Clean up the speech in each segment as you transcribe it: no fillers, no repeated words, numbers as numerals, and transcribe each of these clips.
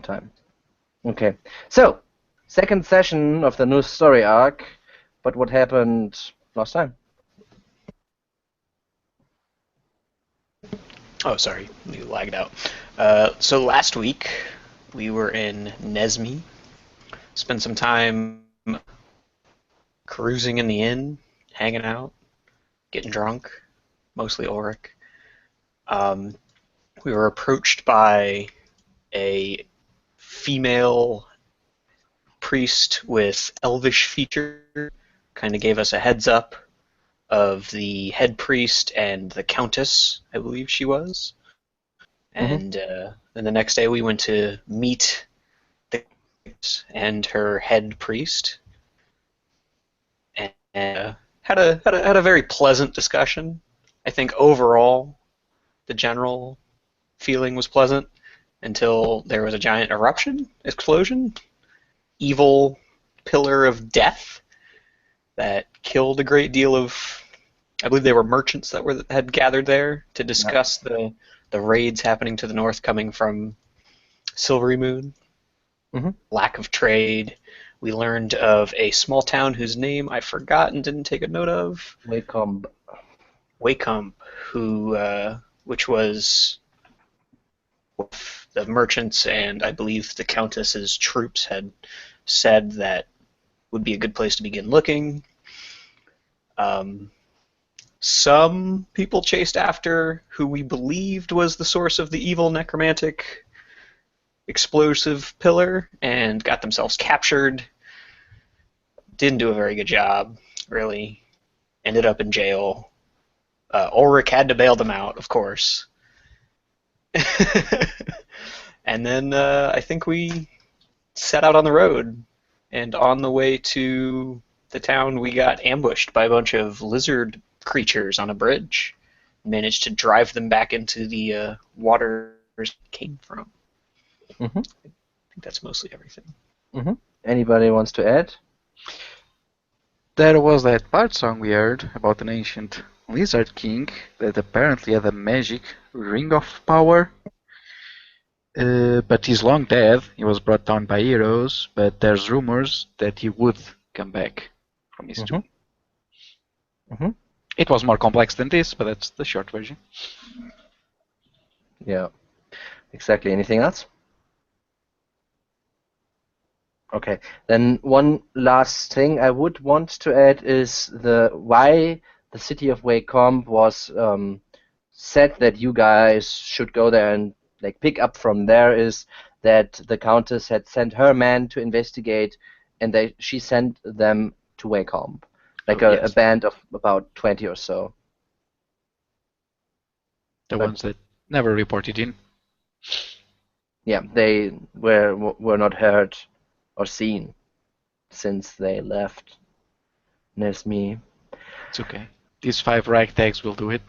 time. Okay, so second session of the new story arc, but what happened last time? Oh, sorry, you lagged out. So last week we were in Nesme, spent some time cruising in the inn, hanging out, getting drunk, mostly Ulrich. Um, we were approached by a female priest with elvish feature, kind of gave us a heads up of the head priest and the countess, I believe she was. Mm-hmm. And then the next day we went to meet the and her head priest, and had a very pleasant discussion. I think overall the general feeling was pleasant until there was a giant eruption, explosion, evil pillar of death that killed a great deal of. I believe they were merchants that had gathered there to Yeah. discuss the raids happening to the north coming from Silvery Moon. Mm-hmm. Lack of trade. We learned of a small town whose name I forgot and didn't take a note of. Welcome. Wacom, which was the merchants and I believe the Countess's troops had said that would be a good place to begin looking. Um, some people chased after who we believed was the source of the evil necromantic explosive pillar and got themselves captured. Didn't do a very good job, really. Ended up in jail. Ulrich had to bail them out, of course. And then I think we set out on the road. And on the way to the town, we got ambushed by a bunch of lizard creatures on a bridge. Managed to drive them back into the waters they came from. Mm-hmm. I think that's mostly everything. Mm-hmm. Anybody wants to add? There was that part song we heard about an ancient lizard king that apparently had a magic ring of power. But he's long dead. He was brought down by heroes, but there's rumors that he would come back from his tomb. Mm-hmm. It was more complex than this, but that's the short version. Yeah, exactly. Anything else? Okay, then one last thing I would want to add is why the city of Wacombe was said that you guys should go there and like pick up from there is that the Countess had sent her man to investigate, and she sent them to Wacombe, like Oh, a yes. band of about 20 or so. The But ones that never reported in. yeah, they were not heard or seen since they left Nesme. It's okay. These 5 ragtags will do it.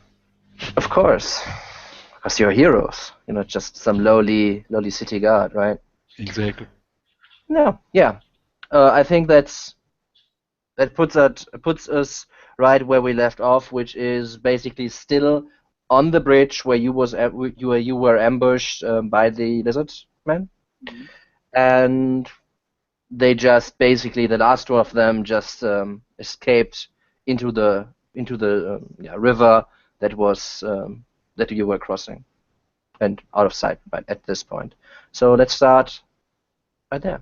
Of course, because you're heroes. You're not just some lowly city guard, right? Exactly. No, yeah. I think that puts us right where we left off, which is basically still on the bridge where you were ambushed by the lizard men, and they just basically the last two of them just escaped into the river that was that you were crossing and out of sight right at this point. So let's start right there.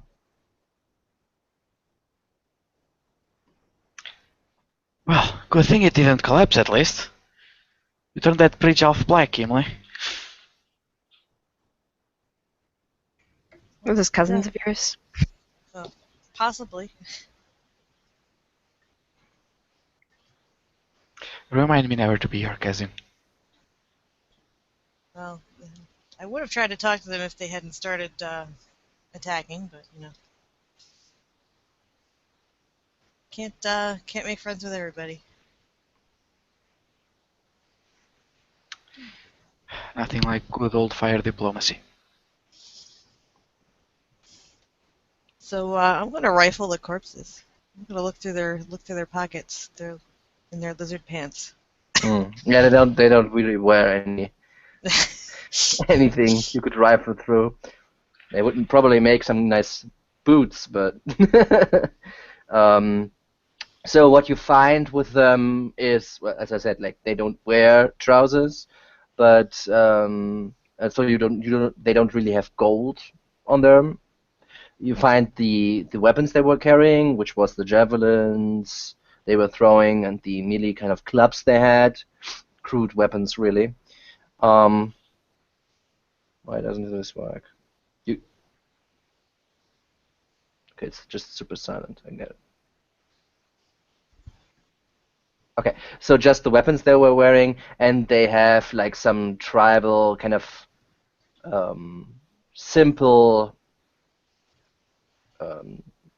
Well, good thing it didn't collapse at least. You turned that bridge off black, Gimli. Were those cousins of yours? Possibly. Remind me never to be your cousin. Well, I would have tried to talk to them if they hadn't started attacking, but can't make friends with everybody. Nothing like good old fire diplomacy. So I'm going to rifle the corpses. I'm going to look through their pockets. They're in their lizard pants. Yeah, they don't really wear anything you could rifle through. They wouldn't probably make some nice boots, but so what you find with them is, well, as I said, like they don't wear trousers, but so they don't really have gold on them. You find the weapons they were carrying, which was the javelins they were throwing and the melee kind of clubs they had, crude weapons really. Why doesn't this work? You Okay, it's just super silent. I get it. Okay, so just the weapons they were wearing, and they have like some tribal kind of simple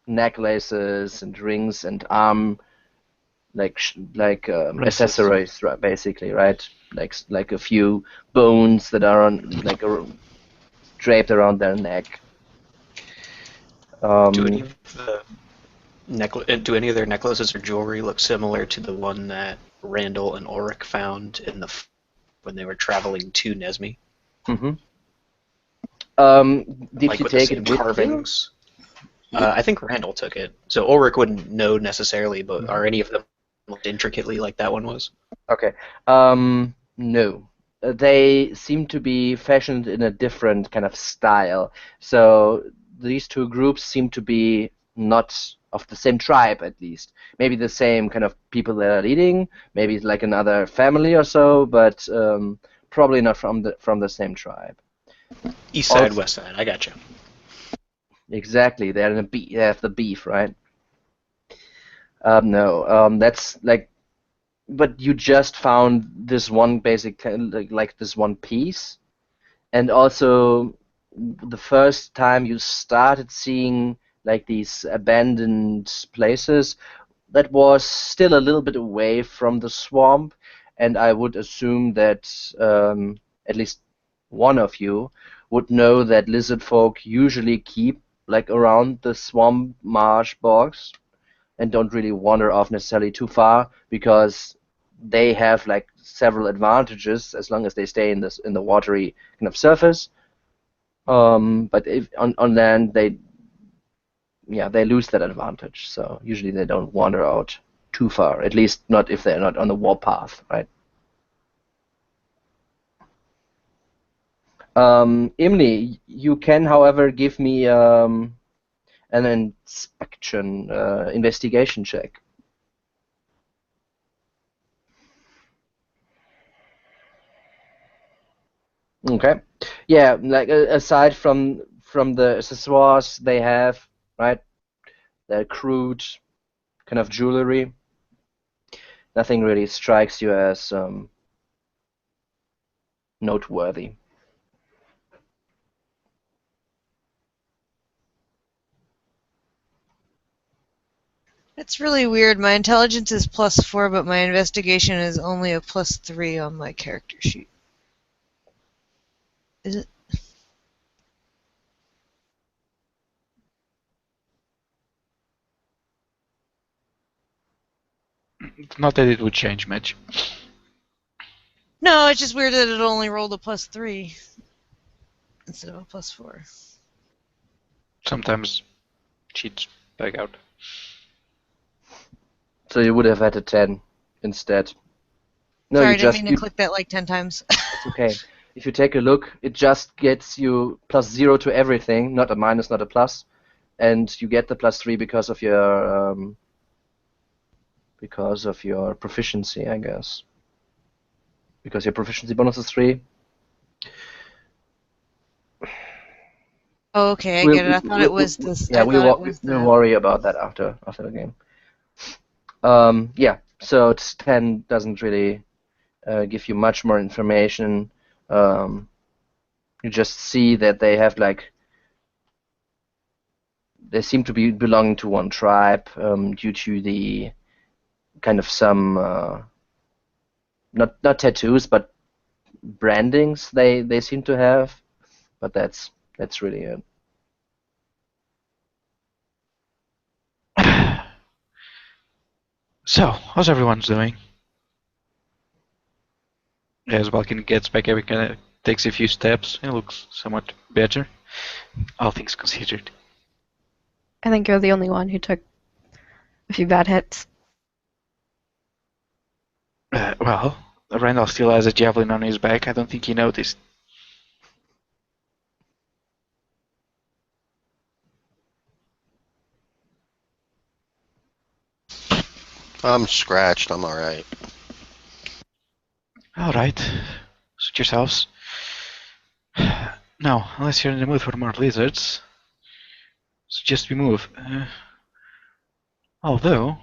necklaces and rings and arm Bracelets. accessories, right, basically, right? Like a few bones that are on draped around their neck. Do any of do any of their necklaces or jewelry look similar to the one that Randall and Ulrich found when they were traveling to Nesme? Mm-hmm. Did Like you with the take same it with you? carvings? I think Randall took it, so Ulrich wouldn't know necessarily, but are any of them intricately like that one was? Okay. No. They seem to be fashioned in a different kind of style. So these two groups seem to be not of the same tribe, at least. Maybe the same kind of people that are leading, maybe it's like another family or so, but probably not from the same tribe. East side, Also, west side. I gotcha. exactly. They have the beef, right? No. That's like, but you just found this one basic like this one piece, and also the first time you started seeing like these abandoned places, that was still a little bit away from the swamp, and I would assume that at least one of you would know that lizard folk usually keep like around the swamp marsh bogs and don't really wander off necessarily too far because they have like several advantages as long as they stay in the watery kind of surface. But if on land they lose that advantage. So usually they don't wander out too far. At least not if they're not on the warpath, right? Imli, you can, however, give me an inspection investigation check. Okay. Yeah, like aside from the accessoires they have, right? Their crude kind of jewelry, nothing really strikes you as noteworthy. It's really weird. My intelligence is +4, but my investigation is only a +3 on my character sheet. Is it? Not that it would change much. No, it's just weird that it only rolled a +3 instead of a +4. Sometimes cheats back out. So you would have had a 10 instead. No, Sorry, you I didn't just mean to click that like 10 times. it's okay. If you take a look, it just gets you +0 to everything, not a minus, not a plus, and you get the +3 because of your proficiency, I guess. Because your proficiency bonus is 3. Oh, okay, I get it. I thought it was this. Yeah, I thought it was we'll the. worry about that after the game. Yeah, so it's 10 doesn't really give you much more information. You just see that they have like they seem to be belonging to one tribe due to the kind of some not tattoos but brandings they seem to have, but that's really it. So, how's everyone's doing? As Balkan gets back, every kind of takes a few steps and looks somewhat better. all things considered. I think you're the only one who took a few bad hits. Well, Randall still has a javelin on his back. I don't think he noticed. I'm scratched. I'm alright. Alright, suit yourselves. Now, unless you're in the mood for more lizards, suggest we move. Although,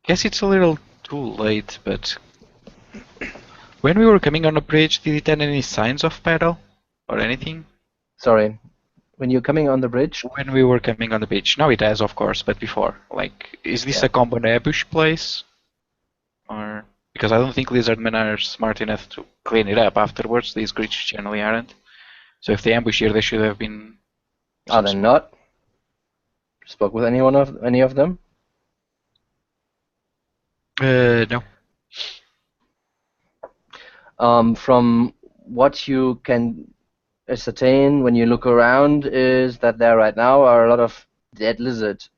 guess it's a little too late, but when we were coming on the bridge, did it have any signs of battle or anything? Sorry, when you're coming on the bridge, When we were coming on the beach. Now it has, of course, but before. Like, is this Yeah. a common ambush place? Or because I don't think lizardmen are smart enough to clean it up afterwards. These creatures generally aren't. So if they ambush here, they should have been. are they not? Spoke with any of them? No. From what you can ascertain when you look around is that there right now are a lot of dead lizards.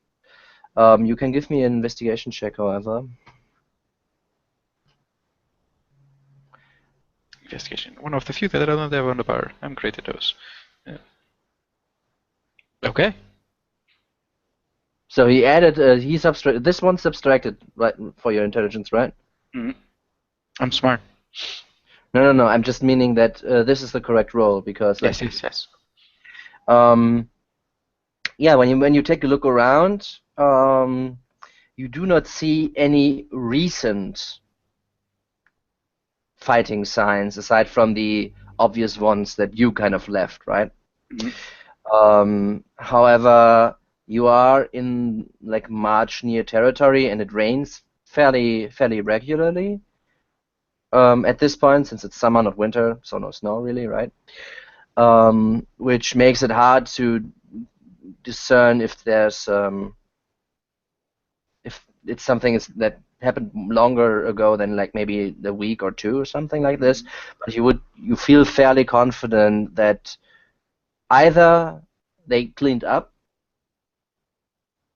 You can give me an investigation check, however. Investigation. One of the few that I don't have on the bar. I'm great at those. Okay. So he added, he subtracted, this one's subtracted, right, for your intelligence, right? I'm smart. No, I'm just meaning that this is the correct roll, because Yes, yes, yes. yeah, when you take a look around, you do not see any recent fighting signs aside from the obvious ones that you kind of left, right? However, you are in like march near territory, and it rains fairly regularly at this point, since it's summer, not winter, so no snow really, right? Which makes it hard to discern if there's if it's something that happened longer ago than like maybe a week or two or something like this. But you feel fairly confident that either they cleaned up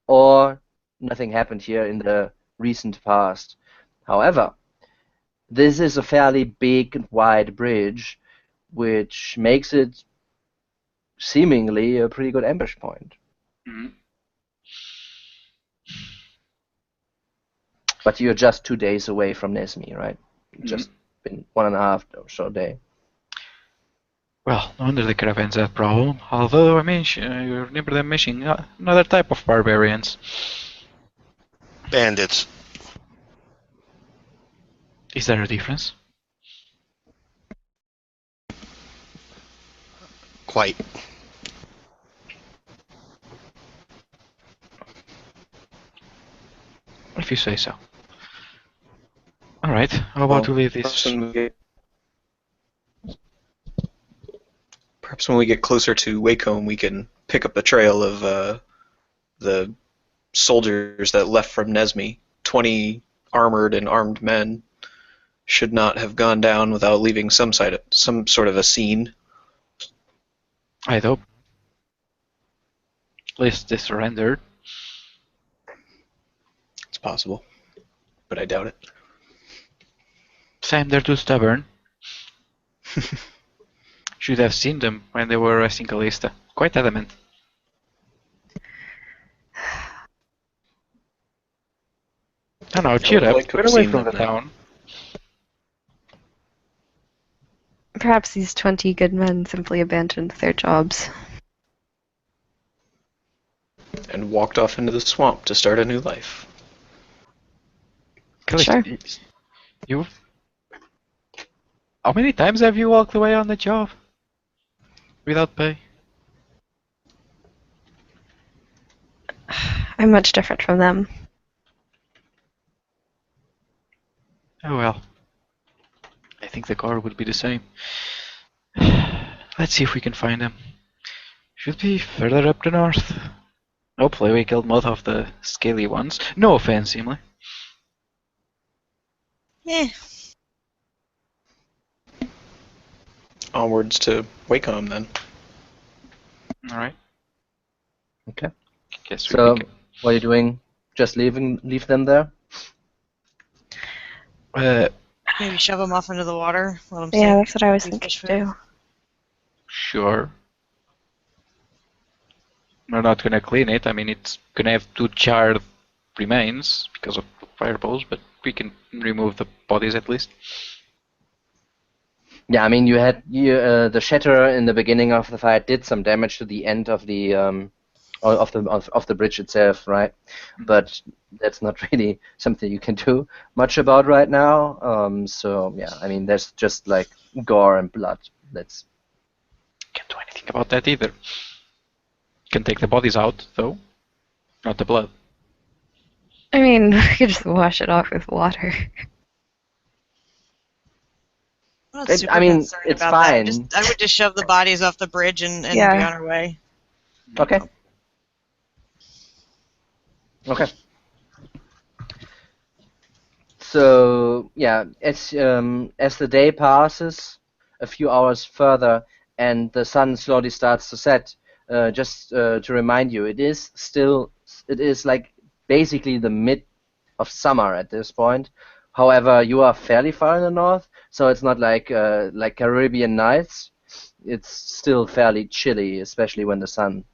or nothing happened here in the recent past. However, this is a fairly big and wide bridge, which makes it seemingly a pretty good ambush point. But you're just 2 days away from Nesmi, right? Just been 1.5 or so day. Well, no wonder the caravans had problem. Although, I mean, you remember them mentioning another type of barbarians. Bandits. Is there a difference? Quite. If you say so. Alright, how about we leave this? Perhaps when we get closer to Wacombe, we can pick up the trail of the soldiers that left from Nesmi. 20 armored and armed men should not have gone down without leaving some sort of a scene. I'd hope. At least they surrendered. It's possible, but I doubt it. Sam, they're too stubborn. Should have seen them when they were arresting Callista. Quite adamant. No, cheer would up. like to We're have away seen from the them now. town. Perhaps these 20 good men simply abandoned their jobs. And walked off into the swamp to start a new life. Callista, Sure. you... How many times have you walked away on the job? Without pay? I'm much different from them. Oh well. I think the car would be the same. Let's see if we can find them. Should be further up the north. Hopefully we killed most of the scaly ones. No offense, Emily. Eh, Onwards to Wacom then. All right. Okay. Guess we So, pick what are you doing? Just leave them there? Maybe shove them off into the water. Let them Yeah, sink. that's what I was Be thinking fish food. too. Sure. We're not gonna clean it. I mean, it's gonna have 2 charred remains because of fireballs, but we can remove the bodies at least. Yeah, I mean, you had the shatter in the beginning of the fight did some damage to the end of the of the bridge itself, right? But that's not really something you can do much about right now. So yeah, I mean, there's just like gore and blood. That's Can't do anything about that either. Can take the bodies out though, not the blood. I mean, we could just wash it off with water. I'm not super I mean, concerned it's about that. fine. I would just shove the bodies off the bridge and be Yeah. on our way. Okay. Okay. So yeah, as the day passes, a few hours further, and the sun slowly starts to set. Just to remind you, it is like basically the mid of summer at this point. However, you are fairly far in the north, so it's not like Caribbean nights. It's still fairly chilly, especially when the sun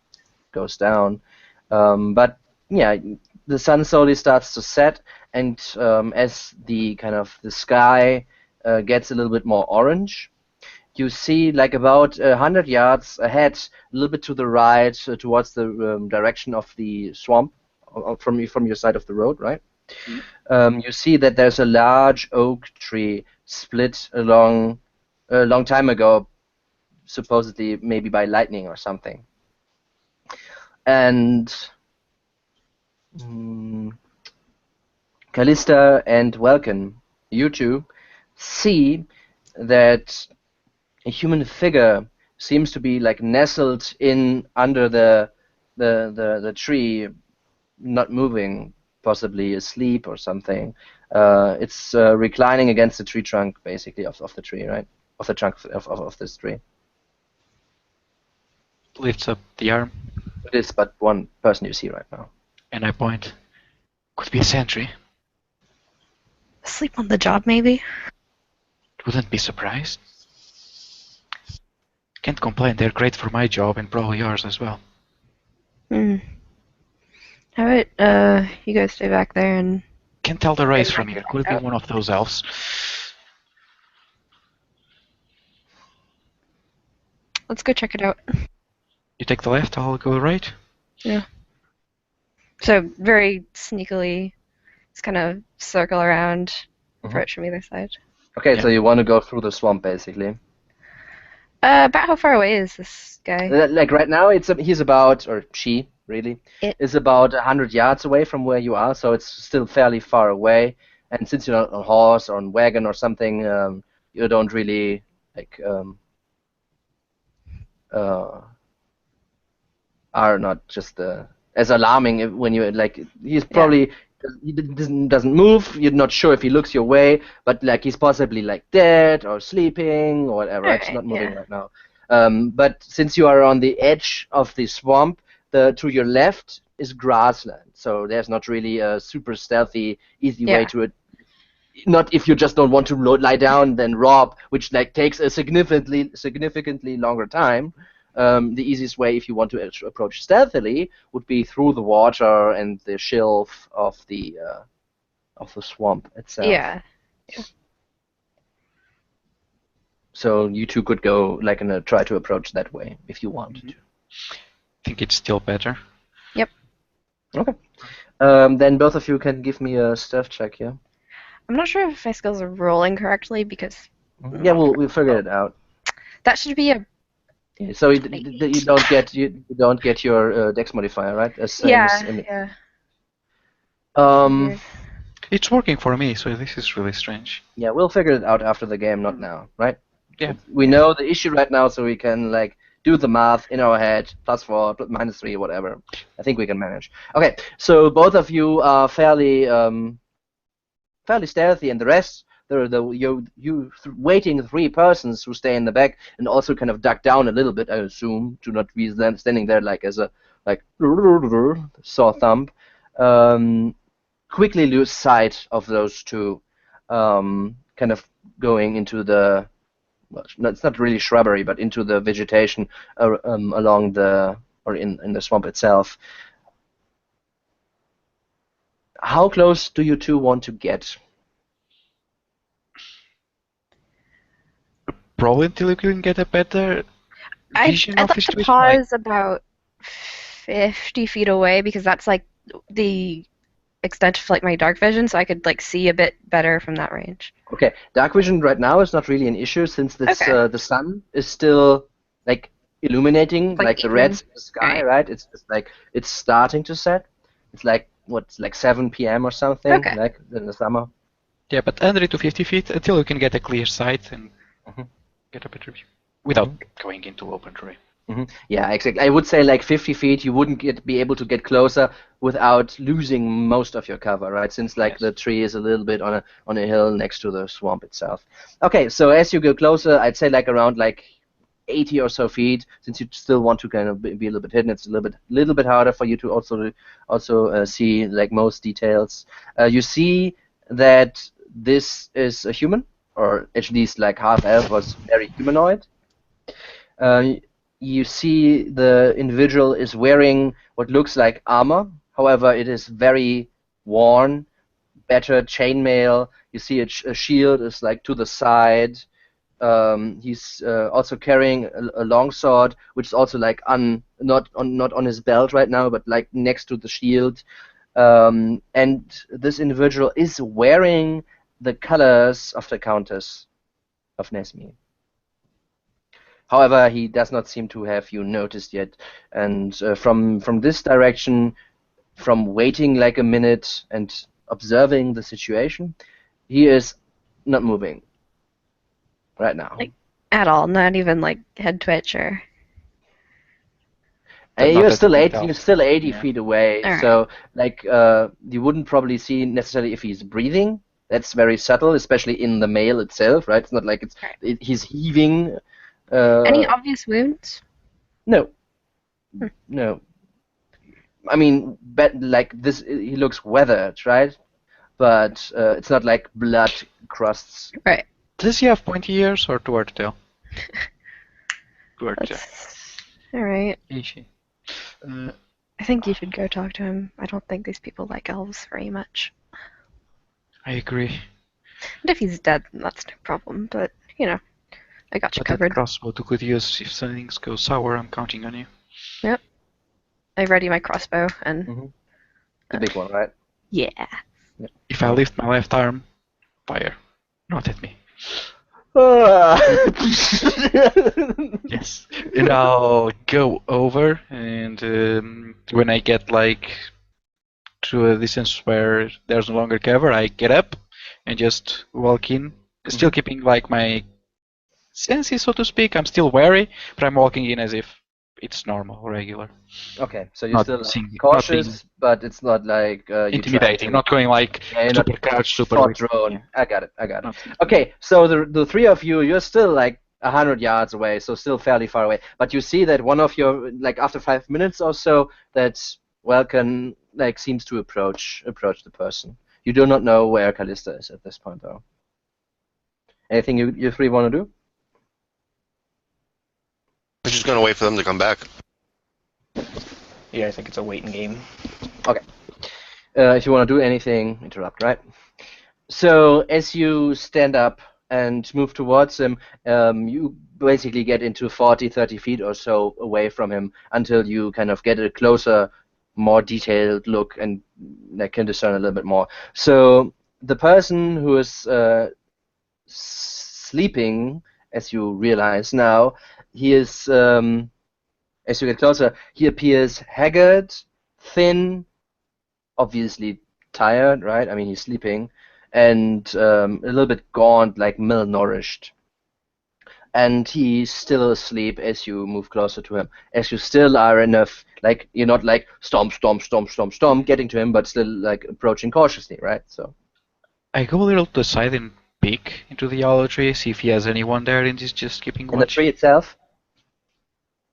goes down. But yeah, the sun slowly starts to set, and as the sky gets a little bit more orange, you see like about 100 yards ahead, a little bit to the right, towards the direction of the swamp, from your side of the road, right? You see that there's a large oak tree split along a long time ago, supposedly maybe by lightning or something. And Callista and Welkin, you two, see that a human figure seems to be like nestled in under the tree, not moving, possibly asleep or something. It's reclining against the tree trunk, basically, of the tree, right? Of the trunk of this tree. Lifts up the arm, It is but one person you see right now. and I point. Could be a sentry. Sleep on the job, maybe? Wouldn't be surprised. Can't complain, they're great for my job and probably yours as well. Hmm. How about, you guys stay back there and... Can't tell the race from here. Could it be one of those elves? Let's go check it out. You take the left, I'll go right. Yeah. So, very sneakily, just kind of circle around, approach from either side. Okay, Yeah. so you want to go through the swamp, basically. About how far away is this guy? Like right now, he's about, or she really, is about 100 yards away from where you are, so it's still fairly far away. And since you're not on horse or on wagon or something, you don't really like are not just as alarming when you like. He's probably doesn't move. You're not sure if he looks your way, but like he's possibly like dead or sleeping or whatever. Right? He's not moving right now. But since you are on the edge of the swamp, to your left is grassland, so there's not really a super stealthy, easy way to it. Not if you just don't want to lie down, then rob, which like takes a significantly longer time. The easiest way, if you want to approach stealthily, would be through the water and the shelf of the swamp itself. Yeah. So you two could go like try to approach that way if you want to. Think it's still better. Yep. Okay. Then both of you can give me a stealth check, yeah? I'm not sure if my skills are rolling correctly because... Yeah, we'll figure it out. That should be a... So you don't get your dex modifier, right? Yeah. It's working for me, so this is really strange. Yeah, we'll figure it out after the game, not now, right? Yeah. We know the issue right now, so we can like do the math in our head. +4, -3, whatever. I think we can manage. Okay, so both of you are fairly stealthy, and the rest waiting 3 persons who stay in the back and also kind of duck down a little bit, I assume, to not be standing there like as a sore thumb. Quickly lose sight of those two, kind of going into the, well, it's not really shrubbery, but into the vegetation along the, or in the swamp itself. How close do you two want to get? Probably until you can get a better vision I'd of the like to situation. Like, pause about 50 feet away because that's like the extent of like my dark vision, so I could like see a bit better from that range. Okay, dark vision right now is not really an issue since this Okay. the sun is still like illuminating, Like like the even- reds in the sky, right. right? It's just like it's starting to set. It's like what's like 7 p.m. or something, Okay. like in the summer. yeah, but 100 to 50 feet until you can get a clear sight and Mhm. get a better view without going into open terrain. Yeah, exactly. I would say like 50 feet, you wouldn't be able to get closer without losing most of your cover, right? Since like Yes. the tree is a little bit on a hill next to the swamp itself. Okay, so as you go closer, I'd say like around like 80 or so feet. Since you still want to kind of be a little bit hidden, it's a little bit harder for you to also see like most details. You see that this is a human, or at least like half elf was very humanoid. You see the individual is wearing what looks like armor. However, it is very worn, battered chainmail. You see a shield is like to the side. He's also carrying a long sword, which is also like not on his belt right now, but like next to the shield. And this individual is wearing the colors of the Countess of Nesmi. However, he does not seem to have you noticed yet, and from this direction, from waiting like a minute and observing the situation, he is not moving right now. Like, at all, not even like head twitch or. Not And that you can tell. you're still 80 Yeah. feet away, All right. so like you wouldn't probably see necessarily if he's breathing. That's very subtle, especially in the male itself, right? It's not like he's heaving. Any obvious wounds? No. Hmm. No. I mean, like this, he looks weathered, right? But it's not like blood crusts. Right. Does he have pointy ears or too hard to tell? Too hard to tell. All right. Easy. I think you should go talk to him. I don't think these people like elves very much. I agree. And if he's dead, then that's no problem. But you know, I got you But that covered. crossbow to good use if things go sour. I'm counting on you. I ready my crossbow and The big one, right? yeah. If I lift my left arm, fire. Not at me. Yes. And I'll go over, and when I get like to a distance where there's no longer cover, I get up and just walk in, still keeping like my senses, so to speak. I'm still wary, but I'm walking in as if it's normal, regular. Okay, so you're Not still seeing- not cautious, being but it's not like you intimidating, not going like you're super not crouch, super thought weak. drone. Yeah. I got it. Not- Okay, so the three of you, you're still like 100 yards away, so still fairly far away. But you see that one of your, like after 5 minutes or so, that Welkin like seems to approach the person. You do not know where Callista is at this point, though. Anything you three want to do? I'm just gonna wait for them to come back. Yeah, I think it's a waiting game. If you want to do anything, interrupt, right? So as you stand up and move towards him, you basically get into 40, 30 feet or so away from him until you kind of get a closer, more detailed look and can discern a little bit more. So the person who is sleeping, as you realize now, he is, as you get closer, he appears haggard, thin, obviously tired, right? I mean, he's sleeping, and a little bit gaunt, like malnourished. And he's still asleep as you move closer to him. As you still are enough, like you're not like stomp, stomp, stomp, stomp, stomp, getting to him, but still like approaching cautiously, right? So. I go a little to the side and peek into the hollow tree, see if he has anyone there and he's just keeping In the watch. tree itself?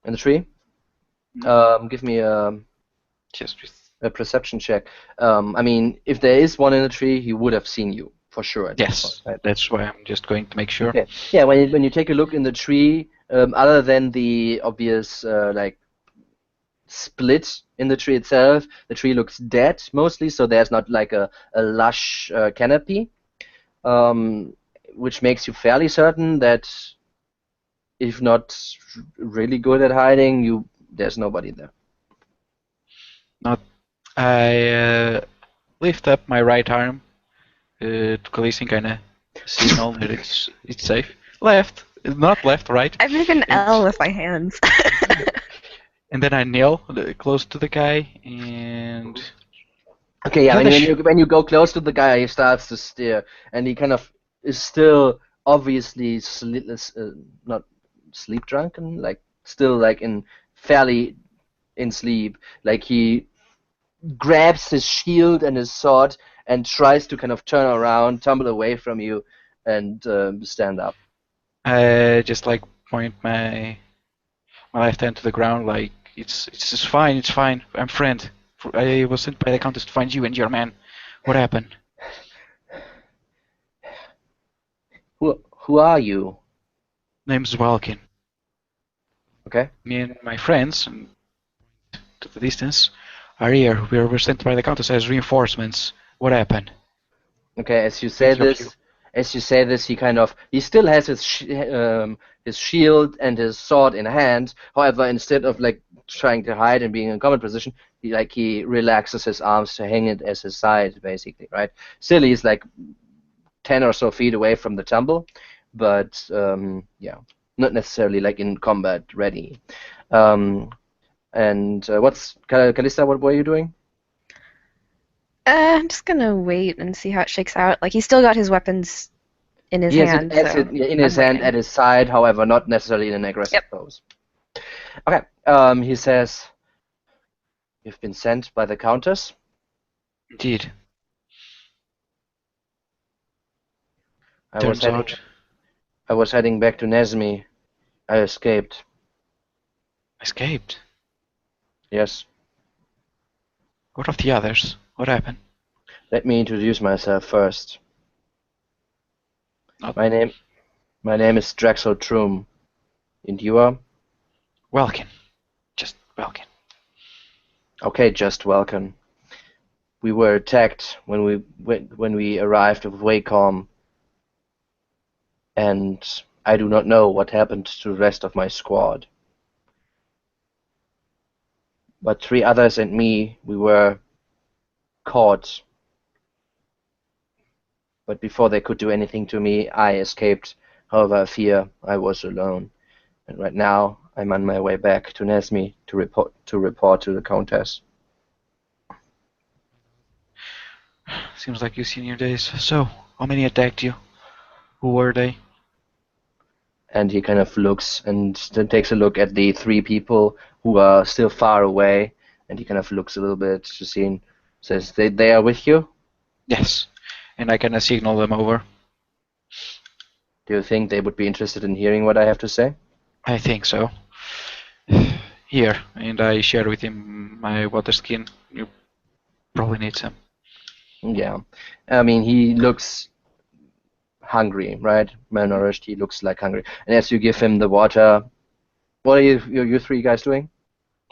In the tree? Give me Just a perception check. I mean, if there is one in the tree, he would have seen you for sure at this yes, point, right? that's why I'm just going to make sure. Okay. Yeah, when you take a look in the tree, other than the obvious like split in the tree itself, the tree looks dead mostly, so there's not like a lush canopy, which makes you fairly certain that if not really good at hiding, there's nobody there. I lift up my right arm to Khaleesi, kind of signal that it's safe. Left, not left, right. I make an L with my hands. And then I kneel close to the guy and. Okay, yeah. Then When you go close to the guy, he starts to stare, and he kind of is still obviously not sleep drunken, like still like fairly in sleep. Like he grabs his shield and his sword and tries to kind of turn around, tumble away from you, and stand up. I just like point my left hand to the ground, like it's fine, it's fine. I'm friend. I was sent by the Countess to find you and your man. What happened? Who are you? Name's Walkin. Okay. Me and my friends, to the distance, are here. We were sent by the Countess as reinforcements. What happened? Okay, as you say this, he still has his shield and his sword in hand. However, instead of like trying to hide and being in combat position, he relaxes his arms to hang it as his side, basically, right? Still, he's like 10 or so feet away from the tumble, but yeah, not necessarily like in combat ready. And what's Callista? What were you doing? I'm just gonna wait and see how it shakes out. Like he's still got his weapons in his He has hand, it, so in his I'm hand waiting. at his side, however, not necessarily in an aggressive pose. Okay. He says, "You've been sent by the Countess." Indeed. I was heading back to Nesmi. I escaped. Escaped? Yes. What of the others? What happened? Let me introduce myself first. Not My name is Drexel Troom. And you are? Welkin. Just Welkin. Okay, just welcome. We were attacked when we arrived at Wacom, and I do not know what happened to the rest of my squad. But 3 others and me, we were caught. But before they could do anything to me, I escaped. However, I fear I was alone. And right now, I'm on my way back to Nesmi to report to the Countess. Seems like you've seen your days. So, how many attacked you? Who were they? And he kind of looks and then takes a look at the 3 people who are still far away, and he kind of looks a little bit to see and says, they are with you? Yes. And I kind of signal them over. Do you think they would be interested in hearing what I have to say? I think so. Here, and I share with him my water skin. You probably need some. Yeah. I mean, he looks hungry, right? Malnourished, he looks like hungry. And as you give him the water, what are you 3 guys doing?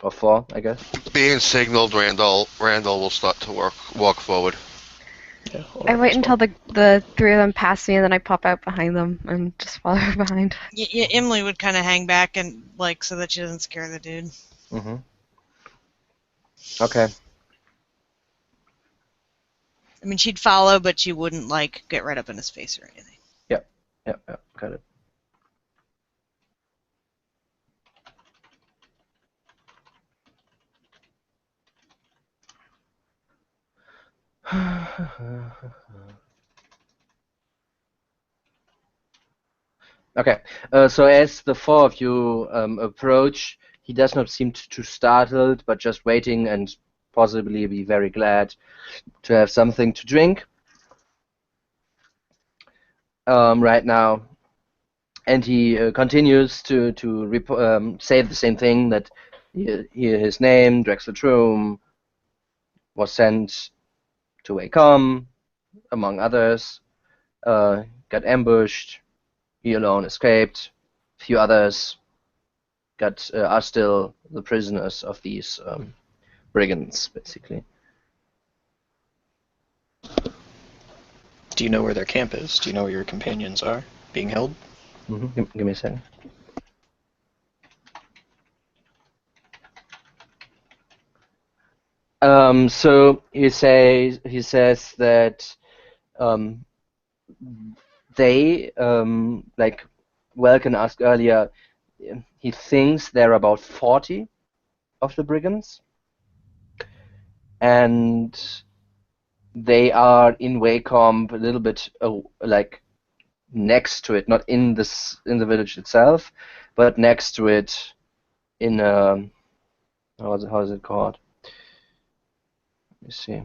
Or 4, I guess? Being signaled, Randall will start to walk forward. Yeah, I wait until the 3 of them pass me, and then I pop out behind them and just follow behind. Yeah, Emily would kind of hang back and like so that she doesn't scare the dude. Mm-hmm. Okay. I mean, she'd follow, but she wouldn't like get right up in his face or anything. Yeah, got it. Okay, so as the 4 of you approach, he does not seem too startled, but just waiting and possibly be very glad to have something to drink. right now, and he continues to say the same thing, that his name, Drexel Troom, was sent to Wacom, among others, got ambushed. He alone escaped. A few others are still the prisoners of these brigands, basically. Do you know where their camp is? Do you know where your companions are being held? Give me a second. So he says that they, like Welkin asked earlier, he thinks there are about 40 of the brigands, and they are in Wacomb, a little bit like next to it, not in the village itself, but next to it in how is it called? Let me see.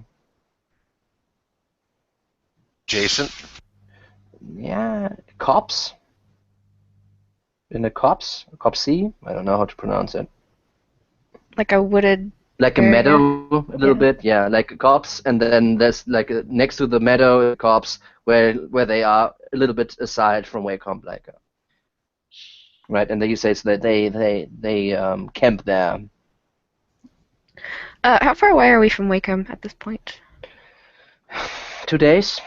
Jason? Yeah, copse. In the copse, copsey. I don't know how to pronounce it. Like a wooded. Like a area. meadow, a little bit, yeah, like a copse, and then there's like next to the meadow, a copse where they are a little bit aside from Wacomb, like, right, and then you say so that they camp there. How far away are we from Wacom at this point? 2 days,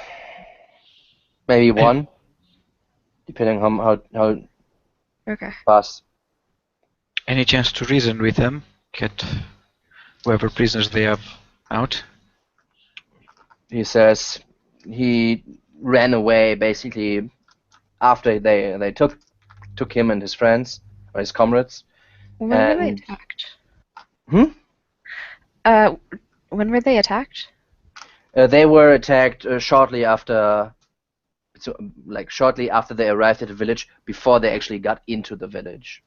maybe one, depending on how Okay. fast. Any chance to reason with them? Get whoever prisoners they have out? He says he ran away basically after they took him and his friends or his comrades. When were they And attacked? Hmm? When were they attacked? They were attacked shortly after, so, like shortly after they arrived at the village, before they actually got into the village.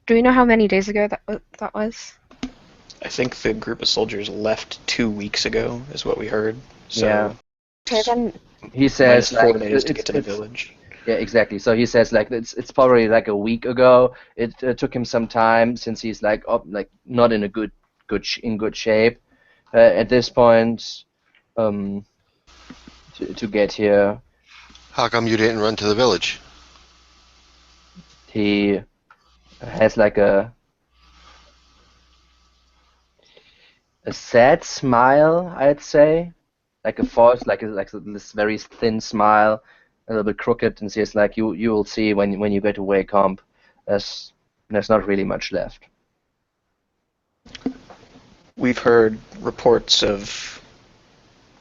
Do we know how many days ago that was? I think the group of soldiers left 2 weeks ago, is what we heard. So Yeah. Okay, then. He says minus 4 like days to get to the village. Yeah, exactly. So he says like it's probably like a week ago. It took him some time since he's like not in a good shape at this point to get here. How come you didn't run to the village? He has like a sad smile, I'd say, like a false, like this very thin smile, a little bit crooked, and says like you will see when you get to Wacomb, there's not really much left. We've heard reports of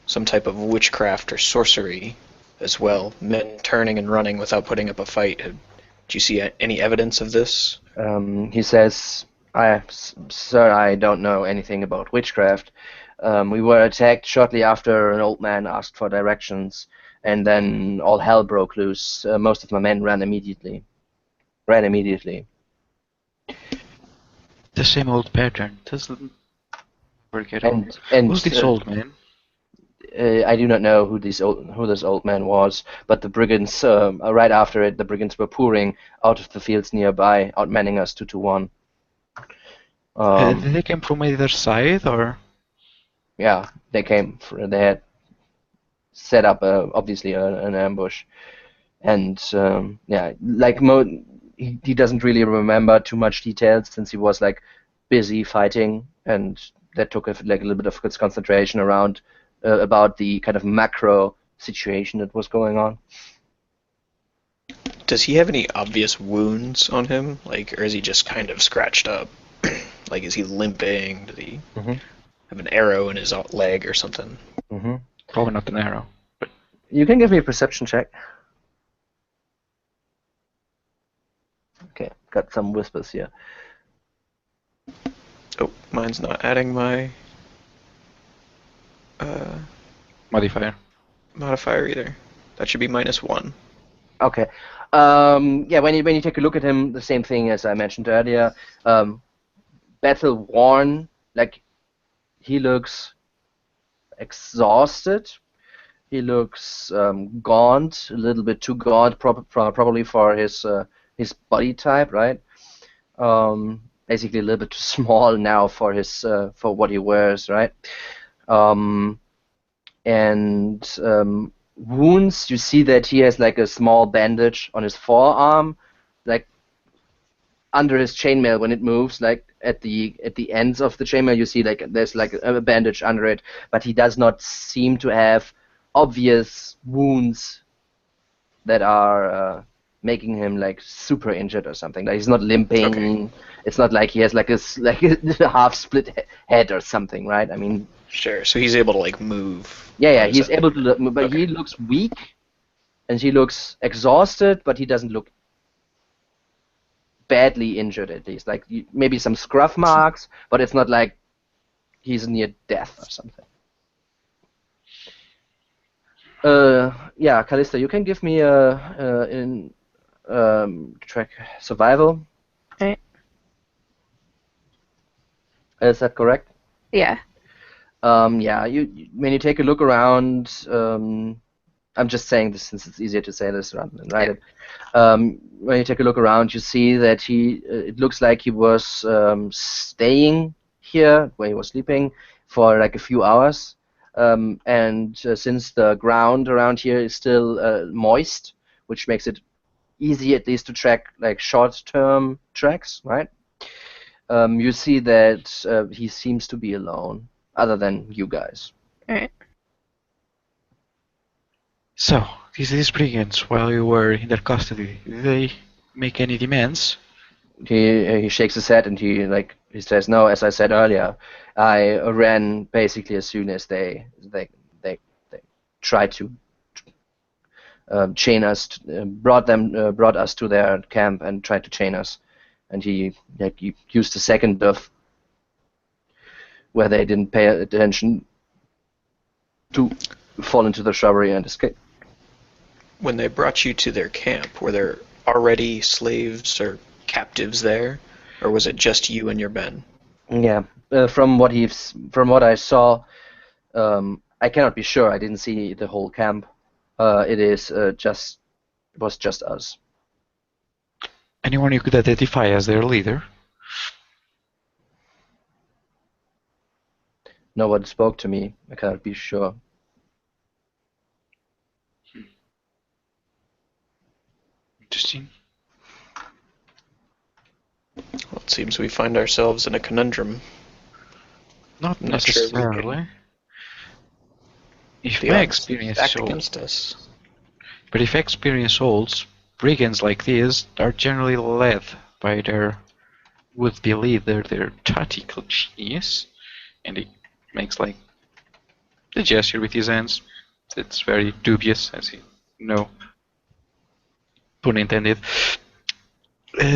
some type of witchcraft or sorcery as well. Men turning and running without putting up a fight. Do you see any evidence of this? He says, Sir, I don't know anything about witchcraft. We were attacked shortly after an old man asked for directions, and then all hell broke loose. Most of my men ran immediately. The same old pattern. Doesn't forget. And Who's this old man? I do not know who this old man was, but the brigands, right after it, the brigands were pouring out of the fields nearby, outmanning us 2-1. Did they come from either side, or? Yeah, they came. They had set up obviously an ambush, and yeah, like he doesn't really remember too much details since he was like busy fighting, and that took like a little bit of his concentration around about the kind of macro situation that was going on. Does he have any obvious wounds on him? Like, or is he just kind of scratched up? Like, is he limping? Does he have an arrow in his leg or something? Probably not an arrow. But You can give me a perception check. Okay, got some whispers here. Oh, mine's not adding my modifier. modifier either. That should be -1. Okay. Yeah, when you take a look at him, the same thing as I mentioned earlier. Battle worn, like he looks exhausted. He looks gaunt, a little bit too gaunt, probably for his body type, right? Basically a little bit too small now for his for what he wears, right? Um, and wounds, you see that he has like a small bandage on his forearm, like under his chainmail when it moves, like at the ends of the chainmail, you see like there's like a bandage under it, but he does not seem to have obvious wounds that are making him like super injured or something. Like he's not limping. Okay. It's not like he has like a half split head or something, right? I mean, Sure. So he's able to like move yeah, on his he's own. able to look, but Okay. he looks weak and he looks exhausted, but he doesn't look badly injured at least. Like maybe some scruff marks, but it's not like he's near death or something. Yeah, Callista, you can give me a in track survival. Right. Is that correct? Yeah. Yeah, when you take a look around, I'm just saying this since it's easier to say this rather than write it. When you take a look around, you see that it looks like he was staying here where he was sleeping for like a few hours. And since the ground around here is still moist, which makes it easy at least to track like short-term tracks, right? You see that he seems to be alone, other than you guys. Right. So, these brigands, while you were in their custody, did they make any demands? He shakes his head and he says, "No, as I said earlier, I ran basically as soon as they tried to chain us, brought us to their camp and tried to chain us, and he used a second of where they didn't pay attention to fall into the shrubbery and escape." When they brought you to their camp, were there already slaves or captives there, or was it just you and your men? Yeah, from what I saw, I cannot be sure. I didn't see the whole camp. It was just us. Anyone you could identify as their leader? No one spoke to me. I cannot be sure. Interesting. Well, it seems we find ourselves in a conundrum. Not I'm not sure we necessarily. can. If The my odds experience stacked holds, against us. but if experience holds, brigands like these are generally led by their would-be leader, their tactical genius, and he makes like the gesture with his hands. It's very dubious, as you know. Pun intended.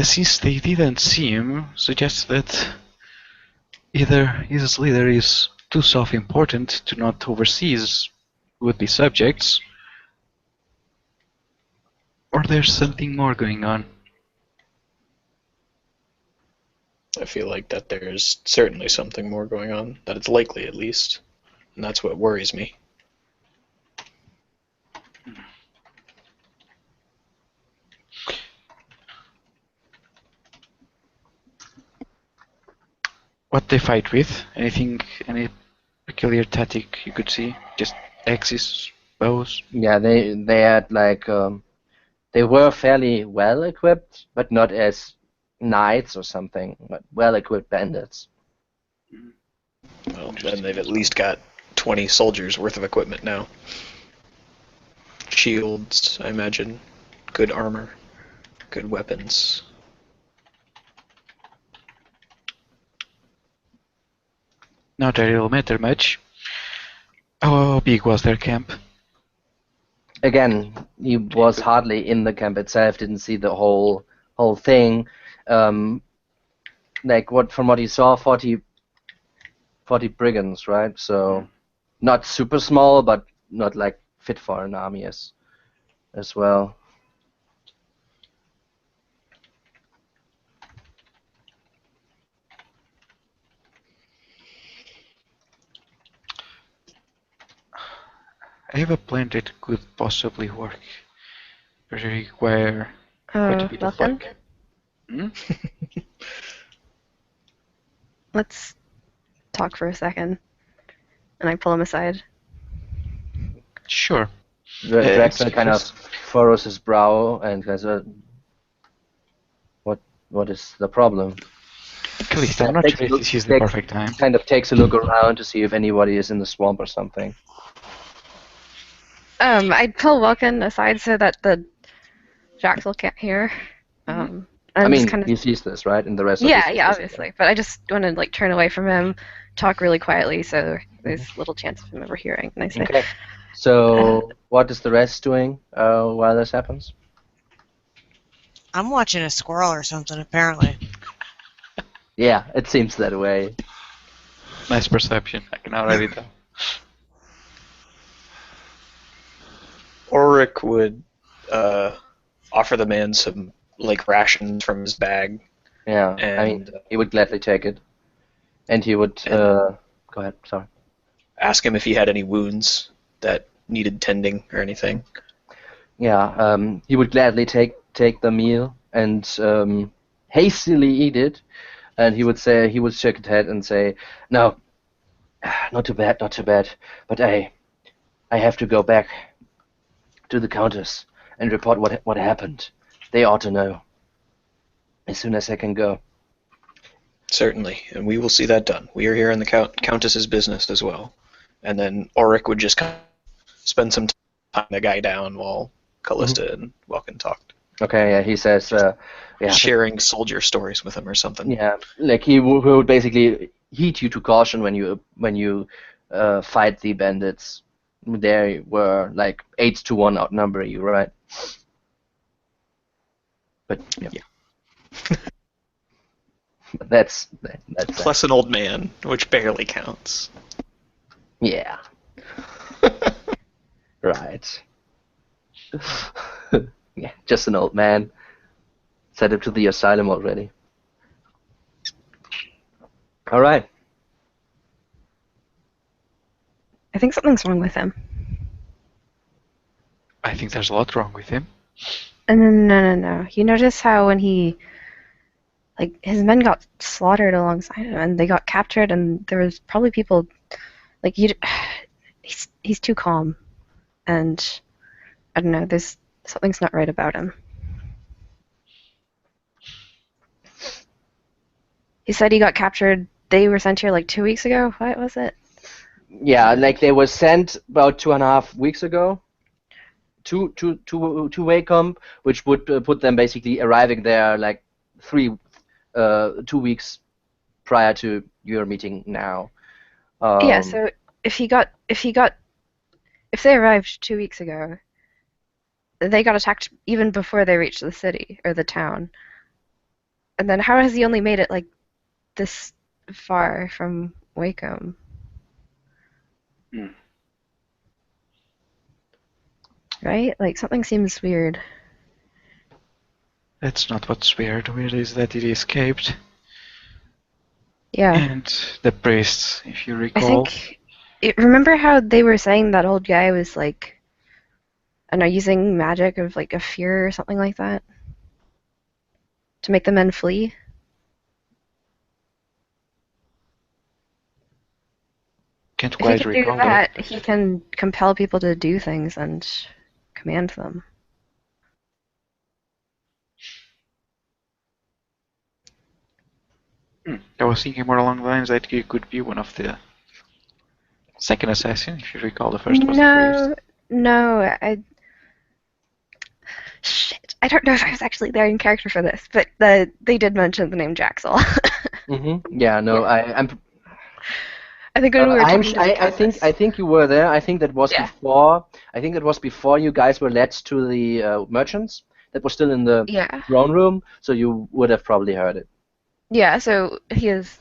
Since they didn't seem suggest that either his leader is too self-important to not oversee his would-be subjects, or there's something more going on. I feel like that there's certainly something more going on, that it's likely at least, and that's what worries me. What they fight with? Anything, any peculiar tactic you could see? Just axes, bows? Yeah, they had like they were fairly well equipped, but not as knights or something, but well equipped bandits. Well, then they've at least got 20 soldiers worth of equipment now. Shields, I imagine. Good armor. Good weapons. Not that it'll matter much. How big was their camp? Again, he was hardly in the camp itself, didn't see the whole thing. Like from what he saw, 40 brigands, right? So not super small, but not like fit for an army as well. I have a plan that could possibly work. But it require quite a bit of Welcome. luck. Hmm? Let's talk for a second. And I pull him aside. Sure. Draxel kind of Excuse- furrows his brow and says, what is the problem? Calista, I'm not Takes sure a if look- this is the takes- perfect time. Kind of takes a look around to see if anybody is in the swamp or something. I'd pull Welkin aside so that the Jaxel can't hear. And I mean, just kind of he sees this, right? And the rest of yeah, his yeah, obviously. But I just want to like turn away from him, talk really quietly, so there's little chance of him overhearing. And I say, Okay. So, what is the rest doing while this happens? I'm watching a squirrel or something, apparently. Yeah, it seems that way. Nice perception. I can already tell. Ulrich would offer the man some like rations from his bag, Yeah, and I mean, he would gladly take it. And he would, go ahead, sorry. ask him if he had any wounds that needed tending or anything. Yeah, he would gladly take the meal and hastily eat it. And he would shake his head and say, "No, not too bad, not too bad. But I have to go back to the countess and report what happened. They ought to know as soon as I can go." Certainly, and we will see that done. We are here in the Countess's business as well. And then Ulrich would just kind of spend some time tying the guy down while Callista and Welkin talked. Okay, yeah, he says, yeah, Sharing soldier stories with him or something. yeah, like he would basically heed you to caution when you fight the bandits. They were like 8 to 1 outnumber you, right? But yeah. But that's Plus an old man, which barely counts. yeah. Right. Yeah, just an old man. Sent him to the asylum already. All right. I think something's wrong with him. I think there's a lot wrong with him. And no. You notice how when he, like, his men got slaughtered alongside him, and they got captured, and there was probably people, like, he's too calm, and I don't know. There's something's not right about him. He said he got captured. They were sent here like 2 weeks ago. What was it? Yeah, like they were sent about 2.5 weeks ago to Wacom, which would put them basically arriving there like 2 weeks prior to your meeting now. Yeah. So if they arrived 2 weeks ago, they got attacked even before they reached the city or the town. And then how has he only made it like this far from Wacom? Right? Like something seems weird. That's not what's weird. Weird is that he escaped. Yeah. And the priests, if you I recall. think remember how they were saying that old guy was like, I don't know, using magic of like a fear or something like that to make the men flee? Can't If he quite can do recall that, he can compel people to do things and command them. I was thinking more along the lines that he could be one of the second assassin, if you recall. The first was the priest. No, shit. I don't know if I was actually there in character for this, but they did mention the name Jaxel. Yeah, no, Yeah. I think when we were talking to the I Countess. think you were there. I think that was Yeah. before. I think that was before you guys were led to the merchants. That was still in the Yeah. throne room, so you would have probably heard it. Yeah, so he has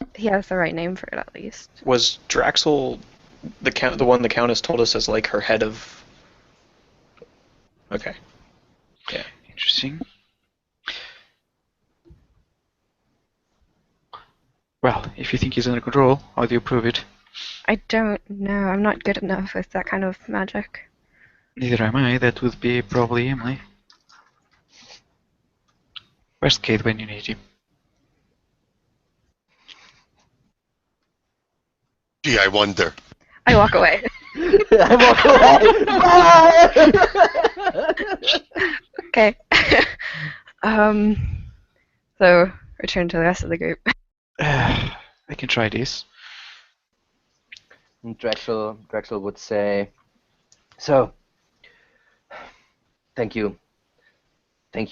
the right name for it at least. Was Draxel the one the Countess told us as like her head of? Okay. Yeah. Interesting. Well, if you think he's under control, how do you prove it? I don't know. I'm not good enough with that kind of magic. Neither am I. That would be probably Emily. Where's Kate when you need him? Gee, I wonder. I walk away. I walk away. Bye! Okay. um. So return to the rest of the group. I can try this. And Drexel would say, "So, thank you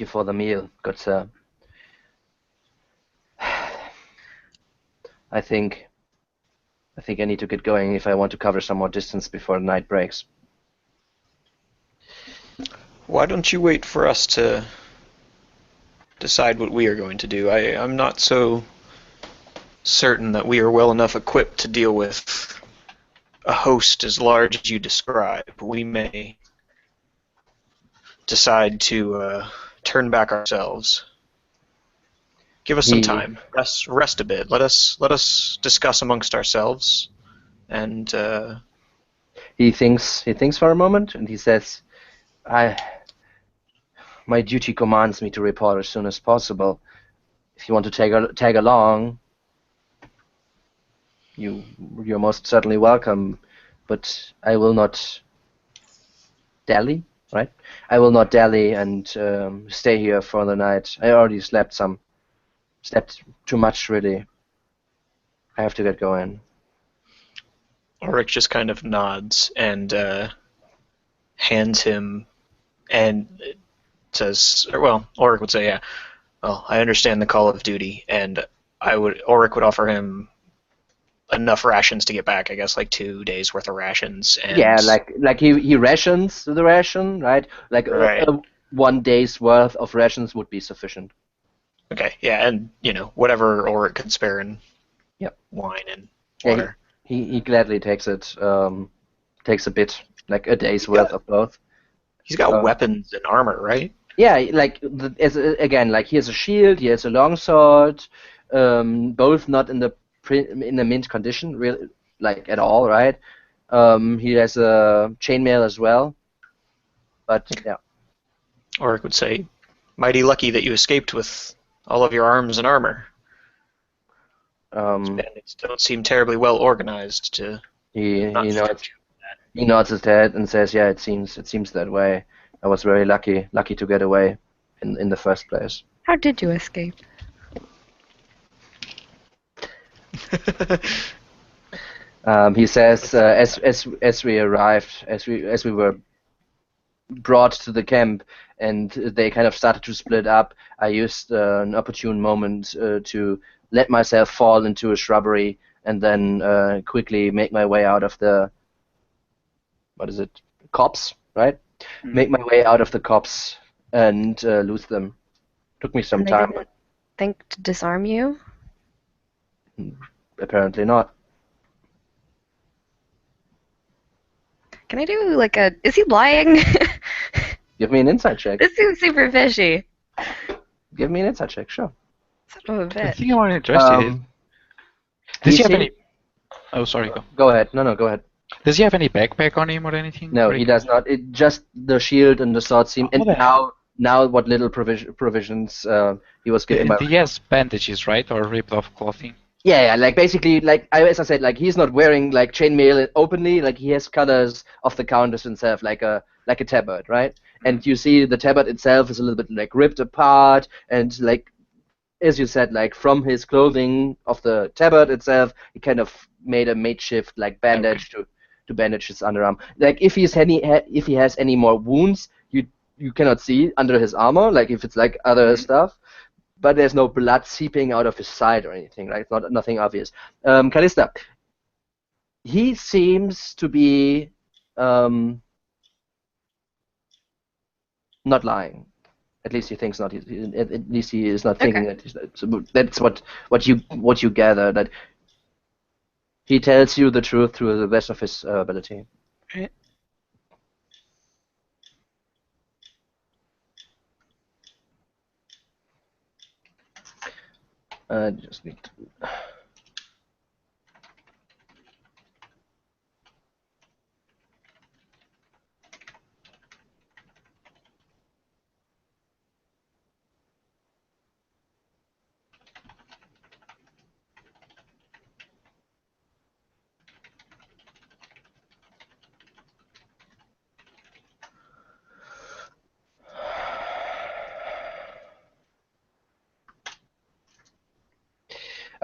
for the meal, good sir. I think I need to get going if I want to cover some more distance before the night breaks." Why don't you wait for us to decide what we are going to do? I'm not so certain that we are well enough equipped to deal with a host as large as you describe. We may decide to turn back ourselves. Give us some He time. Rest a bit. Let us discuss amongst ourselves. And he thinks for a moment and he says, my duty commands me to report as soon as possible. If you want to tag along, you're most certainly welcome, but I will not dally, right? I will not dally and stay here for the night. I already slept too much, really. I have to get going. Ulrich just kind of nods and hands him and says, well, Ulrich would say, yeah, well, I understand the call of duty, and Ulrich would offer him enough rations to get back, I guess, like 2 days worth of rations. And Yeah, like he rations the ration, right? Like right. 1 day's worth of rations would be sufficient. Okay, yeah, and whatever Ulrich could spare in Yep. wine and Yeah, water. he gladly takes it. Takes a bit, like a day's worth of both. He's got weapons and armor, right? Yeah, like again, like he has a shield, he has a longsword, both not in the mint condition, really, like at all, right? He has a chainmail as well, but yeah. Ulrich would say, mighty lucky that you escaped with all of your arms and armor. Bandits don't seem terribly well organized to He not nods start you. he nods his head and says, "Yeah, it seems that way. I was very lucky to get away in the first place." How did you escape? He says, as we arrived, as we were brought to the camp, and they kind of started to split up, I used an opportune moment to let myself fall into a shrubbery, and then quickly make my way out of the copse, right? Make my way out of the copse and lose them. Took me some And they time, didn't think to disarm you? but apparently not. Can I do like a... Is he lying? Give me an insight check. This seems super fishy. Give me an insight check, sure. Son of a I bitch. think I'm more interested. Does he have any? Oh, sorry. Go. Go ahead. No, go ahead. Does he have any backpack on him or anything? No, he does not. It just the shield and the sword seem. And now what little provisions he was given by. He has bandages, right, or ripped off clothing? Yeah, like basically, like as I said, like he's not wearing like chainmail openly. Like he has colors of the countess himself, like a tabard, right? And you see the tabard itself is a little bit like ripped apart, and like as you said, like from his clothing of the tabard itself, he kind of made a makeshift like bandage to bandage his underarm. Like if he has any more wounds, you cannot see under his armor, like if it's like other stuff. But there's no blood seeping out of his side or anything, right? It's nothing obvious. Callista, he seems to be not lying. At least he thinks not. At least he is not thinking that. So that's what you gather, that he tells you the truth to the best of his ability. Right. Just need to...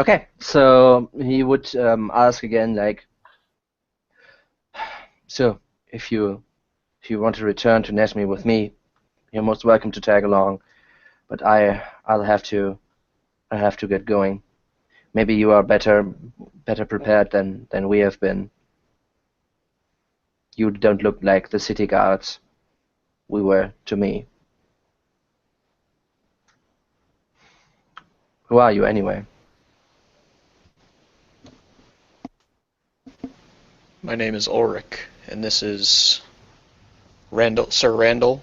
Okay, so he would ask again, like, so if you want to return to Nesme with me, you're most welcome to tag along. But I'll have to get going. Maybe you are better prepared than we have been. You don't look like the city guards we were to me. Who are you anyway? My name is Ulrich, and this is Sir Randall,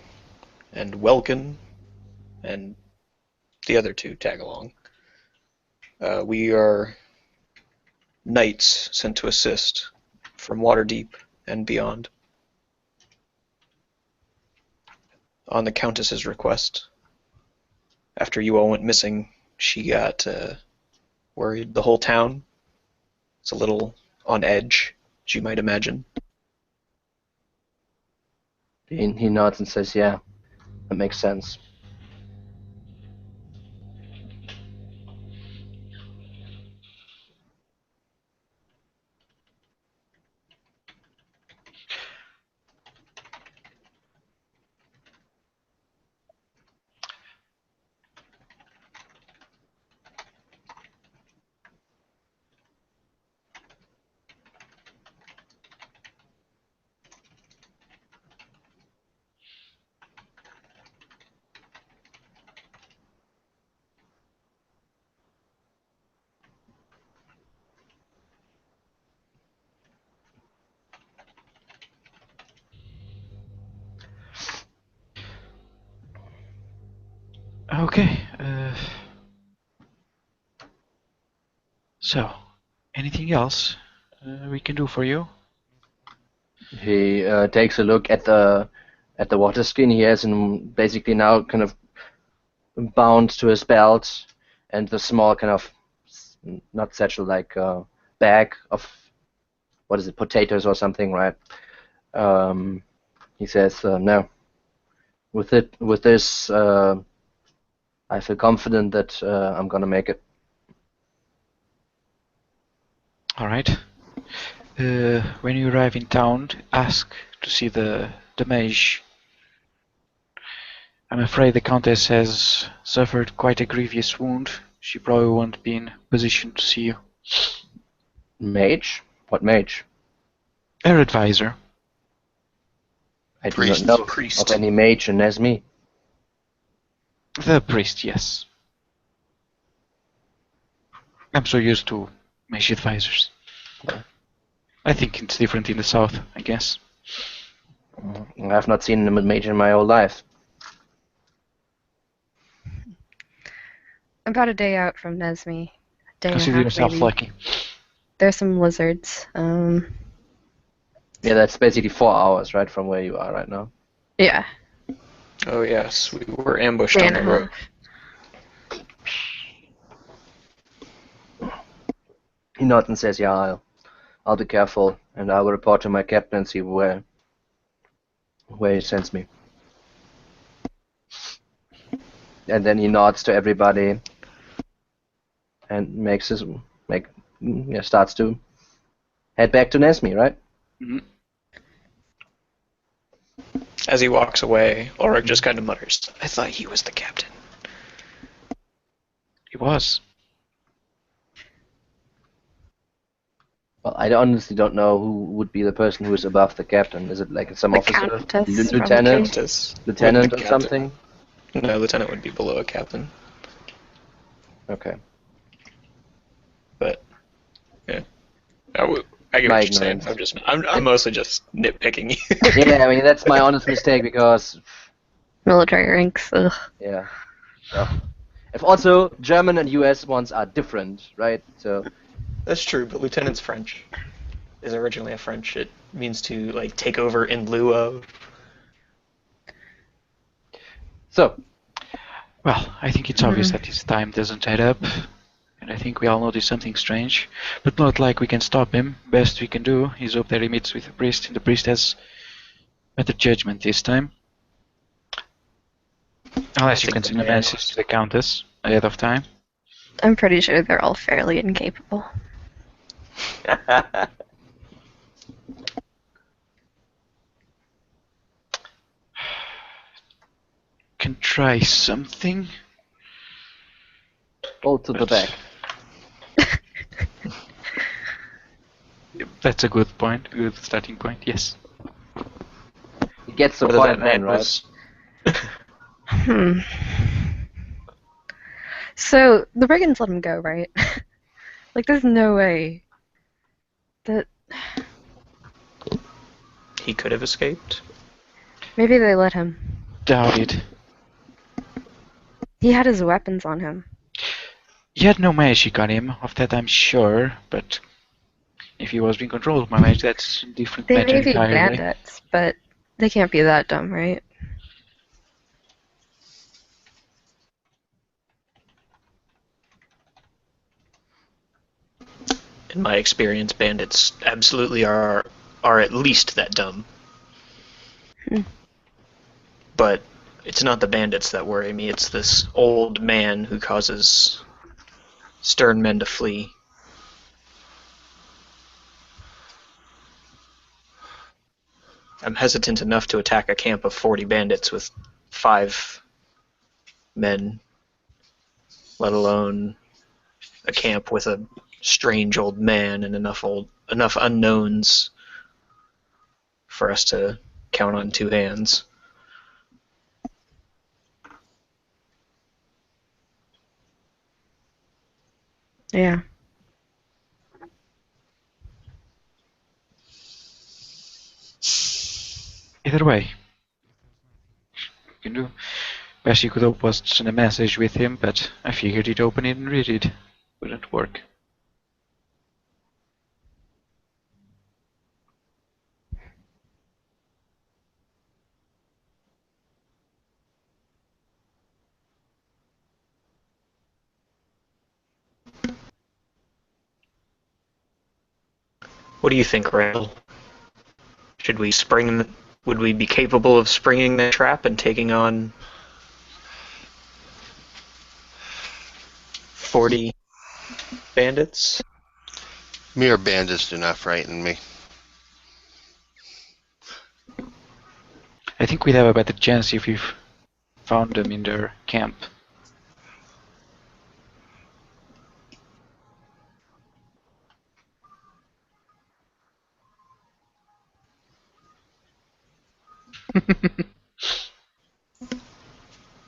and Welkin, and the other two tag along. We are knights sent to assist from Waterdeep and beyond. On the Countess's request. After you all went missing, she got worried. The whole town is a little on edge, as you might imagine. He nods and says, yeah, that makes sense. Okay. So, anything else we can do for you? He takes a look at the water skin he has, and basically now kind of bound to his belt, and the small kind of not satchel, like bag of what is it, potatoes or something, right? He says, no. With this, I feel confident that I'm gonna make it. All right. When you arrive in town, ask to see the mage. I'm afraid the Countess has suffered quite a grievous wound. She probably won't be in position to see you. Mage? What mage? Her advisor. I do Priest. not know Priest. of any mage in Nesme. The priest, yes. I'm so used to mage advisors. Yeah. I think it's different in the south, I guess. I have not seen a mage in my whole life. About a day out from Nesme. A day and a Consider half, yourself maybe. lucky. There's some lizards. Yeah, that's basically 4 hours, right, from where you are right now. Yeah. Oh yes, we were ambushed Day on and the a road. half. He nods and says, yeah, I'll be careful, and I will report to my captain and see where he sends me. And then he nods to everybody and starts to head back to Nesme, right? Mhm. As he walks away, Ulrich just kind of mutters, I thought he was the captain. He was. Well, I honestly don't know who would be the person who is above the captain. Is it like some The officer? Countess, Lieutenant? Countess. Lieutenant Would or be something? No, lieutenant would be below a captain. Okay. But yeah, I get My what you're saying. ignorance. I'm mostly just nitpicking you. Yeah, I mean, that's my honest mistake because, Military ranks. Ugh. yeah. If also, German and US ones are different, right? So, That's true, but lieutenant's French. Is originally a French. It means to like take over in lieu of. so Well, I think it's obvious that his time doesn't add up. And I think we all notice something strange. But not like we can stop him. Best we can do is hope that he meets with the priest, and the priest has better judgment this time. Unless you think can the send a man message to the Countess ahead of time. I'm pretty sure they're all fairly incapable. Can try something. Go to the But- back. That's a good point. Good starting point. Yes. It gets the What does point that then, add right? was? Hmm. So the brigands let him go, right? Like, there's no way that He could have escaped. maybe they let him. Doubt it. He had his weapons on him. He had no magic on him, of that I'm sure, but if he was being controlled by magic, that's a different They matter may be entirely. bandits, but they can't be that dumb, right? In my experience, bandits absolutely are at least that dumb. Hmm. But it's not the bandits that worry me, it's this old man who causes stern men to flee. I'm hesitant enough to attack a camp of 40 bandits with 5 men, let alone a camp with a strange old man and enough unknowns for us to count on 2 hands. Yeah. Either way, you know, best you could hope was to send a message with him, but I figured he'd open it and read it. Wouldn't work. What do you think, Randall? Should we spring? Would we be capable of springing the trap and taking on 40 bandits? Mere bandits do not frighten me. I think we'd have a better chance if we've found them in their camp.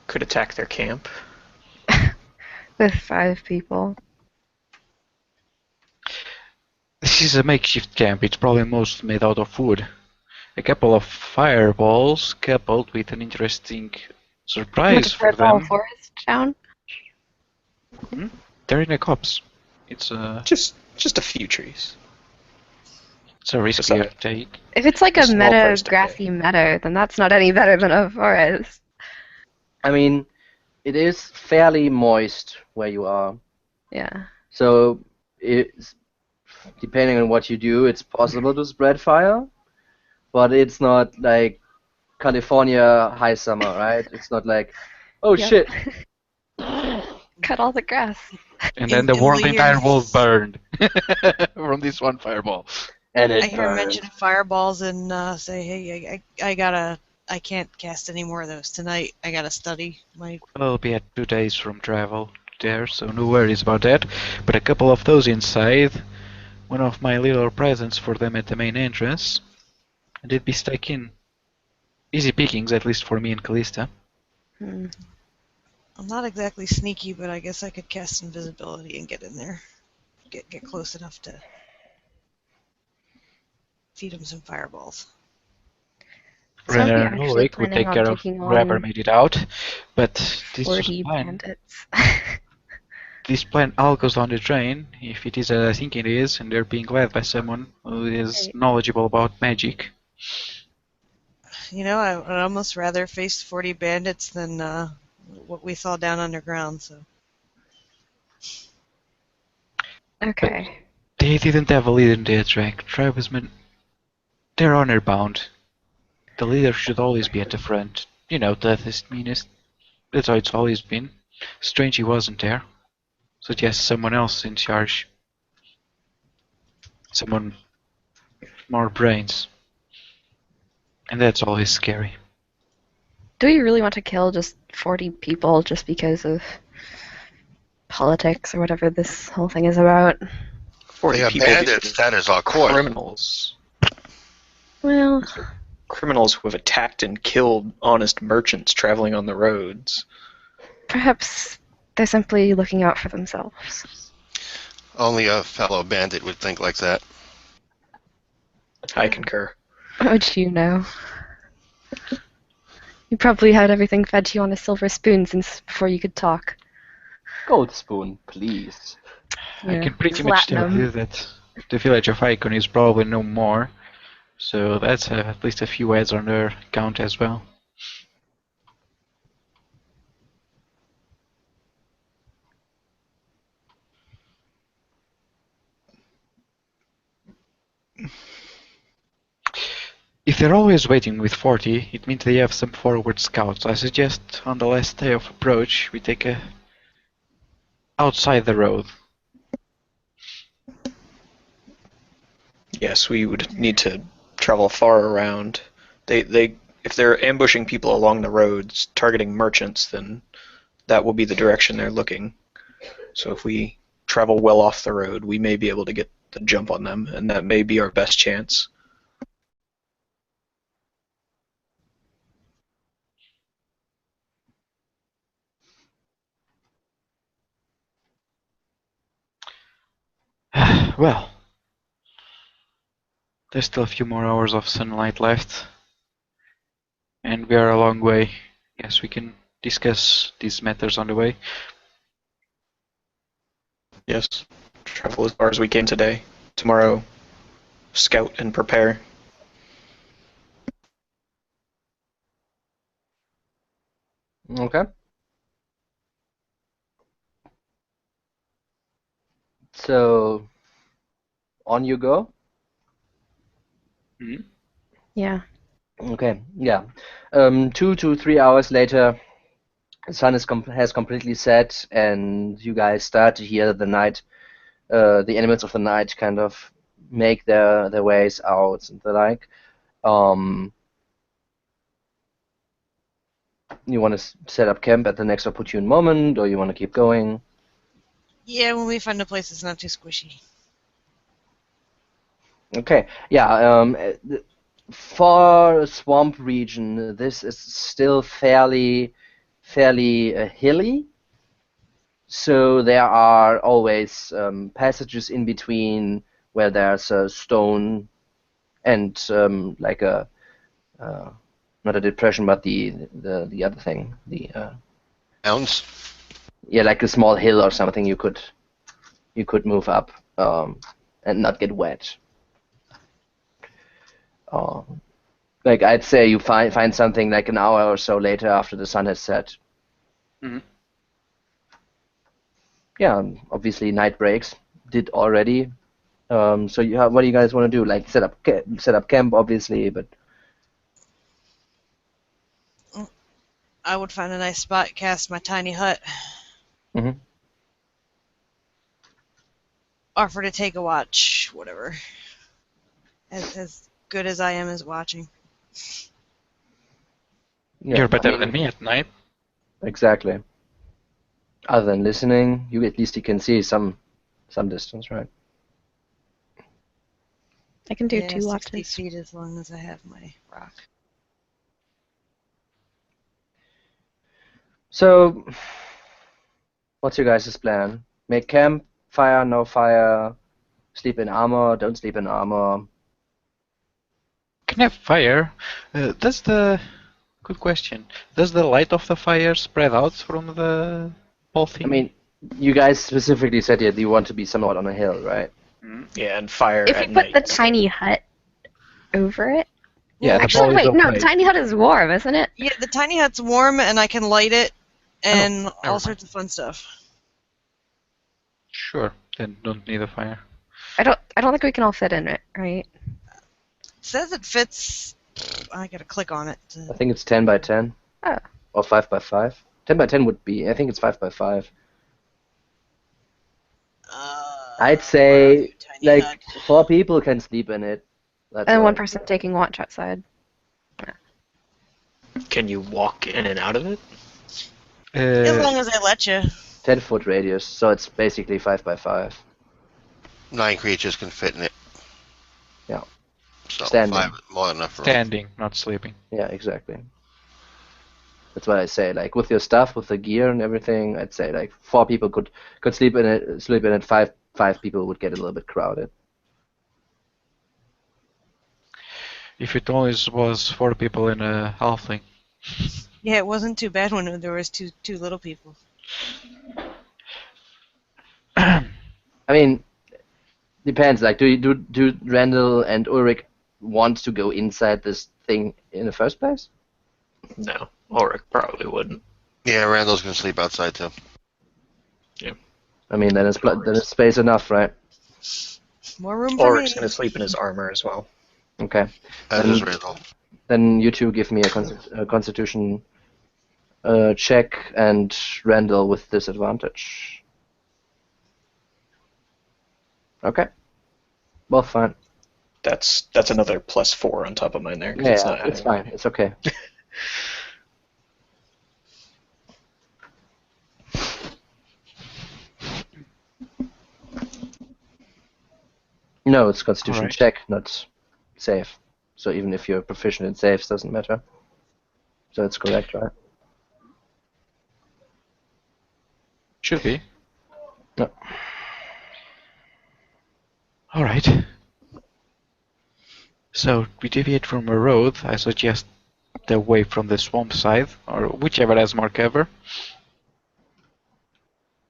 Could attack their camp. With 5 people. This is a makeshift camp, it's probably most made out of wood. A couple of fireballs coupled with an interesting surprise for Put all them. forest down. They're in a copse. It's a Just a few trees. risk It's a- we have to take. If it's like A a small meadow, price to pay. grassy meadow, then that's not any better than a forest. I mean, it is fairly moist where you are. Yeah. So, it's, depending on what you do, it's possible to spread fire, but it's not like California high summer, right? It's not like, oh Yep. shit, Cut all the grass. And then the Emily entire here. world burned from this one fireball. and I it hear burned. mention of fireballs and say, hey, I can't cast any more of those tonight. I gotta study my. We'll be at 2 days from travel there, so no worries about that. But a couple of those inside, one of my little presents for them at the main entrance, and they'd be stuck in. Easy pickings, at least for me and Callista. Hmm. I'm not exactly sneaky, but I guess I could cast invisibility and get in there, get close enough to feed them some fireballs. So are we Renner and actually Ulrich would planning take on care of taking whoever on made it out, but this was 40 plan. bandits? This plan all goes down the drain, if it is as I think it is, and they're being led by someone who is Right. knowledgeable about magic. You know, I'd almost rather face 40 bandits than what we saw down underground. So Okay. They didn't have a leader in their track. Tribesmen, they're honor bound. The leader should always be at the front. You know, toughest, meanest. That's how it's always been. Strange he wasn't there. suggest someone else in charge. Someone more brains. And that's always scary. Do we really want to kill just 40 people just because of politics or whatever this whole thing is about? 40 They are people bandits, that is our court. criminals. Well, Criminals who have attacked and killed honest merchants traveling on the roads. perhaps they're simply looking out for themselves. Only a fellow bandit would think like that. I concur. How would you know? You probably had everything fed to you on a silver spoon since before you could talk. Gold spoon, please. I Yeah, can pretty much tell platinum. you that the village of Icon is probably no more. So that's at least a few heads on their count as well. If they're always waiting with 40, it means they have some forward scouts. I suggest on the last day of approach we take a outside the road. Yes, we would need to travel far around. If they're ambushing people along the roads, targeting merchants, then that will be the direction they're looking. So if we travel well off the road, we may be able to get the jump on them, and that may be our best chance. Well, there's still a few more hours of sunlight left. And we are a long way. Yes, we can discuss these matters on the way. Yes, travel as far as we can today. Tomorrow, scout and prepare. Okay. So, on you go. Mhm. Yeah. Okay, yeah. 2 to 3 hours later, the sun has completely set, and you guys start to hear the animals of the night kind of make their ways out and the like. You want to set up camp at the next opportune moment, or you want to keep going? Yeah, when we find a place that's not too squishy. Okay, yeah. For a swamp region, this is still fairly hilly. So there are always passages in between where there's a stone and like a not a depression, but the other thing, Mounds? yeah, like a small hill or something you could move up and not get wet. Like I'd say you find something like an hour or so later after the sun has set. Mhm. Yeah, obviously night breaks did already. So what do you guys want to do? Like set up camp, obviously, but I would find a nice spot, cast my tiny hut, Mhm. offer to take a watch, whatever. As good as I am as watching. Yeah, You're I better mean, than me at night. exactly. Other than listening, at least you can see some distance, right? I can do Yeah, 2 60 watches. feet as long as I have my rock. So, what's your guys' plan? Make camp, fire, no fire, sleep in armor, don't sleep in armor. Can have fire. Does the Good question. Does the light of the fire spread out from the whole I thing? mean, you guys specifically said that you want to be somewhat on a hill, right? Yeah, and fire If we at put the night. tiny hut over it. Yeah, the Actually, ball is wait, no, okay. tiny hut is warm, isn't it? Yeah, the tiny hut's warm and I can light it and never all mind. sorts of fun stuff. Sure, then don't need a fire. I don't think we can all fit in it, right? It says it fits. I gotta click on it. I think it's 10 by 10. Oh. Or 5 by 5. 10 by 10 would be, I think it's 5 by 5. I'd Where are say you, tiny hut? 4 people can sleep in it. That's And what one I person taking watch outside. Can you walk in and out of it? As Uh, long as they let you. 10-foot radius, so it's basically 5 by 5. 9 creatures can fit in it. Yeah. So Standing. 5 is more than enough room. standing, not sleeping. Yeah, exactly. That's what I say. Like with your stuff, with the gear and everything, I'd say like 4 people could sleep in it. Sleep in it. Five people would get a little bit crowded. If it only was 4 people in a halfling. Yeah, it wasn't too bad when there was two little people. I mean, depends. Like, do Randall and Ulrich want to go inside this thing in the first place? No, Ulrich probably wouldn't. Yeah, Randall's gonna sleep outside too. I mean, then it's space enough, right? More room for Ulrich's me. gonna sleep in his armor as well. Okay. As Then- is Randall. Then you two give me a Constitution check, and Randall with disadvantage. Okay. Well, fine. That's another +4 on top of mine there, 'cause Yeah, it's not it's adding. fine. It's okay. No, it's Constitution Alright. check, not save. So even if you're proficient in saves, doesn't matter. So it's correct, right? Should be. No. Alright. So, we deviate from a road. I suggest away from the swamp side, or whichever has more cover.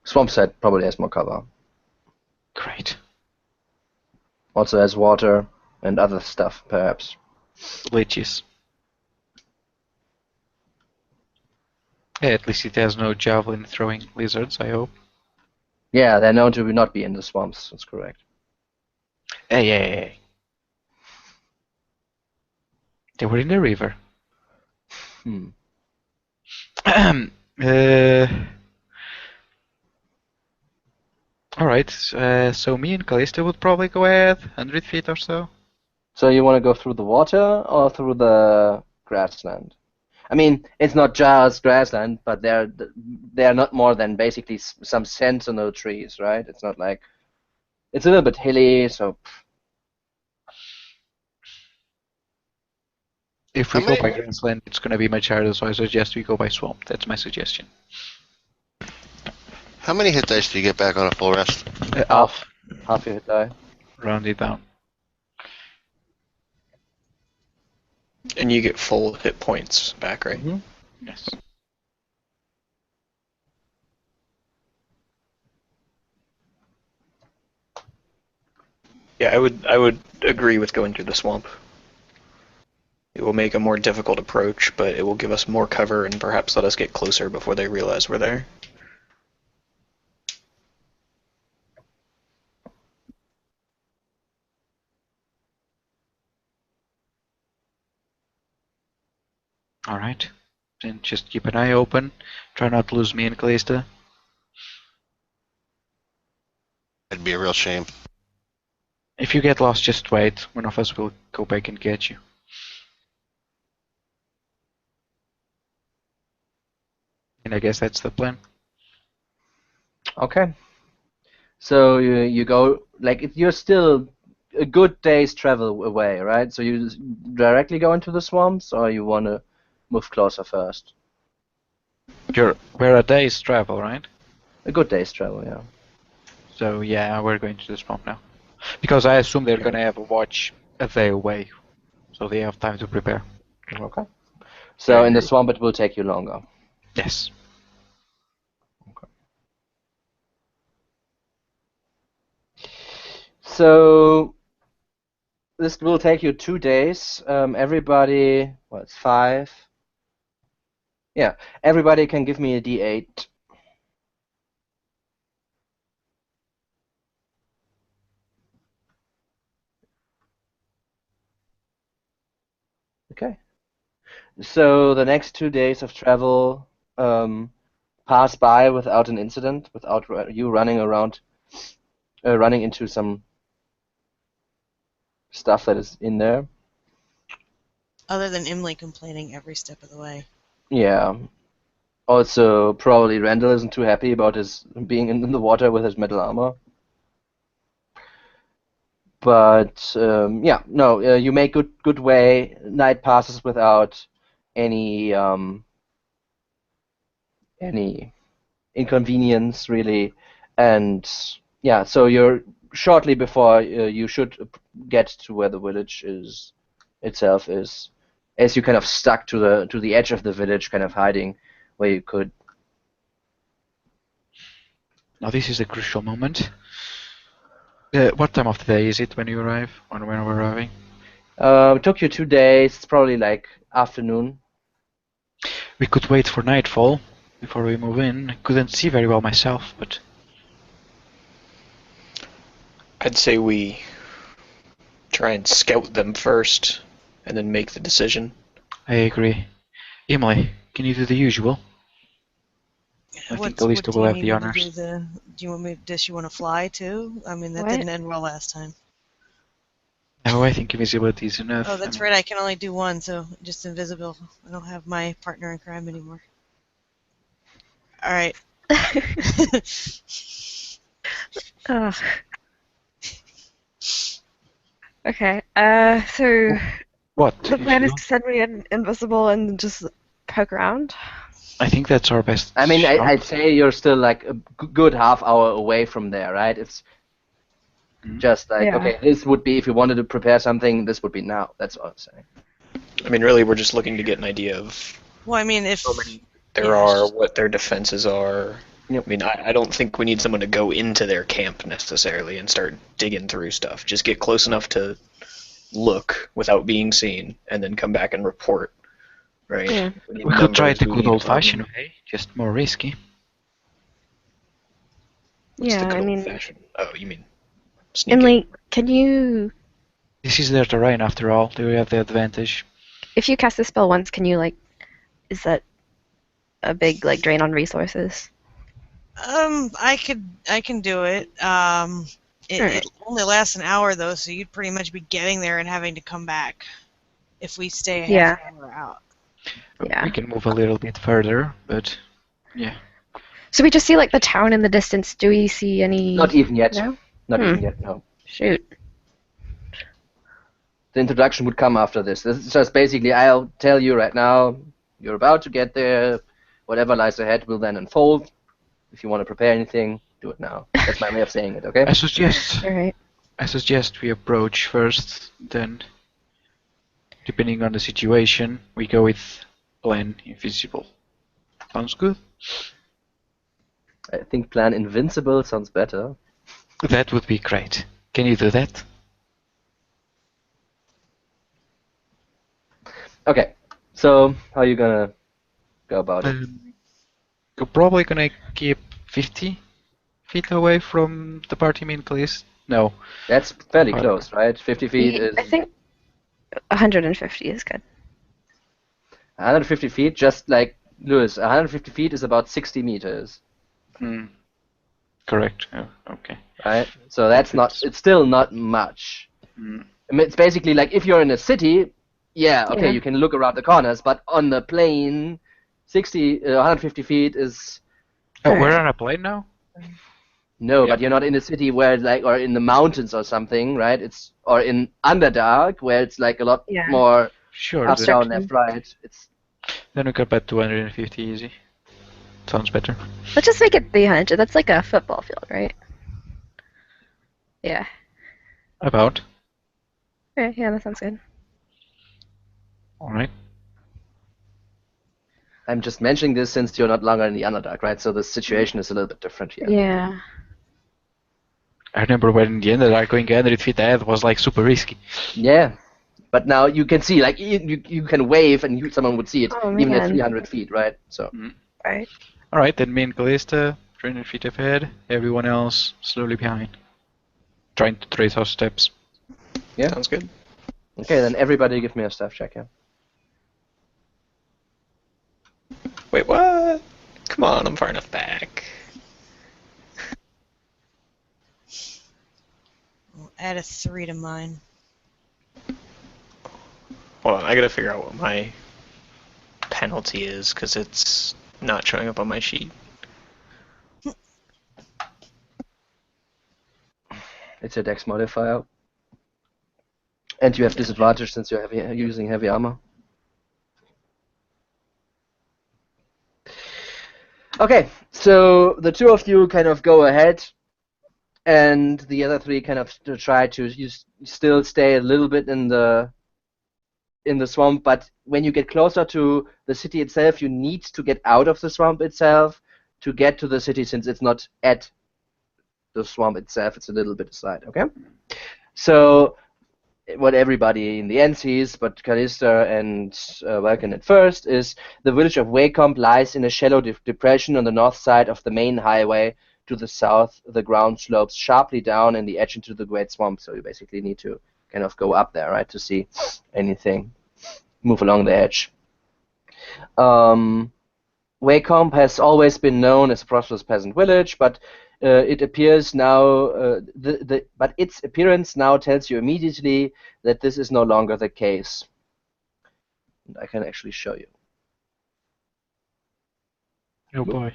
Swamp side probably has more cover. Great. Also has water and other stuff, perhaps. Leeches. Yeah, at least it has no javelin throwing lizards, I hope. Yeah, they're known to not be in the swamps. That's correct. Hey. They were in the river. Hmm. uh, Alright, so me and Callista would probably go ahead, 100 feet or so. So you want to go through the water or through the grassland? I mean, it's not just grassland, but they're not more than basically some sentinel trees, right? It's not like it's a little bit hilly, so If How we go many- by grassland, it's gonna be much harder, so I suggest we go by swamp. That's my suggestion. How many hit dice do you get back on a full rest? half your hit die. Round it down. And you get full hit points back, right? Mhm. Yes. Yeah, I would agree with going through the swamp. It will make a more difficult approach, but it will give us more cover and perhaps let us get closer before they realize we're there. Alright. Then just keep an eye open. Try not to lose me and Callista. It'd be a real shame. If you get lost, just wait. One of us will go back and get you. And I guess that's the plan. Okay. So you go you're still a good day's travel away, right? So you directly go into the swamps, or you want to move closer first? We're a day's travel, right? A good day's travel, yeah. So yeah, we're going to the swamp now. Because I assume they're gonna have a watch a day away. So they have time to prepare. Okay. So in the swamp, it will take you longer. Yes. So this will take you 2 days. Everybody, well, it's 5. Yeah, everybody can give me a D8. Okay. So the next 2 days of travel pass by without an incident, without you running around running into some stuff that is in there. Other than Imlay complaining every step of the way. Yeah. Also, probably Randall isn't too happy about his being in the water with his metal armor. But yeah, no, you make good way. Night passes without any any inconvenience really, and yeah, so you're shortly before you should get to where the village is itself is, as you kind of stuck to the edge of the village, kind of hiding where you could. Now this is a crucial moment. What time of the day is it when you arrive? When we're arriving? It took you 2 days. It's probably like afternoon. We could wait for nightfall before we move in. I couldn't see very well myself, but I'd say we try and scout them first, and then make the decision. I agree. Emily, can you do the usual? I think What Callisto do will you have need the me to do? honors. Do you want me? Does she want to fly too? I mean, that What? didn't end well last time. No, I think invisibility is enough. Oh, that's right. I can only do one, so just invisible. I don't have my partner in crime anymore. All right. Ugh. Okay. So What? the If plan is you- to send me invisible and just poke around. I think that's our best I mean, shot. I'd say you're still like a good half hour away from there, right? It's just like, Yeah. okay, this would be if you wanted to prepare something, this would be now. That's all I'm saying. I mean, really, we're just looking to get an idea of Well, I mean, if how many there Yeah. are, what their defenses are. Yep. I mean, I don't think we need someone to go into their camp necessarily and start digging through stuff. Just get close enough to look without being seen, and then come back and report. Right? Yeah. need We could try numbers, the we good need old-fashioned armor. way, just more risky. What's the Yeah, good I mean, old-fashioned? Oh, you mean sneaking? Emily, can you, This is their terrain after all. They have the advantage. if you cast the spell once, can you is that a big drain on resources? I can do it. It Alright. only lasts an hour though, so you'd pretty much be getting there and having to come back if we stay a Yeah. half an hour out. Yeah. We can move a little bit further, but yeah. So we just see the town in the distance. Do we see any? Not even yet. No? Not Hmm. even yet. No. Shoot. The introduction would come after this. This is just basically, I'll tell you right now, you're about to get there. Whatever lies ahead will then unfold. If you want to prepare anything, do it now. That's my way of saying it, okay? I suggest All right. we approach first, then depending on the situation, we go with plan invisible. Sounds good? I think plan invincible sounds better. That would be great. Can you do that? Okay, so how are you gonna go about it? You're probably gonna keep 50 feet away from the party main place? No. That's fairly Right. close, right? 50 feet is I think 150 is good. 150 feet, just like Lewis. 150 feet is about 60 meters, Correct. Oh, okay. right? So that's not, it's still not much. Mm. I mean, it's basically like if you're in a city, yeah, okay, Yeah. you can look around the corners, but on the plane, 150 feet is Oh, Alright. we're on a plane now? no, Yeah. but you're not in a city where or in the mountains or something, right? It's or in Underdark where it's like a lot Yeah. more Sure. up, Then, down, left, right. It's then we got about 250 easy. Sounds better. Let's just make it 300. That's like a football field, right? Yeah. About. Okay, yeah, that sounds good. Alright. I'm just mentioning this since you're not longer in the Underdark, right? So the situation is a little bit different here. Yeah. I remember when in the end that going 100 feet ahead was super risky. Yeah, but now you can see, like you can wave and someone would see it Oh, even at man. 300 feet, right? So Right. Alright, then me and Callista, 300 feet ahead, everyone else slowly behind. Trying to trace our steps. yeah. Sounds good. Okay, then everybody give me a staff check, yeah. Wait, what? Come on, I'm far enough back. add a 3 to mine. Hold on, I gotta figure out what my penalty is because it's not showing up on my sheet. It's a dex modifier. And you have disadvantage since you're using heavy armor. Okay, so the two of you kind of go ahead, and the other three kind of try to still stay a little bit in the swamp, but when you get closer to the city itself, you need to get out of the swamp itself to get to the city, since it's not at the swamp itself, it's a little bit aside, okay? So what everybody in the end sees, but Callista and Vulcan at first, is the village of Wacombe lies in a shallow depression on the north side of the main highway. To the south, the ground slopes sharply down and the edge into the Great Swamp, so you basically need to kind of go up there, right, to see anything move along the edge. Wacombe has always been known as a prosperous peasant village, but it appears now, but its appearance now tells you immediately that this is no longer the case. And I can actually show you. Oh boy.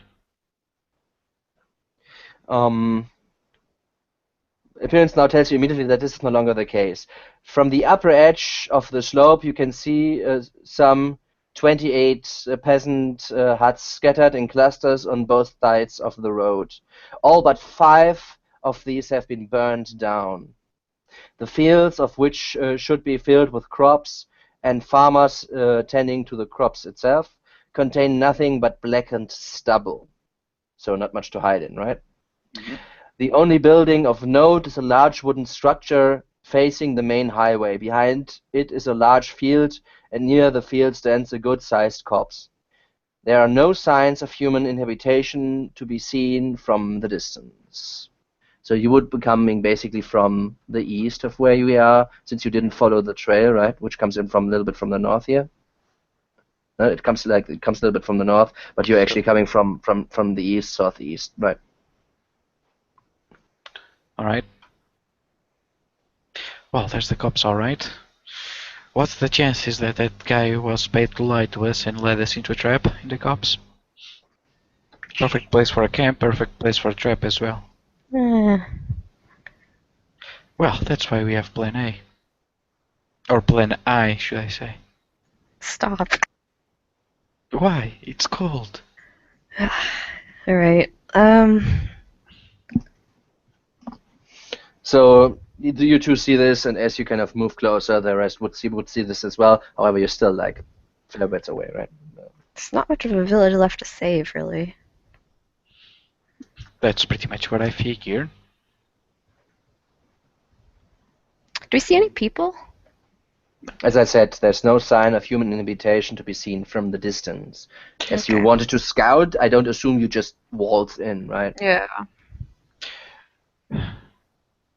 Appearance now tells you immediately that this is no longer the case. From the upper edge of the slope, you can see some 28 peasant huts scattered in clusters on both sides of the road. All but 5 of these have been burned down. The fields, of which should be filled with crops and farmers tending to the crops itself, contain nothing but blackened stubble. So not much to hide in, right? Mm-hmm. The only building of note is a large wooden structure facing the main highway. Behind it is a large field, and near the field stands a good-sized copse. There are no signs of human inhabitation to be seen from the distance. So you would be coming basically from the east of where we are, since you didn't follow the trail, right? Which comes in from a little bit from the north here. It comes a little bit from the north, but you're actually coming from the east, southeast, right? All right. Well, there's the cops, all right. What's the chances that that guy was paid to lie to us and led us into a trap in the cops? Perfect place for a camp, perfect place for a trap as well. Well, that's why we have Plan A. Or Plan I, should I say. Stop. Why? It's cold. Alright. So you two see this, and as you kind of move closer, the rest would see this as well. However, you're still like a fair bit away, right? There's not much of a village left to save, really. That's pretty much what I figured. Do we see any people? As I said, there's no sign of human inhabitation to be seen from the distance. As you wanted to scout, I don't assume you just waltz in, right? Yeah.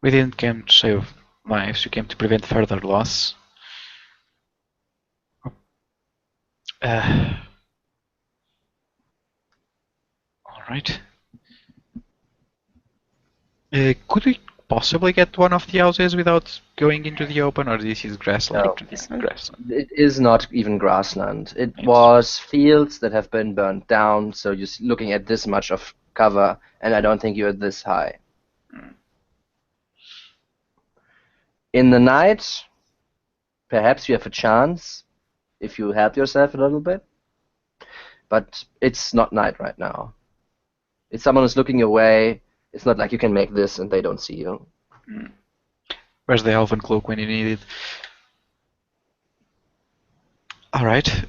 We didn't come to save lives, we came to prevent further loss. Alright. Could we possibly get one of the houses without going into the open, or this is grassland? No. This is grassland. It is not even grassland. It was fields that have been burned down, so you're looking at this much of cover, and I don't think you're this high. In the night, perhaps you have a chance if you help yourself a little bit, but it's not night right now. If someone is looking your way, it's not like you can make this and they don't see you. Where's the elven cloak when you need it? Alright.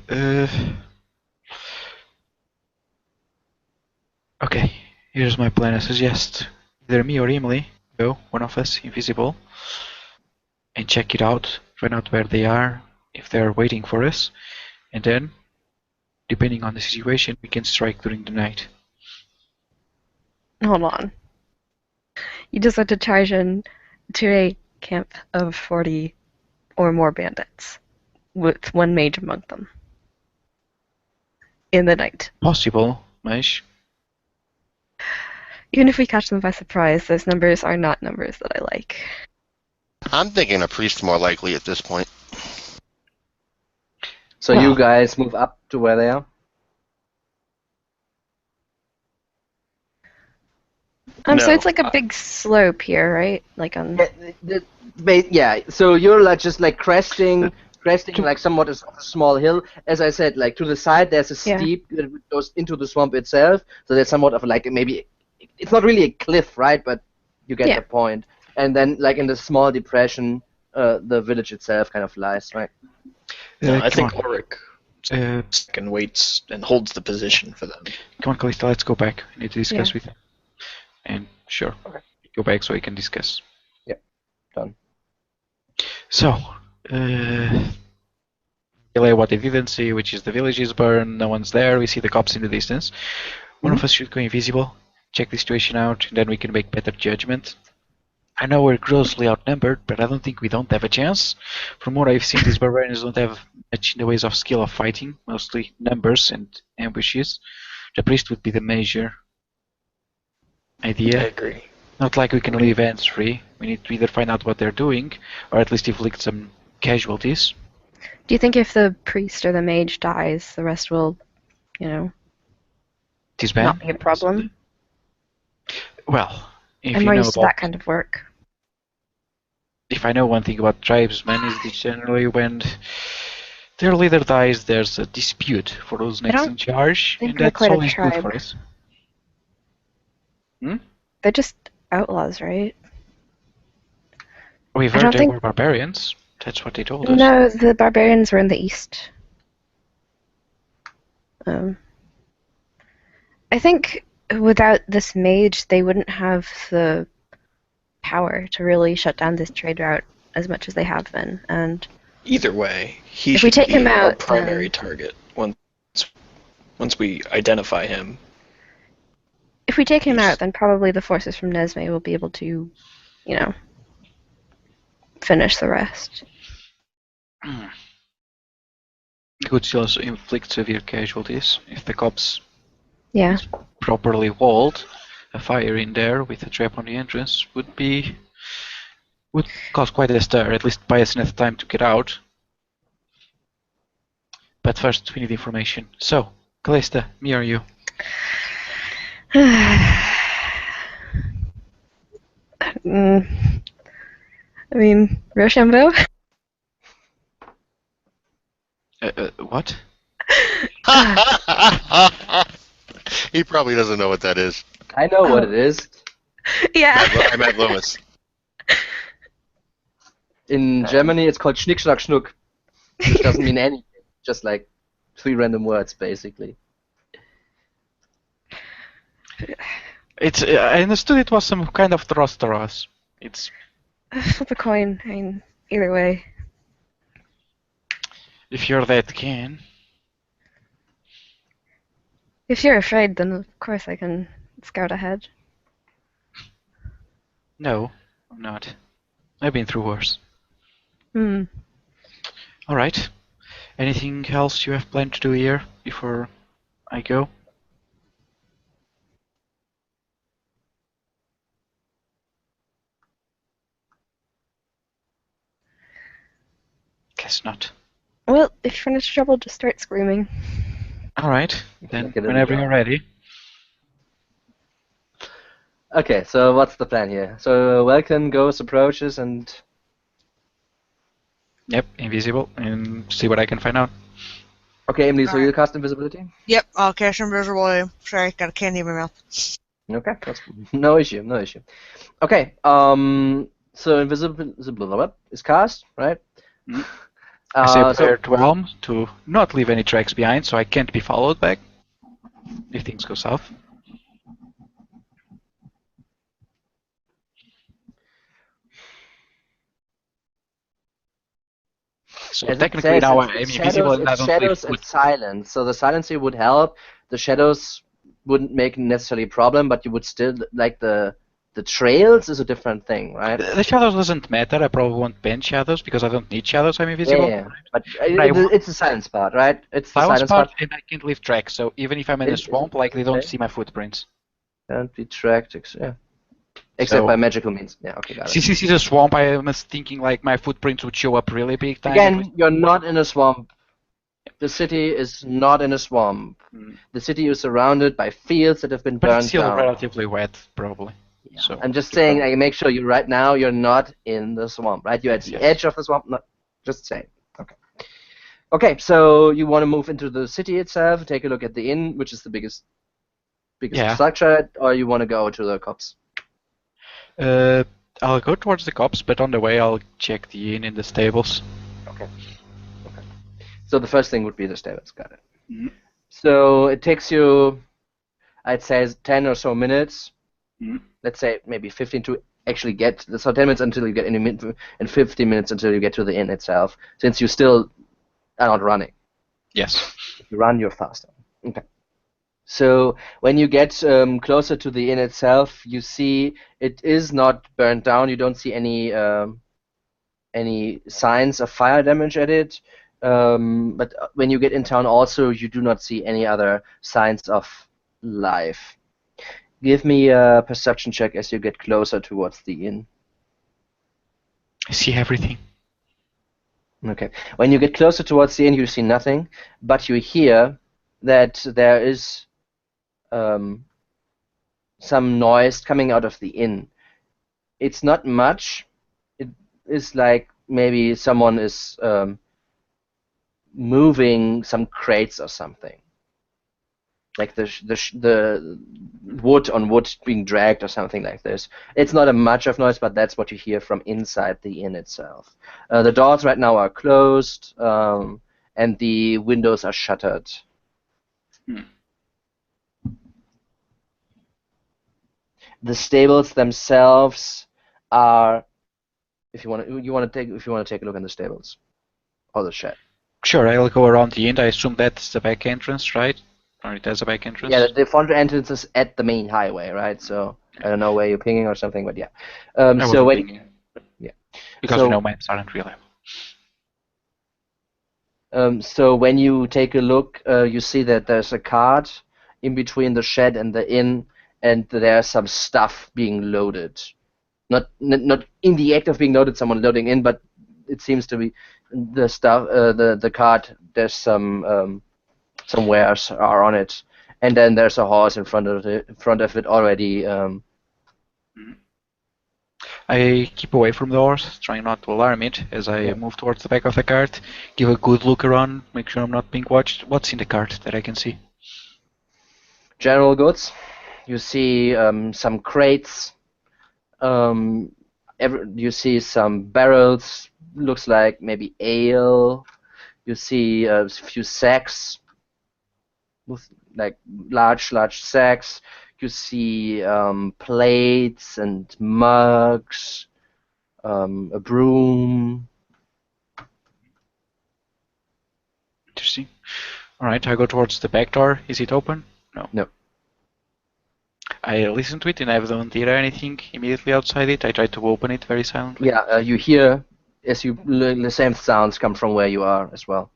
Okay, here's my plan. I suggest either me or Emily go, one of us, invisible, and check it out, find out where they are, if they're waiting for us, and then, depending on the situation, we can strike during the night. Hold on. You just had to charge in to a camp of 40 or more bandits, with one mage among them. In the night. Possible, Mesh. Even if we catch them by surprise, those numbers are not numbers that I like. I'm thinking a priest more likely at this point. So Well. you guys move up to where they are. So No, it's like a big slope here, right? Like on. Yeah. So you're like just like cresting like somewhat a small hill. As I said, like to the side there's a Yeah. steep that goes into the swamp itself. So there's somewhat of like maybe it's not really a cliff, right? But you get Yeah. the point. And then like in the small depression, the village itself kind of lies, right? no, I Come think on. Ulrich second waits and holds the position for them. Come on, Callista, let's go back. I need to discuss Yeah. with him. And sure, Okay. go back so we can discuss. Done. So, relay what they didn't see, which is the village is burned, no one's there, we see the cops in the distance. One of us should go invisible, check the situation out, and then we can make better judgment. I know we're grossly outnumbered, but I don't think we don't have a chance. From what I've seen, these barbarians don't have much in the ways of skill of fighting, mostly numbers and ambushes. The priest would be the major I idea. agree. Not like we can leave hands free. We need to either find out what they're doing, or at least inflict some casualties. Do you think if the priest or the mage dies, the rest will, not Disband? be a problem? Well, if I'm you more know used to about, that kind of work. if I know one thing about tribesmen is that generally when their leader dies, there's a dispute for who's next don't in charge, think and they're that's quite a always good tribe. for us. They're just outlaws, right? We've I heard don't they think- were barbarians. That's what they told us. No, the barbarians were in the east. I think without this mage, they wouldn't have the power to really shut down this trade route as much as they have been. And Either way, he If we should take be him our out, primary then- target once we identify him. if we take him Yes. out, then probably the forces from Nesme will be able to, finish the rest. Could still also inflict severe casualties if the cops Yeah. properly walled. A fire in there with a trap on the entrance would cause quite a stir, at least buy us enough time to get out. But first, we need information. So, Callista, me or you? I mean, Rochambeau? What? He probably doesn't know what that is. I know what it is. Yeah. I meant Lewis. In Germany, it's called Schnick, Schnack, Schnuck, which doesn't mean anything. Just like 3 random words, basically. It's. I understood it was some kind of Trosteros. It's. Flip a coin. I mean, either way. If you're that keen. If you're afraid, then of course I can scout ahead. No, I'm not. I've been through worse. Alright. Anything else you have planned to do here before I go? Guess not. Well, if you run into trouble, just start screaming. Alright, then Make it a whenever job. you're ready. Okay, so what's the plan here? So Welkin goes, approaches, and Yep, invisible, and see what I can find out. okay, Emily, so Alright. you cast invisibility? Yep, I'll cast invisible. Sorry, got a candy in my mouth. Okay, that's no issue, no issue. Okay, so invisible is cast, right? Mhm. I say So prayer to Elm to not leave any tracks behind so I can't be followed back if things go south. So as it technically says, now it's I'm invisible and I it's don't shadows leave and silence. So the silencer would help. The shadows wouldn't make necessarily a problem, but you would still like the trails is a different thing, right? The shadows doesn't matter. I probably won't ban shadows because I don't need shadows. I'm Yeah, invisible. yeah. But I would- it's the silence part, right? It's the Silence silence part, part. and I can't leave tracks. So even if I'm in a It- swamp, like they don't okay. see my footprints. Can't be tracked. Yeah. Except So- by magical means. Yeah, okay, got it. Since this is a swamp, I was thinking like my footprints would show up really big time. Again, you're not in a swamp. The city is not in a swamp. Mm. The city is surrounded by fields that have been But it's burned still down. relatively wet, probably. Yeah. So I'm just you saying, probably- I make sure right now you're not in the swamp, right? You're at the Yes. edge of the swamp. Not just saying. Okay. Okay, so you want to move into the city itself, take a look at the inn, which is the biggest Yeah. structure, or you want to go to the cops? I'll go towards the cops, but on the way I'll check the inn in the stables. Okay. So the first thing would be the stables. Got it. Mhm. So it takes you, I'd say, 10 or so minutes. Mhm. Let's say maybe 15 to actually get. So 10 minutes until you get in, and 15 minutes until you get to the inn itself. Since you still are not running. Yes. If you run, you're faster. Okay. So when you get closer to the inn itself, you see it is not burned down. You don't see any signs of fire damage at it. But when you get in town, also you do not see any other signs of life. Give me a perception check as you get closer towards the inn. I see everything. Okay. When you get closer towards the inn, you see nothing, but you hear that there is some noise coming out of the inn. It's not much. It is like maybe someone is moving some crates or something. Like the wood on wood being dragged or something like this. It's not a much of noise, but that's what you hear from inside the inn itself. The doors right now are closed, and the windows are shuttered. Hmm. The stables themselves are, if you want to take a look in the stables or the shed. Sure, I'll go around the inn. I assume that's the back entrance, right? Or it has a back entrance? Yeah, the front entrance is at the main highway, right? So I don't know where you're pinging or something, but yeah. I So wasn't when thinking. yeah. Because So- maps aren't reliable. So when you take a look, you see that there's a cart in between the shed and the inn, and there's some stuff being loaded. Not in the act of being loaded, someone loading in, but it seems to be the stuff. The cart. There's some wares are on it, and then there's a horse in front of it already. I keep away from the horse, trying not to alarm it as I Yeah. move towards the back of the cart, give a good look around, make sure I'm not being watched. What's in the cart that I can see? General goods. You see some crates. You see some barrels. Looks like maybe ale. You see a few sacks with like large sacks. You see plates and mugs. A broom. Interesting. Alright, I go towards the back door. Is it open? No. No. I listen to it and I don't hear anything immediately outside it. I try to open it very silently. Yeah, you hear the same sounds come from where you are as well.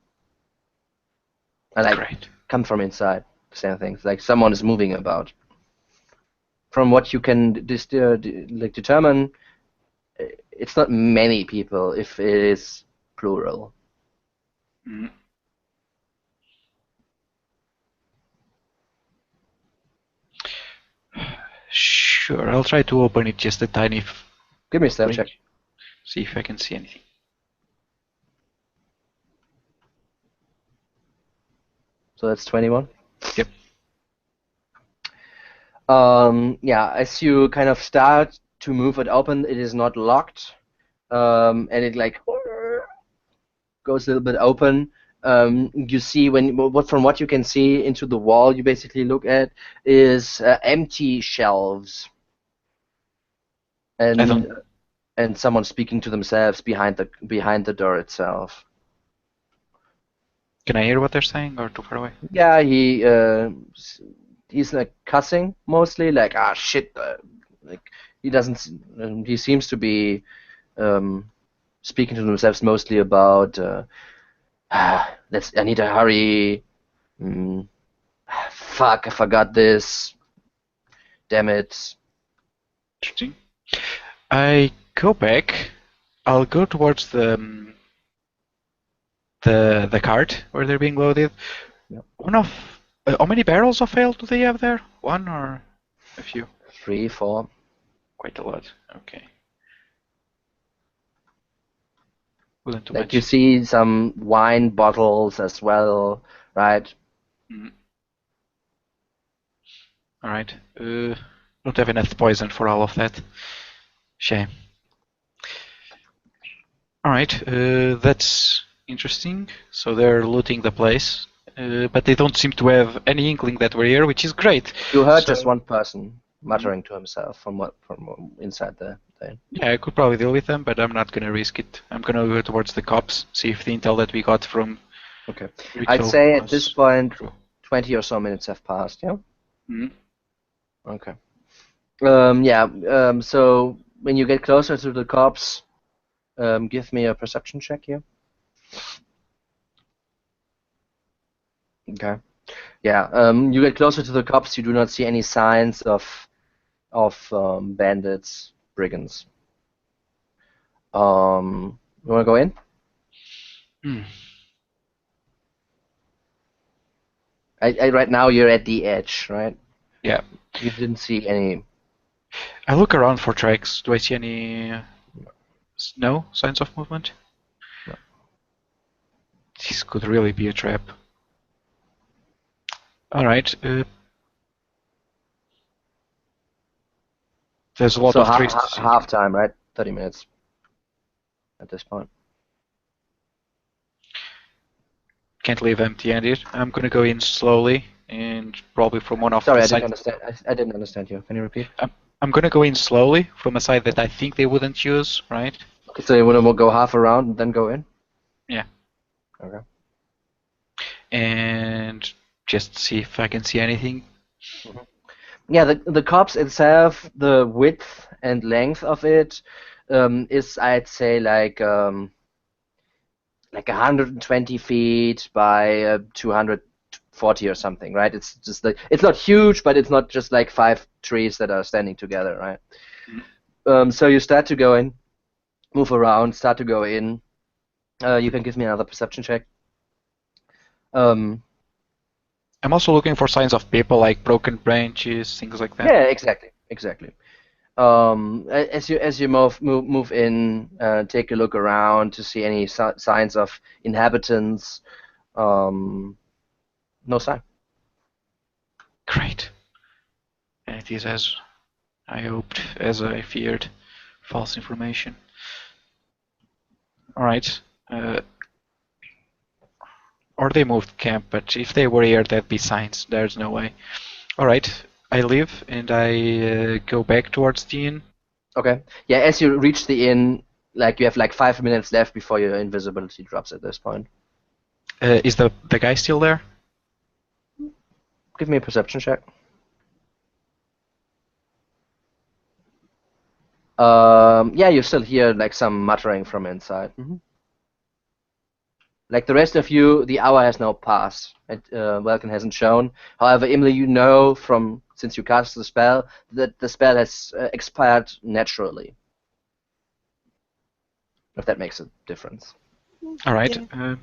And like Great. come from inside. The same things. Like someone is moving about. From what you can determine, it's not many people if it is plural. Mm. Sure, I'll try to open it just a tiny Give me a stealth ring. check. See if I can see anything. So that's 21. Yep. Yeah, as you kind of start to move it open, it is not locked, and it like goes a little bit open. You see from what you can see into the wall, you basically look at is empty shelves, I don't- and someone speaking to themselves behind the door itself. Can I hear what they're saying or too far away? Yeah, he's like cussing mostly, like shit, like he doesn't. He seems to be speaking to themselves mostly about I need to hurry. Fuck, I forgot this. Damn it. Interesting. I go back. I'll go towards the cart where they're being loaded. Yep. One of how many barrels of ale do they have there? One or a few? 3, 4. Quite a lot. Okay. Wasn't too Like much. you see some wine bottles as well, right? All right. Don't have enough poison for all of that. Shame. All right. That's interesting. So they're looting the place, but they don't seem to have any inkling that we're here, which is great. You heard So just one person muttering to himself from inside the thing. yeah, I could probably deal with them, but I'm not gonna risk it. I'm gonna go towards the cops, see if the intel that we got from Okay. I'd Rico say at was this point, true. 20 or so minutes have passed, yeah? Mhm. Okay. So when you get closer to the cops, give me a perception check here. Okay. Yeah, you get closer to the cops, you do not see any signs of bandits, brigands. You wanna go in? Hmm. Right now you're at the edge, right? Yeah. You didn't see any. I look around for tracks. Do I see any no signs of movement? No. This could really be a trap. All right. There's a lot So of trees to see. half time, right? 30 minutes at this point. Can't leave empty-handed. I'm gonna go in slowly and probably from one of Sorry, the I didn't sides. understand. I didn't understand you. Can you repeat? I'm gonna go in slowly from a side that I think they wouldn't use, right? Okay, so you wanna go half around and then go in? Yeah. Okay. And just see if I can see anything. Yeah, the cops itself, the width and length of it, is I'd say like 120 feet by 240 or something, right? It's just like it's not huge, but it's not just like 5 trees that are standing together, right? So you start to go in, move around, start to go in. You can give me another perception check. Um, I'm also looking for signs of people, like broken branches, things like that. yeah, exactly. As you move in, take a look around to see any signs of inhabitants. No sign. Great. And it is as I hoped, as I feared. False information. Alright. Or they moved camp, but if they were here, that'd be signs. There's no way. Alright. I leave and I go back towards the inn. Okay. Yeah, as you reach the inn, like you have like 5 minutes left before your invisibility drops at this point. Is the guy still there? Give me a perception check. Yeah, you still hear like some muttering from inside. Like the rest of you, the hour has now passed. Welkin hasn't shown. However, Emily, you know from since you cast the spell that the spell has expired naturally. If that makes a difference. Alright. Yeah.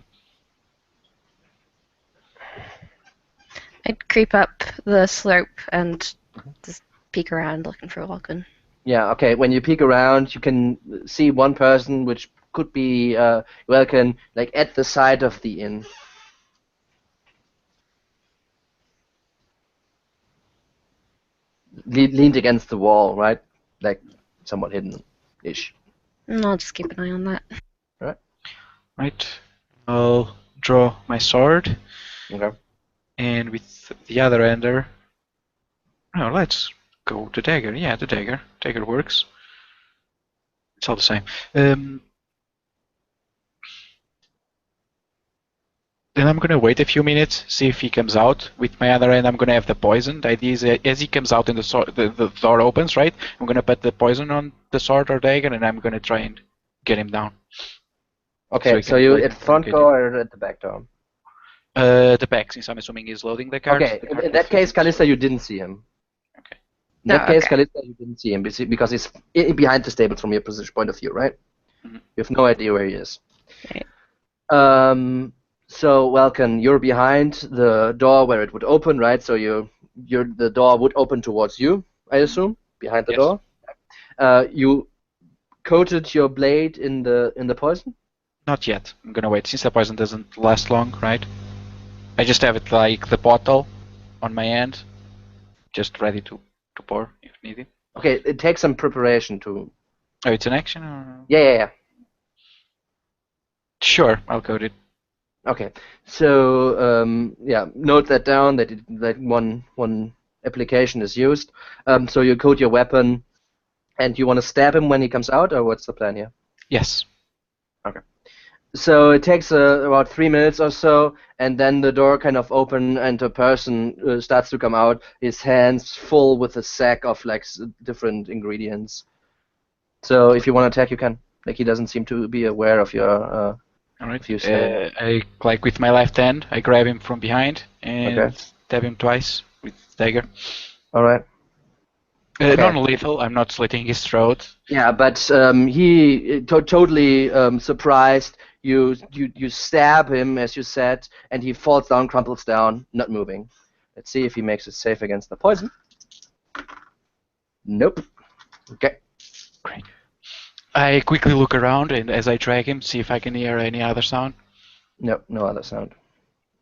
I'd creep up the slope and just peek around looking for Welkin. Yeah, okay. When you peek around, you can see one person, which could be Welkin, like at the side of the inn. Leaned against the wall, right? Like somewhat hidden-ish. And I'll just keep an eye on that. Right. I'll draw my sword. Okay. And with the other ender. No, let's go the dagger. Yeah, the dagger. Dagger works. It's all the same. Then I'm gonna wait a few minutes, see if he comes out. With my other hand, I'm gonna have the poison. The idea is that as he comes out and the door opens, right? I'm gonna put the poison on the sword or dagger, and I'm gonna try and get him down. Okay, so he you can, at the front get door or at the back door? The back, since I'm assuming he's loading the cart. Okay, The cart in that is case, facing- Kalista, you didn't see him. Okay. In that Oh, case, okay. Kalista, you didn't see him because he's behind the stables from your position point of view, right? Mhm. You have no idea where he is. Right. So Welkin, you're behind the door where it would open, right? So the door would open towards you, I assume, behind the Yes. door. You coated your blade in the poison? Not yet. I'm gonna wait since the poison doesn't last long, right? I just have it like the bottle on my hand, just ready to pour if needed. Okay, it takes some preparation to. Oh, it's an action or? Yeah. Sure, I'll code it. Okay, so note that down that one application is used. So you code your weapon, and you want to stab him when he comes out, or what's the plan here? Yes. So it takes about 3 minutes or so, and then the door kind of open, and a person starts to come out. His hands full with a sack of like different ingredients. So if you want to attack, you can. Like he doesn't seem to be aware of your All right. of you standing. I like with my left hand, I grab him from behind and Okay. stab him twice with dagger. All right. Okay. Non-lethal. I'm not slitting his throat. Yeah, but he totally surprised. You stab him as you said, and he falls down, crumples down, not moving. Let's see if he makes it safe against the poison. Nope. Okay. Great. I quickly look around and as I drag him, see if I can hear any other sound. Nope, no other sound.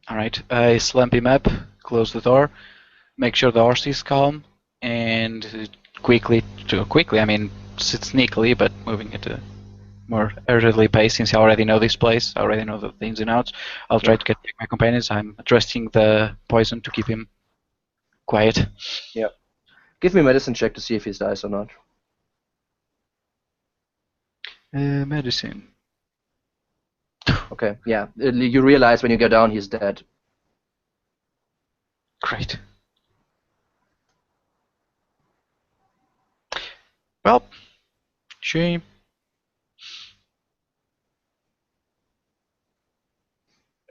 All right. I slump him up, close the door, make sure the horse is calm, and quickly, I mean, sneakily, but moving at a more orderly pace since I already know this place, I already know the ins and outs. I'll try to get back my companions. I'm trusting the poison to keep him quiet. Yeah. Give me a medicine check to see if he dies or not. Medicine. Okay, yeah. You realize when you go down he's dead. Great. Well, she.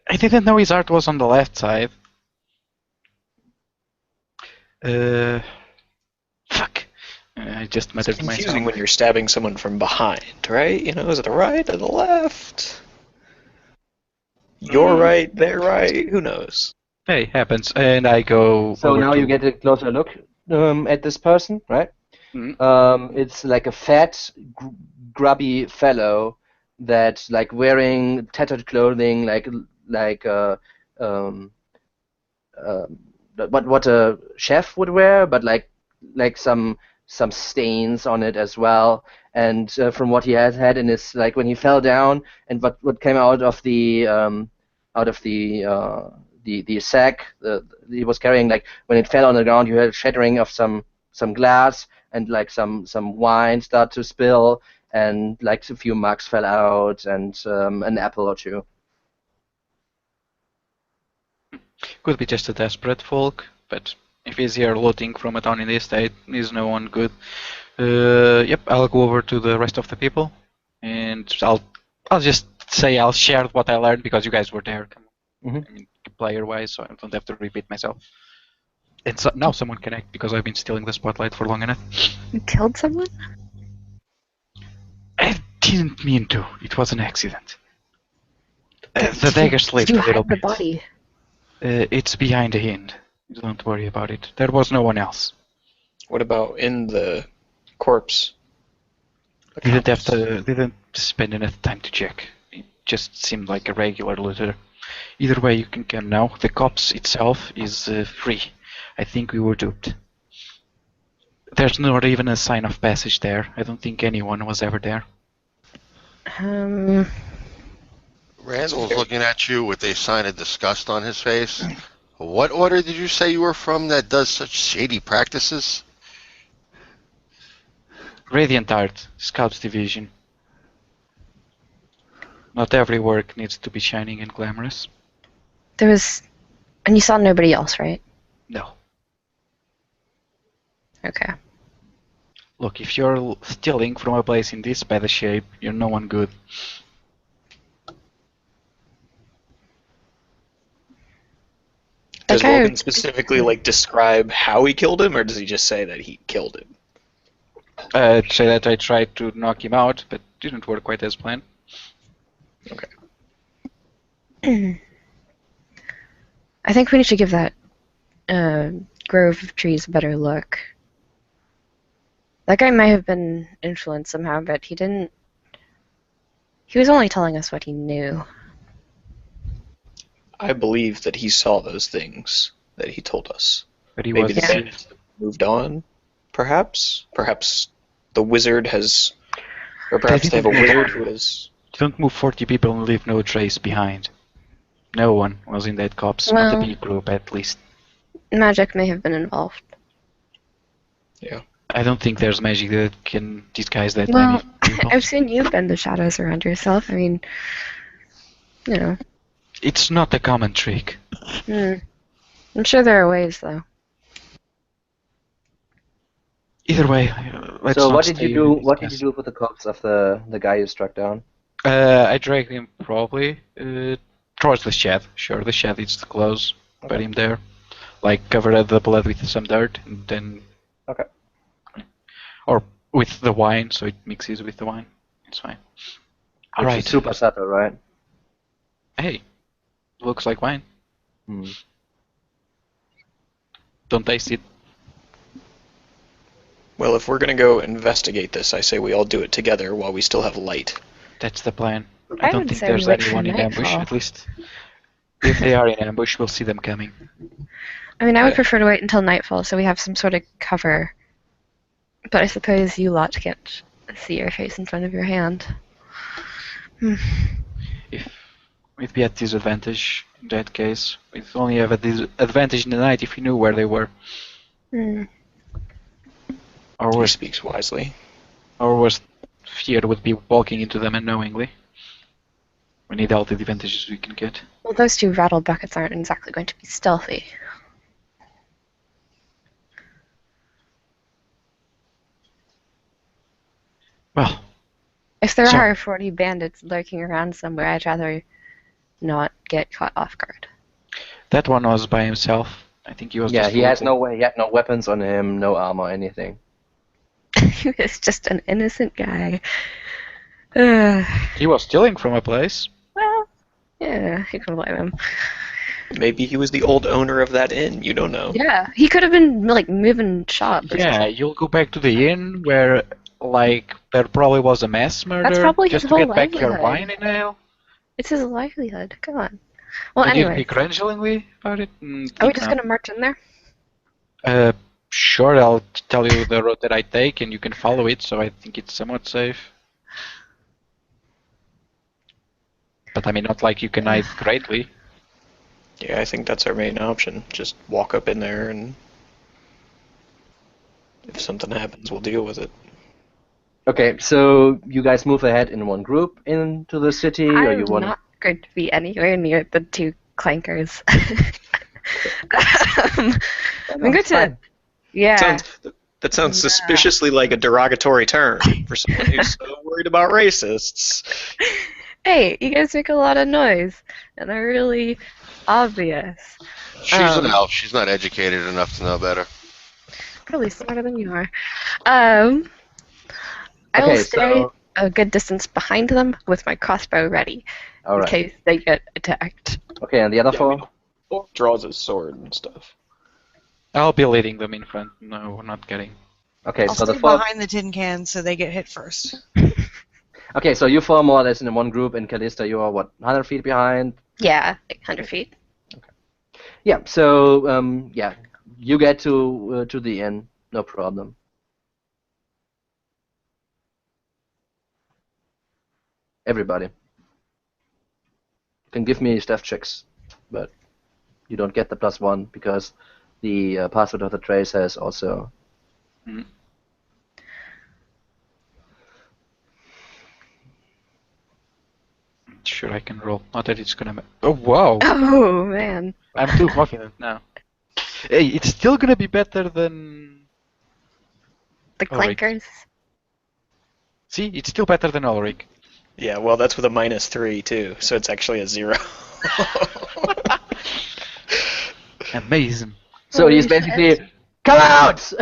I didn't know his art was on the left side. Fuck. I just It's muttered to confusing myself. when you're stabbing someone from behind, right? You know, is it the right or the left? You're right, they're right. Who knows? Hey, happens. And I go So over now to... you get a closer look at this person, right? Mhm. It's like a fat, grubby fellow that's like wearing tattered clothing, like um, what a chef would wear, but like some stains on it as well. And from what he has had in his like when he fell down, and what came out of the sack he was carrying, like when it fell on the ground, you heard shattering of some glass, and like some wine start to spill, and like a few mugs fell out, and an apple or two. Could be just a desperate folk, but if he's here looting from a town in this state, he's no one good. Yep, I'll go over to the rest of the people, and I'll just say I'll share what I learned because you guys were there. Mhm. I mean, player-wise, so I don't have to repeat myself. And so, now someone can act because I've been stealing the spotlight for long enough. You killed someone? I didn't mean to. It was an accident. The dagger slipped You a little hide the bit. body. It's behind the hind. Don't worry about it. There was no one else. What about in the corpse? The Didn't spend enough time to check. It just seemed like a regular looter. Either way, you can come now. The cops itself is free. I think we were duped. There's not even a sign of passage there. I don't think anyone was ever there. Randall's looking at you with a sign of disgust on his face. What order did you say you were from that does such shady practices? Radiant Art, Scouts Division. Not every work needs to be shining and glamorous. There was, and you saw nobody else, right? No. Okay. Look, if you're stealing from a place in this bad shape, you're no one good. Does guy Vulcan specifically like describe how he killed him, or does he just say that he killed him? Say that I tried to knock him out, but didn't work quite as planned. Okay. I think we need to give that grove of trees a better look. That guy may have been influenced somehow, but he didn't. He was only telling us what he knew. I believe that he saw those things that he told us. But he Maybe was the bandits have moved on, perhaps? Perhaps the wizard has... Or perhaps they have a wizard who has... Don't move 40 people and leave no trace behind. No one was in that corpse, not a Well- big group at least. Magic may have been involved. Yeah. I don't think there's magic that can disguise that Well, many people. I've seen you bend the shadows around yourself. I mean, you know. It's not a common trick. I'm sure there are ways, though. Either way, let's So not what did stay you do? with What did this. you do with the corpse of the guy you struck down? I dragged him probably towards the shed. Sure, the shed is close. Put Okay. him there. Like, covered the blood with some dirt, and then... Okay. Or with the wine, so it mixes with the wine. It's fine. Which is Alright. super subtle, right? Hey, looks like wine. Hmm. Don't taste it. Well, if we're going to go investigate this, I say we all do it together while we still have light. That's the plan. I I don't would think say there's we wait for anyone in ambush, nightfall. at least. If they are in ambush, we'll see them coming. I mean, I would Yeah. prefer to wait until nightfall so we have some sort of cover. But I suppose you lot can't see your face in front of your hand. If we'd be at disadvantage in that case, we'd only have a disadvantage in the night if we knew where they were. Or He worse, speaks wisely. fear would be walking into them unknowingly. We need all the advantages we can get. Well, those two rattle buckets aren't exactly going to be stealthy. Well, If there So- are 40 bandits lurking around somewhere, I'd rather not get caught off guard. that one was by himself. I think he was Yeah, just he has local. he had no weapons on him, no armor, anything. He was just an innocent guy. Well, He was stealing from a place. yeah, you can blame him. Maybe he was the old owner of that inn. You don't know. Yeah, he could have been, like, moving shop or Yeah, something. you'll go back to the inn where, like, there probably was a mass murder. probably just his to get whole back your livelihood. wine in ale. It's his livelihood. Come on. Well, And you'd anyway, begrudgingly about it? are we just going to march in there? Sure, I'll tell you the road that I take and you can follow it, so I think it's somewhat safe. But I mean, not like you can hide greatly. Yeah, I think that's our main option. Just walk up in there, and if something happens, we'll deal with it. Okay, so you guys move ahead in one group into the city, or you I'm want? not going to be anywhere near the two clankers. I'm going to... Yeah. That sounds Yeah. suspiciously like a derogatory term for someone who's so worried about racists. Hey, you guys make a lot of noise, and they're really obvious. She's an elf. She's not educated enough to know better. Probably smarter than you are. I will Okay, stay so a good distance behind them with my crossbow ready all in right. case they get attacked. Okay, and the other Yeah, four. Thor draws his sword and stuff. I'll be leading them in front. No, we're not getting. Okay, I'll so the stay four. behind the tin cans so they get hit first. Okay, so you four more or less in one group, and Callista, you are what, 100 feet behind? Yeah, like 100 feet. Yeah. So yeah, you get to the inn, no problem. Everybody. You can give me stealth checks, but you don't get the +1 because the password of the trace has also. Sure, I can roll. Not that it's gonna. Oh wow! Oh, man. I'm too confident now. Hey, it's still gonna be better than. The Ulrich. clankers. See, it's still better than Ulrich. Yeah, well, that's with a -3 too, so it's actually a 0. Amazing. So Holy he's shit. basically, come out!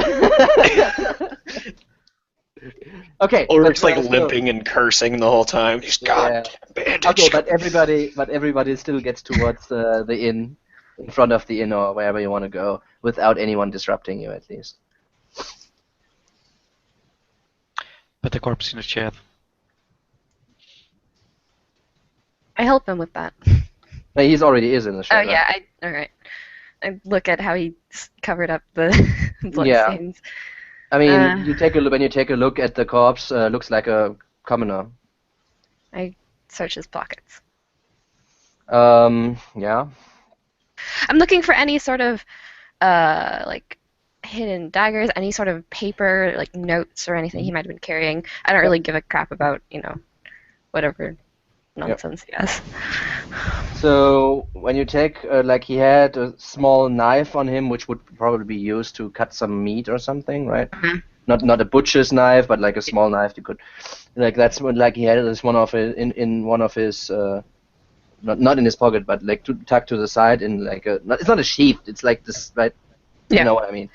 Okay, Ulrich's like so limping and cursing the whole time. These yeah. goddamn bandits. Okay, but everybody still gets towards the inn, in front of the inn or wherever you want to go, without anyone disrupting you, at least. Put the corpse in the chat. I help him with that. No, he's already is in the Oh shed, yeah, right? all right. I look at how he covered up the Yeah. bloodstains. I mean, you take a look when you take a look at the corpse. Looks like a commoner. I search his pockets. Yeah. I'm looking for any sort of like hidden daggers, any sort of paper, like notes or anything he might have been carrying. I don't really give a crap about, whatever nonsense he has. So when you take, like, he had a small knife on him, which would probably be used to cut some meat or something, right? Mhm. Not a butcher's knife, but like a small knife you could, like that's what like he had this one of his, in one of his, not in his pocket, but like tucked to the side in like it's not a sheath. It's like this, right? You Yeah. know what I mean.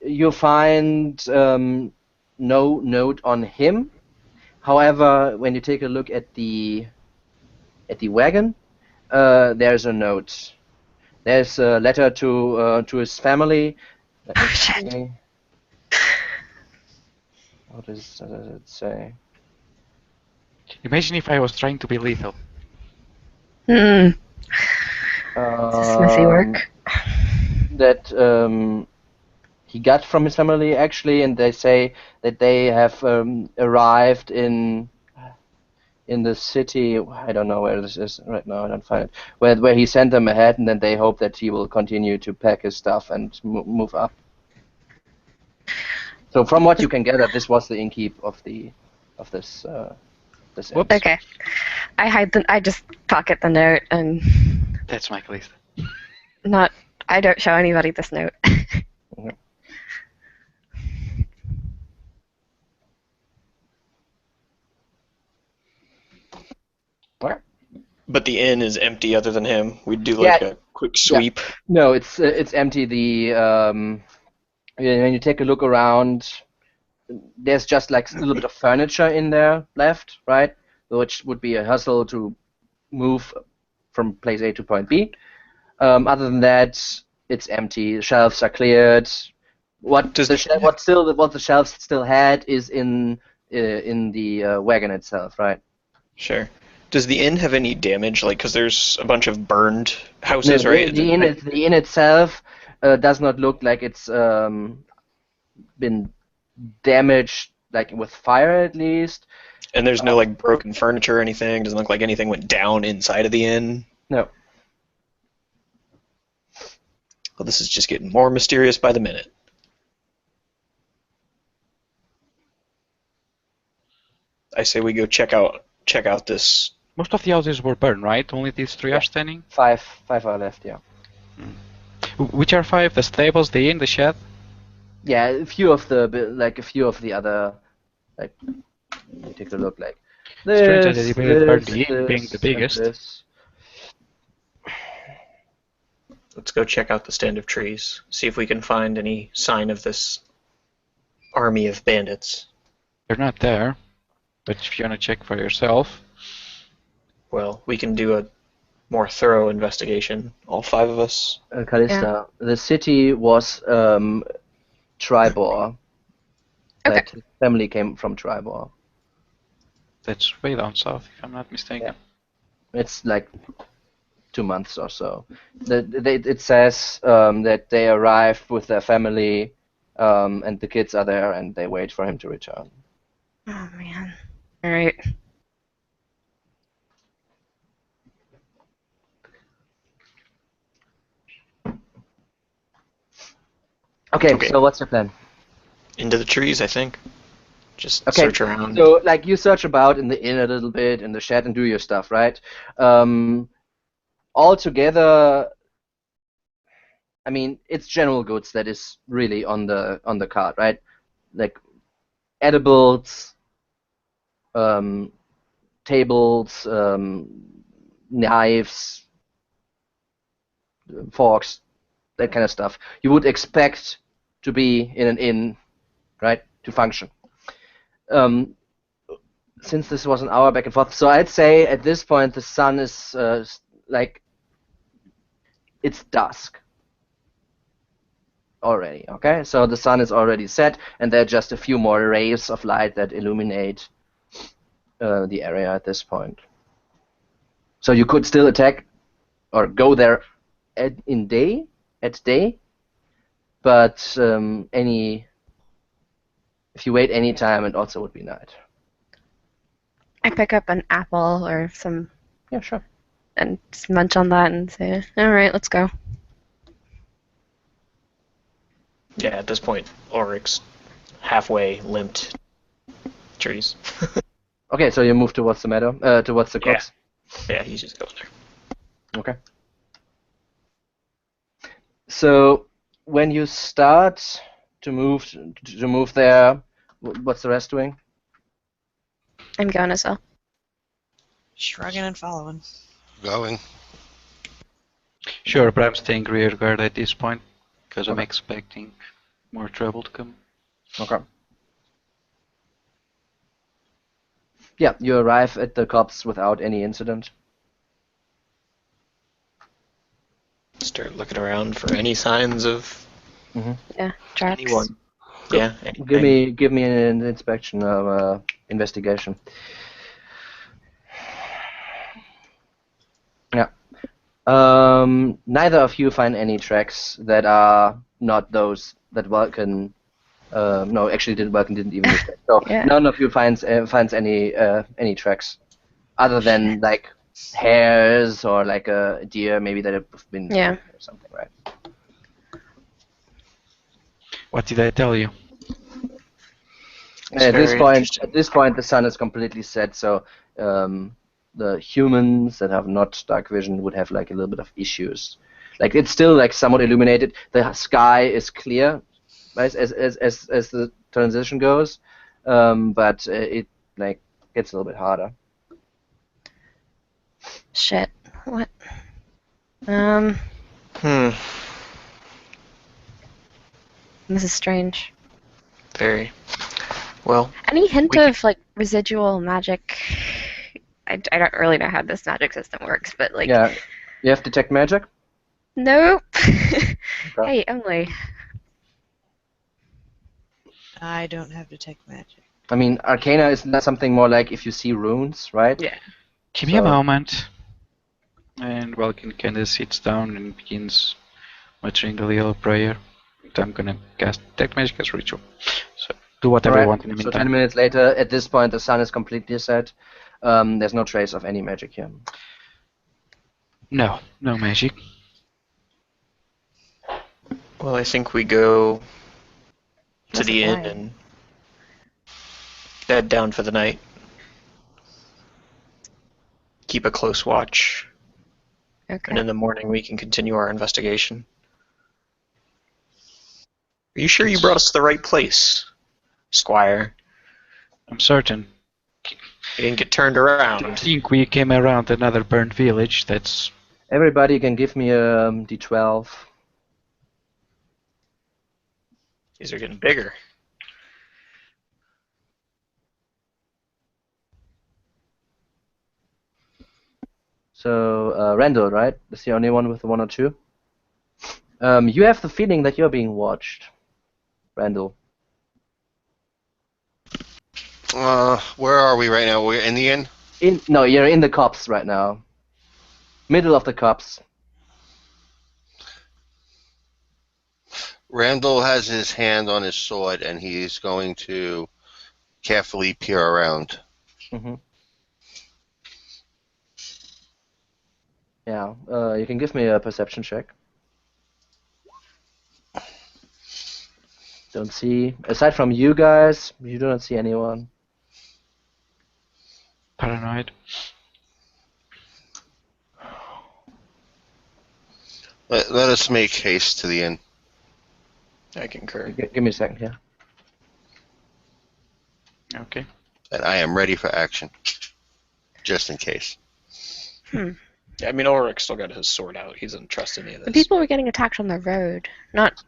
You find no note on him. However, when you take a look at the wagon, there's a note. There's a letter to his family. Let me Oh, shit. see. What does it say? Imagine if I was trying to be lethal. Hmm. This is messy work. That he got from his family actually, and they say that they have arrived in the city. I don't know where this is right now. I don't find it. Where he sent them ahead, and then they hope that he will continue to pack his stuff and move up. So from what you can gather, this was the innkeep of this this inn. Whoops. Okay. I just pocket the note and That's my list. I don't show anybody this note. What? But the inn is empty other than him. We'd do Yeah. like a quick sweep. No, it's empty. When you take a look around, there's just like a little bit of furniture in there left, right? Which would be a hustle to move from place A to point B. Other than that, it's empty. The shelves are cleared. What the shelves still had is in the wagon itself, right? Sure. Does the inn have any damage? Like, because there's a bunch of burned No, houses, right? the inn itself does not look like it's been damaged, like with fire at least. And there's no like broken furniture or anything. Doesn't look like anything went down inside of the inn. No. Well, this is just getting more mysterious by the minute. I say we go check out this. Most of the houses were burned, right? Only these three Yeah. are standing? Five are left, yeah. Which are five? The stables, the inn, the shed? Yeah, a few of the other, like, you take a look, like Strange that this, they made it burn this, the inn being this, the and biggest. this. Let's go check out the stand of trees. See if we can find any sign of this army of bandits. They're not there. But if you want to check for yourself. Well, we can do a more thorough investigation. All five of us. Callista, the city was Tribor. Okay. That his family came from Tribor. That's way down south, if I'm not mistaken. It's like 2 months or so. It says that they arrived with their family, and the kids are there, and they wait for him to return. Oh man. All right. Okay, Okay. so what's your plan? Into the trees, I think. Just Okay, search around. so like you search about in the inn a little bit, in the shed, and do your stuff, right? All together, I mean, it's general goods that is really on the cart, right? Like edibles, tables, knives, forks, that kind of stuff. You would expect to be in an inn, right, to function. Since this was an hour back and forth, so I'd say at this point the sun is like it's dusk already. Okay, so the sun is already set, and there are just a few more rays of light that illuminate the area at this point. So you could still attack or go there at day, but if you wait any time, it also would be night. I pick up an apple or some Yeah, sure. and just munch on that and say, all right, let's go. Yeah, at this point, Ulrich's halfway limped trees. Okay, so you move towards the meadow, towards the Yeah. crops. Yeah, he's just going there. Okay. So when you start to move there, what's the rest doing? I'm going as well. Shrugging and following. Going. Sure, but I'm staying rear guard at this point because I'm Okay. expecting more trouble to come. Okay. Yeah, you arrive at the copse without any incident. Start looking around for any signs of Yeah, tracks. anyone. Yeah, anything. Give me an inspection of investigation. Yeah. Neither of you find any tracks that are not those that Vulcan. No, actually, Vulcan didn't even mistake. So Yeah. none of you finds any tracks, other than like hares or like a deer, maybe that have been Yeah. or something, right? What did I tell you? It's At very interesting. this point, the sun is completely set, so the humans that have not dark vision would have like a little bit of issues. Like it's still like somewhat illuminated. The sky is clear, right, as the transition goes, but it like gets a little bit harder. Shit. What? This is strange. Very. Well, Any hint We- of like residual magic? I don't really know how this magic system works, but like, Yeah, you have detect magic. nope. Hey, Emily. I don't have detect magic. I mean, Arcana is not something more like if you see runes, right? Yeah. Give me a So- moment. And Vulcan kind of sits down and begins muttering a little prayer. I'm gonna cast Detect Magic as ritual. So do whatever you Alright, want in the so meantime. 10 minutes later, at this point, the sun is completely set. There's no trace of any magic here. No, no magic. well, I think we go to That's the a inn lie. and bed down for the night. Keep a close watch, and Okay. in the morning we can continue our investigation. Are you sure you brought us to the right place, Squire? I'm certain. You didn't get turned I around. think we came around another burnt village. That's Everybody can give me a d12. These are getting bigger. So, Randall, right? That's the only one with the 1 or 2. You have the feeling that you're being watched, Randall. Where are we right now? We're in the inn? No, you're in the copse right now. Middle of the copse. Randall has his hand on his sword, and he's going to carefully peer around. Mm-hmm. Yeah, you can give me a perception check. Don't see, aside from you guys, you do not see anyone. paranoid. Let us make haste to the inn. I concur. Give me a second here. Okay. And I am ready for action. Just in case. I mean, Ulrich still got his sword out. He doesn't trust any of The this. people were getting attacked on the road, not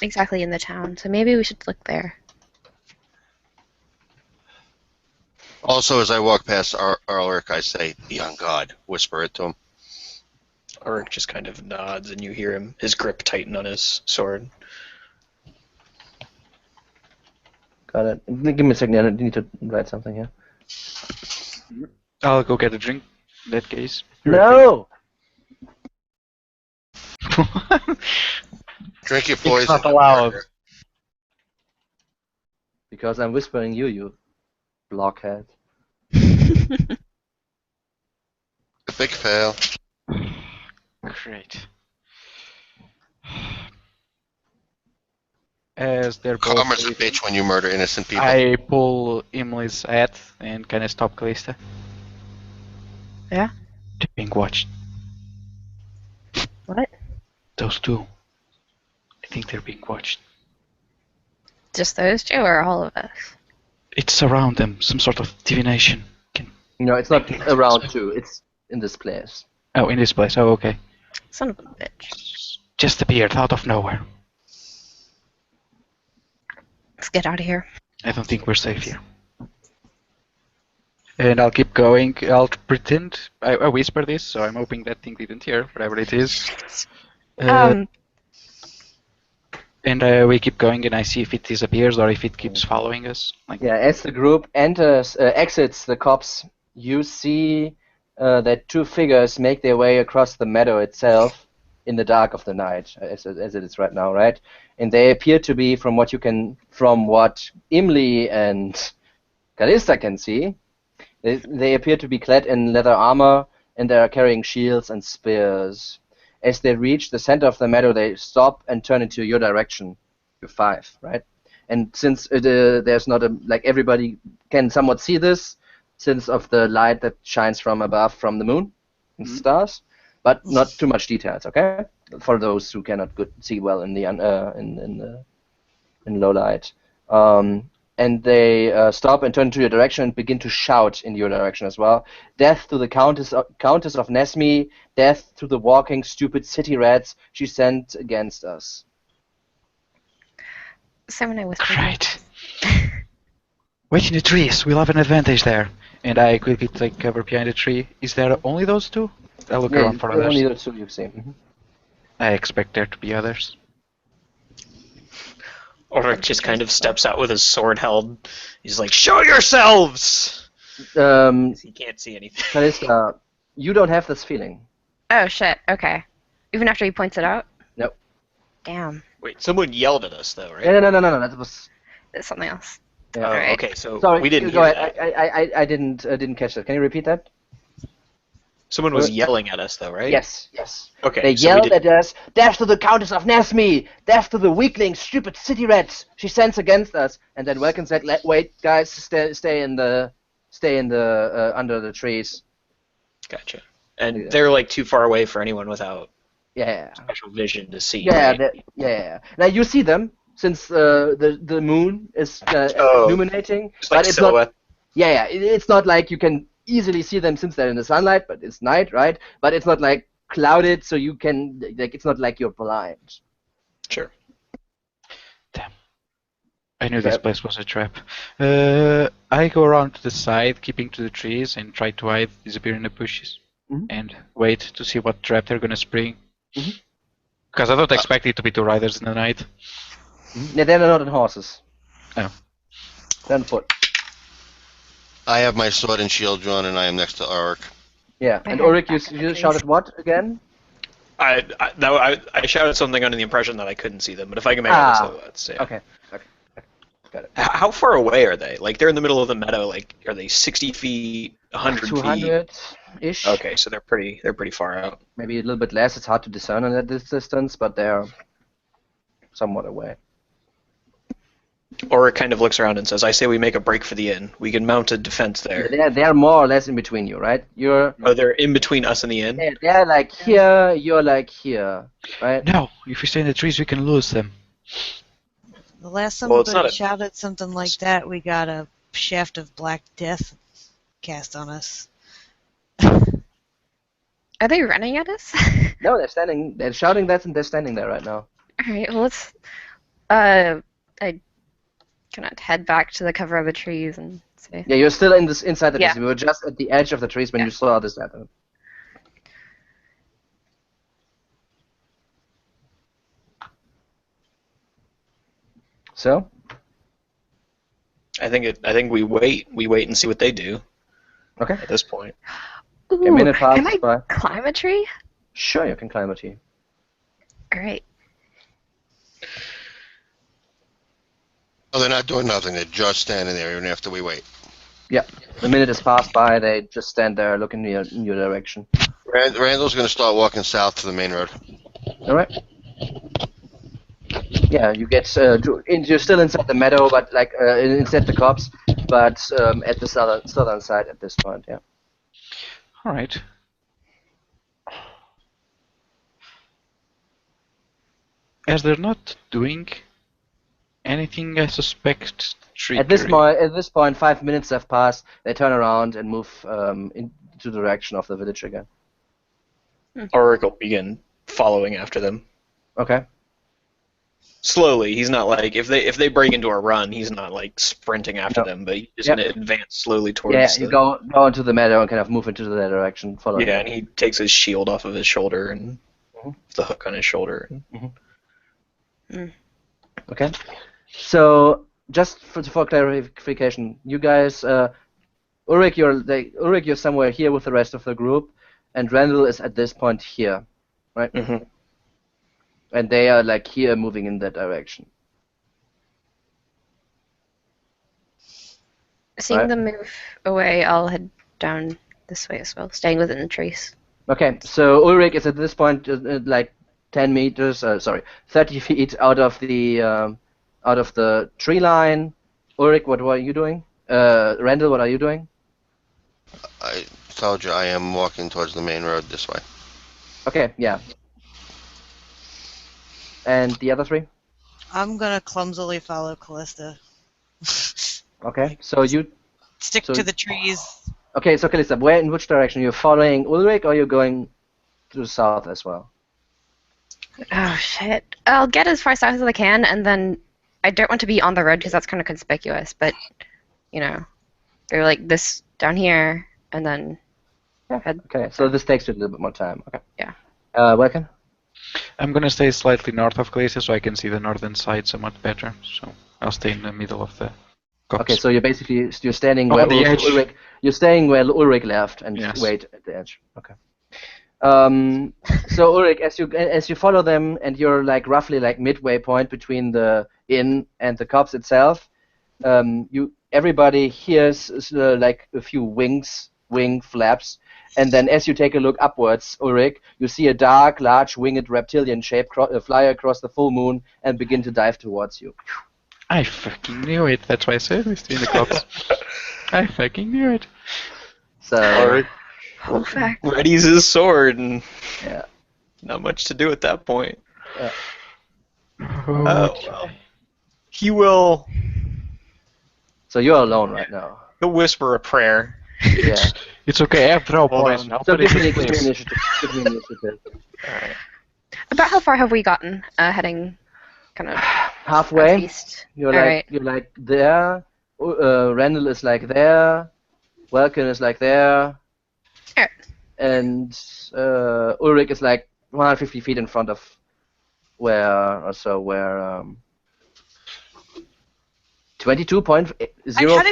exactly in the town, so maybe we should look there. Also, as I walk past Ulrich, I say, "Be on guard." Whisper it to him. Ulrich just kind of nods, and you hear him, his grip tighten on his sword. Got it. Give me a second. I need to write something here. I'll go get a drink. In that case. No. Drink your It's poison. not allowed. Because I'm whispering you blockhead. A big fail. Great. As they're both Karma's a leaving, bitch when you murder innocent people. I pull Emily's hat and kind of stop Callista. Yeah? They're being watched. What? Those two. I think they're being watched. Just those two or all of us? It's around them, some sort of divination. No, it's not around two. It's in this place. Oh, in this place. Oh, okay. Son of a bitch. Just appeared out of nowhere. Let's get out of here. I don't think we're safe here. And I'll keep going. I'll pretend. I whisper this, so I'm hoping that thing didn't hear, whatever it is. And we keep going, and I see if it disappears or if it keeps following us. Like, Yeah, as the group exits the copse, you see that two figures make their way across the meadow itself in the dark of the night, as it is right now, right? And they appear to be, from what Imli and Callista can see, they appear to be clad in leather armor, and they are carrying shields and spears. As they reach the center of the meadow, they stop and turn into your direction. You're 5, right? And since there's not everybody can somewhat see this, since of the light that shines from above from the moon and stars, but not too much details, okay? For those who cannot see well in the in low light. And they stop and turn to your direction and begin to shout in your direction as well. Death to the Countess of Nesme, death to the walking stupid city rats she sent against us. Simon, I whispered. great. Wait in the trees. We'll have an advantage there. And I quickly take cover behind a tree. Is there only those two? I look around for others. Only the two you've seen. Mm-hmm. I expect there to be others. Ulrich just kind of steps out with his sword held. He's like, "Show yourselves!" He can't see anything. Callista, you don't have this feeling. Oh, shit. Okay. Even after he points it out? Nope. Damn. Wait, someone yelled at us though, right? No. That was. It's something else. Yeah. Oh, Alright. okay, so Sorry. we didn't go hear ahead. that. I didn't catch that. Can you repeat that? Someone was yelling at us though, right? Yes. Okay, They so we yelled did. at us, "Death to the Countess of Nesme! Death to the weakling, stupid city rats she sends against us!" And then Welkin said, "Wait, guys, stay in the under the trees." Gotcha. And Yeah. they're like too far away for anyone without Yeah. special vision to see. Yeah. right? Yeah. Now you see them since the moon is illuminating, Just like but it's silhouette. not. Yeah. It's not like you can easily see them since they're in the sunlight, but it's night, right? But it's not like clouded, so you can it's not like you're blind. Sure. Damn. I knew this place was a trap. I go around to the side, keeping to the trees, and try to hide, disappear in the bushes, and wait to see what trap they're gonna spring. Because I don't expect it to be two riders in the night. Yeah, they're not on horses. Oh. They're on foot. I have my sword and shield drawn, and I am next to Ulrich. Yeah, I and heard Ulrich, back in the you trees. shouted what again? I shouted something under the impression that I couldn't see them, but if I can make out the silhouettes, yeah. Okay. Got it. How far away are they? Like they're in the middle of the meadow. Like are they 60 feet, 100 feet? 200-ish. Okay, so they're pretty far out. Maybe a little bit less. It's hard to discern at this distance, but they're somewhat away. Or it kind of looks around and says, "I say we make a break for the inn. We can mount a defense there." They're more or less in between you, right? Oh, they're in between us and the inn. They're like here. You're like here, right? No, if we stay in the trees, we can lose them. The last Well, it's somebody not a- shouted something like that, we got a shaft of black death cast on us. Are they running at us? No, they're standing. They're shouting that, and they're standing there right now. All right. Well, let's. I kind of head back to the cover of the trees and say. Yeah, you're still inside the Yeah. trees. We were just at the edge of the trees when you saw this happen. So, I think we wait. We wait and see what they do. okay. At this point. A minute Can passes I by. climb a tree? Sure, you can climb a tree. All right. Oh, they're not doing nothing. They're just standing there even after we wait. Yeah. The minute has passed by. They just stand there looking in your direction. Randall's going to start walking south to the main road. All right. Yeah, you get you're still inside the meadow, but like inside the copse, but at the southern side at this point. Yeah. All right. As they're not doing anything, I suspect trickery. At this point, 5 minutes have passed. They turn around and move into the direction of the village again. Ulrich will begin following after them. Okay. Slowly. He's not like if they break into a run, he's not like sprinting after them, but he's just gonna advance slowly towards. Yeah, you go into the meadow and kind of move into that direction. Follow. Yeah, and he takes his shield off of his shoulder and the hook on his shoulder. Okay. So just for clarification, you guys, Ulrich, you're somewhere here with the rest of the group, and Randall is at this point here, right? Mm-hmm. And they are like here, moving in that direction. Seeing them move away, I'll head down this way as well, staying within the trees. Okay, so Ulrich is at this point like 30 feet out of the tree line. Ulrich, what are you doing? Randall, what are you doing? I told you I am walking towards the main road this way. Okay, yeah. And the other three? I'm gonna clumsily follow Callista. Okay, so you Stick to the trees. Okay, so Callista, in which direction? You're following Ulrich, or you're going to the south as well? Oh shit! I'll get as far south as I can, and then I don't want to be on the road because that's kind of conspicuous. But they're like this down here, and then head. Okay, so this takes you a little bit more time. Okay. Yeah. Welcome. I'm gonna stay slightly north of Glacier so I can see the northern side somewhat better. So I'll stay in the middle of the copse. Okay, so you're standing On where the edge. You're staying where Ulrich left and Yes. wait at the edge. Okay. So Ulrich, as you follow them and you're like roughly like midway point between the inn and the copse itself, everybody hears like a few wing flaps, and then as you take a look upwards, Ulrich, you see a dark, large winged reptilian shape fly across the full moon and begin to dive towards you. I fucking knew it. That's why I said we stay in the copse. I fucking knew it. So Ulrich Oh, fact. readies his sword, and yeah. not much to do at that point. Yeah. Well. He will. So you're alone right now. He'll whisper a prayer. Yeah. It's okay, I have draw Hold poison. on. I'll So put it give me in place. initiative. Give me initiative. About how far have we gotten? Heading kind of Halfway. southeast. You're Alright. like there. Randall is like there. Welkin is like there. Alright. And Ulrich is like 150 feet in front of where 22.04. How did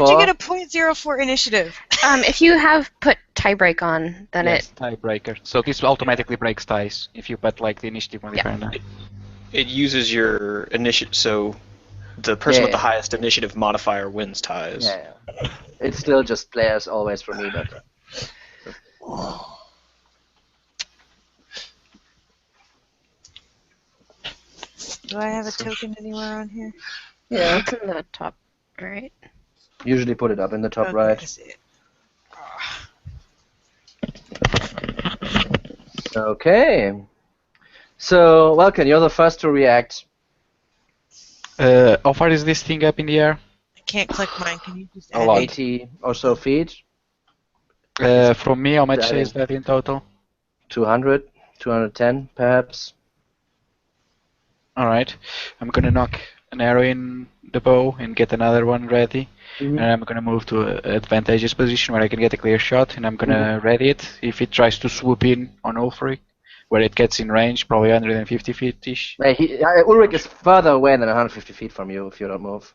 you get a .04 initiative? If you have put tiebreak on, then Yes, tiebreaker. So this automatically breaks ties if you put like the initiative modifier now. It uses your initiative, so the person with the Yeah. highest initiative modifier wins ties. Yeah. It's still just players always for me, but Do I have a token anywhere on here? yeah, it's in the top. Alright. usually put it up in the top Okay, right. I see it. Okay. So, Welkin, you're the first to react. How far is this thing up in the air? I can't click mine. Can you just A add lot. 80 or so feet. From me, how much Driving. is that in total? 200, 210, perhaps. All right. I'm gonna knock an arrow in the bow and get another one ready. Mhm. And I'm gonna move to an advantageous position where I can get a clear shot, and I'm gonna ready it. If it tries to swoop in on Ulfric, where it gets in range, probably 150 feet-ish. Ulrich is further away than 150 feet from you if you don't move.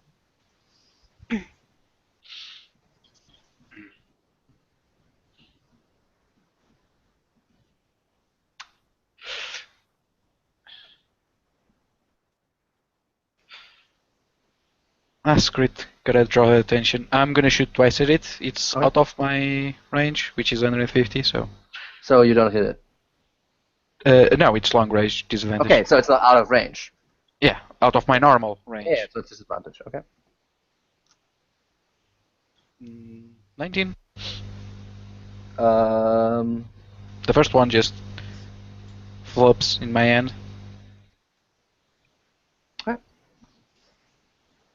Ah, screw it. Gotta draw attention. I'm gonna shoot twice at it. It's Okay. out of my range, which is 150, so... So you don't hit it. No, it's long range disadvantage. Okay, so it's not out of range. Yeah, out of my normal range. Yeah, so it's disadvantage. Okay. 19. Um, The first one just flops in my hand.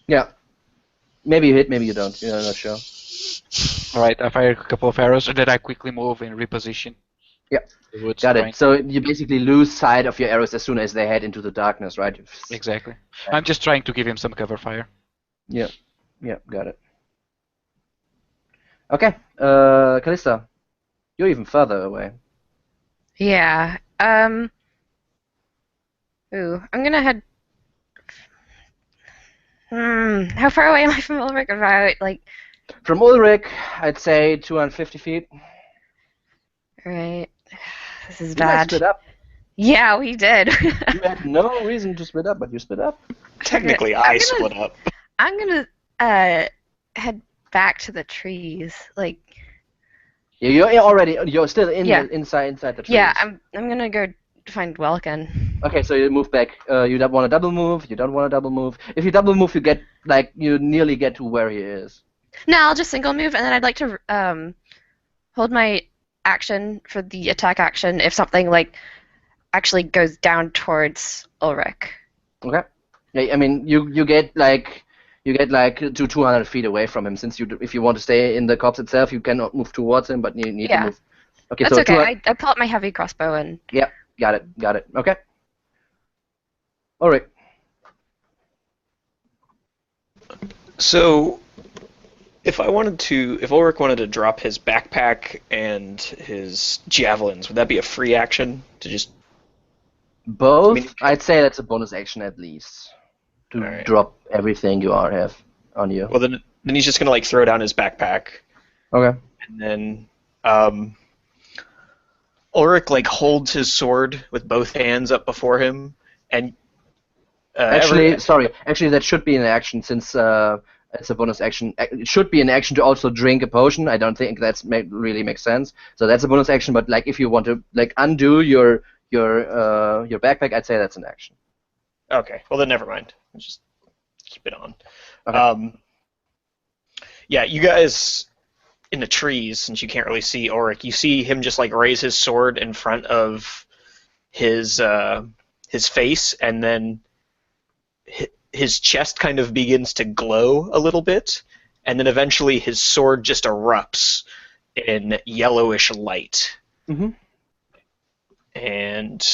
yeah. Maybe you hit, maybe you don't. You're not sure. Alright, I fire a couple of arrows, and then I quickly move and reposition. Yeah. The woods Got trying- it. So you basically lose sight of your arrows as soon as they head into the darkness, right? Exactly. I'm just trying to give him some cover fire. Yeah, got it. Okay, Callista, you're even further away. Yeah. Ooh, I'm gonna head. How far away am I from Ulrich? About like. From Ulrich, I'd say 250 feet. Right. This is You guys bad. split up. Yeah, we did. You had no reason to split up, but you split up. Technically, I'm I gonna- split up. I'm gonna head back to the trees. Like. You're still inside the trees. Yeah, I'm gonna go find Welkin. Okay, so you move back. You don't want to double move. You don't want to double move. If you double move, you nearly get to where he is. No, I'll just single move, and then I'd like to hold my action for the attack action if something like actually goes down towards Ulrich. Okay. Yeah, I mean, you get to 200 feet away from him. Since if you want to stay in the copse itself, you cannot move towards him, but you need to Yeah. move. Okay, That's so okay. I pull out my heavy crossbow and. Got it. Okay. All right. So, if Ulrich wanted to drop his backpack and his javelins, would that be a free action to just? Both. I mean- I'd say that's a bonus action at least to Alright. drop everything you have on you. Well, then he's just gonna throw down his backpack, Okay. and then Ulrich holds his sword with both hands up before him, and Actually, that should be an action since it's a bonus action. It should be an action to also drink a potion. I don't think that's really makes sense. So that's a bonus action. But if you want to undo your backpack, I'd say that's an action. Okay, well then never mind. I'll just keep it on. Okay. Yeah, you guys in the trees, since you can't really see Ulrich, you see him just raise his sword in front of his face, and then his chest kind of begins to glow a little bit, and then eventually his sword just erupts in yellowish light. Mm-hmm. And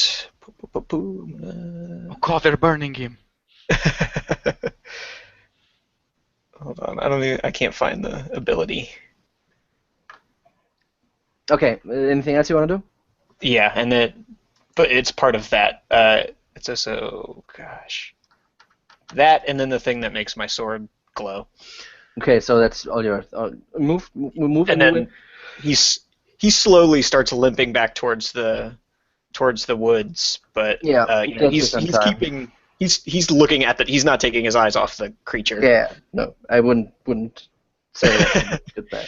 Oh god, they're burning him. hold on, I can't find the ability. Okay. Anything else you want to do? Yeah, but it's part of that. It's also, gosh, that, and then the thing that makes my sword glow. Okay, so that's all your move. And then he slowly starts limping back towards the woods, but Yeah, you know, it takes you some he's time. keeping he's looking at that. He's not taking his eyes off the creature. Yeah. No, I wouldn't say that's a good bet.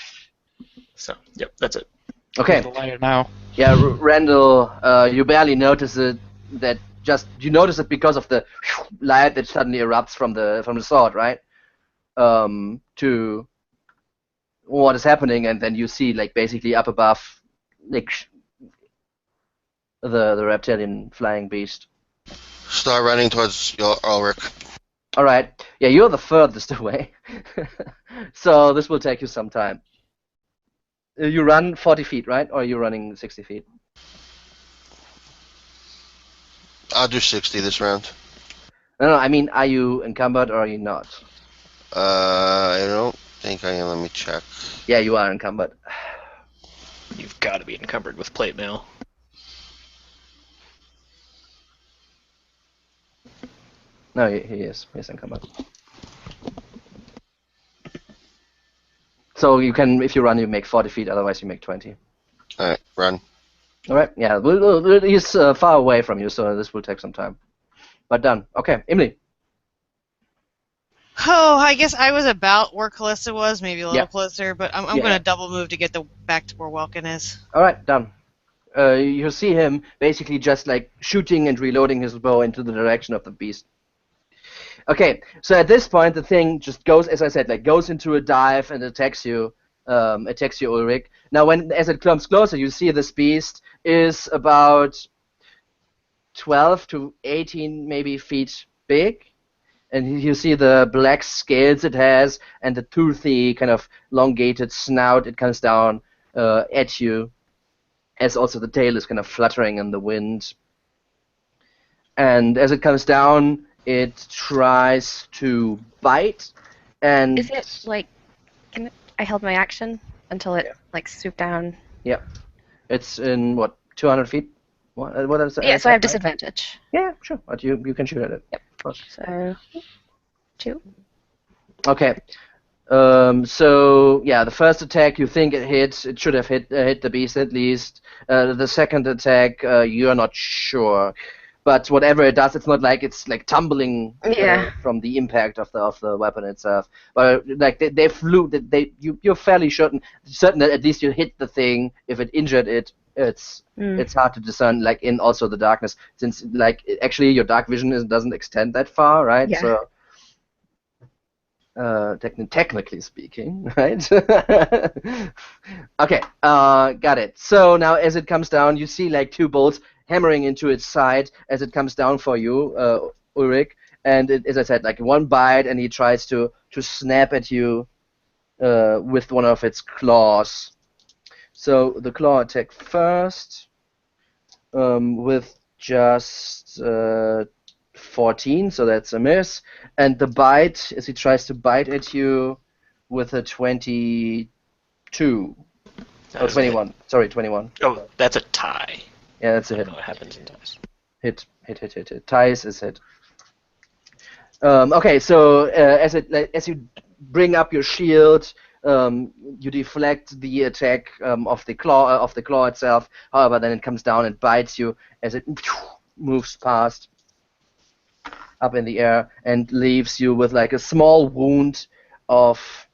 So yep, that's it. Okay. The liar now. Yeah, Randall, you barely notice it. You notice it because of the light that suddenly erupts from the sword, right? To what is happening, and then you see basically up above, the reptilian flying beast. Start running towards your Ulrich. All right. Yeah, you're the furthest away, so this will take you some time. You run 40 feet, right? Or are you running 60 feet? I'll do 60 this round. No, I mean, are you encumbered or are you not? I don't think I am. Let me check. Yeah, you are encumbered. You've got to be encumbered with plate mail. No, he is. He's encumbered. So you can, if you run, you make 40 feet. Otherwise, you make 20. All right, run. All right. Yeah, he's far away from you, so this will take some time. But done. Okay, Emily. Oh, I guess I was about where Callista was, maybe a little Yeah. closer, but I'm Yeah. going to double move to get back to where Welkin is. All right, done. You see him basically just like shooting and reloading his bow into the direction of the beast. Okay, so at this point, the thing just goes, as I said, like goes into a dive and attacks you, Ulrich. Now, as it comes closer, you see this beast is about 12 to 18 maybe feet big, and you see the black scales it has and the toothy kind of elongated snout it comes down at you, as also the tail is kind of fluttering in the wind. And as it comes down, it tries to bite. And Is it like? Can I held my action until it like swooped down? Yeah, it's in what 200 feet. What is that? Yeah, so I have disadvantage. Yeah, sure. But you can shoot at it. Yep. Of course. So 2. Okay. So yeah, the first attack you think it hits. It should have hit the beast at least. The second attack, you're not sure. But whatever it does, it's not like it's like tumbling from the impact of the weapon itself. But like they flew. You're fairly certain that at least you hit the thing. If it injured it, it's hard to discern. Like in also the darkness, since like actually your dark vision doesn't extend that far, right? Yeah. So. Technically speaking, right? Okay, got it. So now as it comes down, you see like 2 bolts hammering into its side as it comes down for you, Ulrich. And as I said, like 1 bite, and he tries to snap at you with one of its claws. So the claw attack first, with just 14, so that's a miss. And the bite, as he tries to bite at you with a 22. Oh, 21. Sorry, 21. Oh, that's a tie. Yeah, that's a I hit. don't know what happens in ties. Hit. Ties is hit. Okay, so as you bring up your shield, you deflect the attack of the claw itself. However, then it comes down and bites you as it moves past up in the air and leaves you with like a small wound of,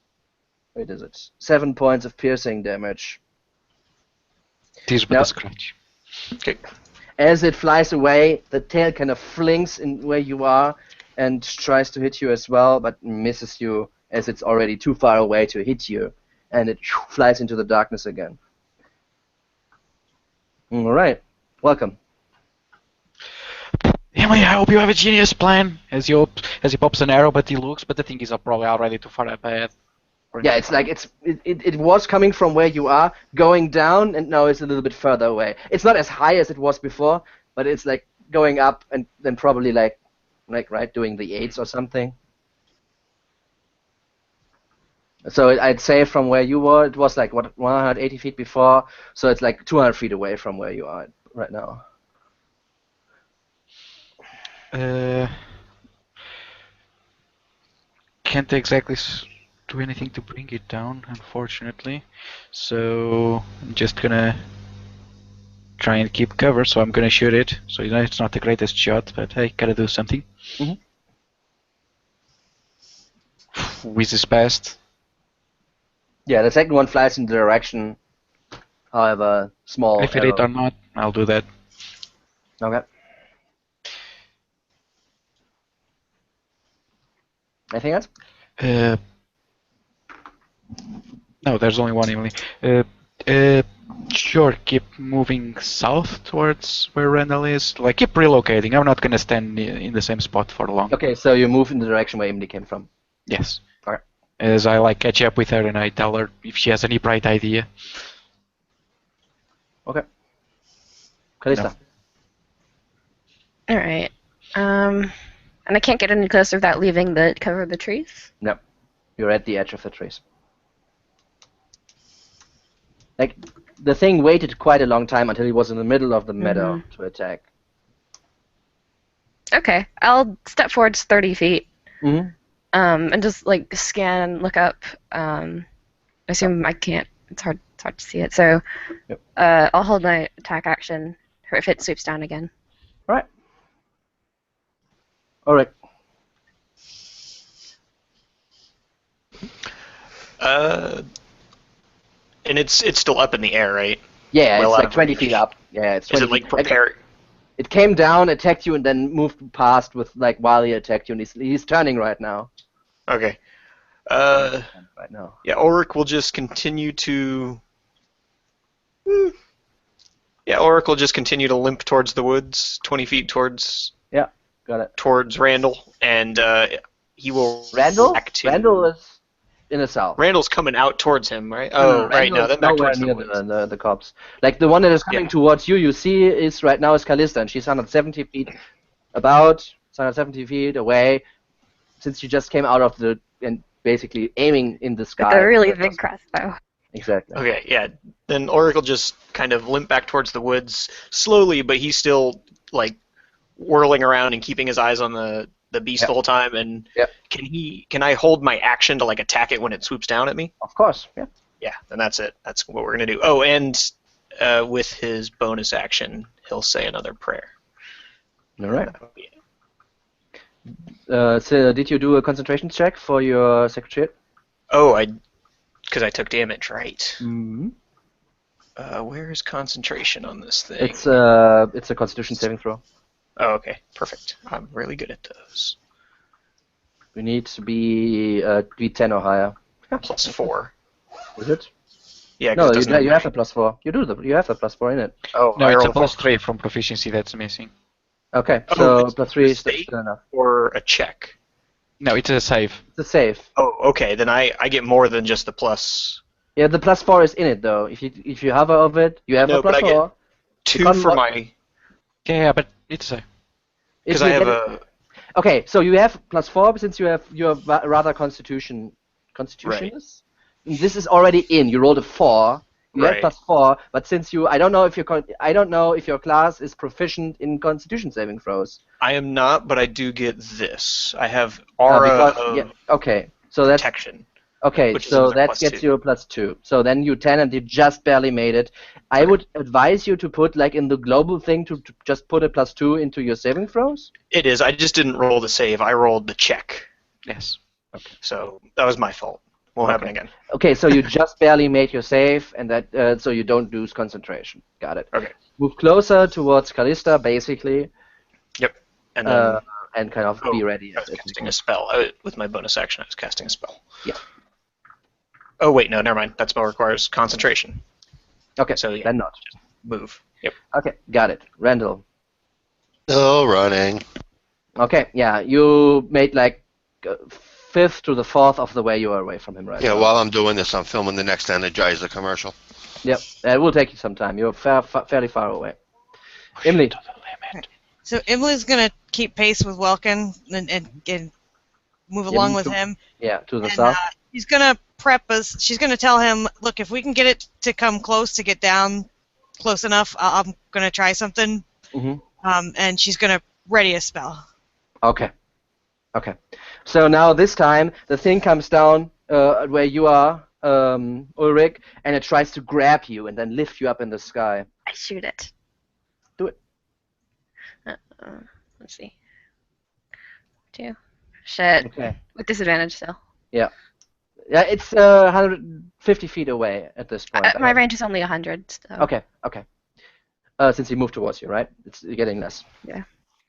wait, is it 7 points of piercing damage. Tease with Now- a scratch. Okay. As it flies away, the tail kind of flings in where you are and tries to hit you as well, but misses you as it's already too far away to hit you, and it flies into the darkness again. All right, welcome. Emily, I hope you have a genius plan. As he pops an arrow, but the thing is probably already too far ahead. Yeah, it's like it was coming from where you are, going down, and now it's a little bit further away. It's not as high as it was before, but it's like going up and then probably like right doing the 8s or something. So I'd say from where you were, it was like what 180 feet before, so it's like 200 feet away from where you are right now. Can't exactly do anything to bring it down, unfortunately. So I'm just gonna try and keep cover. So I'm gonna shoot it. So it's not the greatest shot, but I gotta do something. Mhm. Whiz is past. Yeah, the second one flies in the direction, however small. If it hit or not, I'll do that. Okay. Anything else? No, there's only one, Emily. Sure, keep moving south towards where Randall is. Like, keep relocating. I'm not gonna stand in the same spot for long. Okay, so you move in the direction where Emily came from. Yes. Alright. As I like catch up with her and I tell her if she has any bright idea. Okay. Callista. All right. And I can't get any closer without leaving the cover of the trees. No, you're at the edge of the trees. Like, the thing waited quite a long time until he was in the middle of the meadow to attack. Okay, I'll step forward 30 feet. Mm-hmm. And just like scan, look up. I assume I can't. It's hard to see it. So, Yep. I'll hold my attack action if it sweeps down again. All right. And it's still up in the air, right? Yeah, Well it's out like of 20 reach. feet up. Yeah, it's 20 Is it like feet. prepare? It came down, attacked you, and then moved past with like while he attacked you. And he's turning right now. Okay. Right now. Yeah, Ulrich will just continue to. Yeah, Ulrich will just continue to limp towards the woods, 20 feet towards Yeah, got it. Randall, and he will Randall? react to. Randall is in the south. Randall's coming out towards him, right? Oh, right. Randall No, is then back nowhere towards the near woods. the cops. Like the one that is coming Yeah. towards you, you see is right now is Callista, and she's 170 feet, about 170 feet away, since you just came out of the and basically aiming in the sky. With a really big crossbow. Exactly. Okay, yeah. Then Ulrich will just kind of limp back towards the woods slowly, but he's still like whirling around and keeping his eyes on the beast the whole time. And Yep. can I hold my action to like attack it when it swoops down at me? Of course. Yeah. Yeah, then that's it. That's what we're gonna do. Oh, and with his bonus action, he'll say another prayer. All right. So did you do a concentration check for your secretariat? Oh, because I took damage, right? Mm-hmm. Where is concentration on this thing? It's a Constitution saving throw. Oh, okay, perfect. I'm really good at those. You need to be 10 or higher. Plus 4. Is it? Yeah, No, because you have a +4. You have a +4 in it. Oh, No, I it's a rolled +3 from proficiency that's missing. Okay, Oh, so it's +3 is mistake? still enough. or a check. No, it's a save. It's a save. Oh, okay. Then I get more than just the plus. Yeah, the +4 is in it though. If you hover over it, you have No, a but I get +4. 2 can't for wa- my Yeah, but it's a save. because If I you have get a Okay, so you have +4 since you're rather constitutionist. This is already in. You rolled a 4. You Right. have +4, but since I don't know if your class is proficient in Constitution saving throws. I am not, but I do get this. I have aura of Okay, so that's protection. okay. which is So another that plus gets 2. you a +2. So then you 10, and you just barely made it. I would advise you to put like in the global thing to just put a +2 into your saving throws. It is. I just didn't roll the save. I rolled the check. Yes. So that was my fault. Won't happen again. Okay, so you just barely made your save, and that so you don't lose concentration. Got it. Okay. Move closer towards Callista, basically, Yep. And then and kind of be ready. I was as casting you a spell. With my bonus action, I was casting a spell. Yeah. Oh, wait, no, never mind. That spell requires concentration. Okay, So, yeah. then not. Move. Yep. Okay, got it. Randall. Still running. Okay, yeah, you made like 5th to the 4th of the way you are away from him right Yeah, now. while I'm doing this, I'm filming the next Energizer commercial. Yep, it will take you some time. You're fairly far away. Emily. So Emily's gonna keep pace with Welkin and move along with him. Yeah, to the And south. she's gonna prep us. She's gonna tell him, look, if we can get it to come close, to get down close enough, I'm gonna try something. Mhm. And she's gonna ready a spell. Okay. Okay. So now this time the thing comes down where you are, Ulrich, and it tries to grab you and then lift you up in the sky. I shoot it. Do it. Let's see. 2. Shit. Okay. With disadvantage still. Yeah, it's 150 feet away at this point. My range is only 100. So. Okay. Okay. Since he moved towards you, right? It's getting less. Yeah.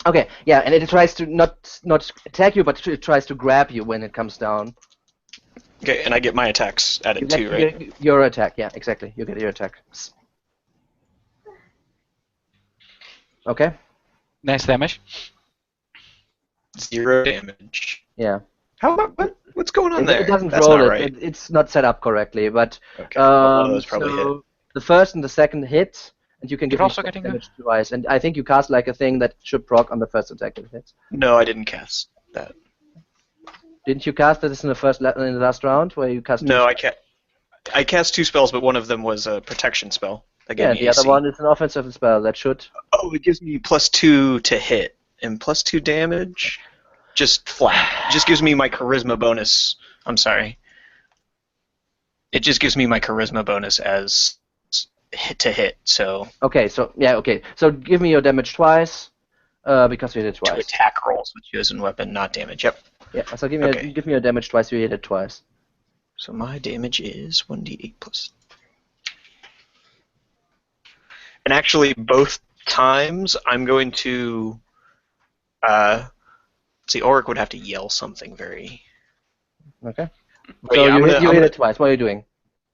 Okay. Yeah, and it tries to not attack you, but it tries to grab you when it comes down. Okay, and I get my attacks added too, right? Your attack. Yeah, exactly. You get your attack. Okay. Nice damage. 0 damage. Yeah. What's going on there? It doesn't That's roll not it. right. It's not set up correctly, but Okay. Well, one of those probably hit. so the first and the second hit, and you can give You're me also getting a... damage twice. And I think you cast like a thing that should proc on the first attack it hits. No, I didn't cast that. Didn't you cast this in the last round where you cast? No, two I cast 2 spells, but one of them was a protection spell. That gave Yeah, me the AC. other one is an offensive spell that should. Oh, it gives me +2 to hit and +2 damage. Just flat. It just gives me my charisma bonus. I'm sorry. It just gives me my charisma bonus as to hit. So Okay, so yeah, okay. So give me your damage twice, because you hit it to twice. attack rolls with chosen weapon, not damage. Yep. Yeah, so give me Okay. give me your damage twice. You hit it twice. So my damage is 1d8 plus. And actually, both times I'm going to. See, Ulrich would have to yell something very. Okay. But So yeah, you hit it twice. What are you doing?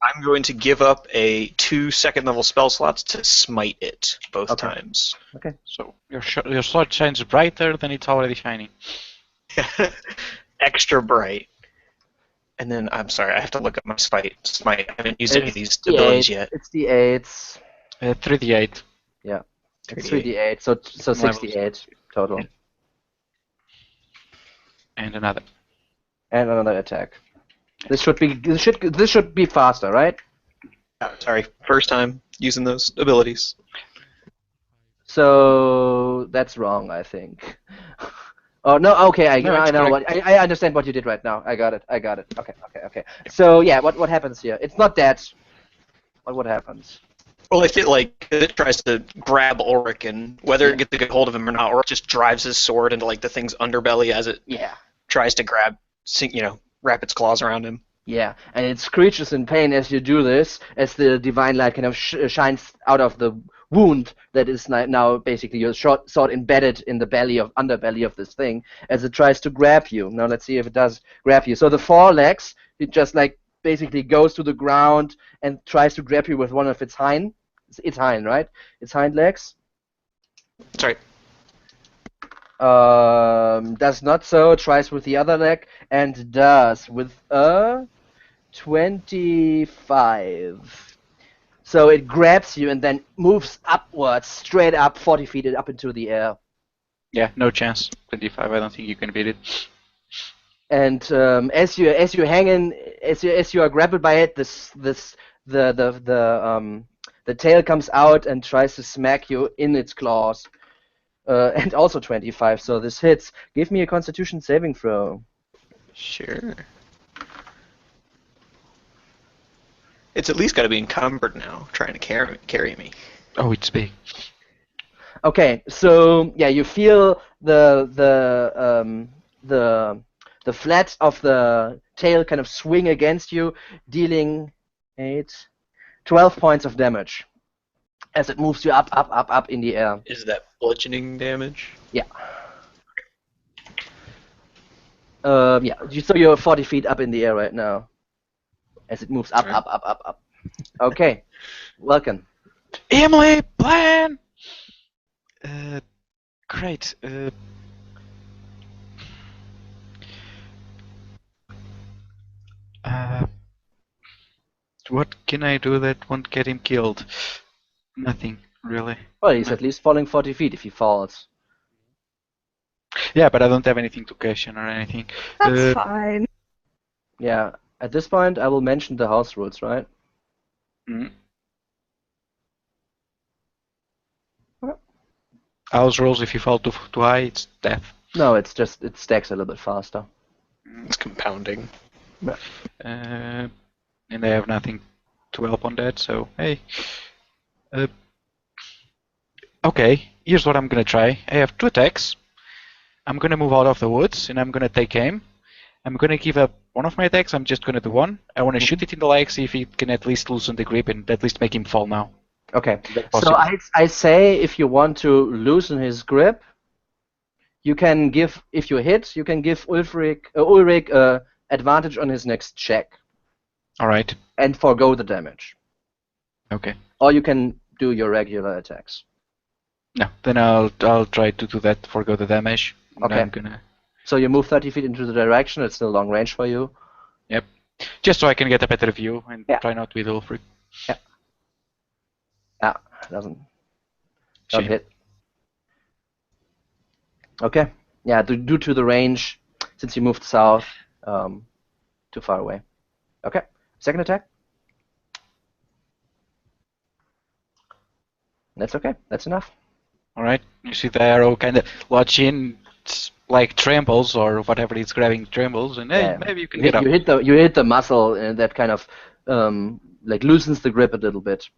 I'm going to give up 2 second-level spell slots to smite it both Okay. times. Okay. So your sword shines brighter than it's already shining. Extra bright. And then, I'm sorry, I have to look up my smite. I haven't used any of these abilities yet. It's D8. 3d8. Yeah. It's 3d8. 3d8. So Levels. 68 total. And another. And another attack. This should be faster, right? Sorry, first time using those abilities. So that's wrong, I think. Oh no, okay, I No, it's know correct. what I understand what you did right now. I got it. Okay. So yeah, what happens here? It's not that. What happens? Well, I feel like it tries to grab Ulrich, and whether it gets to get hold of him or not, Ulrich just drives his sword into like the thing's underbelly as it Yeah. tries to wrap its claws around him. Yeah, and it screeches in pain as you do this, as the divine light kind of shines out of the wound that is now basically your sword embedded in the underbelly of this thing, as it tries to grab you. Now let's see if it does grab you. So the forelegs, it just like basically goes to the ground and tries to grab you with one of its hind, right? Its hind legs. Sorry. Does not so, tries with the other leg, and does with a 25. So it grabs you and then moves upwards, straight up 40 feet up into the air. Yeah, no chance. 25, I don't think you can beat it. And as you hang in, as you are grappled by it, the tail comes out and tries to smack you in its claws. And also 25, so this hits. Give me a Constitution saving throw. Sure. It's at least got to be encumbered now, trying to carry me. Oh, it's big. Okay, so yeah, you feel the flat of the tail kind of swing against you, dealing 12 points of damage as it moves you up in the air. Is that bludgeoning damage? Yeah. Yeah. So you're 40 feet up in the air right now, as it moves up. Okay. Welcome. Emily, plan! Great. What can I do that won't get him killed? Nothing, really. Well, he's at least falling 40 feet if he falls. Yeah, but I don't have anything to cash in or anything. That's fine. Yeah. At this point, I will mention the house rules, right? Mm. House rules, if you fall too high, it's death. No, it's just it stacks a little bit faster. It's compounding. And I have nothing to help on that, so hey. Okay, here's what I'm gonna try. I have 2 attacks. I'm gonna move out of the woods and I'm gonna take aim. I'm gonna give up one of my attacks. I'm just gonna do one. I wanna shoot it in the leg, see if it can at least loosen the grip and at least make him fall now. Okay. So possible? I say if you want to loosen his grip, you can give, if you hit, you can give Ulrich advantage on his next check All right. and forgo the damage. Okay. Or you can do your regular attacks. No, then I'll try to do that. Forgo the damage. And Okay. I'm gonna. So you move 30 feet into the direction. It's still long range for you. Yep. Just so I can get a better view and Yeah. try not to be Ulfric. Ah, doesn't. Not Shame. hit. Okay. Yeah, due to the range, since you moved south, too far away. Okay. Second attack. That's okay. That's enough. All right. You see the arrow kind of lodge in, like trembles or whatever it's grabbing trembles, and hey, Yeah. maybe you can You get up. you hit the muscle, and that kind of like loosens the grip a little bit.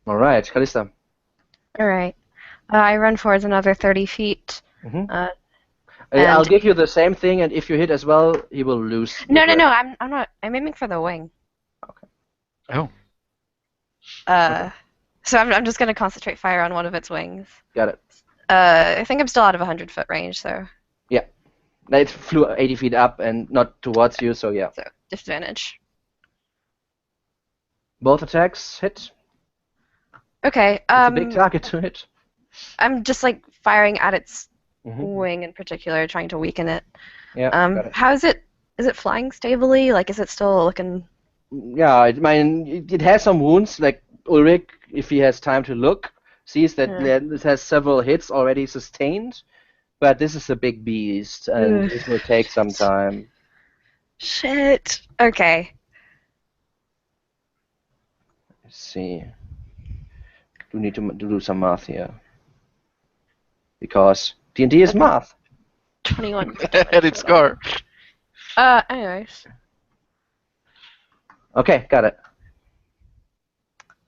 All right, Kalista. All right. I run forwards another 30 feet. Mhm. Uh, I'll and give you the same thing, and if you hit as well, he will lose. the no, no, grip. no. I'm not. I'm aiming for the wing. Oh. So I'm just gonna concentrate fire on one of its wings. Got it. I think I'm still out of 100-foot range, so It flew 80 feet up and not towards you, so yeah. disadvantage. Both attacks hit. Okay. It's a big target to hit. I'm just like firing at its Mhm. wing in particular, trying to weaken it. Yeah, got it. How is it? Is it flying stably? Like, is it still looking? Yeah, I mean, it has some wounds. Like Ulrich, if he has time to look, sees that it has several hits already sustained. But this is a big beast, and it will take some time. Shit. Okay. Let's see. We need to do some math here. Because D&D is math. 21. And its score. Anyways. Okay, got it.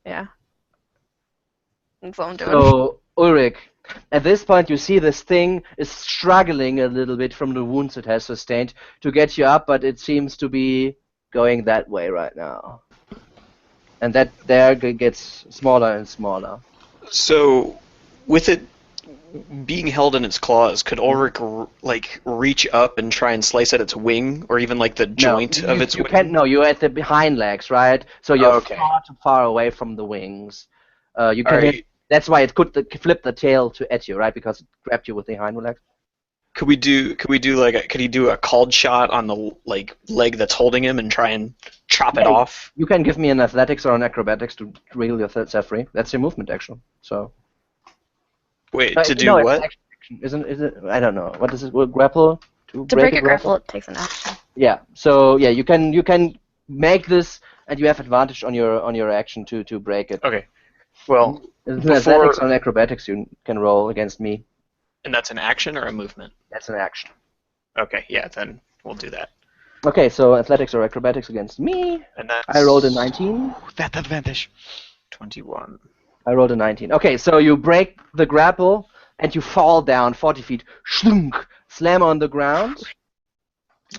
Yeah. That's all I'm doing. So, Ulrich, at this point you see this thing is struggling a little bit from the wounds it has sustained to get you up, but it seems to be going that way right now. And that there gets smaller and smaller. So, with it being held in its claws, could Ulrich like reach up and try and slice at its wing, or even like the joint of its you wing? can't. No, you're at the behind legs, right? So you're Okay. far too far away from the wings. You can Alright. hit. That's why it could flip the tail at you, right? Because it grabbed you with the hind legs. Could we do like could he do a called shot on the like leg that's holding him and try and chop it Yeah. off? You can give me an athletics or an acrobatics to wriggle yourself free. That's your movement action. So. Wait, to do no, it's what? action, isn't it? I don't know. What is it? What, grapple? To break a grapple, it takes an action. Yeah. So yeah, you can make this, and you have advantage on your action to break it. Okay. Well, It's an athletics or an acrobatics you can roll against me. and that's an action or a movement? That's an action. Okay, yeah, then we'll do that. Okay, so athletics or acrobatics against me. And that's I rolled a 19. That advantage. 21. I rolled a 19. Okay, so you break the grapple and you fall down 40 feet. Shlunk! Slam on the ground.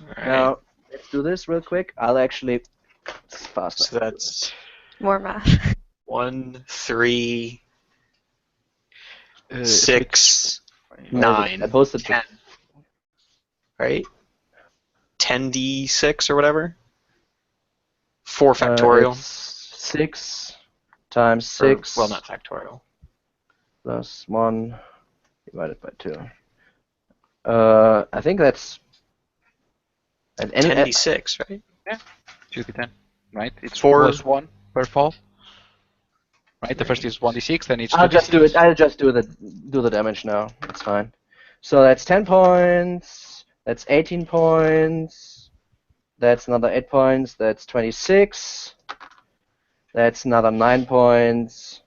Alright. Now, let's do this real quick. I'll actually... It's faster. So that's More math. 1, 3, Uh, 6, I 9, posted 10. Right? 10d6 or whatever? 4 factorial. It's 6 times Or- 6 well, not factorial. plus 1 divided by 2. I think that's... And 10d6, right? should be 10, right? It's Four- plus 1 per fall. Right, the first is 1d6, then it's I'll 2d6. just do it. I'll just do the damage now. It's fine. So that's 10 points. That's 18 points. That's another 8 points. That's 26. That's another 9 points.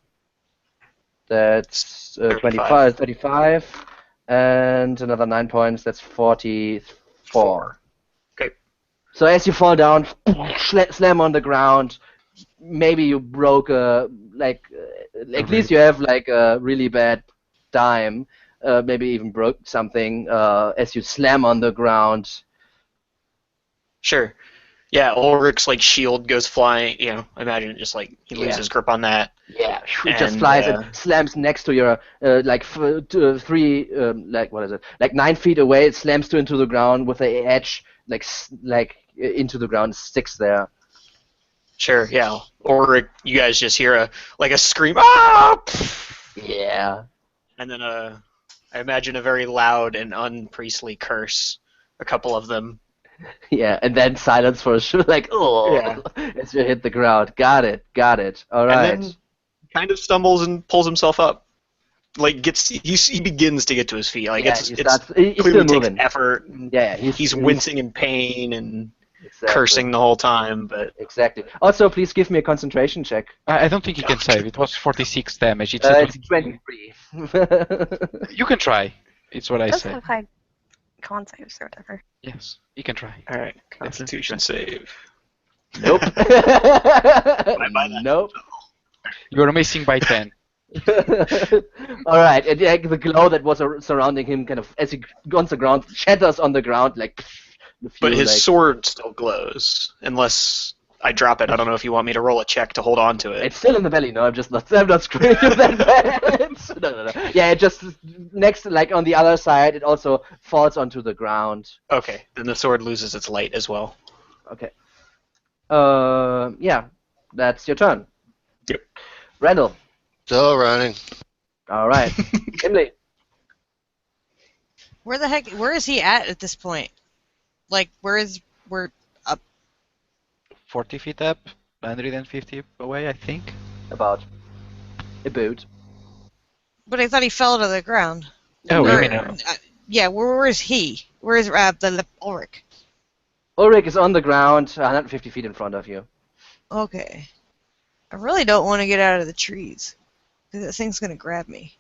That's 25, 35. And another 9 points. That's 44. Okay. So as you fall down, slam on the ground. Maybe you broke at least you have like a really bad dime. Maybe even broke something as you slam on the ground. Sure. Yeah, Ulrich's like shield goes flying, imagine just like he loses grip on that. Yeah, it just And, flies and slams next to your what is it? Like 9 feet away, it slams into the ground with the edge into the ground, sticks there. Sure, yeah. Ulrich, you guys just hear a scream, ah! Yeah. And then I imagine a very loud and unpriestly curse. A couple of them. Yeah, and then silence for a shoot, like, oh, Yeah. as you hit the ground. Got it. All right. And then kind of stumbles and pulls himself up. Like he begins to get to his feet. Like Yeah, it's he's still clearly takes moving. effort. Yeah, He's wincing in pain and exactly. cursing the whole time. But Exactly. Also, please give me a concentration check. I don't think he can save. It was 46 damage. It's It's 23. You can try. It's what I It does say. have high con saves or whatever. Yes, you can try. all right, Constitution save. Nope. that. Nope. You're missing by 10. All right, and the glow that was surrounding him, kind of as he on the ground, shatters on the ground like. But his sword still glows, unless I drop it. I don't know if you want me to roll a check to hold on to it. It's still in the belly. No, I'm not screwing you that bad. No. Yeah, it just next, like on the other side, it also falls onto the ground. Okay, then the sword loses its light as well. Okay. Yeah, that's your turn. Yep. Randall. Still running. All right. Emily. Where is he at this point? Like, where up? 40 feet up, 150 away, I think. About a boot. But I thought he fell to the ground. Oh, No. you mean Yeah, where is he? Where is the Ulrich? Ulrich is on the ground, 150 feet in front of you. Okay. I really don't want to get out of the trees. Because that thing's going to grab me.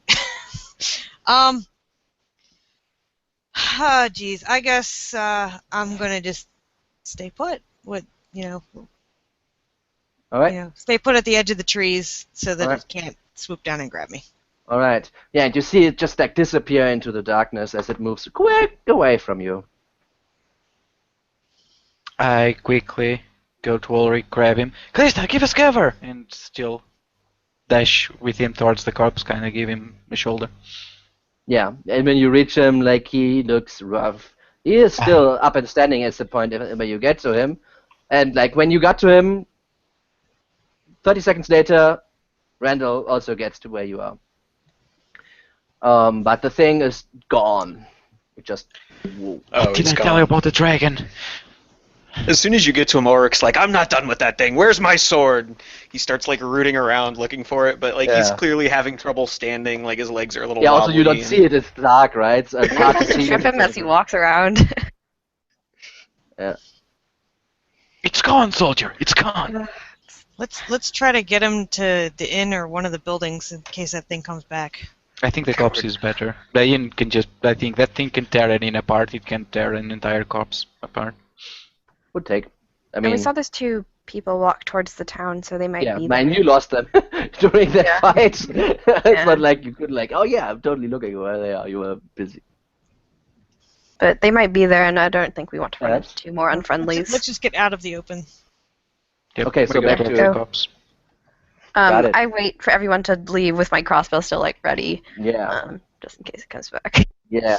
Geez. I guess I'm going to just stay put. All right. Stay put at the edge of the trees so that All right. it can't swoop down and grab me. All right. Yeah, and you see it just like disappear into the darkness as it moves quick away from you. I quickly go to Ulrich, grab him. Callista, give us cover! And still dash with him towards the corpse, kind of give him a shoulder. Yeah, and when you reach him, like, he looks rough. He is still up and standing at the point where you get to him. And, like, when you got to him, 30 seconds later, Randall also gets to where you are. But the thing is gone. It just... Whoa. Oh, Can he's I gone. tell you about the dragon? As soon as you get to him, Ulrich's like, I'm not done with that thing. Where's my sword? He starts like rooting around looking for it, but like he's Yeah. clearly having trouble standing. Like his legs are a little Yeah, wobbly. also you don't see it, it's dark, right? So it's hard to see. Trip him as he walks around. Yeah. It's gone, soldier. It's gone. Let's try to get him to the inn or one of the buildings in case that thing comes back. I think the corpse is better. The inn can just... I think that thing can tear an inn apart. It can tear an entire corpse apart. Would take. I And mean, we saw those two people walk towards the town, so they might yeah, be man, there. you lost them during that Yeah. fight. It's Yeah. not like you could like, oh yeah, I'm totally looking where they are. You were busy. But they might be there, and I don't think we want to run Yes. into two more unfriendlies. Let's just get out of the open. Yep, Okay, so we back gotta to- go the corpse. Got it. I wait for everyone to leave with my crossbow still like ready, Yeah, just in case it comes back. yeah,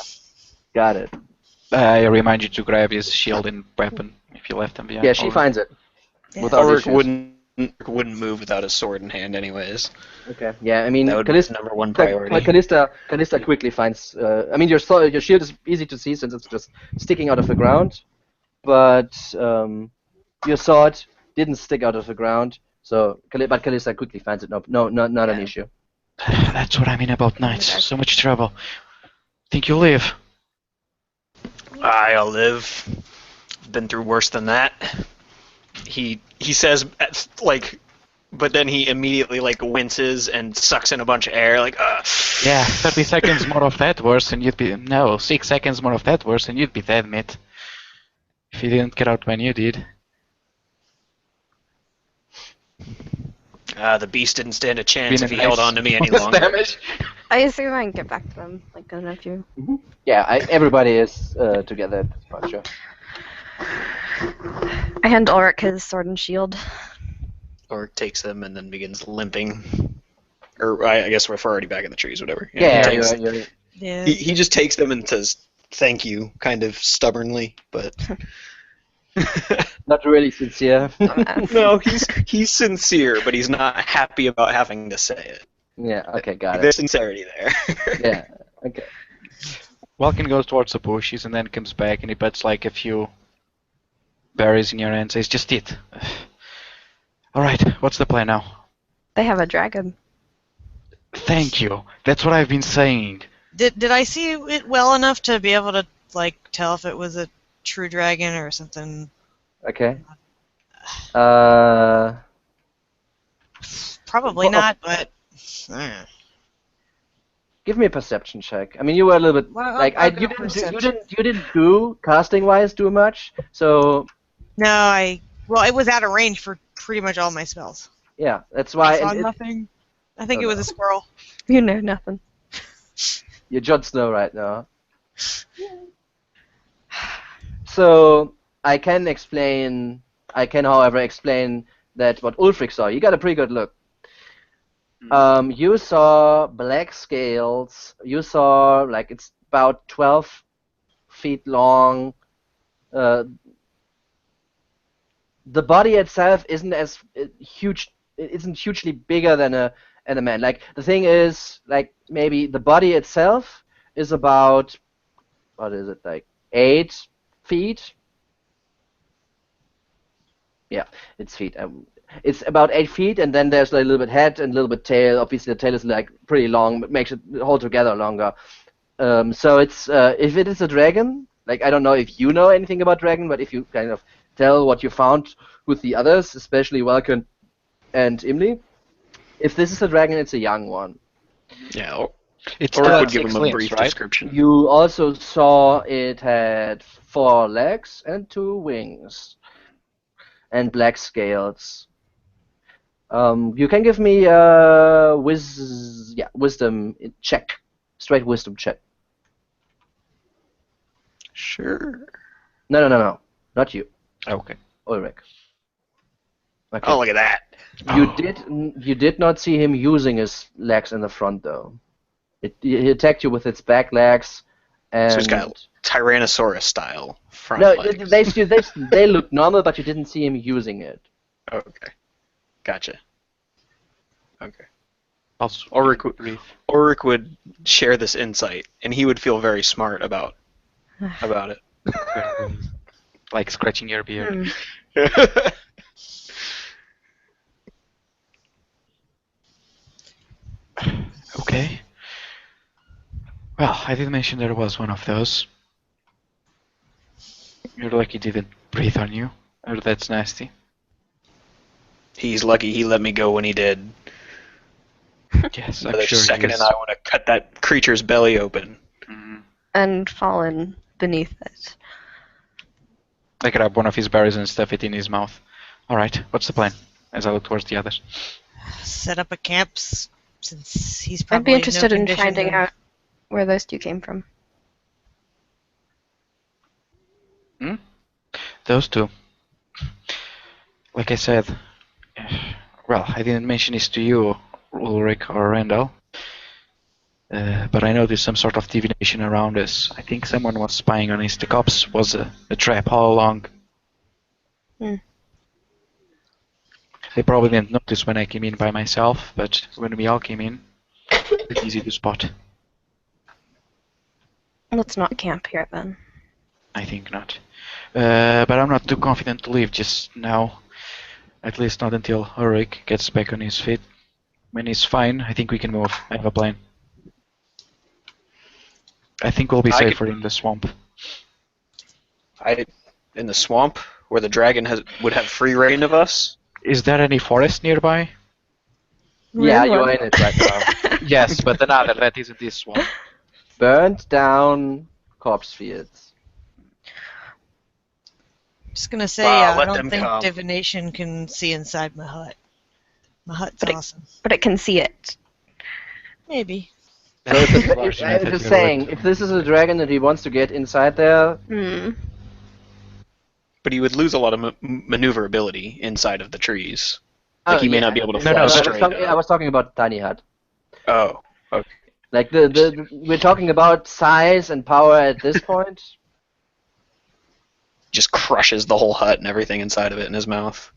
got it. I remind you to grab his shield and weapon if you left them behind. Yeah, she Ulrich. finds it. Yeah. Without Ulrich issues. wouldn't move without his sword in hand, anyways. Okay, yeah, I mean, That would be Callista, his number one priority. Callista quickly finds. I mean, your shield is easy to see since it's just sticking out of the ground, but your sword didn't stick out of the ground. So, but Callista quickly finds it. No, not an Yeah. issue. That's what I mean about knights. So much trouble. Think you'll live? I'll live. Been through worse than that. He says like, but then he immediately like winces and sucks in a bunch of air like. Yeah, 30 seconds more of that worse and you'd be... No, 6 seconds more of that worse and you'd be dead, mate. If you didn't get out when you did. The beast didn't stand a chance Been if a he held nice on to me any bonus longer. damage. I assume I can get back to them, like in a few. Yeah, everybody is together at this point, sure. I hand Ulrich his sword and shield. Or takes them and then begins limping. Or I guess we're already back in the trees, whatever. Yeah, he, takes- you're Yeah. he just takes them and says thank you, kind of stubbornly, but not really sincere. Dumbass. no, he's sincere, but he's not happy about having to say it. Yeah, okay, got There's it. sincerity there. Yeah, okay. Walken goes towards the bushes and then comes back and he puts like a few berries in your hand and says, just eat. Alright, what's the plan now? They have a dragon. Thank you. That's what I've been saying. Did I see it well enough to be able to like tell if it was a true dragon or something? Okay. Uh, Probably Oh. not, but Give me a perception check. I mean, you were a little bit well, like I'll you go didn't perception. you didn't do casting wise do much. So No, well, it was out of range for pretty much all my spells. yeah, that's I why. saw nothing. I think Oh, it was no. a squirrel. You know nothing. You're Jon Snow right now. So I can explain. I can, however, explain that what Ulfric saw. You got a pretty good look. You saw black scales. You saw like it's about 12 feet long. Uh, the body itself isn't as huge. It isn't hugely bigger than a man. Like the thing is, like maybe the body itself is about what is it like 8 feet? Yeah, it's feet. It's about 8 feet, and then there's like a little bit head and a little bit tail. Obviously, the tail is like pretty long, but makes it hold together longer. So it's if it is a dragon, like I don't know if you know anything about dragon, but if you kind of tell what you found with the others, especially Welkin and Imli, if this is a dragon, it's a young one. Yeah, It's or still would at give 6 him a limbs, brief right? description. You also saw it had 4 legs and 2 wings and black scales. You can give me a wisdom check, straight wisdom check. Sure. No, not you, Okay. Ulrich. Okay. Oh, look at that. You did not see him using his legs in the front though. He attacked you with its back legs, and So he's got Tyrannosaurus style front no, legs. they look normal, but you didn't see him using it. Okay. Gotcha. Okay. Also, Ulrich would share this insight, and he would feel very smart about it. like scratching your beard. Okay. Well, I did mention there was one of those. You're lucky it didn't breathe on you. Or that's nasty. He's lucky he let me go when he did. Yes, I'm Another sure second, he is. and I want to cut that creature's belly open. And fallen beneath it. I grab one of his berries and stuff it in his mouth. Alright, what's the plan? As I look towards the others. Set up a camp since he's I'd probably be interested no in condition finding to- out where those two came from. Those two. Like I said, well, I didn't mention this to you, Ulrich or Randall. But I know there's some sort of divination around us. I think someone was spying on us. The cops was a trap all along. They probably didn't notice when I came in by myself, but when we all came in, it's easy to spot. Let's not camp here then. I think not. But I'm not too confident to leave just now. At least not until Ulrich gets back on his feet. When he's fine, I think we can move. I have a plan. I think we'll be safer in the swamp. In the swamp where the dragon would have free reign of us. Is there any forest nearby? Yeah, Rude you one. are in it right now. Yes, but another that isn't this swamp. Burned down corpse fields. Just gonna say, Wow, I let don't them think come. divination can see inside my hut. My hut's But awesome. But it can see it. Maybe. So if Large I'm enough that just you saying, would- if this is a dragon that he wants to get inside there, But he would lose a lot of maneuverability inside of the trees. Like he may yeah. not be able to No, fly no, I was straight talking, up. I was talking about tiny hut. Oh, okay. Like we're talking about size and power at this point. Just crushes the whole hut and everything inside of it in his mouth.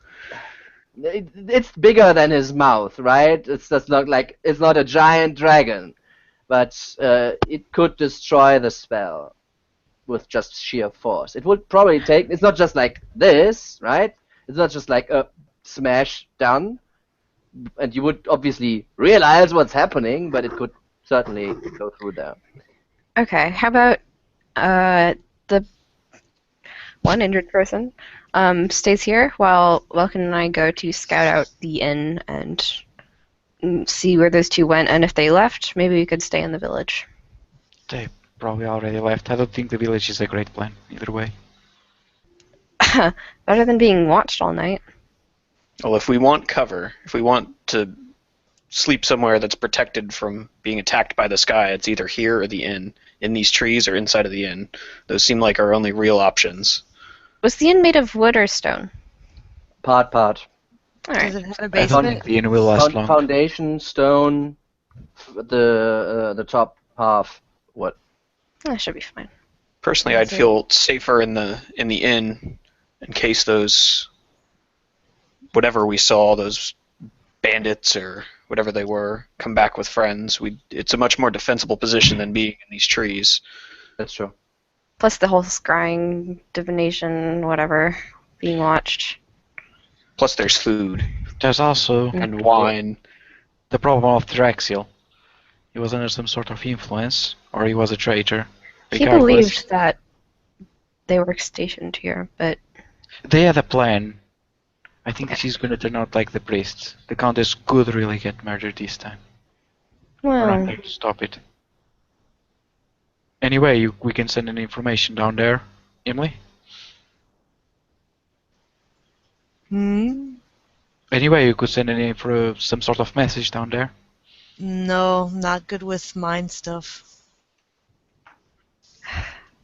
It's bigger than his mouth, right? It's just not like it's not a giant dragon, but it could destroy the spell with just sheer force. It would probably take. It's not just like this, right? It's not just like a smash done. and you would obviously realize what's happening, but it could certainly go through there. Okay, how about the one injured person stays here while Welkin and I go to scout out the inn and see where those two went, and if they left, maybe we could stay in the village. They probably already left. I don't think the village is a great plan, either way. Better than being watched all night. Well, if we want cover, if we want to sleep somewhere that's protected from being attacked by the sky, it's either here or the inn. In these trees or inside of the inn. Those seem like our only real options. Was the inn made of wood or stone? Part. All Does right. it have a I don't basement? think the inn will last long. Foundation, stone, the top half, what? That should be fine. Personally, I'd feel safer in the inn in case those whatever we saw, those bandits or whatever they were, come back with friends. It's a much more defensible position than being in these trees. That's true. Plus the whole scrying, divination, whatever, being watched. Plus there's food There's also and wine. the problem of Draxil. He was under some sort of influence, or he was a traitor. He Regardless, believed that they were stationed here, but they had a plan. I think she's going to turn out like the priests. The Countess could really get murdered this time. We're not well, going to stop it. Anyway, we can send an information down there, Emily. Anyway, you could send some sort of message down there. No, not good with mine stuff.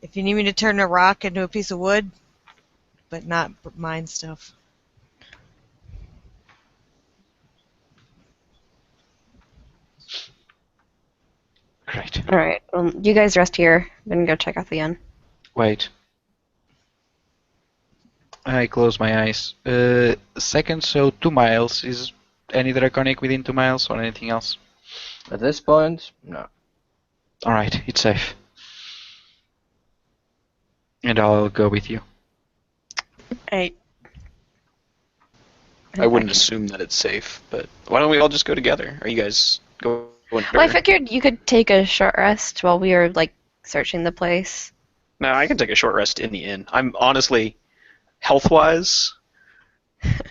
If you need me to turn a rock into a piece of wood, but not mine stuff. Great. all right. Well, you guys rest here. I'm gonna go check out the inn. Wait. I close my eyes. Second, so 2 miles. Is any draconic within 2 miles or anything else? At this point, no. Alright, it's safe. And I'll go with you. I wouldn't assume that it's safe, but why don't we all just go together? Are you guys going? Well, I figured you could take a short rest while we were like searching the place. No, I can take a short rest in the inn. I'm honestly, health-wise,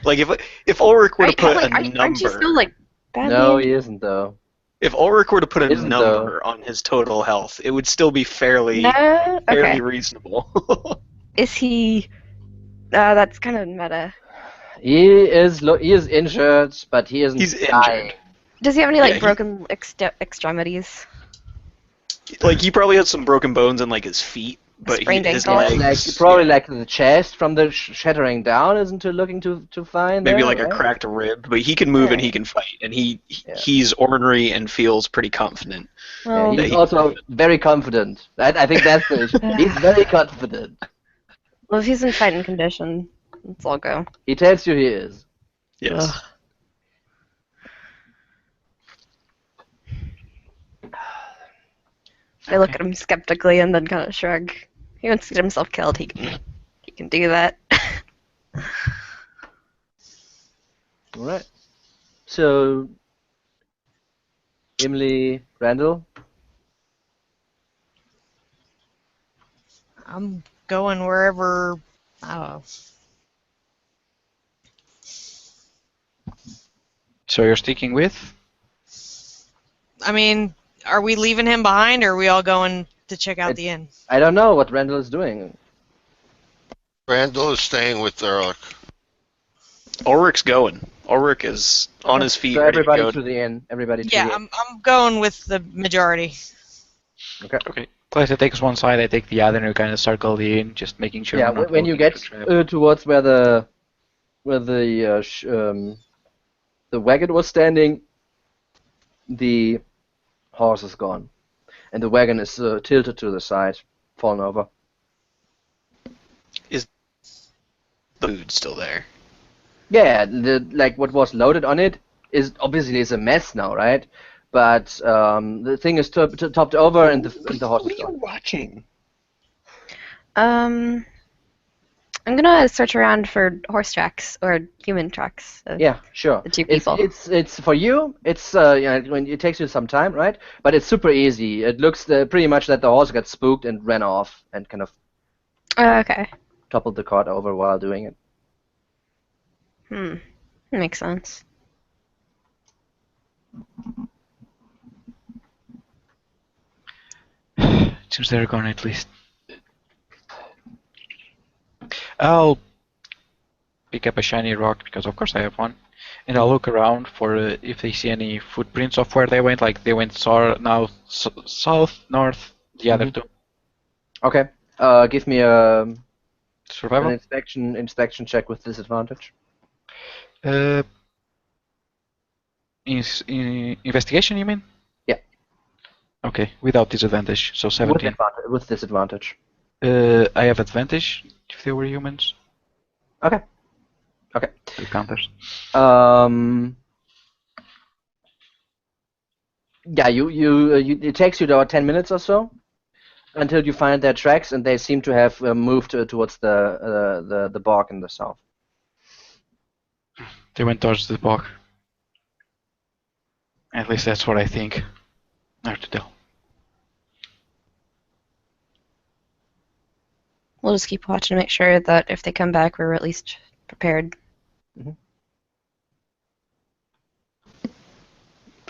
like if Ulrich were to put a number, aren't you still like badly No, injured? he isn't though. if Ulrich were to put a Isn't number on his total health, it would still be fairly No? Okay. reasonable. Is he? That's kind of meta. He is injured, but he isn't He's dying. injured. Does he have any like Yeah, he- broken extremities? Like he probably has some broken bones in like his feet, but Sprained his ankle. legs, Like probably like the chest from the shattering down isn't looking too fine. maybe there, like a right? cracked rib, but he can move and Yeah. he can fight, and Yeah. he's ornery and feels pretty confident. Well, Yeah, he's he- also very confident. I think that's the issue. He's very confident. well, if he's in fighting condition, let's all go. He tells you he is. Yes. Ugh. I look at him skeptically and then kind of shrug. He wants to get himself killed. He can do that. All right. So, Emily, Randall, I'm going wherever. I don't know. So you're sticking with? I mean, are we leaving him behind, or are we all going to check out the inn? I don't know what Randall is doing. Randall is staying with Ehrlich. Ulrich's going. Ulrich is on his feet, So ready to everybody go. to the inn. Everybody to Yeah, the inn. I'm going with the majority. Okay. Claire takes one side, I take the other, and we kind of circle in, just making sure. Yeah, we're not when you walking get into a trap. towards where the wagon was standing, the horse is gone, and the wagon is tilted to the side, fallen over. The food still there. Yeah, like what was loaded on it is obviously a mess now, right? But the thing is topped over, and the horse What is are you gone. watching? I I'm gonna search around for horse tracks or human tracks. Yeah, sure. The two people. It's for you. It's when it takes you some time, right? But it's super easy. It looks pretty much that the horse got spooked and ran off and kind of Okay. toppled the cart over while doing it. Makes sense. It seems they're gone at least. I'll pick up a shiny rock because of course I have one, and I'll look around for if they see any footprints of where they went. Like they went south, north, the other two. Okay. Give me an Survival. inspection check with disadvantage. Investigation, you mean? Yeah. Okay, without disadvantage, so 17. With disadvantage. I have advantage if they were humans. Okay. Okay. Two counters. Yeah, it takes you about 10 minutes or so until you find their tracks, and they seem to have moved towards the bog in the south. They went towards the bog. At least that's what I think. Hard to tell. We'll just keep watching to make sure that if they come back, we're at least prepared.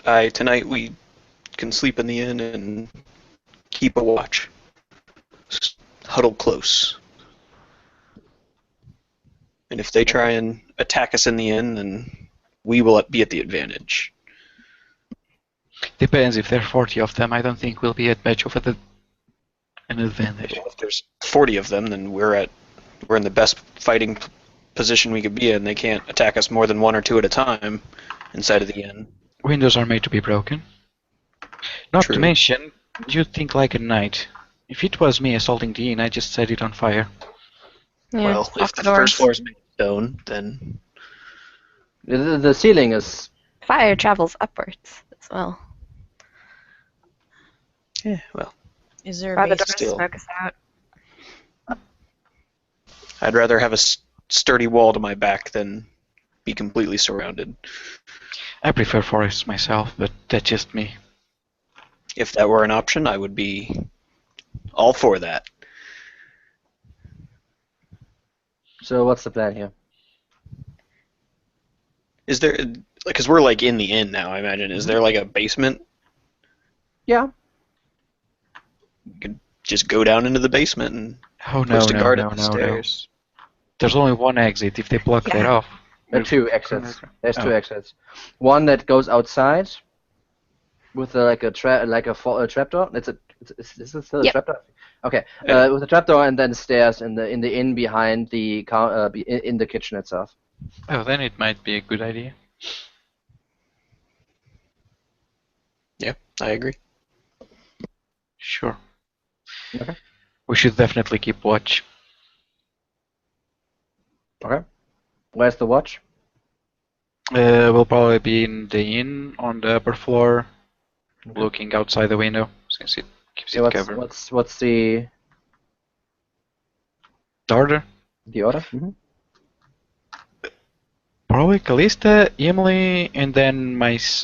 Tonight we can sleep in the inn and keep a watch. Huddle close. And if they try and attack us in the inn, then we will be at the advantage. Depends if there are 40 of them. I don't think we'll be at much of an advantage. If there's 40 of them, then we're in the best fighting position we could be in. They can't attack us more than one or two at a time inside of the inn. Windows are made to be broken. Not True. to mention, you think like a knight. If it was me assaulting the inn, I just set it on fire. Yeah, Well, if the first floor is made of stone, then The ceiling is... Fire travels upwards as well. yeah, well, Is there a Rather base? than Still. smoke us out. I'd rather have a sturdy wall to my back than be completely surrounded. I prefer forests myself, but that's just me. If that were an option, I would be all for that. So what's the plan here? Is there, because we're like in the inn now, I imagine, is there like a basement? Yeah. You could just go down into the basement and Oh no, post a no, guard no, at the no, no. stairs. There's only one exit. If they block that off, There are two exits. There's two Oh. exits. One that goes outside with like a trapdoor. Is this still a Yep. trapdoor? Okay. Yeah. With a trapdoor and then stairs in the inn behind the in the kitchen itself. oh, then it might be a good idea. Yeah, I agree. Sure. Okay. We should definitely keep watch. Okay. Where's the watch? We'll probably be in the inn on the upper floor, Okay. looking outside the window since it keeps Yeah, it covered. what's the Order? order? Probably Callista, Emily, and then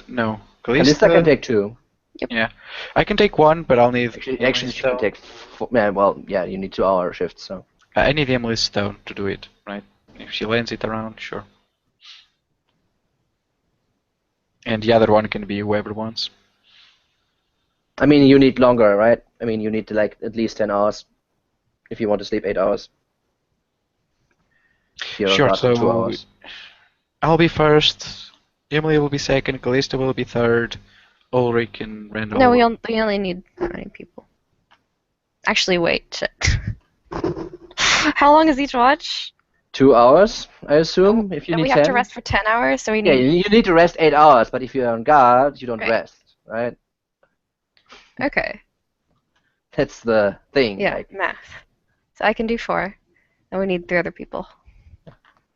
no. Callista can take two. Yeah, I can take one, but I'll need. Actually, Emily's she can stone. take. Yeah, well, yeah, you need 2-hour shifts, so. I need Emily's stone to do it, right? If she lands it around, sure. And the other one can be whoever wants. I mean, you need longer, right? I mean, you need like at least 10 hours if you want to sleep 8 hours. You're Sure, about 2 so hours. I'll be first. Emily will be second. Callista will be third. Ulrich and Randall. No, we only need 9 people. Actually, wait. Shit. How long is each watch? 2 hours, I assume, if you And need we have 10. to rest for 10 hours, so we Yeah, need. you need to rest 8 hours, but if you're on guard, you don't Right. rest, right? Okay. That's the thing. Yeah, Like, math. So I can do 4. And we need 3 other people.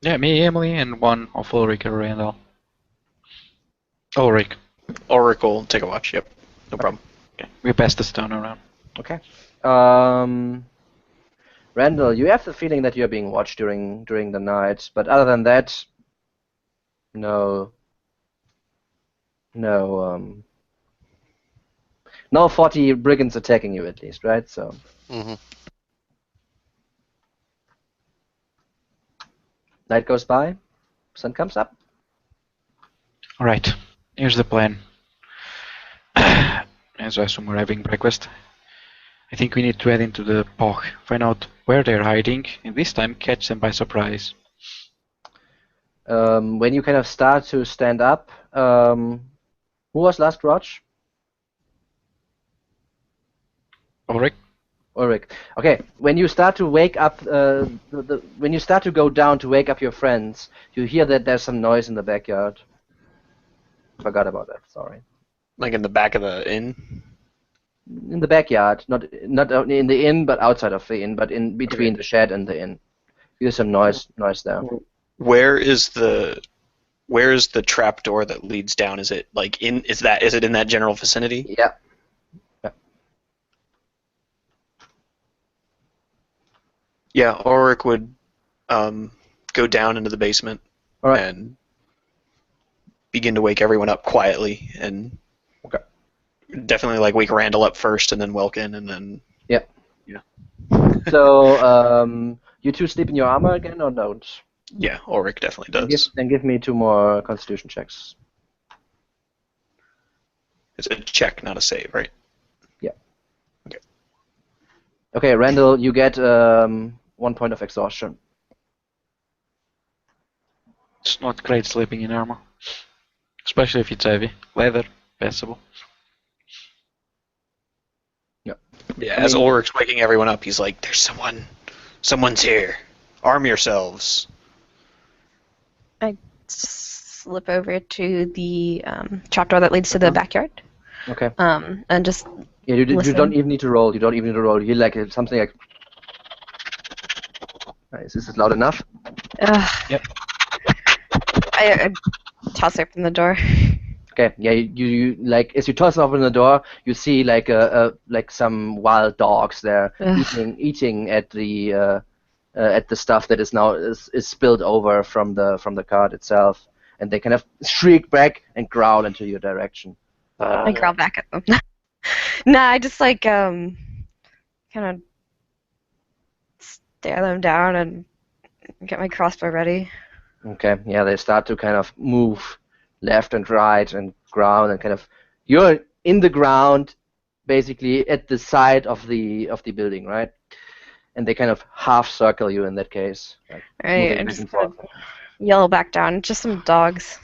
Yeah, me, Emily, and one of Ulrich or Randall. Ulrich. Oracle, take a watch, yep. No problem. Okay. We pass the stone around. okay. Randall, you have the feeling that you're being watched during the night, but other than that, no, no, no 40 brigands attacking you at least, right? So Mm-hmm. night goes by, sun comes up. Alright, here's the plan. As I assume we're having breakfast. I think we need to head into the POG, find out where they're hiding, and this time catch them by surprise. When you kind of start to stand up, who was last watch? Ulrich? Ulrich. Okay, when you start to wake up, when you start to go down to wake up your friends, you hear that there's some noise in the backyard. Forgot about that. Sorry. Like in the back of the inn. In the backyard, not in the inn, but outside of the inn, but in between the shed and the inn. There's some noise there. Where is the trap door that leads down? Is it like is it in that general vicinity? Yeah. Yeah, Ulrich would go down into the basement All right. and begin to wake everyone up quietly, and definitely like wake Randall up first, and then Welkin, and then So, you two sleep in your armor again, or don't? yeah, Ulrich definitely does. Then give me 2 more Constitution checks. It's a check, not a save, right? Yeah. Okay. Okay, Randall, you get 1 point of exhaustion. It's not great sleeping in armor. Especially if it's heavy. Leather, passable. Yeah, as Ulrich's waking everyone up, he's like, "There's someone's here. Arm yourselves." I slip over to the trapdoor that leads to the backyard. Okay. And just Yeah, you listen. don't even need to roll. You don't even need to roll. You hear like something like. Nice. Is this loud enough? Yep. I toss open the door. Okay. Yeah. You like as you toss open the door, you see like like some wild dogs there eating at the stuff that is now is spilled over from the cart itself, and they kind of shriek back and growl into your direction. I growl back at them. Nah, I just like kind of stare them down and get my crossbow ready. Okay, yeah, they start to kind of move left and right and ground and kind of you're in the ground basically at the side of the building, right? And they kind of half circle you in that case. Like, Right, and just kind of yell back down. Just some dogs.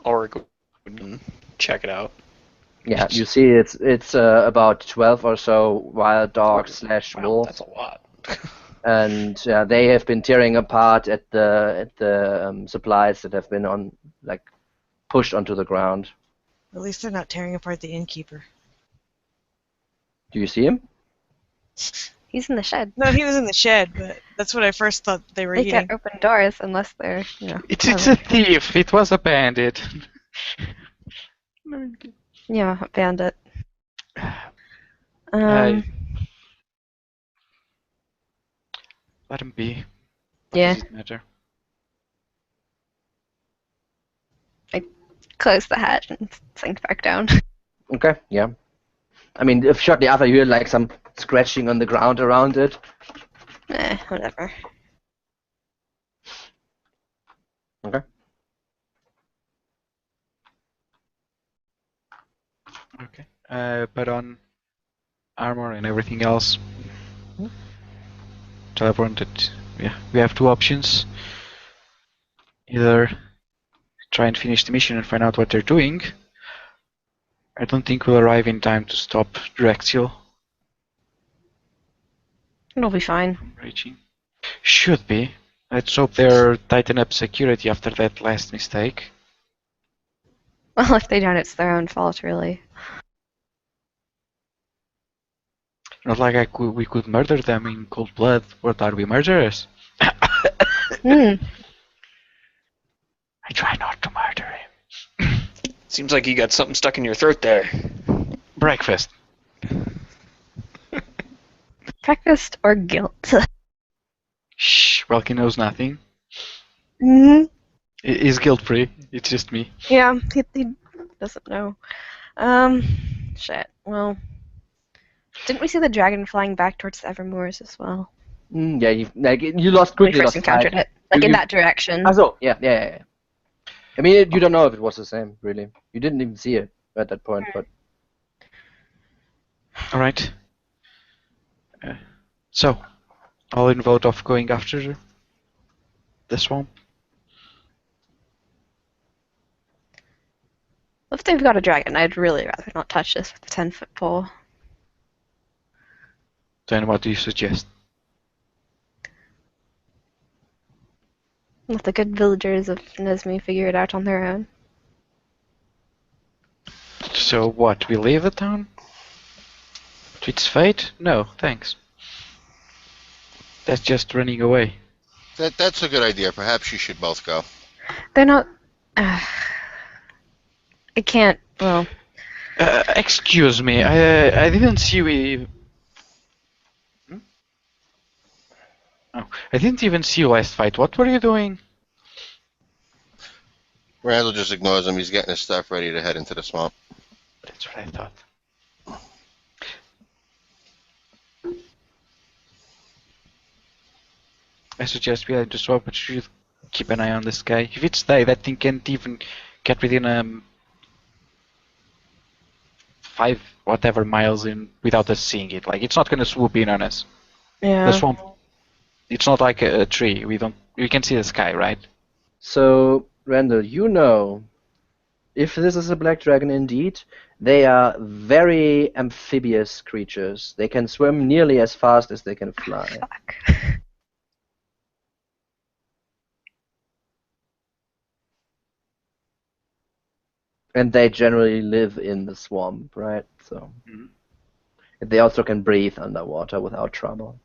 Ulrich would check it out. Yeah, you see it's about 12 or so wild dogs slash Wow, wolves. that's a lot. And they have been tearing apart at the supplies that have been pushed onto the ground. At least they're not tearing apart the innkeeper. Do you see him? He's in the shed. No, he was in the shed, but that's what I first thought they were They eating. can't open doors unless they're, It's a thief. It was a bandit. Yeah, a bandit. Let him be. What Yeah. does it matter? Close the hatch and sink back down. Okay, yeah. I mean, if shortly after you hear like some scratching on the ground around it. Whatever. Okay. Okay. Put on armor and everything else. Teleported. Yeah, we have 2 options. Either try and finish the mission and find out what they're doing. I don't think we'll arrive in time to stop Drexel It'll be fine. from raging. Should be. Let's hope they're tighten up security after that last mistake. Well, if they don't, it's their own fault, really. Not like we could murder them in cold blood. What are we, murderers? Hmm. I try not to murder him. Seems like you got something stuck in your throat there. Breakfast. Breakfast or guilt? Shh, Welky knows nothing. Hmm. He's guilt-free. It's just me. Yeah, he doesn't know. Shit. Well, didn't we see the dragon flying back towards the Evermoors as well? Yeah, you lost When we quickly first lost sight. encountered it, like You- in you- that direction. Ah, so yeah. I mean, you don't know if it was the same, really. You didn't even see it at that point, but Alright. So, all in vote of going after the swamp. If they've got a dragon, I'd really rather not touch this with a 10-foot pole. Then what do you suggest? Let the good villagers of Nesme figure it out on their own. So what, we leave the town? To its fate? No, thanks. That's just running away. That's a good idea. Perhaps you should both go. They're not. I can't. Well, Excuse me, I didn't see we... Oh, I didn't even see you last fight. What were you doing? Randall just ignores him. He's getting his stuff ready to head into the swamp. That's what I thought. I suggest we head to swamp, but should keep an eye on this guy. If it's that thing can't even get within 5 whatever miles in without us seeing it. Like, it's not gonna swoop in on us. yeah. The swamp, it's not like a tree. We can see the sky, right? so Randall, you know, if this is a black dragon indeed, they are very amphibious creatures. They can swim nearly as fast as they can fly. Fuck. And they generally live in the swamp, right? So Mhm. they also can breathe underwater without trouble.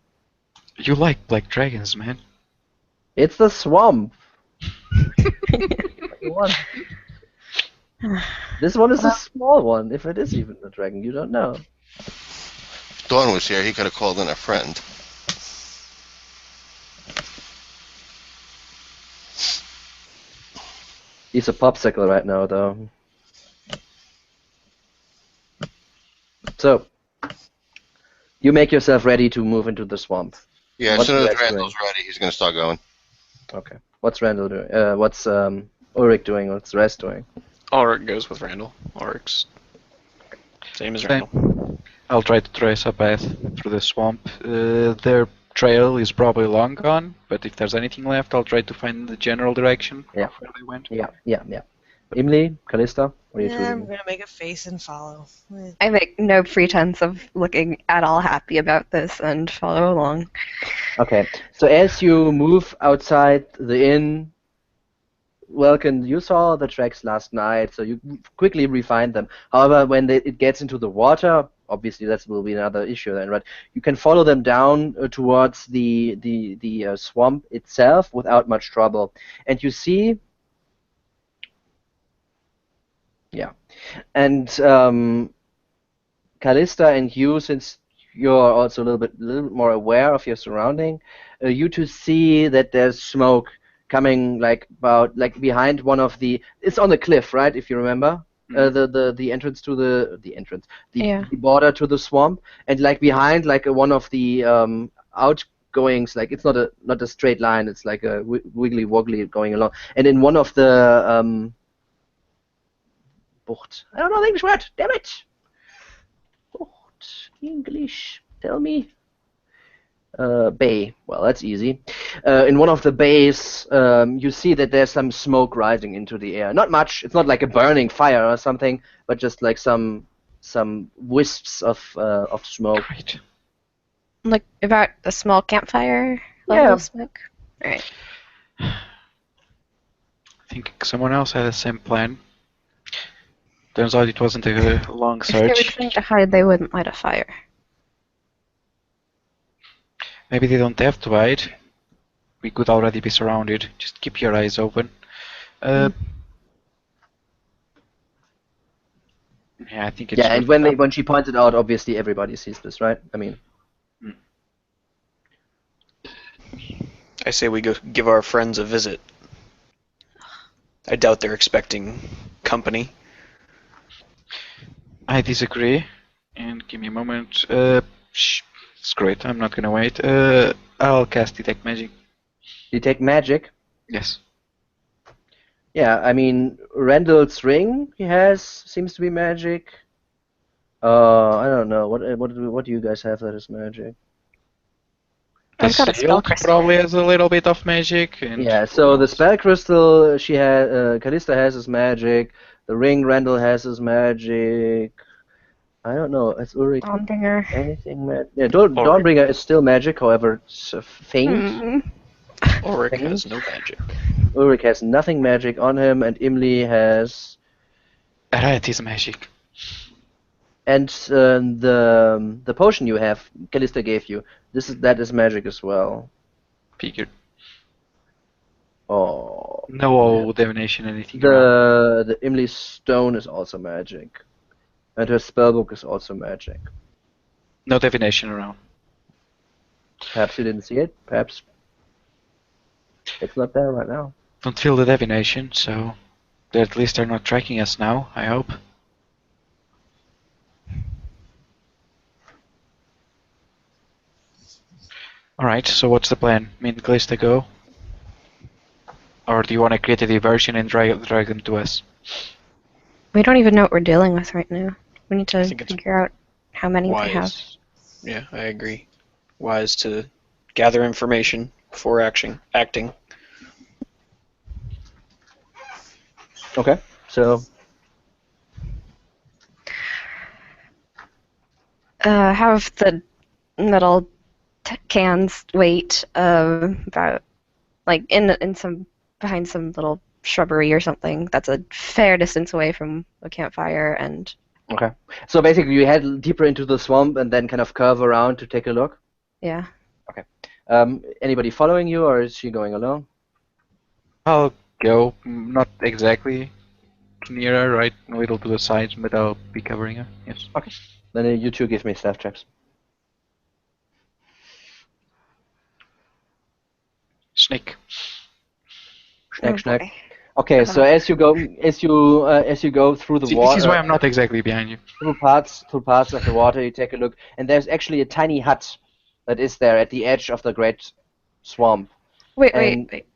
You like black dragons, man. It's the swamp. What you want? This one is a small one, if it is even a dragon. You don't know. If Dawn was here, he could have called in a friend. He's a popsicle right now, though. So, you make yourself ready to move into the swamp. Yeah, as What's soon as Rex Randall's ready, he's going to start going. Okay. What's Randall doing? What's Ulrich doing? What's Rest doing? Ulrich goes with Randall. Ulrich's same as Same. Randall. I'll try to trace a path through the swamp. Their trail is probably long gone, but if there's anything left, I'll try to find the general direction Yeah. of where they went. Yeah. Imli, Callista, what are you two Yeah, I'm doing? gonna make a face and follow. I make no pretense of looking at all happy about this and follow along. Okay. So as you move outside the inn, Welkin, you saw the tracks last night, so you quickly refine them. However, when it gets into the water, obviously that will be another issue then, right? You can follow them down towards the swamp itself without much trouble, and you see, yeah, and Callista and you, since you're also a little bit more aware of your surrounding, you two see that there's smoke coming like behind one of the. It's on the cliff, right? If you remember, the entrance to Yeah. the border to the swamp, and like behind one of the outgoings, like it's not a straight line. It's like a wiggly woggly going along, and in one of the Bucht. I don't know the English word. Damn it. English. Tell me. Bay. Well, that's easy. In one of the bays, you see that there's some smoke rising into the air. Not much. It's not like a burning fire or something, but just like some wisps of smoke. Great. Like about a small campfire level Yeah. of smoke. All right. I think someone else had the same plan. Turns out it wasn't a long If they were search. trying to hide, they wouldn't light a fire. Maybe they don't have to hide. We could already be surrounded. Just keep your eyes open. Yeah, I think it's Yeah, good and for them. when she points it out, obviously everybody sees this, right? I mean, I say we go give our friends a visit. I doubt they're expecting company. I disagree. And give me a moment. Screw it. I'm not gonna wait. I'll cast Detect Magic. detect magic. Yes. Yeah, I mean, Randall's ring he has seems to be magic. I don't know. What do you guys have that is magic? The I've got a spell shield crystal. probably has a little bit of magic, and Yeah, who so the knows? spell crystal she had, Callista has is magic. The ring Randall has is magic. I don't know. Is Ulrich Dawnbringer. anything magic? Yeah, Ulrich. Dawnbringer is still magic, however, it's faint. Hmm. Ulrich has Faint. no magic. Ulrich has nothing magic on him, and Imli has, That is magic. and the potion you have, Callista gave you. That is magic as well. Figure. Oh, No divination, anything around. the Imli stone is also magic, and her spellbook is also magic. No divination around. Perhaps you didn't see it. Perhaps it's not there right now. Don't feel the divination, so at least they're not tracking us now, I hope. Alright, so what's the plan? Me and Glista go? Or do you want to create a diversion and drag them to us? We don't even know what we're dealing with right now. We need I to think it's figure out how many they have. wise. Yeah, I agree. Wise to gather information before acting. Okay, so Have the metal cans wait about like in some behind some little shrubbery or something that's a fair distance away from a campfire, and okay, so basically you head deeper into the swamp and then kind of curve around to take a look. yeah. Anybody following you, or is she going alone? I'll go, not exactly near her, right? A little to the side, but I'll be covering her, yes. Okay. Then you two give me staff checks. Snake. Schnack, Oh schnack. boy. Okay, so as you go through the See, this is why water, I'm not exactly behind you. through parts of the water, you take a look, and there's actually a tiny hut that is there at the edge of the great swamp. Wait, And wait.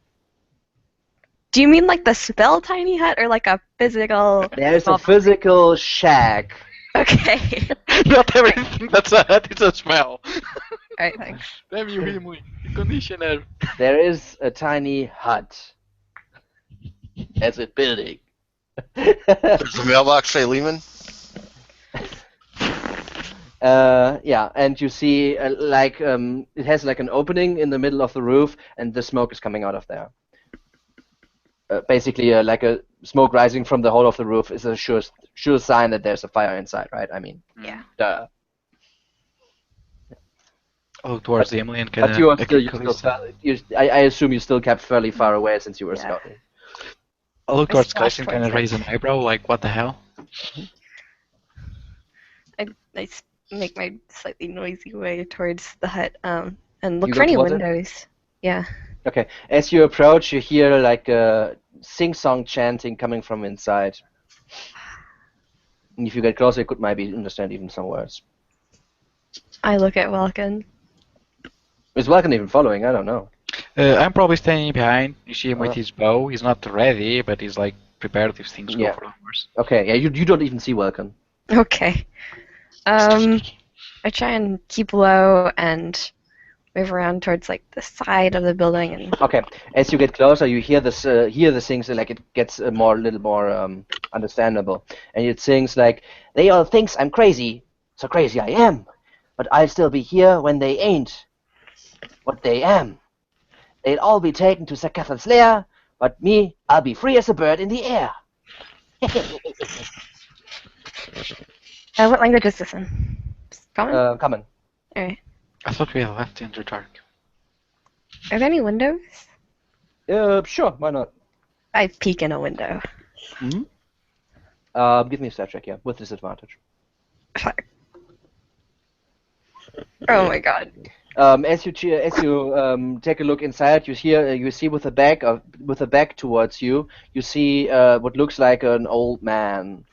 Do you mean like the spell tiny hut or like a physical there's small a physical shack. Okay. Not everything that's a hut is a smell. Alright, thanks. Damn you, Remo. Conditioner. There is a tiny hut. As a building. Does the mailbox say Lehman? Yeah, and you see it has like an opening in the middle of the roof, and the smoke is coming out of there. Basically, like a smoke rising from the hole of the roof is a sure sign that there's a fire inside, right? I mean, Yeah. duh. Oh, towards the Emily and But you I assume you still kept fairly far away since you were Yeah. scouting. I look I towards splashed Kalsin, kind towards of it. raise an eyebrow, like, what the hell? I make my slightly noisy way towards the hut, and look You for go any towards it? windows. Yeah. Okay. As you approach, you hear like a sing-song chanting coming from inside. And if you get closer, you could maybe understand even some words. I look at Welkin. Is Welcome even following? I don't know. I'm probably standing behind. You see him with Uh-huh. his bow. He's not ready, but he's like prepared if things go Yeah. for the worse. Okay, yeah, you don't even see Welcome. Okay. I try and keep low and move around towards like the side of the building and Okay, as you get closer, you hear the things like it gets little more understandable, and it sings like, "They all thinks I'm crazy, so crazy I am, but I'll still be here when they ain't what they am. They'll all be taken to Sakathan's lair, but me, I'll be free as a bird in the air." what language is this in? Common? Common. Alright. I thought we had left the Underdark. Are there any windows? Sure, why not? I peek in a window. Mm-hmm. Give me a stat check, yeah, with disadvantage. Fuck. Oh my god. As you take a look inside, you see with the back towards you, you see what looks like an old man.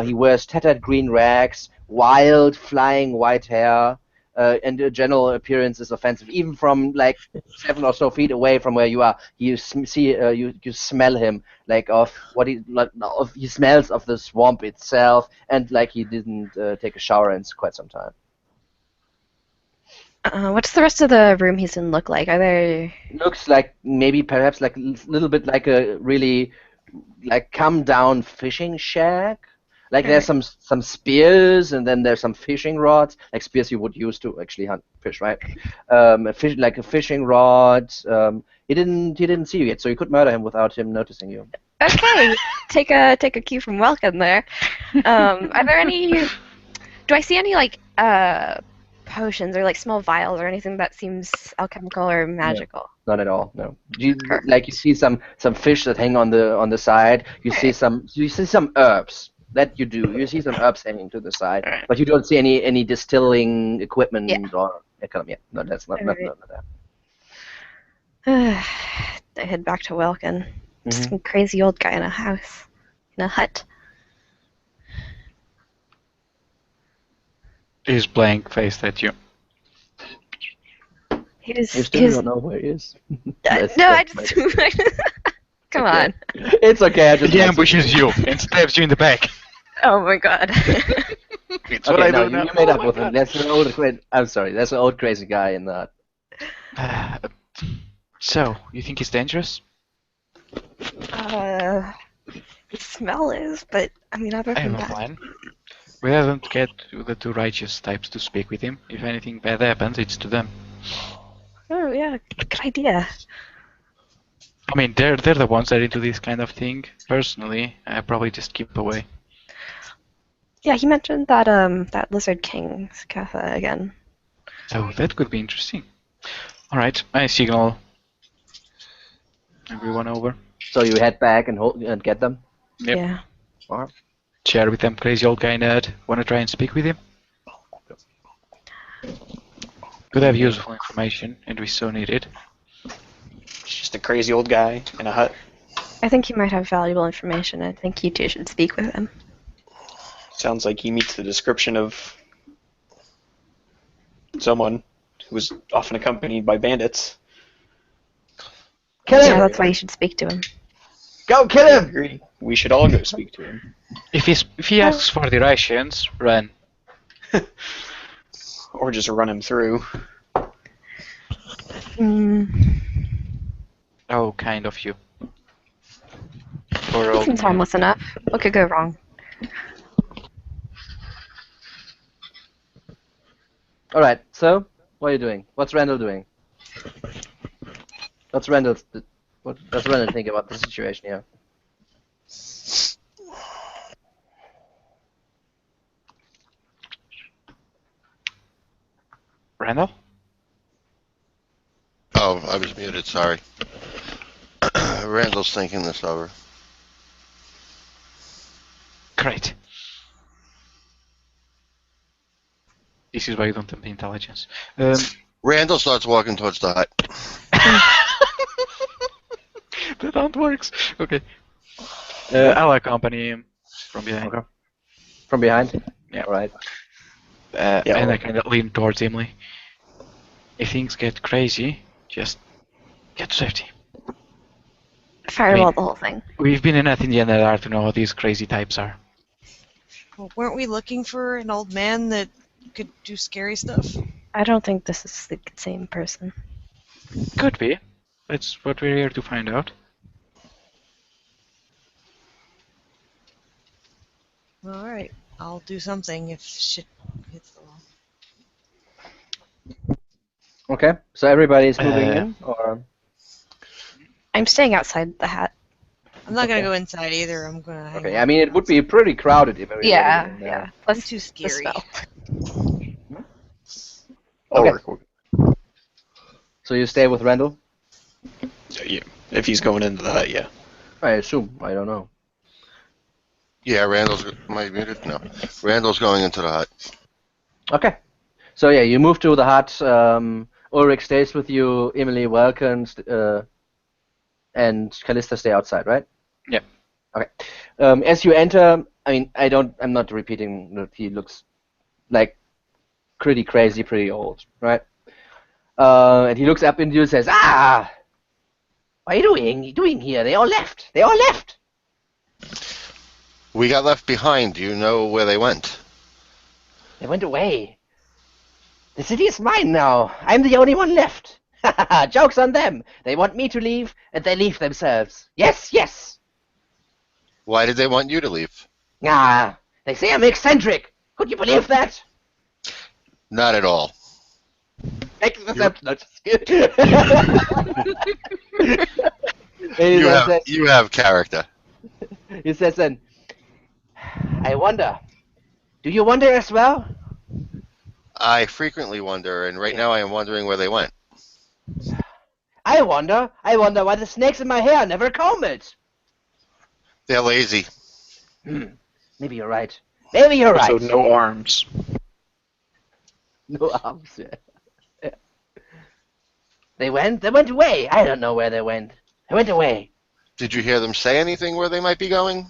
He wears tattered green rags, wild flying white hair, and the general appearance is offensive. Even from like 7 or so feet away from where you are, you you smell him like he smells of the swamp itself, and like he didn't take a shower in quite some time. What's the rest of the room he's in look like? Are there... Looks like maybe perhaps like a little bit like a really like come down fishing shack. Like there's some spears, and then there's some fishing rods, like spears you would use to actually hunt fish, right? Like a fishing rod. He didn't see you yet, so you could murder him without him noticing you. Okay, take a cue from Welkin there. Are there any... Do I see any like potions or like small vials or anything that seems alchemical or magical? Not at all. No. Perfect. Like you see some fish that hang on the side. You see some herbs. That you do. You see some herbs hanging to the side, Alright. but you don't see any distilling equipment Yeah. or economy. No, that's not Alright. none of that. I head back to Welkin. Mhm. Some crazy old guy in a house, in a hut. He's blank faced at you. He was. You still don't know where he is. No, I just. Come Okay. on. It's okay. I just He ambushes you and stabs you in the back. Oh my god. It's what Okay, I no, do you now. made Oh up my with him. God. That's an old. I'm sorry. That's an old crazy guy in that. So, you think he's dangerous? The smell is, but I mean, other I have than a that. plan. We haven't get the two righteous types to speak with him. If anything bad happens, it's to them. Oh yeah, good idea. I mean, they're the ones that are into this kind of thing. Personally, I probably just keep away. Yeah, he mentioned that that Lizard King's cafe again. So that could be interesting. All right, I signal everyone over. So you head back and get them. Yep. Yeah. Alright. Share with them, crazy old guy nerd. Wanna try and speak with him? Could have useful information, and we so need it. It's just a crazy old guy in a hut. I think he might have valuable information. I think you two should speak with him. Sounds like he meets the description of someone who was often accompanied by bandits. Kill him! Yeah, that's why you should speak to him. Go kill I him! agree. We should all go speak to him. If he asks for the rations, run. Or just run him through. Mm, Oh, kind of you. Poor old seems man. harmless enough. What could go wrong? Alright, so what are you doing? What's Randall doing? What does Randall think about the situation here? Randall? Oh, I was muted, sorry. Randall's thinking this over. Great. This is why you don't have intelligence. Randall starts walking towards the hut. That don't works. Okay. I'll accompany him from behind. Okay. From behind? Yeah. Alright. And well- I kind of lean towards him. Like, if things get crazy, just get to safety. Firewall the whole thing. We've been enough in the NLR to know how these crazy types are. Well, weren't we looking for an old man that could do scary stuff? I don't think this is the same person. Could be. That's what we're here to find out. All right, I'll do something if shit hits the wall. Okay, so everybody's moving Uh, in, or I'm staying outside the hat. I'm not gonna Okay. go inside either. I'm gonna hang okay? out. I mean, it would be pretty crowded if everybody Yeah, was in there. yeah. I'm Plus too the scary. smell. Okay. Or So you stay with Randall? yeah, if he's going into the hut, yeah. I assume. I don't know. Yeah, Randall's. Am I muted? No. Randall's going into the hut. Okay. So yeah, you move to the hut. Ulrich stays with you. Emily welcomes, and Callista stay outside, right? Yeah. Okay. As you enter, I mean, I'm not repeating that he looks like pretty crazy, pretty old, right? And he looks up into you and says, "Ah, what are you doing here? They all left. They all left." We got left behind. Do you know where they went? They went away. The city is mine now. I'm the only one left. Joke's on them. They want me to leave, and they leave themselves. Yes, yes. Why did they want you to leave? Ah, they say I'm eccentric. Could you believe that? Not at all. Make the deception. No, just kidding. You have character. He says then, I wonder. Do you wonder as well? I frequently wonder, and right now I am wondering where they went. I wonder why the snakes in my hair never comb it. They're lazy. Maybe you're right. Maybe you're right. So no arms. No arms. Yeah. They went away. I don't know where they went. They went away. Did you hear them say anything where they might be going?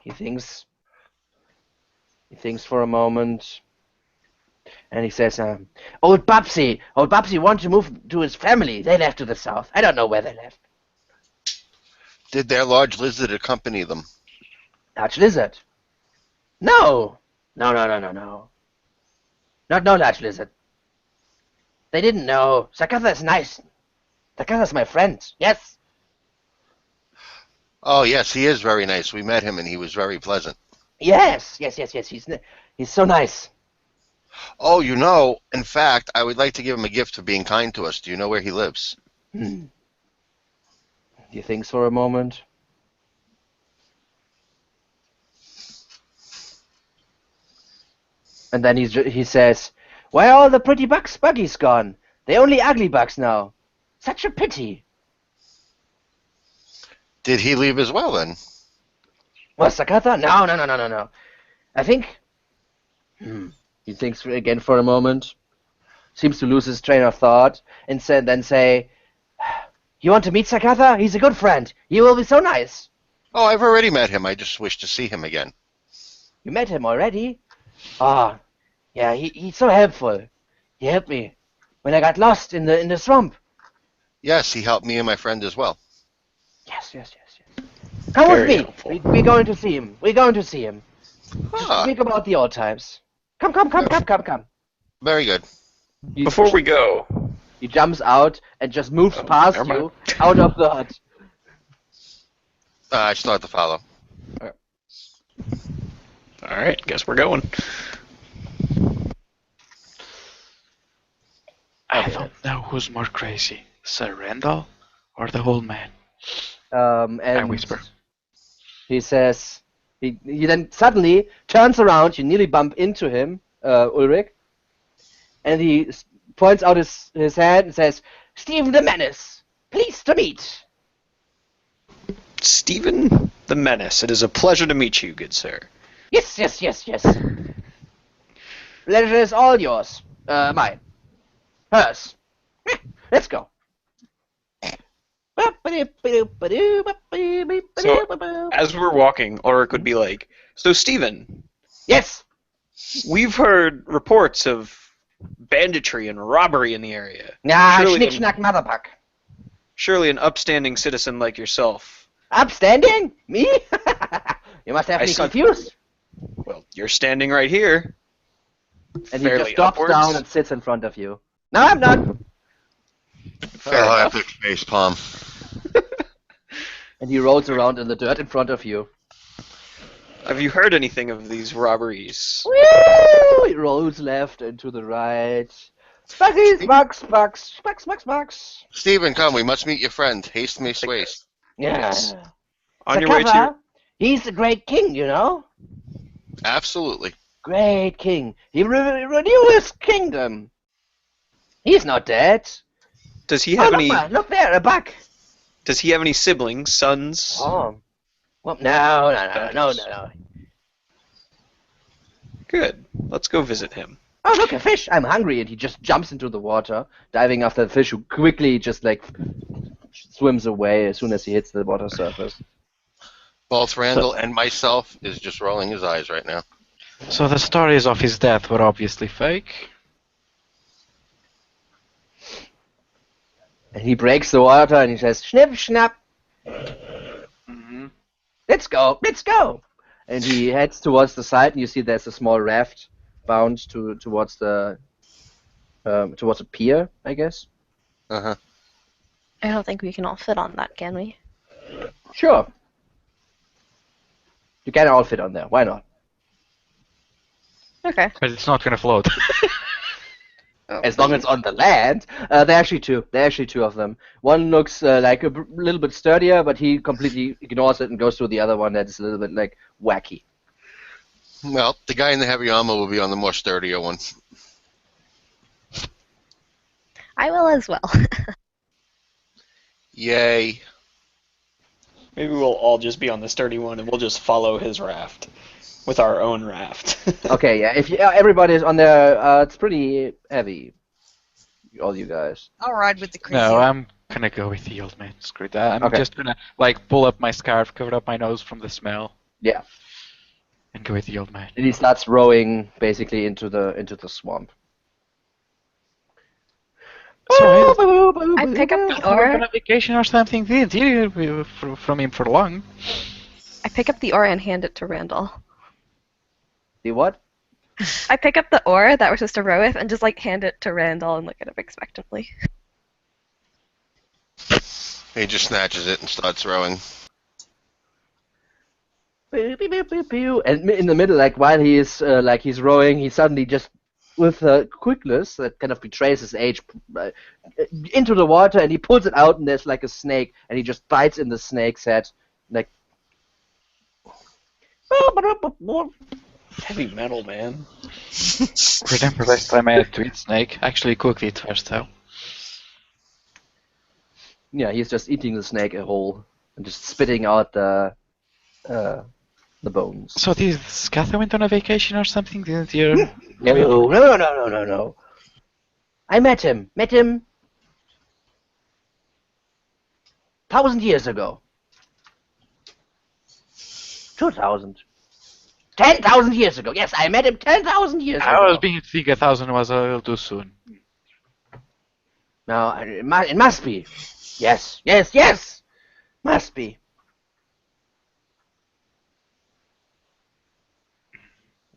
He thinks for a moment, and he says, Old Babsy wanted to move to his family. They left to the south. I don't know where they left. Did their large lizard accompany them? Large lizard? No. Not no large lizard. They didn't know. Sakatha is nice. Sakatha's my friend. Yes. Oh, yes, he is very nice. We met him, and he was very pleasant. Yes. He's so nice. Oh, you know, in fact, I would like to give him a gift for being kind to us. Do you know where he lives? He thinks for a moment. And then he says, why are all the pretty buggies gone? They're only ugly bugs now. Such a pity. Did he leave as well, then? What, Sakatha? No. I think... He thinks again for a moment, seems to lose his train of thought, and then say, you want to meet Sakatha? He's a good friend. He will be so nice. Oh, I've already met him. I just wish to see him again. You met him already? Ah, yeah, he's so helpful. He helped me when I got lost in the swamp. Yes, he helped me and my friend as well. Yes. Come with Very me. helpful. We're going to see him. Just Ah, think about the old times. Come. very good. Before we go, He jumps out and just moves past never you out of the hut. I still have to follow. all right, guess we're going. I don't know who's more crazy, Sir Randall or the old man. And I whisper. he says, he then suddenly turns around, you nearly bump into him, Ulrich, and he points out his hand and says, Stephen the Menace, pleased to meet. Stephen the Menace, it is a pleasure to meet you, good sir. Yes. Pleasure is all yours. Mine. Hers. Let's go. So, as we're walking, Ulrich would be like, so Stephen, Yes. we've heard reports of banditry and robbery in the area. Nah, Surely- schnick schnack motherfuck. Surely an upstanding citizen like yourself. Upstanding? Me? You must have I me saw- confused. Well, you're standing right here. And he Fairly just drops upwards. down and sits in front of you. No, I'm not. Fair Oh, enough. epic face palm. And he rolls around in the dirt in front of you. Have you heard anything of these robberies? Woo! He rolls left and to the right. Buggies, bugs. Stephen, come, we must meet your friend. Haste makes waste. Yeah. Yes. On your way to your... He's the great king, you know? Absolutely. Great king. He renewed his kingdom. He's not dead. Does he have any? Look there, a bug. Does he have any siblings, sons? Oh. Well, no. Good. Let's go visit him. Oh, look, a fish! I'm hungry, and he just jumps into the water, diving after the fish, who quickly just like swims away as soon as he hits the water surface. Both Randall and myself is just rolling his eyes right now. So the stories of his death were obviously fake. And he breaks the water, and he says, "Schnipp, schnapp, Mm-hmm. let's go, let's go!" And he heads towards the side, and you see there's a small raft bound towards a pier, I guess. Uh-huh. I don't think we can all fit on that, can we? Sure. You can all fit on there. Why not? Okay. But it's not gonna float. As long as it's on the land. There are actually two. There are actually two of them. One looks like a little bit sturdier, but he completely ignores it and goes to the other one that's a little bit like wacky. Well, the guy in the heavy armor will be on the more sturdier one. I will as well. Yay. Maybe we'll all just be on the sturdy one and we'll just follow his raft with our own raft. Okay, yeah. If everybody is on there, it's pretty heavy. All you guys. I'll ride with the crazy. No, I'm gonna go with the old man. Screw that. I'm Okay. just gonna like pull up my scarf, cover up my nose from the smell, Yeah. and go with the old man. And he starts rowing basically into the swamp. So I pick up the I went on oar. a vacation or something, didn't you? From him for long. I pick up the oar and hand it to Randall. The what? I pick up the oar that we're supposed to row with and just like hand it to Randall and look at him expectantly. He just snatches it and starts rowing. Pew, pew, pew, pew, pew. And in the middle, like while he is he's rowing, he suddenly just with a quickness that kind of betrays his age into the water, and he pulls it out, and there's like a snake, and he just bites in the snake's head, like. Heavy metal, man. Remember last time I had to eat snake? Actually cooked it first though. Yeah, he's just eating the snake whole and just spitting out the bones. So did Skatha went on a vacation or something, didn't you? No. I met him 1,000 years ago. 2,000. 10,000 years ago. Yes, I met him 10,000 years ago. I was being to think 1,000 was a little too soon. No, it must be. Yes. Must be.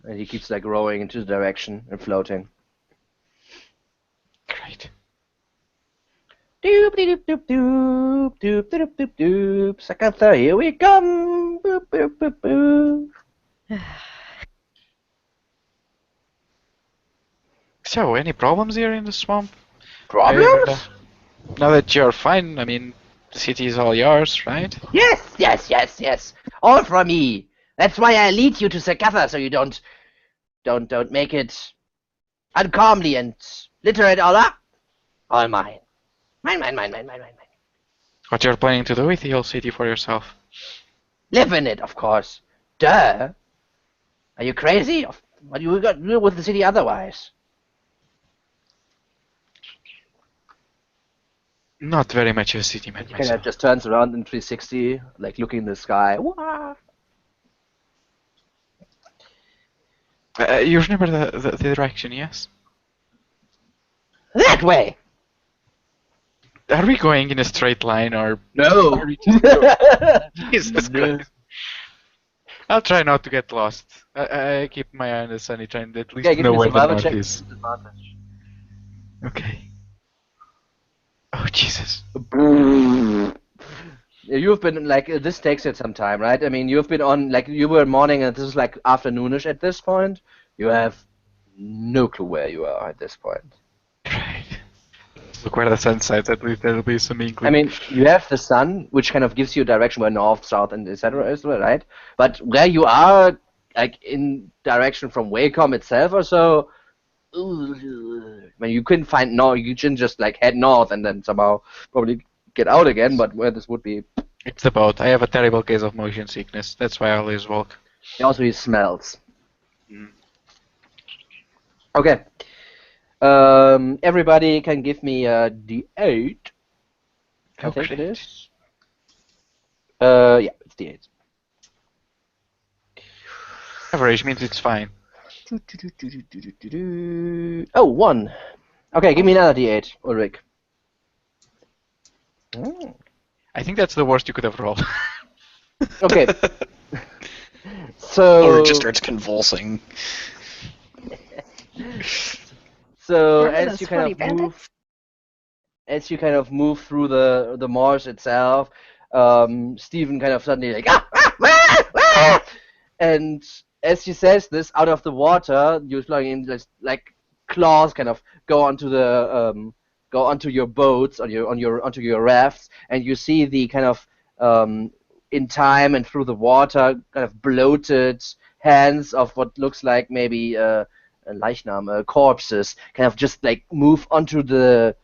And he keeps like rowing into the direction and floating. Great. Doop doop doop doop doop doop doop doop. Sakatha, here we come. Boop boop boop boop. So, any problems here in the swamp? Problems? Now that you're fine, I mean, the city is all yours, right? Yes. All from me. That's why I lead you to Sakatha, so you don't make it uncomely and litter it all up. All mine. Mine. What you're planning to do with the whole city for yourself? Live in it, of course. Duh. Are you crazy? What you got to do with the city otherwise? Not very much of a city man Kind of myself. just turns around in 360, like looking in the sky. Wah! You remember the direction, yes? That way. Are we going in a straight line or... No. Are we Jesus Christ. I'll try not to get lost. I keep my eye on the sunny, trying to at least Okay, give know me a where the survival north check. is. Okay. Oh, Jesus. You've been like this takes it some time, right? I mean, you've been on like you were morning, and this is like afternoonish at this point. You have no clue where you are at this point. Right. Look where the sun sets, at least there'll be some inkling. I mean, you have the sun, which kind of gives you a direction where north, south, and etc. is, right? But where you are, like in direction from Wacom itself or so, I mean, you couldn't find north. You shouldn't just like head north and then somehow probably get out again. But where this would be, It's the boat. I have a terrible case of motion sickness. That's why I always walk. Also, he smells. Mm. Okay. Everybody can give me a D8. I Oh, think it great. is. Yeah, it's D8. Average means it's fine. Oh, 1. Okay, give me another D8, Ulrich. Mm. I think that's the worst you could have rolled. Okay. Or So, it just starts convulsing. so Remember as those you kind funny of bandits? move through the marsh itself, Stephen kind of suddenly like and as he says this out of the water, you're flying in just like claws kind of go onto your boats onto your rafts, and you see the kind of in time and through the water kind of bloated hands of what looks like maybe Leichnam, corpses, kind of just like move onto the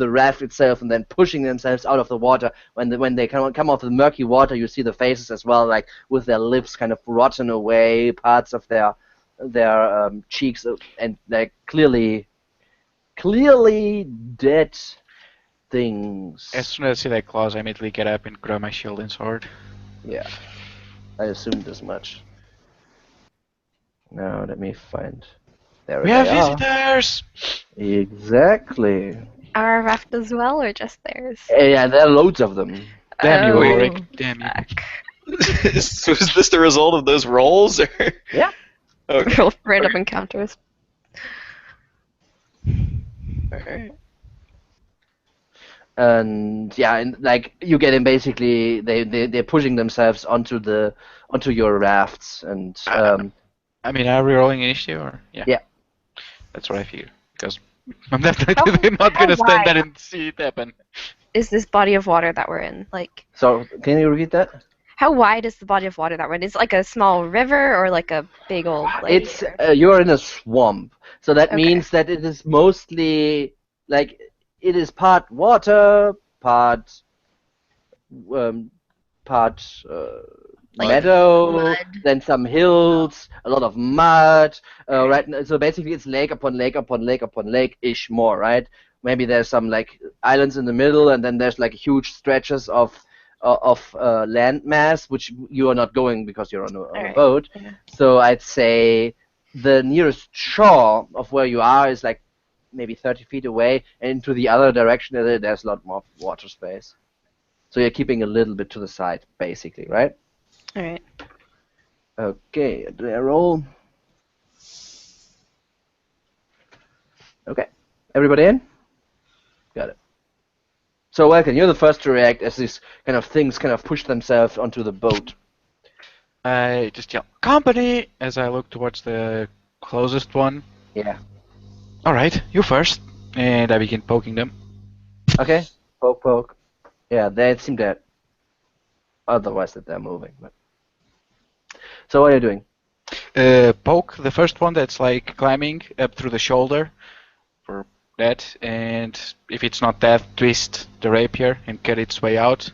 raft itself and then pushing themselves out of the water. When they come off the murky water, you see the faces as well, like with their lips kind of rotten away, parts of their cheeks, and like clearly dead things. As soon as I see that claws, I immediately get up and grab my shield and sword. Yeah, I assumed as much. Now let me find. There We they have are. visitors! Exactly. Our raft as well, or just theirs? Yeah, there are loads of them. Damn you, Oh, Ulrich. Damn you. fuck. So is this the result of those rolls? Or? Yeah. Okay. Roll random encounters. Alright. And yeah, and like you get in, basically they're pushing themselves onto your rafts, and I mean, are we rolling initiative or? Yeah. That's what I figured. Because I'm definitely not how gonna stand wide? there and see it happen. Is this body of water that we're in? Like, so can you repeat that? how wide is the body of water that we're in? Is it like a small river or like a big old lake? It's you're in a swamp, so that Okay. means that it is mostly like it is part water, part um, part Like meadow, mud. then some hills, a lot of mud. Right. So basically, it's lake upon lake upon lake upon lake ish more, right? Maybe there's some like islands in the middle, and then there's like huge stretches of land mass which you are not going because you're on a Alright, boat. yeah. So I'd say the nearest shore of where you are is like maybe 30 feet away, and to the other direction there's a lot more water space. So you're keeping a little bit to the side, basically, right? Alright. Okay, do I roll? Okay, everybody in? Got it. So Welkin, you're the first to react as these kind of things kind of push themselves onto the boat. I just yell, "Company!" as I look towards the closest one. Yeah. Alright, you first. And I begin poking them. Okay. Poke, poke. Yeah, they seem dead. Otherwise that they're moving. But... So what are you doing? Poke the first one that's like climbing up through the shoulder for that, and if it's not that, twist the rapier and cut its way out.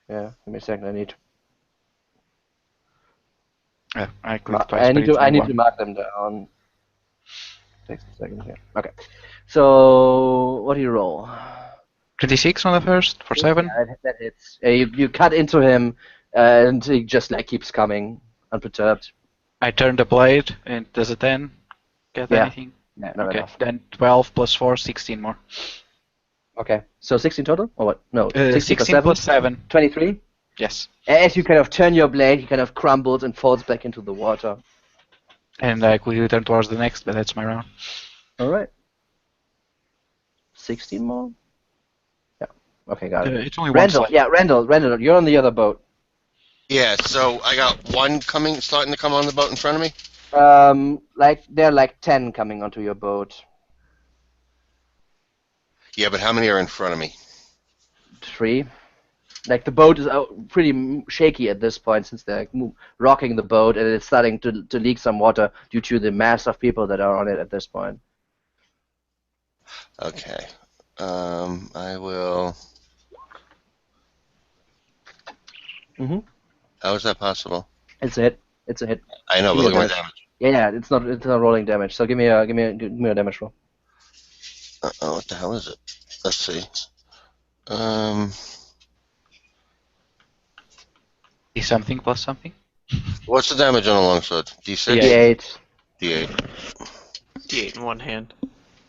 Yeah, give me a second. I need I clicked twice, but it's I no need one. to mark them down. Takes a second here. Okay. So what do you roll? 26 on the first for 7. Yeah, that hits. You cut into him, and he just like keeps coming, unperturbed. I turn the blade, and does it then get Yeah. anything? Yeah, not Okay, enough. then 12 plus 4, 16 more. Okay, so 16 total, or what? No, 16 plus 16 7? plus 7. 23. Yes. As you kind of turn your blade, he kind of crumbles and falls back into the water. And I quickly turn towards the next, but that's my round. All right. 16 more. Yeah. Okay, got it. It's only one slide. Randall, you're on the other boat. Yeah, so I got one starting to come on the boat in front of me. Like there are like 10 coming onto your boat. Yeah, but how many are in front of me? 3. Like the boat is pretty shaky at this point, since they're rocking the boat, and it's starting to leak some water due to the mass of people that are on it at this point. Okay. I will. Mm-hmm. How is that possible? It's a hit. It's a hit. I know, Give but me a look at my damage. damage. Yeah, it's not rolling damage. So give me a damage roll. What the hell is it? Let's see. Something plus something. What's the damage on a longsword? D6? D8. D8. D8. D8 in one hand.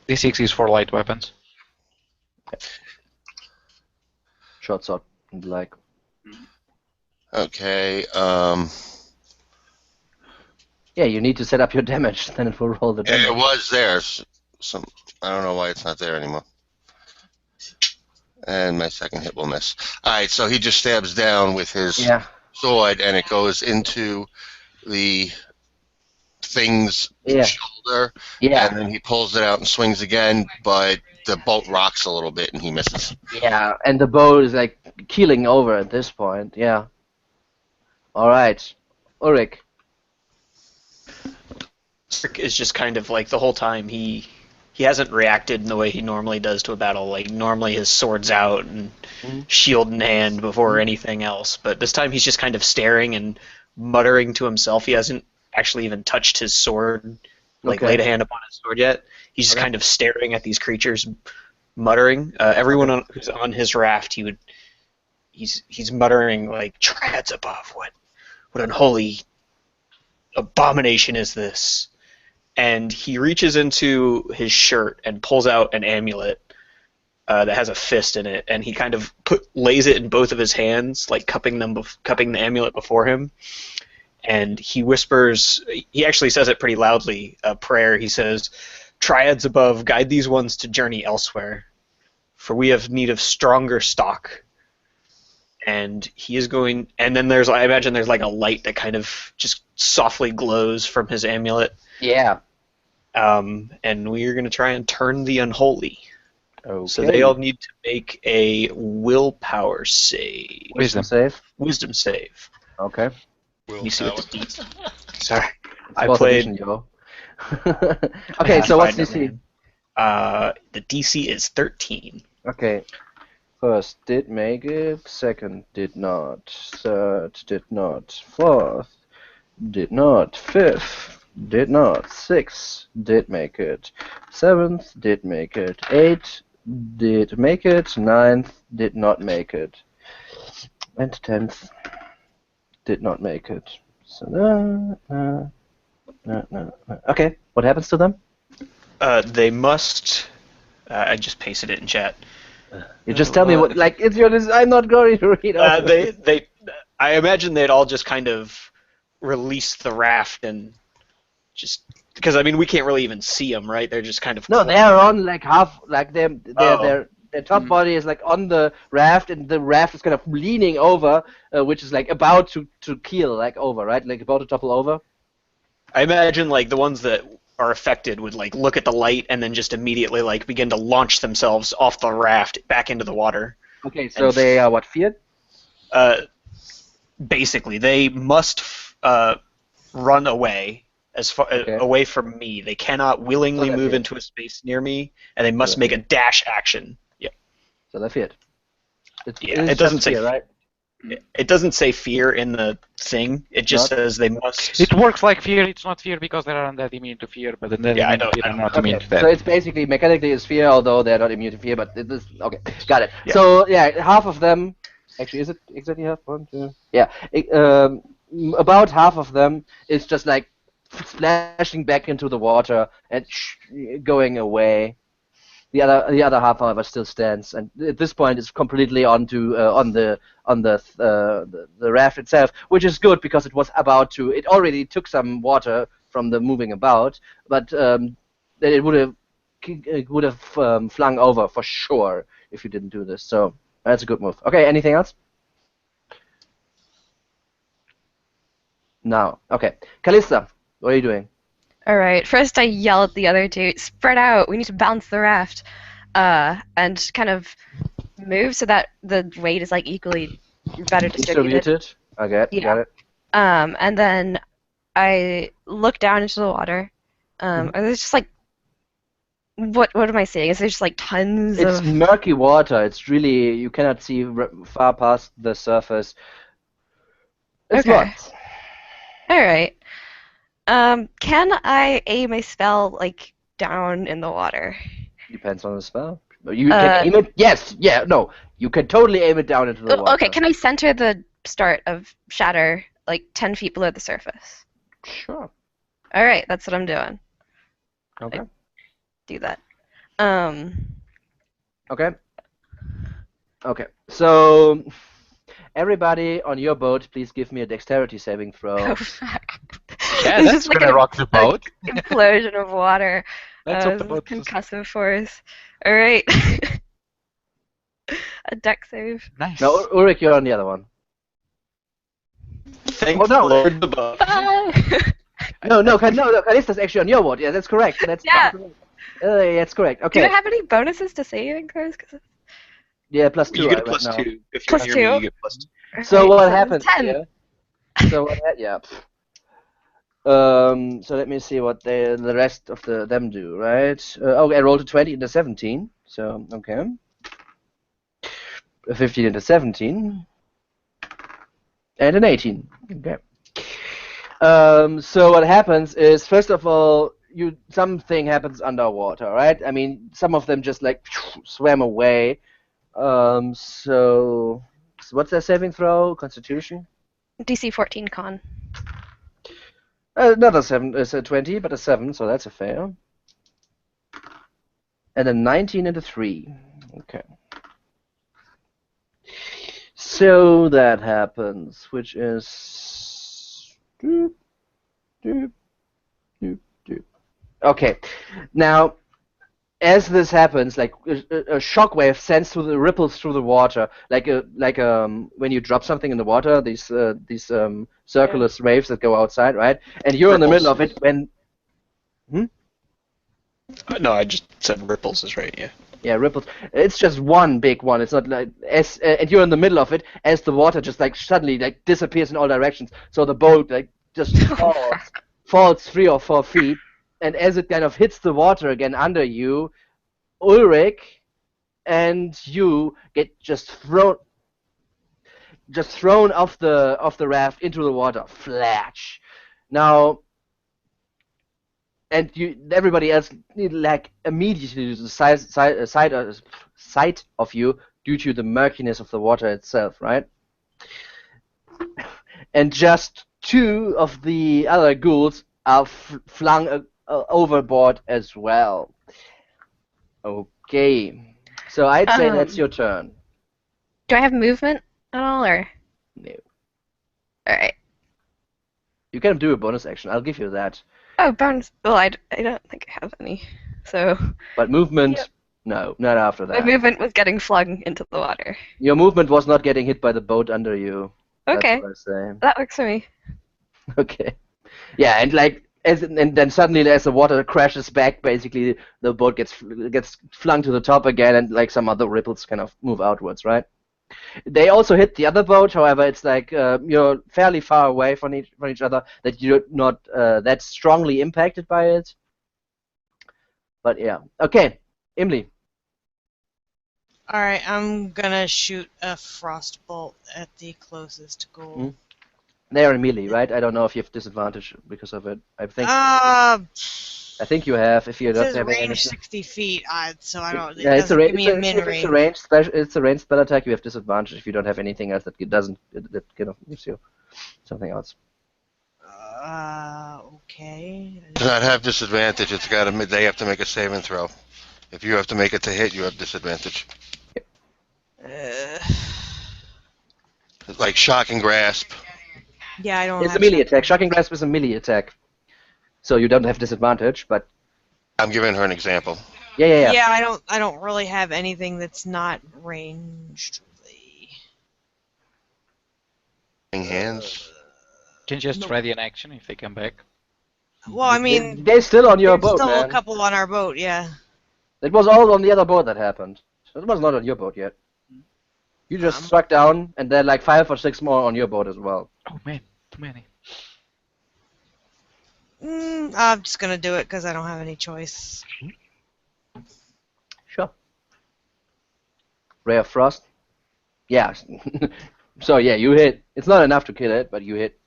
D6 is for light weapons. Short sword. Like. Okay. Yeah, you need to set up your damage, then it will roll the damage. It was there. Some. I don't know why it's not there anymore. And my second hit will miss. All right, so he just stabs down with his sword, and it goes into the thing's shoulder. Yeah. And then he pulls it out and swings again, but the bolt rocks a little bit, and he misses. Yeah, and the bow is like keeling over at this point. Yeah. All right, Ulrich. Rick is just kind of like the whole time he hasn't reacted in the way he normally does to a battle. Like normally his sword's out and shield in hand before anything else, but this time he's just kind of staring and muttering to himself. He hasn't actually even touched his sword, like laid a hand upon his sword yet. He's just kind of staring at these creatures, muttering. Everyone who's on his raft, he's muttering like, "Triads above, what unholy abomination is this?" And he reaches into his shirt and pulls out an amulet that has a fist in it, and he kind of lays it in both of his hands, like cupping the amulet before him. And he whispers, he actually says it pretty loudly, a prayer. He says, "Triads above, guide these ones to journey elsewhere, for we have need of stronger stock." And he is going, and then I imagine there's like a light that kind of just softly glows from his amulet. Yeah. And we are going to try and turn the unholy. Okay. So they all need to make a willpower save. Wisdom save. Wisdom save. Okay. Let me see what the DC. Sorry, I Fourth played. edition, yo. Okay, so what's DC? The DC is 13. Okay. First did make it. Second did not. Third did not. Fourth did not. Fifth did not. Sixth did make it. Seventh did make it. Eighth did make it. Ninth did not make it. And 10th did not make it. So, okay, what happens to them? They must. I just pasted it in chat. You just tell me what. Like, it's your. I'm not going to read. They. I imagine they'd all just kind of release the raft and just because I mean we can't really even see them, right? They're just kind of. No, they're on like half. Like their top body is like on the raft, and the raft is kind of leaning over, which is like about to keel like over, right? Like about to topple over. I imagine like the ones that are affected would like look at the light and then just immediately like begin to launch themselves off the raft back into the water. Okay, so they are what, feared? Basically, they must run away as far away from me. They cannot willingly move into a space near me, and they must make a dash action. Yep. So they're feared. It doesn't say fear, right? It doesn't say fear in the thing. It just says they must. It works like fear. It's not fear because they aren't that immune to fear, but then they are not immune to that. So it's basically mechanically it's fear, although they're not immune to fear. But it is okay. Got it. Yeah. So yeah, half of them. Actually, is it exactly half? 1, 2. Yeah. About half of them is just like splashing back into the water and going away. The other half, however, still stands, and at this point, it's completely on the raft itself, which is good because it was about to. It already took some water from the moving about, but then it would have flung over for sure if you didn't do this. So that's a good move. Okay, anything else? No. Okay, Callista, what are you doing? All right. First, I yell at the other two, "Spread out! We need to bounce the raft," and kind of move so that the weight is like equally better distributed. Okay, Yeah. got it. And then I look down into the water. Are there just like what am I seeing? Is there just like tons It's of? murky water. It's really you cannot see far past the surface. It's Okay. locked. All right. Can I aim a spell like down in the water? Depends on the spell. You can aim it. Yes. Yeah. No. You can totally aim it down into the water. Okay. Can I center the start of shatter like 10 feet below the surface? Sure. All right. That's what I'm doing. Okay. Do that. Okay. Okay. So, everybody on your boat, please give me a dexterity saving throw. Oh fuck. Yeah, This that's is like gonna an rock the boat. implosion of water. Let's hope the This is boat. concussive force. All right. A deck save. Nice. No, Ulrich, you're on the other one. Thank Oh, no. the Lord above. No, Callista's actually on your board. Yeah, that's correct. That's Yeah. that's correct. Do Okay. I have any bonuses to saving throws? Yeah, +2 You get a right plus now. 2. If you're Plus near me, 2? you get plus 2. So Alright, what so happens 10. here? Yeah. So let me see what the rest of them do, right? I rolled a 20 and a 17. So okay. A 15 and a 17. And an 18. Okay. So what happens is, first of all, something happens underwater, right? I mean, some of them just like swam away. So what's their saving throw? Constitution? DC 14 con. Another 7 is a 20, but a 7, so that's a fail. And a 19 and a 3. Okay. So that happens, which is. Okay. Now, as this happens, like a shockwave sends through the ripples through the water, like when you drop something in the water, these circular waves that go outside, right? And you're in the middle of it when. No, I just said ripples is right, yeah. Yeah, ripples. It's just one big one. It's not like and you're in the middle of it as the water just like suddenly like disappears in all directions. So the boat like just falls 3 or 4 feet, and as it kind of hits the water again under you, Ulrich and you get just thrown off the raft into the water, flash. Now, and everybody else like immediately loses sight of you due to the murkiness of the water itself, right? And just 2 of the other ghouls are flung overboard as well. Okay, so I'd say that's your turn. Do I have movement at all, or? No. Alright. You can do a bonus action. I'll give you that. Oh, bonus. Well, I don't think I have any. So. But movement, no, not after that. My movement was getting flung into the water. Your movement was not getting hit by the boat under you. Okay. That's what I say. That works for me. Okay. Yeah, and like and then suddenly as the water crashes back, basically the boat gets flung to the top again, and like some other ripples kind of move outwards, right? They also hit the other boat. However, it's like you're fairly far away from each other that you're not that strongly impacted by it. But yeah, okay, Emily. All right, I'm gonna shoot a frost bolt at the closest ghoul. They are in melee, right? I don't know if you have disadvantage because of it. I think. I think you have. If you don't have range any. 60 feet, so I don't. Yeah, it's a give me a min range. It's a ranged spell attack. You have disadvantage if you don't have anything else that kind of gives you something else. Okay. Does not have disadvantage. They have to make a saving throw. If you have to make it to hit, you have disadvantage. Like shocking grasp. Yeah, I don't. It's a melee attack. Shocking grasp is a melee attack, so you don't have disadvantage. But I'm giving her an example. Yeah. Yeah, I don't really have anything that's not ranged. Hands. Can just ready an action if they come back. Well, I mean, they're still on your boat, still man. a couple on our boat, yeah. It was all on the other boat that happened. It was not on your boat yet. You just struck down, and then like 5 or 6 more on your boat as well. Oh man, too many. I'm just gonna do it because I don't have any choice. Sure. Ray of Frost? Yeah. So yeah, you hit. It's not enough to kill it, but you hit.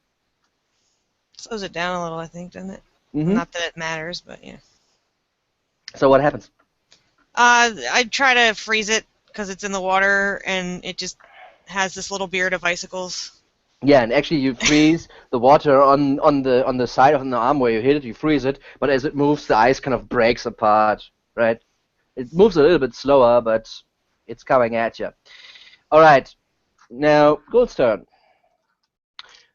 Slows it down a little, I think, doesn't it? Mm-hmm. Not that it matters, but yeah. So what happens? I try to freeze it because it's in the water and it just has this little beard of icicles. Yeah, and actually you freeze the water on the side of the arm where you hit it. You freeze it, but as it moves, the ice kind of breaks apart. Right? It moves a little bit slower, but it's coming at you. All right. Now, Gold's turn.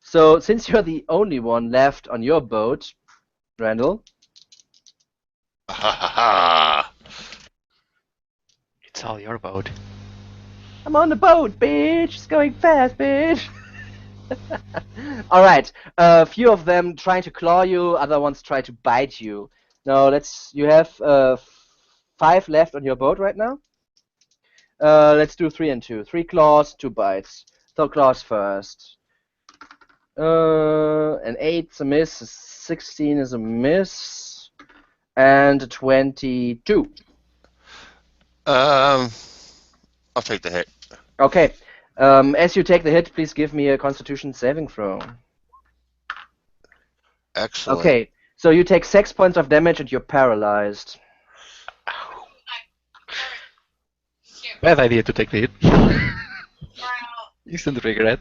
So, since you're the only one left on your boat, Randall. Ha ha ha! It's all your boat. I'm on the boat, bitch! It's going fast, bitch! Alright, a few of them trying to claw you, other ones try to bite you. Now, you have 5 left on your boat right now. Let's do 3 and 2. 3 claws, 2 bites. So, claws first. An 8's a miss, a 16 is a miss, and a 22. I'll take the hit. Okay. As you take the hit, please give me a Constitution saving throw. Excellent. Okay. So you take 6 points of damage and you're paralyzed. Bad idea to take the hit. Instant regret.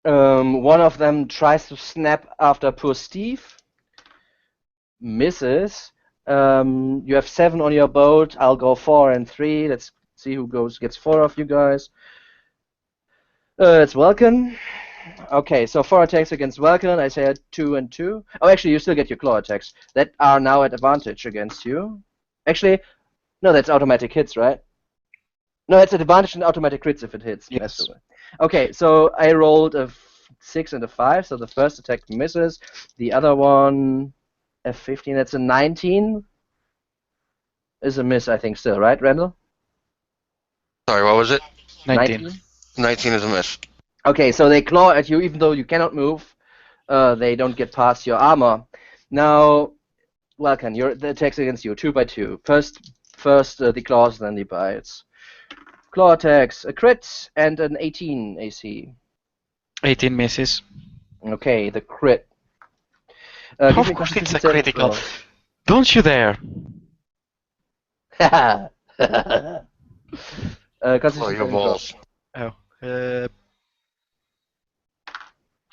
One of them tries to snap after poor Steve. Misses. You have 7 on your boat. I'll go 4 and 3. Let's see who gets 4 of you guys. It's Welkin. Okay, so 4 attacks against Welkin. I said 2 and 2. Oh, actually, you still get your claw attacks. That are now at advantage against you. Actually, no, that's automatic hits, right? No, it's at advantage and automatic crits if it hits. Yes. Okay, so I rolled a 6 and a 5, so the first attack misses. The other one, a 15, that's a 19. Is a miss, I think, still, right, Randall? Sorry, what was it? 19. 19 is a miss. Okay, so they claw at you even though you cannot move. They don't get past your armor. Now, Welcome, the attacks against you, 2 by 2. First the claws, then the bites. Claw attacks, a crit and an 18 AC. 18 misses. Okay, the crit. Of Give me course it's Constitution a saving critical. throw. Don't you dare! Constitution Oh, your saving throw. balls. Oh.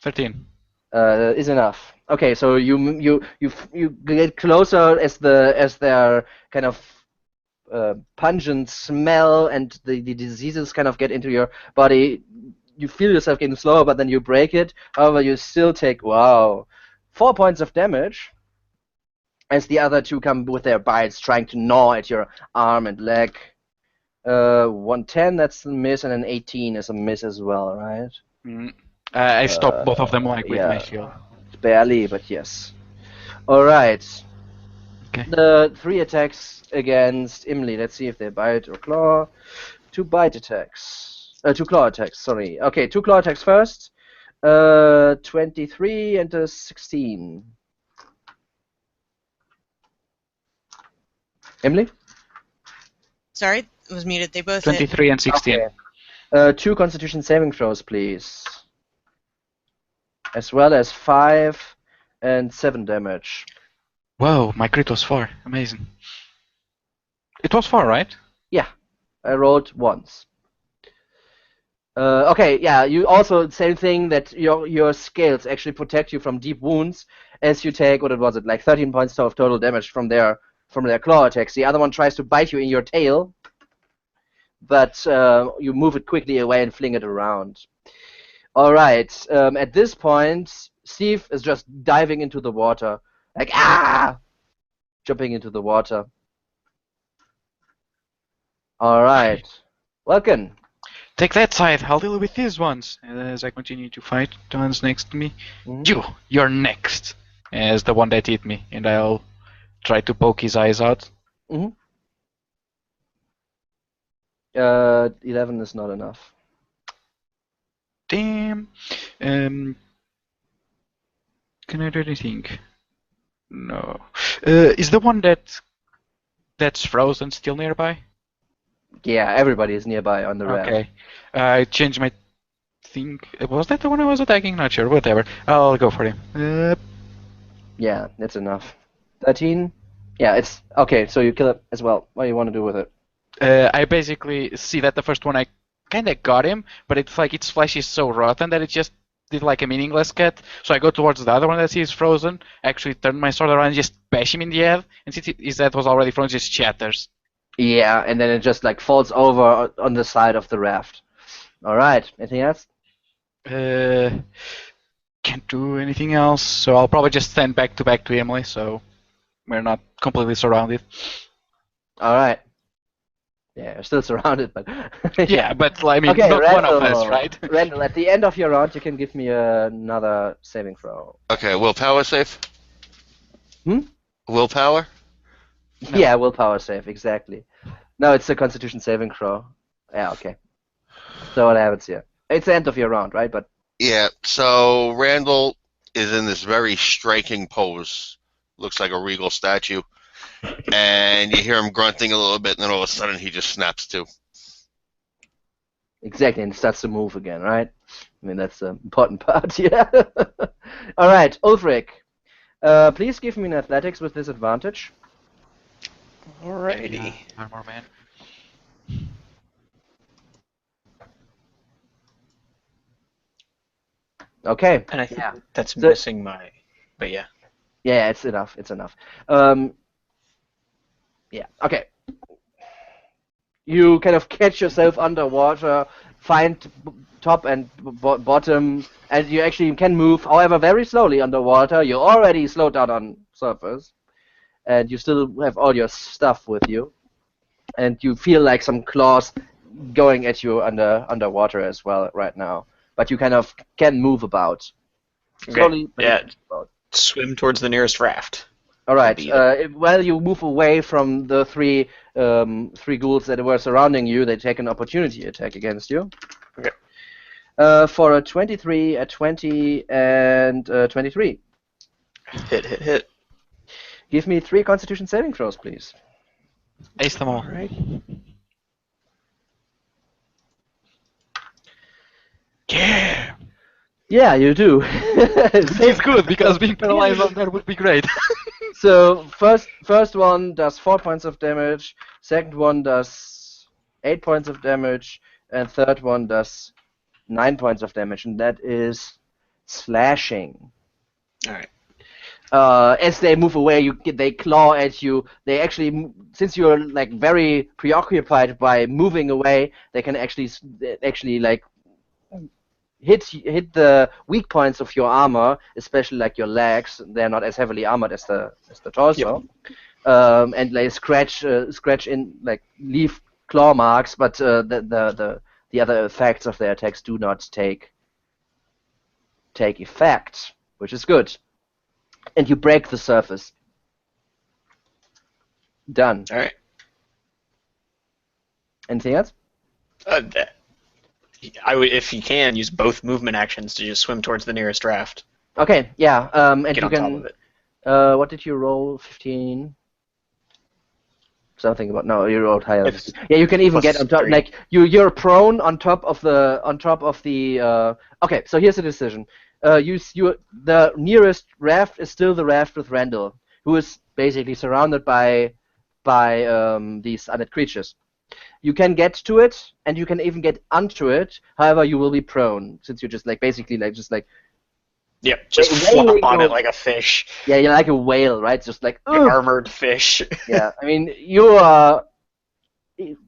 13. Is enough. Okay, so you get closer as their kind of pungent smell and the diseases kind of get into your body. You feel yourself getting slower, but then you break it. However, you still take 4 points of damage as the other 2 come with their bites, trying to gnaw at your arm and leg. 110, that's a miss, and an 18 is a miss as well, right? I stopped both of them with my shield. Barely, but yes. Alright. Okay. The 3 attacks against Imli. Let's see if they bite or claw. 2 bite attacks. 2 claw attacks, sorry. Okay, 2 claw attacks first. 23 and a 16. Emily? Sorry, it was muted. They both 23 and 16. Okay. 2 Constitution saving throws, please. As well as 5 and 7 damage. Whoa, my crit was 4. Amazing. It was 4, right? Yeah, I rolled once. Okay, yeah, you also, same thing, that your scales actually protect you from deep wounds as you take, what was it, like 13 points of total damage from their claw attacks. The other one tries to bite you in your tail, but you move it quickly away and fling it around. Alright, at this point, Steve is just diving into the water. Like, jumping into the water. Alright. Welcome. Take that side, I'll deal with these ones. As I continue to fight the ones next to me. Mm-hmm. You're next. As the one that hit me. And I'll try to poke his eyes out. 11 is not enough. Damn. Can I do anything? No. Is the one that's frozen still nearby? Yeah, everybody is nearby on the raft. Okay. I changed my thing. Was that the one I was attacking? Not sure. Whatever. I'll go for him. Yeah, that's enough. 13? Yeah, it's... Okay, so you kill it as well. What do you want to do with it? I basically see that the first one I kind of got him, but it's like its flesh is so rotten that it just did like a meaningless cut. So I go towards the other one that sees frozen, actually turn my sword around and just bash him in the head, and since his head was already frozen, it just shatters. Yeah, and then it just like falls over on the side of the raft. Alright, anything else? Can't do anything else, so I'll probably just stand back to Emily, so we're not completely surrounded. Alright. Yeah, you're still surrounded, but... Yeah, but I mean, Okay, not Randall, one of us, right? Randall, at the end of your round, you can give me another saving throw. Okay, willpower save? Hmm? Willpower? No. Yeah, willpower save, exactly. No, it's a Constitution saving throw. Yeah, okay. So what happens here? It's the end of your round, right? But Yeah, so Randall is in this very striking pose. Looks like a regal statue. And you hear him grunting a little bit, and then all of a sudden he just snaps to. exactly, and it starts to move again, right? I mean, that's the important part, yeah. All right, Ulfric, please give me an athletics with disadvantage. Alrighty. Armor man. Okay. And I think Yeah. that's So- missing my. But yeah. Yeah, it's enough. It's enough. Yeah. Okay. You kind of catch yourself underwater, find top and bottom, and you actually can move, however, very slowly underwater. You're already slowed down on surface, and you still have all your stuff with you, and you feel like some claws going at you underwater as well right now. But you kind of can move about. Okay. Slowly, but you Yeah. can move about. Swim towards the nearest raft. All right. Beat it. While you move away from the three ghouls that were surrounding you, they take an opportunity attack against you. Okay. For a 23, a 20, and 23. Hit. Give me 3 Constitution saving throws, please. Ace them all. Alright. Yeah! Yeah, you do. It's good, because being paralyzed on that would be great. So first one does 4 points of damage, second one does 8 points of damage, and third one does 9 points of damage, and that is slashing. Alright. As they move away, they claw at you. They actually, since you're like very preoccupied by moving away, they can actually like hit the weak points of your armor, especially like your legs. They're not as heavily armored as the torso, and they scratch in, like, leave claw marks, but the other effects of their attacks do not take effect, which is good. And you break the surface. Done. Alright. Anything else? I would, if you can, use both movement actions to just swim towards the nearest raft. Okay, yeah. And Get you on can. top of it. What did you roll? 15. Something about you rolled higher. It's Yeah, you can even plus get on top. 3. Like you're prone on top of the Okay, so here's the decision. The nearest raft is still the raft with Randall, who is basically surrounded by these undead creatures. You can get to it, and you can even get onto it. However, you will be prone, since you're just like basically like just like Yep, just wailing flop on or- it like a fish. yeah, you're like a whale, right? Just like An ugh. armored fish. Yeah, I mean you are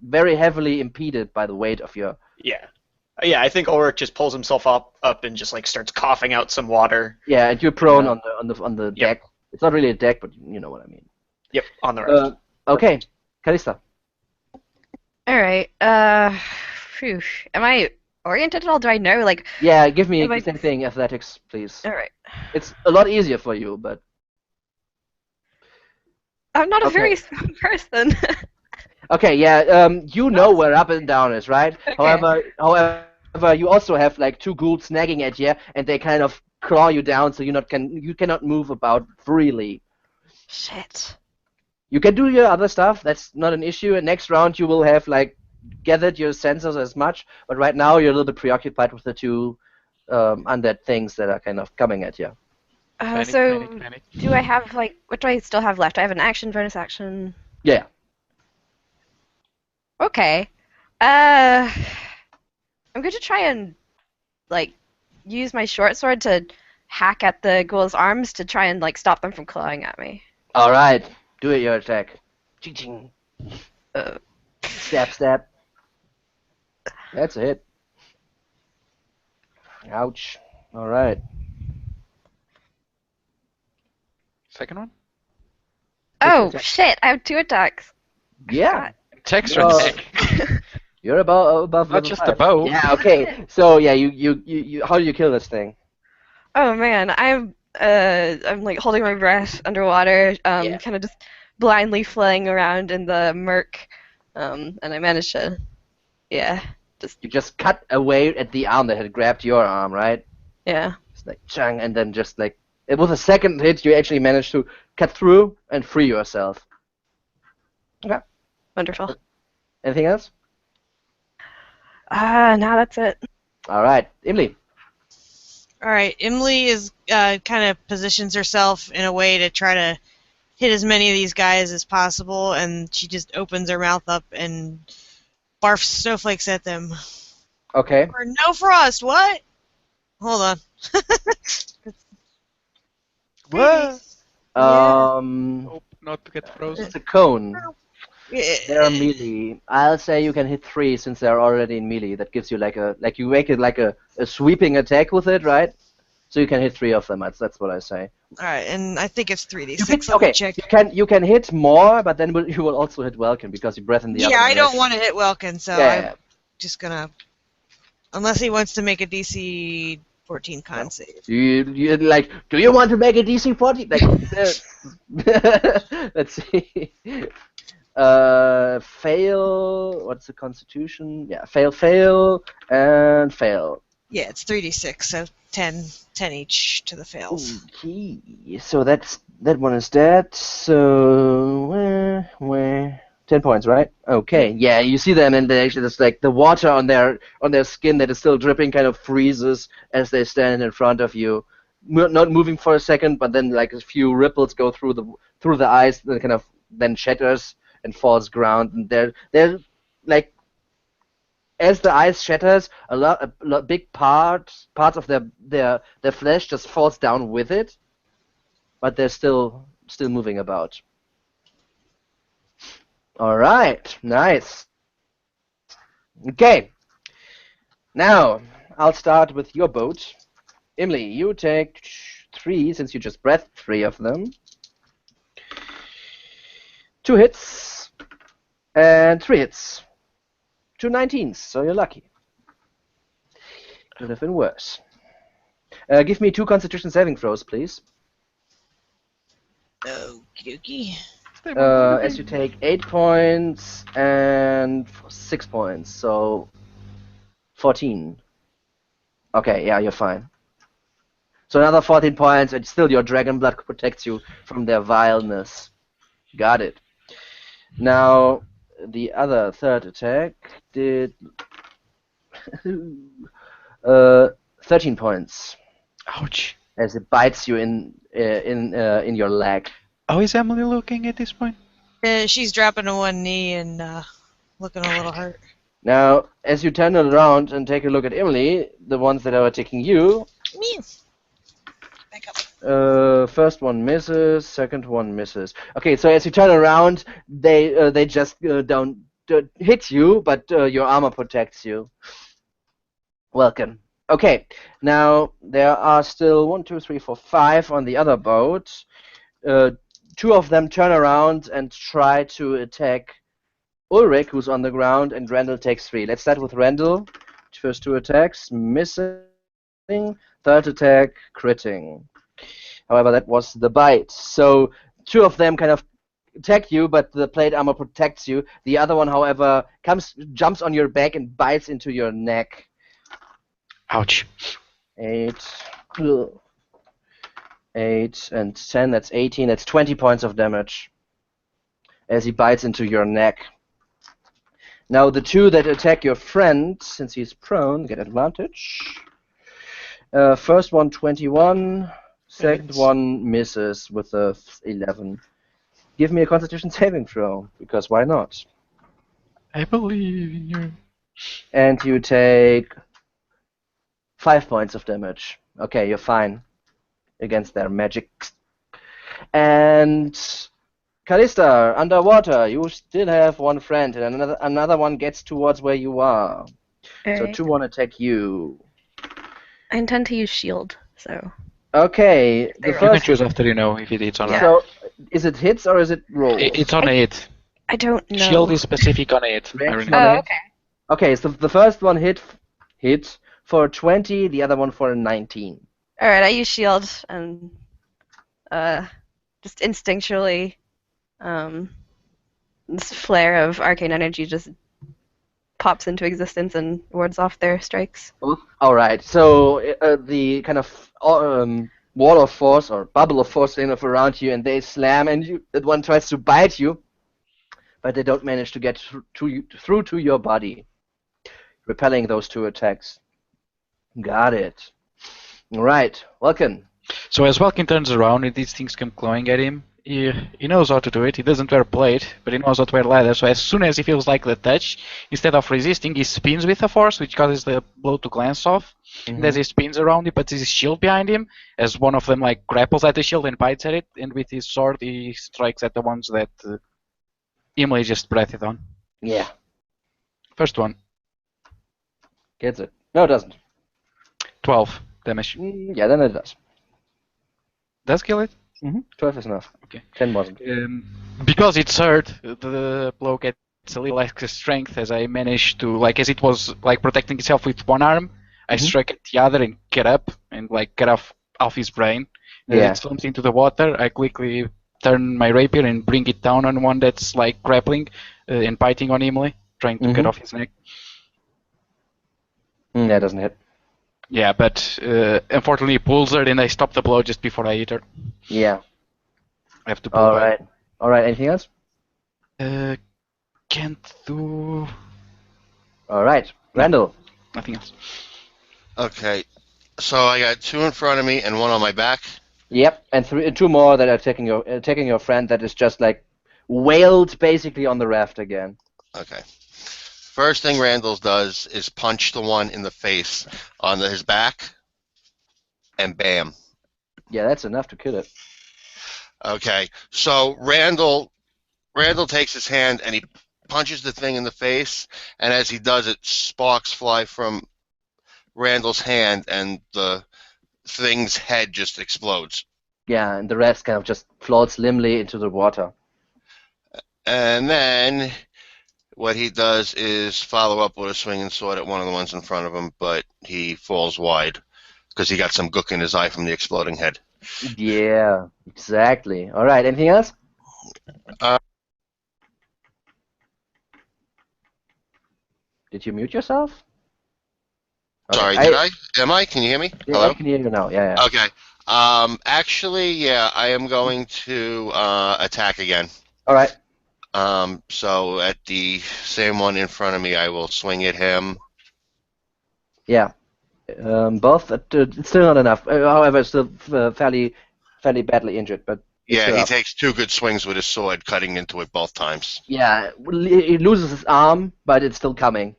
very heavily impeded by the weight of your. Yeah. Yeah, I think Ulrich just pulls himself up and just like starts coughing out some water. Yeah, and you're prone Yeah. on the Yep. deck. It's not really a deck, but you know what I mean. Yep, on the raft. Okay, Kalista. All right. Phew. Am I oriented at all? Do I know? Like, Yeah, give me Am I- the same thing, athletics, please. all right. It's a lot easier for you, but I'm not a Okay. very strong person. okay, yeah. You know where up and down is, right? Okay. However, you also have like 2 ghouls snagging at you, and they kind of claw you down, so you cannot move about freely. Shit. You can do your other stuff. That's not an issue. And next round, you will have like gathered your senses as much, but right now you're a little bit preoccupied with the two undead things that are kind of coming at you. Panic, So panic, panic. do I have like what do I still have left? I have an action, bonus action. Yeah. Okay. I'm going to try and like use my short sword to hack at the ghoul's arms to try and like stop them from clawing at me. All right. Do it. Your attack. Ching ching. Uh, Stab stab. That's a hit. Ouch. All right. Second one? oh attack. shit! I have 2 attacks. Yeah. Texture Oh. attack. You're above Not level just 5. the bow. Yeah. Okay. So yeah, you how do you kill this thing? Oh man, I'm like holding my breath underwater, Yeah. kind of just blindly flying around in the murk, and I managed to, yeah, You just cut away at the arm that had grabbed your arm, right? yeah. It's like chang, and then just like with a second hit, you actually managed to cut through and free yourself. Okay. Wonderful. Anything else? Now that's it. All right, Emily. All right, Emily is kind of positions herself in a way to try to hit as many of these guys as possible, and she just opens her mouth up and barfs snowflakes at them. Okay. Or no frost, what? Hold on. What? Um, Hope not to get frozen. it's a cone. Yeah. They're melee. I'll say you can hit 3 since they're already in melee. That gives you like you make it like a sweeping attack with it, right? So you can hit 3 of them. That's what I say. All right, and I think it's 3d6. You can, Let me okay, check. you can hit more, but then you will also hit Welkin because you breath in the other Yeah, I don't direction. want to hit Welkin, so Yeah. I'm just gonna, unless he wants to make a DC 14 con save. You like? Do you want to make a DC 40? Like, let's see. Fail. What's the Constitution? Yeah, fail, and fail. Yeah, it's 3d6, so 10 each to the fails. Okay, so that one is dead. So where 10 points, right? Okay, yeah, you see them, and they actually just like the water on their skin that is still dripping kind of freezes as they stand in front of you, not moving for a second, but then like a few ripples go through the ice, that kind of then shatters and falls ground, and they're like as the ice shatters, big parts of their flesh just falls down with it, but they're still moving about. All right, nice. Okay, now I'll start with your boat. Emily, you take 3 since you just breathed 3 of them. 2 hits and 3 hits. 2 19s, so you're lucky. Could have been worse. Give me 2 Constitution saving throws, please. Okie As you take 8 points and 6 points, so 14. Okay, yeah, you're fine. So another 14 points, and still your dragon blood protects you from their vileness. Got it. Now, the other third attack did 13 points Ouch. as it bites you in your leg. Oh, is Emily looking at this point? She's dropping to one knee and looking a little hurt. Now, as you turn around and take a look at Emily, the ones that are attacking you, Me. Back up. first one misses, second one misses. Okay, so as you turn around, they just don't hit you, but your armor protects you. Welcome. Okay, now there are still 1, 2, 3, 4, 5 on the other boat. 2 of them turn around and try to attack Ulrich, who's on the ground, and Randall takes 3. Let's start with Randall. First 2 attacks, missing. Third attack, critting. However, that was the bite. So 2 of them kind of attack you, but the plate armor protects you. The other one, however, jumps on your back and bites into your neck. Ouch. 8 and 10, that's 18. That's 20 points of damage as he bites into your neck. Now the two that attack your friend, since he's prone, get advantage. First one 21, second Hits. one misses with a 11. Give me a Constitution saving throw, because why not? I believe in you. And you take 5 points of damage. Okay, you're fine against their magic. And Callista, underwater, you still have one friend, and another one gets towards where you are. So Alright. two want to attack you. I intend to use shield, so. Okay, They the roll. You can first. choose after you know if it hits or not. So, is it hits or is it rolls? It's on a hit. I don't know. Shield is specific on a hit. I Reaction remember. on Oh, it? okay. Okay, so the first one hit for 20, the other one for 19. Alright, I use shield and just instinctually this flare of arcane energy just pops into existence and wards off their strikes. All right, so the kind of wall of force or bubble of force around you, and they slam, and that one tries to bite you, but they don't manage to get through to your body, repelling those two attacks. Got it. All right, Welkin. So as Welkin turns around and these things come clawing at him, he knows how to do it. He doesn't wear plate, but he knows how to wear leather. So as soon as he feels like the touch, instead of resisting, he spins with the force, which causes the blow to glance off. And as he spins around, he puts his shield behind him, as one of them like grapples at the shield and bites at it. And with his sword, he strikes at the ones that Emily just breathed on. Yeah, First one, gets it. No, it doesn't. 12 damage. Yeah, then it does. Does kill it? 12 is enough. Okay. 10 wasn't. Because it's hurt, the blow gets a little extra strength as I managed to, like, as it was like protecting itself with one arm, I struck at the other and get up and like cut off his brain. As Yeah. it slumps into the water, I quickly turn my rapier and bring it down on one that's like grappling and biting on Emily, trying to cut off his neck. That doesn't hit. Yeah, but unfortunately, he pulls her, and I stop the blow just before I hit her. Yeah. I have to pull All back. right. All right. Anything else? Can't do All right. Randall. nothing else. Okay, so I got two in front of me and one on my back. Yep. And two more that are taking your friend that is just like wailed basically on the raft again. Okay. First thing Randall does is punch the one in the face on his back, and bam. Yeah, that's enough to kill it. Okay, so Randall takes his hand and he punches the thing in the face, and as he does it, sparks fly from Randall's hand, and the thing's head just explodes. Yeah, and the rest kind of just floats limply into the water. And then what he does is follow up with a swinging sword at one of the ones in front of him, but he falls wide because he got some gook in his eye from the exploding head. Yeah, exactly. All right. Anything else? Did you mute yourself? Okay. Sorry, did I? Am I? Can you hear me? Yeah, Hello? I can hear you now. Yeah, yeah. Okay. Actually, yeah, I am going to attack again. All right. So at the same one in front of me, I will swing at him. Yeah. Both. It's still not enough. However, it's still fairly badly injured. But Yeah, still he up. takes two good swings with his sword, cutting into it both times. Yeah, he loses his arm, but it's still coming,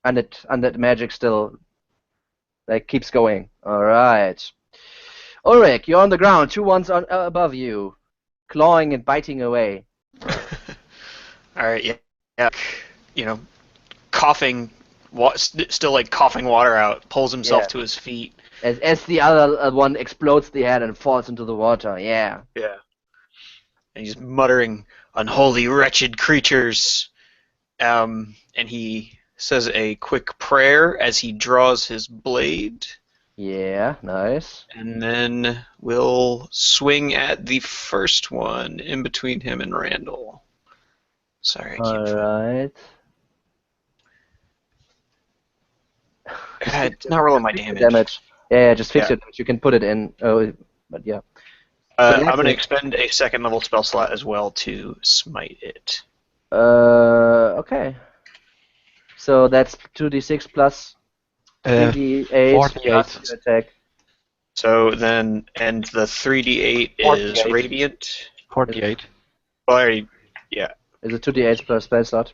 and that magic still like keeps going. All right. Ulrich, you're on the ground. Two ones above you, clawing and biting away. All right, yeah. You know, coughing, still like coughing water out, pulls himself Yeah. to his feet. As the other one explodes the head and falls into the water. Yeah. Yeah. And he's muttering, "Unholy, wretched creatures." And he says a quick prayer as he draws his blade, Yeah. Nice. and then will swing at the first one in between him and Randall. Sorry, I All can't right. find it's not rolling my damage. Yeah, just fix Yeah. it. You can put it in. Oh, but yeah. I'm that's going to it. expend a second level spell slot as well to smite it. Okay. So that's 2d6 plus Uh, 3d8 plus 48. your attack. So then, and the 3d8 is 48. radiant. 48. Well, I already, yeah. Is it 2d8 per spell slot?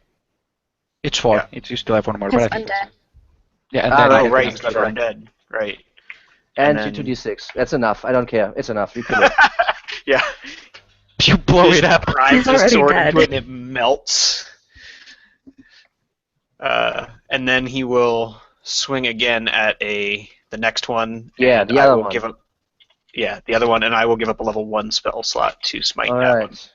It's 4. Yeah. It used to have one more, but Because I think undead. that's it. Yeah, and Ah, then right, Oh, you okay, right, can because that's you're right. undead. Right. And then- 2d6. That's enough. I don't care. It's enough. You kill it. Yeah. you blow Just it up. drives He's the already sword dead. into it and it melts. And then he will swing again at the next one. Yeah, and the I other will one. give up. Yeah, the other one, and I will give up a level 1 spell slot to smite All that one. right.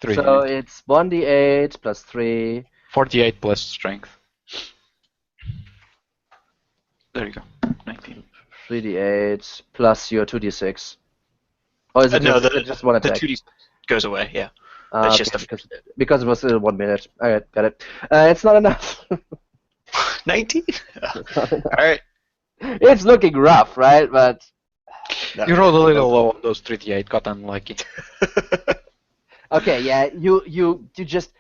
3. So it's 1d8 plus 3. 48 plus strength. There you go. 19. 3d8 plus your 2d6. Or is it No, just one the attack? 2d goes away. Yeah, Ah, that's okay, just the because it was 1 minute. Alright, got it. It's not enough. 19. It's not enough. All right. It's looking rough, right? But You rolled a little low on those 3d8, got unlucky. okay, yeah, you just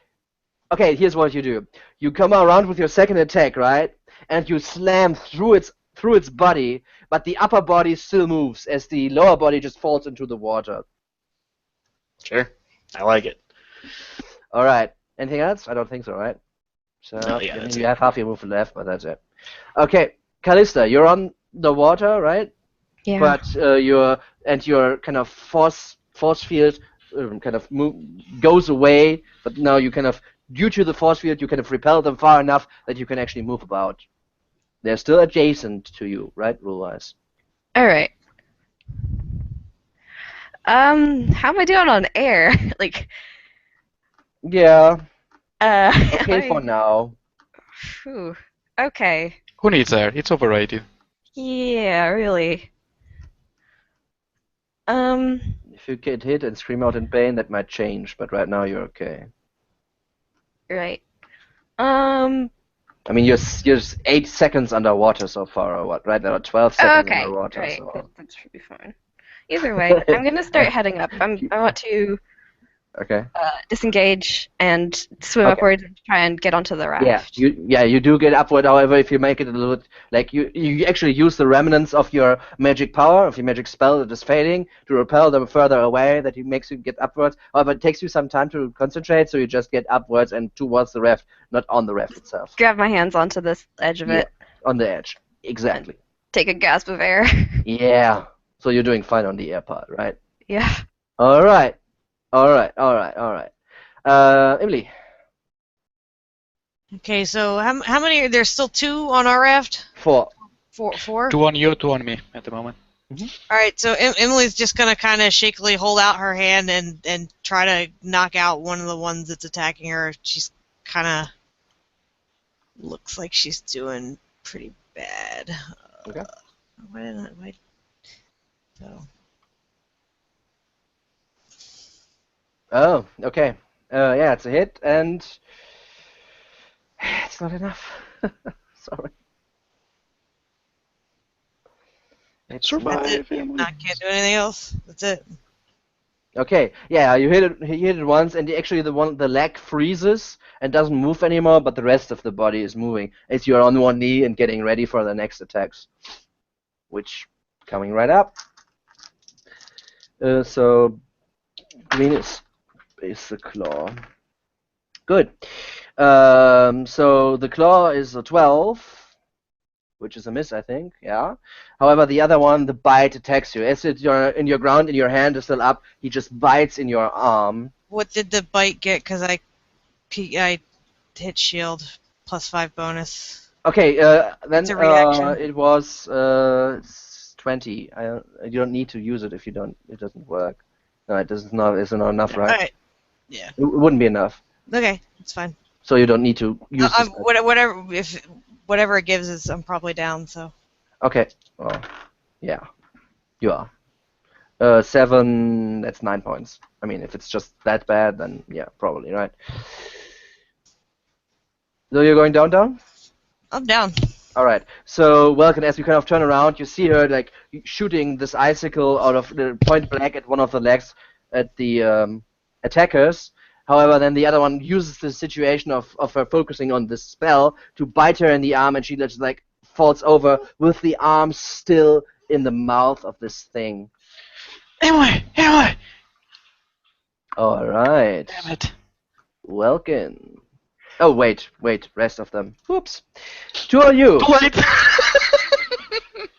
okay. Here's what you do: you come around with your second attack, right? And you slam through its body, but the upper body still moves as the lower body just falls into the water. Sure, I like it. All right. Anything else? I don't think so, right? So No, yeah, I mean, that's you it. have half your move left, but that's it. Okay, Callista, you're on the water, right? Yeah. But your kind of force field kind of goes away, but now you kind of, due to the force field, you kind of repel them far enough that you can actually move about. They're still adjacent to you, right, rule-wise? All right. How am I doing on air? Like, Yeah. am Okay I- for now. Phew. Okay. Who needs air? It's overrated. Yeah, really. Um, If you get hit and scream out in pain, that might change, but right now you're okay. right. I mean, you're 8 seconds underwater so far, or what? Right now, 12 seconds Okay. underwater. Right. So That should be fine. Either way, I'm gonna start heading up. I want to okay. disengage and swim Okay. upwards and try and get onto the Yeah, raft. you do get upward. However, if you make it a little bit, like you actually use the remnants of your magic power, of your magic spell that is fading, to repel them further away. That makes you get upwards. However, it takes you some time to concentrate, so you just get upwards and towards the raft, not on the raft itself. Grab my hands onto this edge of Yeah. it. On the edge. Exactly. Take a gasp of air. Yeah. So you're doing fine on the air part, right? Yeah. All right. Emily. Okay, so how many? There's still 2 on our raft. 4. Four. 2 on you, 2 on me at the moment. All right, so Emily's just gonna kind of shakily hold out her hand and try to knock out one of the ones that's attacking her. She's kind of looks like she's doing pretty bad. Okay. So Oh, okay. Yeah, it's a hit, and it's not enough. Sorry. It's Survive. that's it. Emily. Can't do anything else. That's it. Okay, yeah, you hit it once, and actually the leg freezes and doesn't move anymore, but the rest of the body is moving as you're on one knee and getting ready for the next attacks, which coming right up. So green is the claw. Good. So the claw is a 12. Which is a miss, I think. Yeah. However, the other one, the bite, attacks you. As you're in your ground and your hand is still up, he just bites in your arm. What did the bite get? Because I hit shield +5 bonus. Okay. Then It's a reaction. it was 20. You don't need to use it if you don't. It doesn't work. No, it does not. It's not enough, right? All right. Yeah. It wouldn't be enough. Okay, it's fine. So you don't need to use. this. Whatever it gives is I'm probably down. So. Okay. Well, yeah, you are. 7. That's 9 points. I mean, if it's just that bad, then yeah, probably, right? So you're going down? I'm down. All right. So Welkin, as you kind of turn around, you see her like shooting this icicle out of the point blank at one of the legs at the attackers. However, then the other one uses the situation of her focusing on this spell to bite her in the arm, and she just like falls over with the arm still in the mouth of this thing. Emily! All right. Damn it. Welcome. Oh, wait, rest of them. Whoops. 2 on you. Too late!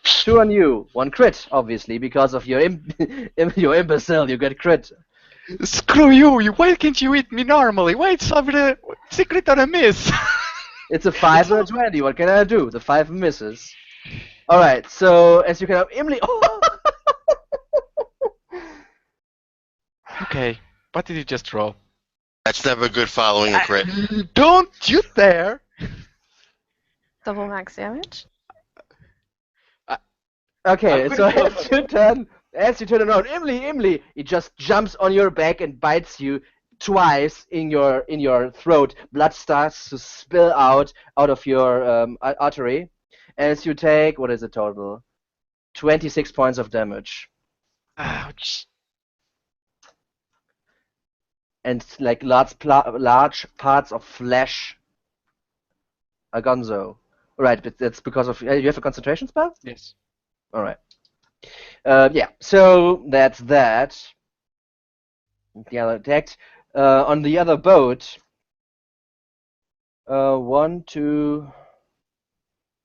2 on you. 1 crit, obviously, because of your your imbecile. You get crit. Screw you! Why can't you eat me normally? Why it's over the secret on a miss? It's a 5 and a 20. What can I do? The 5 misses. All right. So as you can have, Emily. Okay, what did you just roll? That's never good following a crit. Don't you dare! Double max damage? Okay, I'm so pretty as you turn around, Emily, it just jumps on your back and bites you twice in your throat. Blood starts to spill out of your artery, as you take, what is the total? 26 points of damage, Ouch. and like large parts of flesh are gonzo. Right, but that's because of you have a concentration spell. Yes. All right. Yeah, so that's that. The other attacked. On the other boat, 1, 2,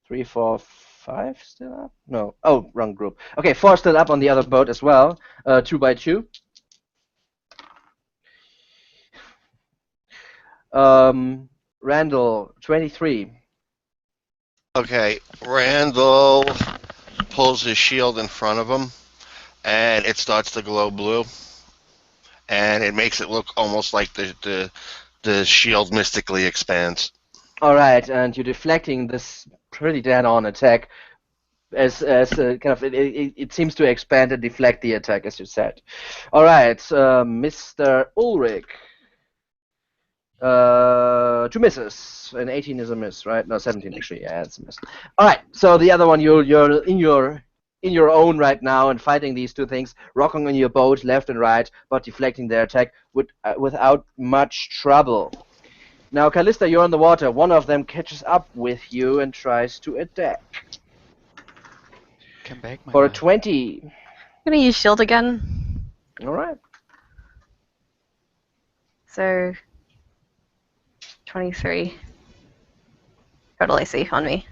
3, 4, 5 still up? No. Oh, wrong group. Okay, 4 still up on the other boat as well. 2 by 2. Randall, 23. Okay, Randall pulls his shield in front of him, and it starts to glow blue, and it makes it look almost like the shield mystically expands. All right, and you're deflecting this pretty dead-on attack. As kind of it seems to expand and deflect the attack, as you said. All right, Mr. Ulrich. 2 misses. An 18 is a miss, right? No, 17 actually. Yeah, it's a miss. All right. So the other one, you're in your own right now and fighting these two things, rocking on your boat left and right, but deflecting their attack without much trouble. Now, Callista, you're on the water. One of them catches up with you and tries to attack. Come back, my For a guy. 20. I'm gonna use shield again. All right. So 23. Total AC on me.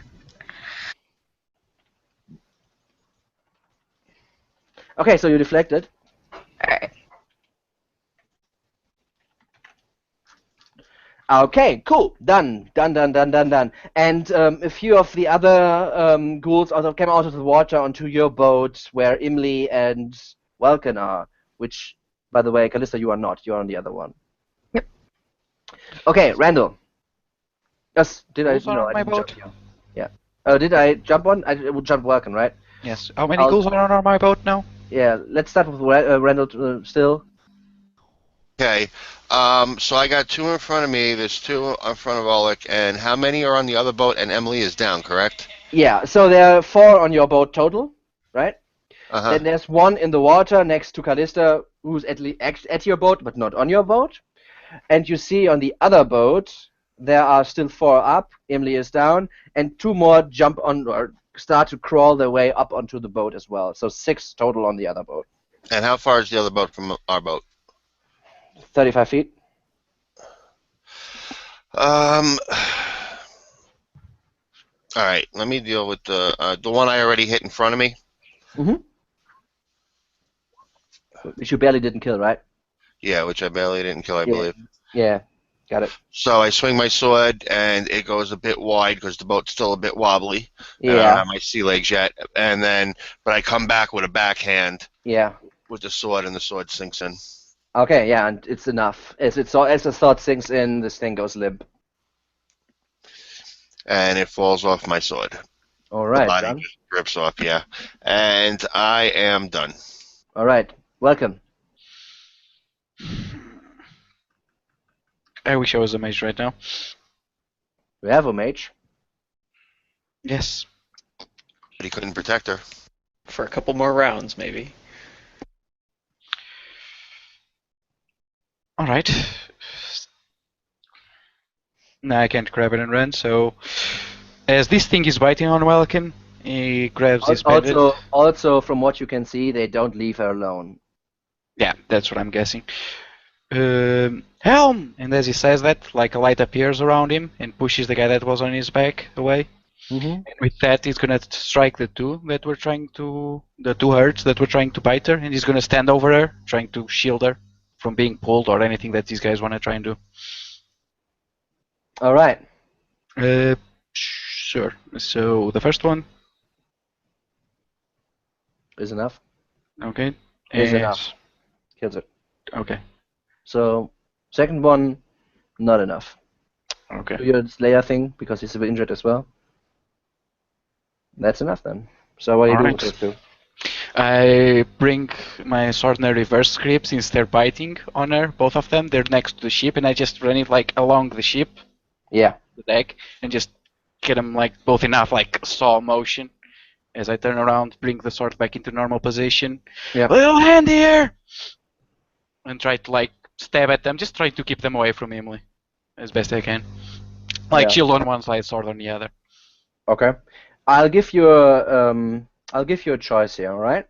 Okay, so you deflected. Alright. Okay, cool. Done. And a few of the other ghouls also came out of the water onto your boat where Imli and Welkin are, which, by the way, Callista, you are not. You're on the other one. Yep. Okay, Randall. Yes, did I? Ghouls are No, on I my didn't boat. jump you. Yeah. Did I jump on? I would jump Welkin, right? Yes. How many ghouls are on my boat now? Yeah, let's start with Randall still. Okay, so I got 2 in front of me. There's 2 in front of Oleg, and how many are on the other boat? And Emily is down, correct? Yeah, so there are 4 on your boat total, right? Uh-huh. Then there's 1 in the water next to Callista who's at your boat, but not on your boat. And you see on the other boat, there are still 4 up. Emily is down. And 2 more jump on or start to crawl their way up onto the boat as well. So 6 total on the other boat. And how far is the other boat from our boat? 35 feet. All right, let me deal with the one I already hit in front of me. Which you barely didn't kill, right? Yeah, which I barely didn't kill, I Yeah. believe. Yeah, got it. So I swing my sword, and it goes a bit wide because the boat's still a bit wobbly. And I don't Yeah, have my sea legs yet. And then, but I come back with a backhand yeah. with the sword, and the sword sinks in. Okay, yeah, and it's enough. As the thought sinks in, this thing goes limp. And it falls off my sword. All The right, body done. just rips off, yeah. And I am done. All right, welcome. I wish I was a mage right now. We have a mage. Yes. But he couldn't protect her. For a couple more rounds, maybe. Alright. No, I can't grab it and run. So, as this thing is biting on Welkin, he grabs his bandit. Also, from what you can see, they don't leave her alone. Yeah, that's what I'm guessing. Helm! And as he says that, like a light appears around him and pushes the guy that was on his back away. Mm-hmm. And with that, he's gonna strike the two herds that were trying to bite her, and he's gonna stand over her, trying to shield her from being pulled or anything that these guys wanna try and do. All right. Sure. So the first one, Is enough. okay, Is enough. Kills it. Okay. So, second one, not enough. Okay. Do your Slayer thing, because he's a bit injured as well. That's enough then. So what do you do with those two? I bring my sword in a reverse grip since they're biting on her, both of them. They're next to the ship, and I just run it like along the ship, Yeah. the deck, and just get them like both enough, like saw motion. As I turn around, bring the sword back into normal position. Yeah. Little hand here! And try to like stab at them, just try to keep them away from Emily as best I can. Like shield on one side, sword on the other. Okay. I'll give you a choice here, all right?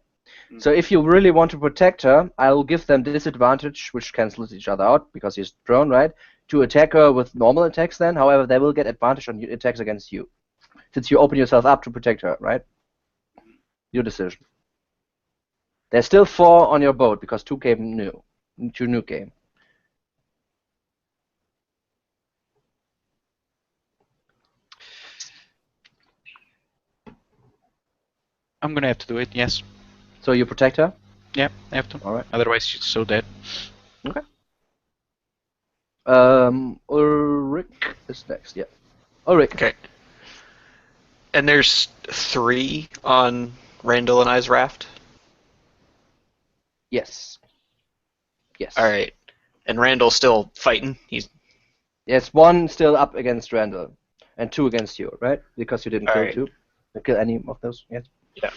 So if you really want to protect her, I'll give them disadvantage, which cancels each other out because he's prone, right? To attack her with normal attacks then. However, they will get advantage on attacks against you, since you open yourself up to protect her, right? Your decision. There's still 4 on your boat because 2 came new. 2 new came. I'm gonna have to do it, yes. So you protect her? Yeah, I have to. Alright. Otherwise she's so dead. Okay. Ulrich is next, yeah. Ulrich. Okay. And there's 3 on Randall and I's raft? Yes. Yes. Alright. And Randall's still fighting? Yes, 1 still up against Randall, and 2 against you, right? Because you didn't kill Alright. 2. You kill any of those, yes? Yeah.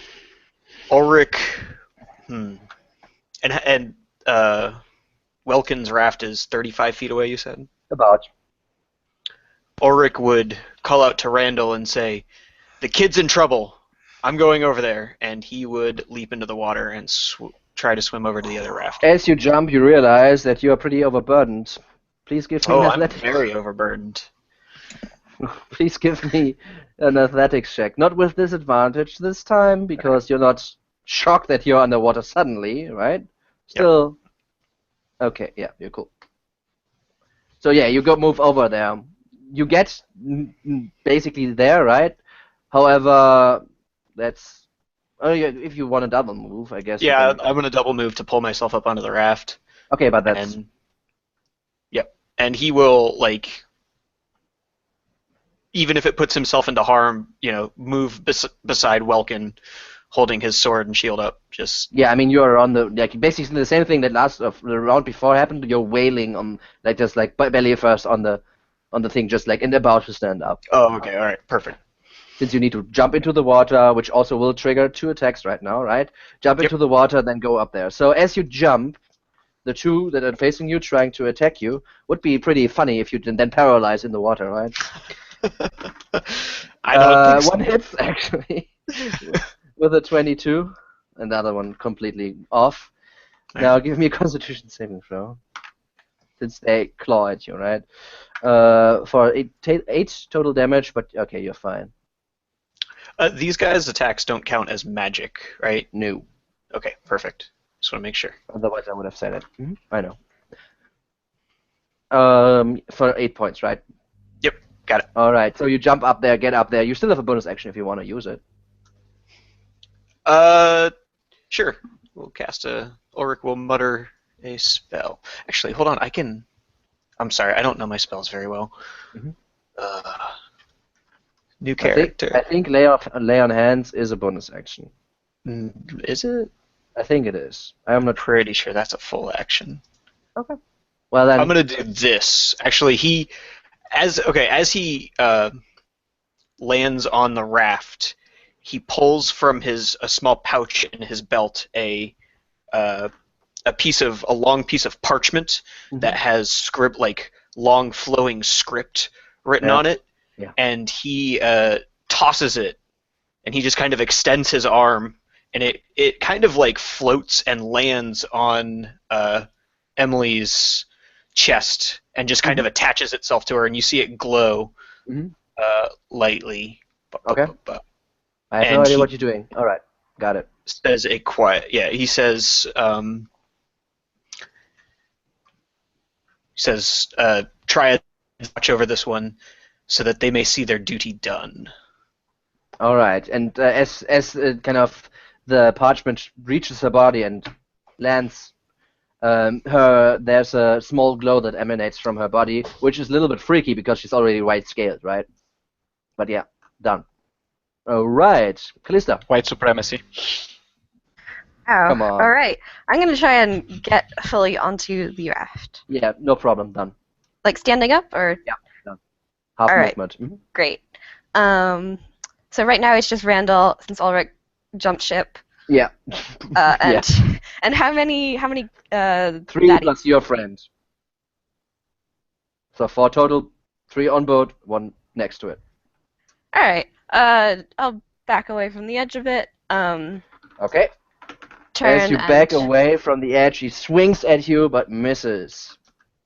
Ulrich. And Welkin's raft is 35 feet away, you said? About. Ulrich would call out to Randall and say, "The kid's in trouble. I'm going over there." And he would leap into the water and try to swim over to the other raft. As you jump, you realize that you are pretty overburdened. Please give me an I'm athletics. very overburdened. Please give me an athletics check. Not with disadvantage this time, because you're not shocked that you're underwater suddenly, right? Still. Yep. Okay, yeah, you're cool. So yeah, you move over there. You get basically there, right? However, that's if you want a double move, I guess. Yeah, I'm gonna double move to pull myself up onto the raft. Okay, but that's. And he will even if it puts himself into harm, move beside Welkin, holding his sword and shield up. Yeah, I mean you're on the basically the same thing that the round before happened. You're wailing on just belly first on the thing, just and about to stand up. Oh, okay, all right, perfect. Since you need to jump into the water, which also will trigger 2 attacks right now, right? Jump into the water, then go up there. So as you jump, the 2 that are facing you, trying to attack you, would be pretty funny if you then paralyze in the water, right? I don't think so. 1 hits actually with a 22, another one completely off. Right. Now give me a Constitution saving throw, since they claw at you, right? For 8 total damage, but okay, you're fine. These guys' attacks don't count as magic, right? No. Okay, perfect. Just want to make sure. Otherwise, I would have said it. Mm-hmm. I know. For 8 points, right? Yep, got it. All right. So you jump up there, get up there. You still have a bonus action if you want to use it. Sure. We'll cast Ulrich will mutter a spell. Actually, hold on. I'm sorry. I don't know my spells very well. Mm-hmm. New character. I think lay on hands is a bonus action. Is it? I think it is. I'm not pretty sure that's a full action. Okay. Well then, I'm gonna do this. Actually, as he lands on the raft, he pulls from a small pouch in his belt a long piece of parchment that has long flowing script written Yeah. on it, Yeah. and he tosses it, and he just kind of extends his arm, and it kind of like floats and lands on Emily's chest, and just kind of attaches itself to her, and you see it glow Mhm. lightly. Okay. I have no And idea he what you're doing. All right, got it. says a quiet. Yeah, he says. Try to watch over this one, so that they may see their duty done. All right, and as kind of the parchment reaches her body and lands, there's a small glow that emanates from her body, which is a little bit freaky because she's already white scaled, right? But yeah, done. All right, Callista. White supremacy. Oh, Come on. all right. I'm gonna try and get fully onto the raft. Yeah, no problem. Done. Like standing up, or Yeah, done. Half All right. movement. Mhm. great. So right now it's just Randall since Ulrich jumped ship. Yeah. And Yeah. and how many 3 daddies? plus your friend. So 4 total. 3 on board, 1 next to it. All right. I'll back away from the edge a bit. Okay. Turn As you and. back away from the edge, he swings at you but misses.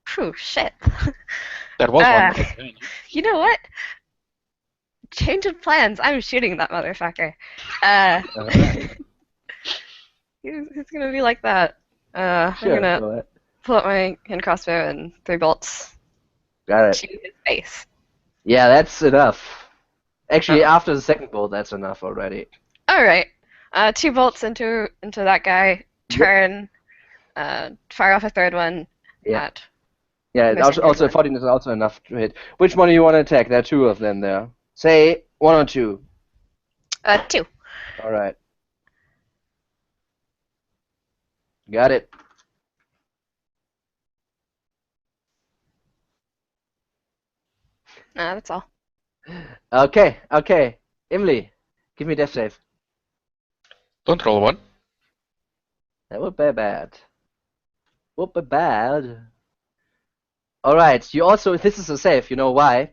Phew, shit. That was Uh, one. You know what? Change of plans. I'm shooting that motherfucker. Uh, Alright. he's gonna be like that. I'm Sure, gonna go ahead. pull out my hand crossbow and 3 bolts. Got it. Shoot his face. Yeah, that's enough. Actually, Oh. after the second bolt, that's enough already. All right. 2 bolts into that guy. Turn. Fire off a 3rd one. Yeah. At Yeah, my also, secondary 14 is also enough to hit. Which one do you want to attack? There are 2 of them there. Say 1 or 2. 2. Alright. Got it. That's all. Okay. Emily, give me death save. Don't roll one. That would be bad. Would be bad. Alright, you also, this is a save, you know why?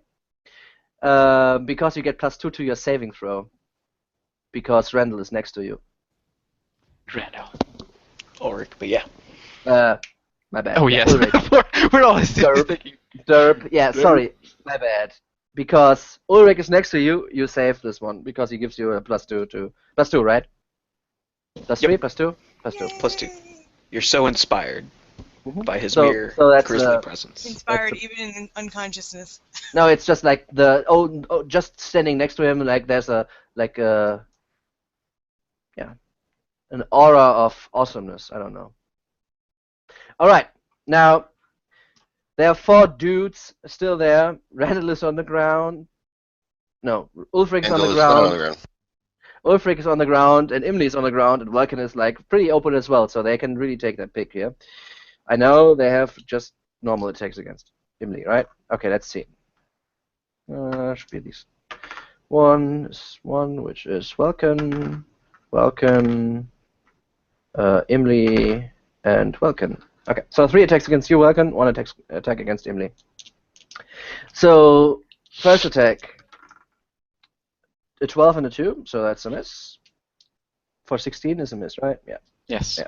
Because you get +2 to your saving throw. Because Randall is next to you. Randall. Ulrich, but yeah. My bad. Oh Yeah, yes. Ulrich. We're always Derp. thinking. Derp. Yeah, Derp. sorry. My bad. Because Ulrich is next to you, you save this one. Because he gives you a +2 to... +2, right? +3, Yep. +2? +2. +2. You're so inspired Mhm. by his So mere that's, grisly presence. Inspired That's even in unconsciousness. No, it's just like just standing next to him, like there's an aura of awesomeness. I don't know. All right, now there are 4 dudes still there. Randall is on the ground. No, Ulfric is on the Randall is not on ground. the ground. Ulfric is on the ground, and Imli is on the ground, and Vulcan is like pretty open as well, so they can really take that pick here. I know they have just normal attacks against Imli, right? Okay, let's see. Should be these. One is 1, which is Vulcan, Imli, and Vulcan. Okay, so 3 attacks against you, Vulcan, 1 attack against Imli. So, first attack, a 12 and a 2, so that's a miss. For 16 is a miss, right? Yeah. Yes. Yeah.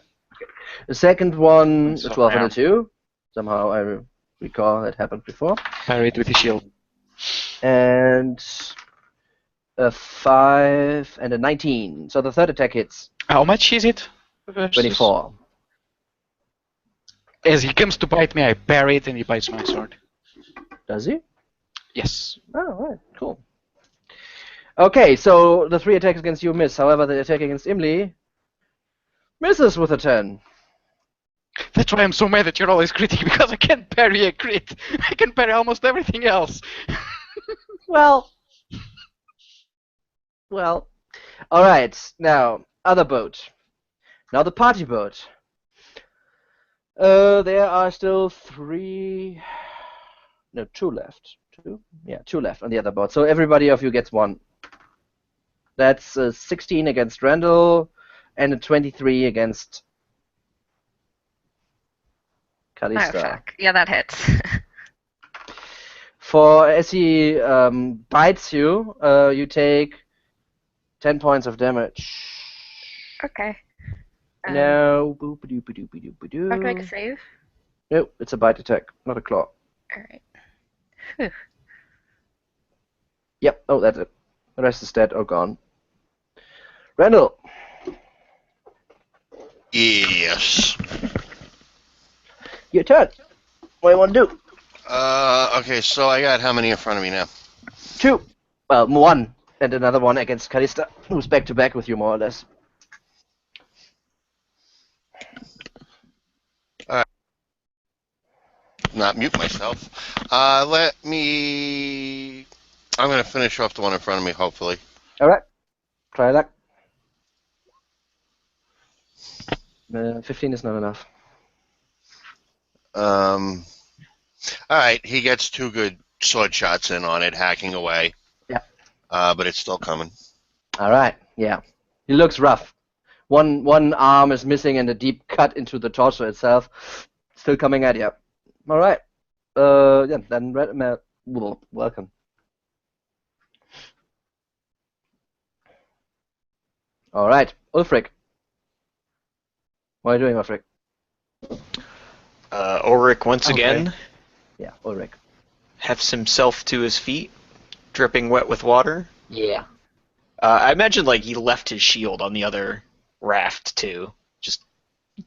The second one, So, a 12 and yeah. a 2. Somehow I recall that happened before. Parry it with the shield. And a 5 and a 19. So the third attack hits. How much is it? Versus- 24. As he comes to bite me, I parry it and he bites my sword. Does he? Yes. Oh, alright, cool. Okay, so the 3 attacks against you miss. However, the attack against Imli misses with a 10. That's why I'm so mad that you're always critting, because I can't parry a crit. I can parry almost everything else. Well. Alright, now, other boat. Now the party boat. There are still 3... No, 2 left. 2? Yeah, 2 left on the other boat. So everybody of you gets 1. That's 16 against Randall, and a 23 against Oh, Callista. fuck. Yeah, that hits. For as he bites you, you take 10 points of damage. Okay. Now, Do I have to make a save? Nope, it's a bite attack, not a claw. Alright. Whew. Yep, oh, that's it. The rest is dead or gone. Randall, Yes. your turn. What do you want to do? Okay, so I got how many in front of me now? 2. Well, 1. And another one against Callista, who's back to back with you, more or less. Not mute myself. Let me. I'm going to finish off the one in front of me, hopefully. Alright. Try luck. 15 is not enough. Alright, he gets 2 good sword shots in on it, hacking away. Yeah. But it's still coming. Alright, yeah. He looks rough. One arm is missing and a deep cut into the torso itself. Still coming at you. Alright. Yeah, then welcome. Alright, Ulfric. What are you doing, Ulfric? Ulrich once Okay. again Yeah, Ulrich. hefts himself to his feet, dripping wet with water. Yeah. I imagine like he left his shield on the other raft too, just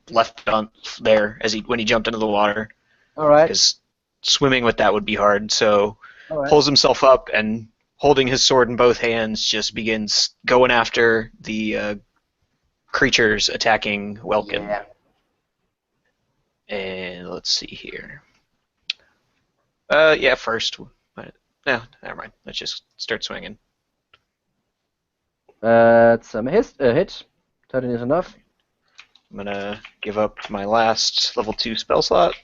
left it on there as when he jumped into the water, Alright. because swimming with that would be hard. So Alright. pulls himself up and holding his sword in both hands just begins going after the creatures attacking Welkin. Yeah. And let's see here. Yeah, first. No, never mind. Let's just start swinging. It's a hit. 13 is enough. I'm gonna give up my last level 2 spell slot.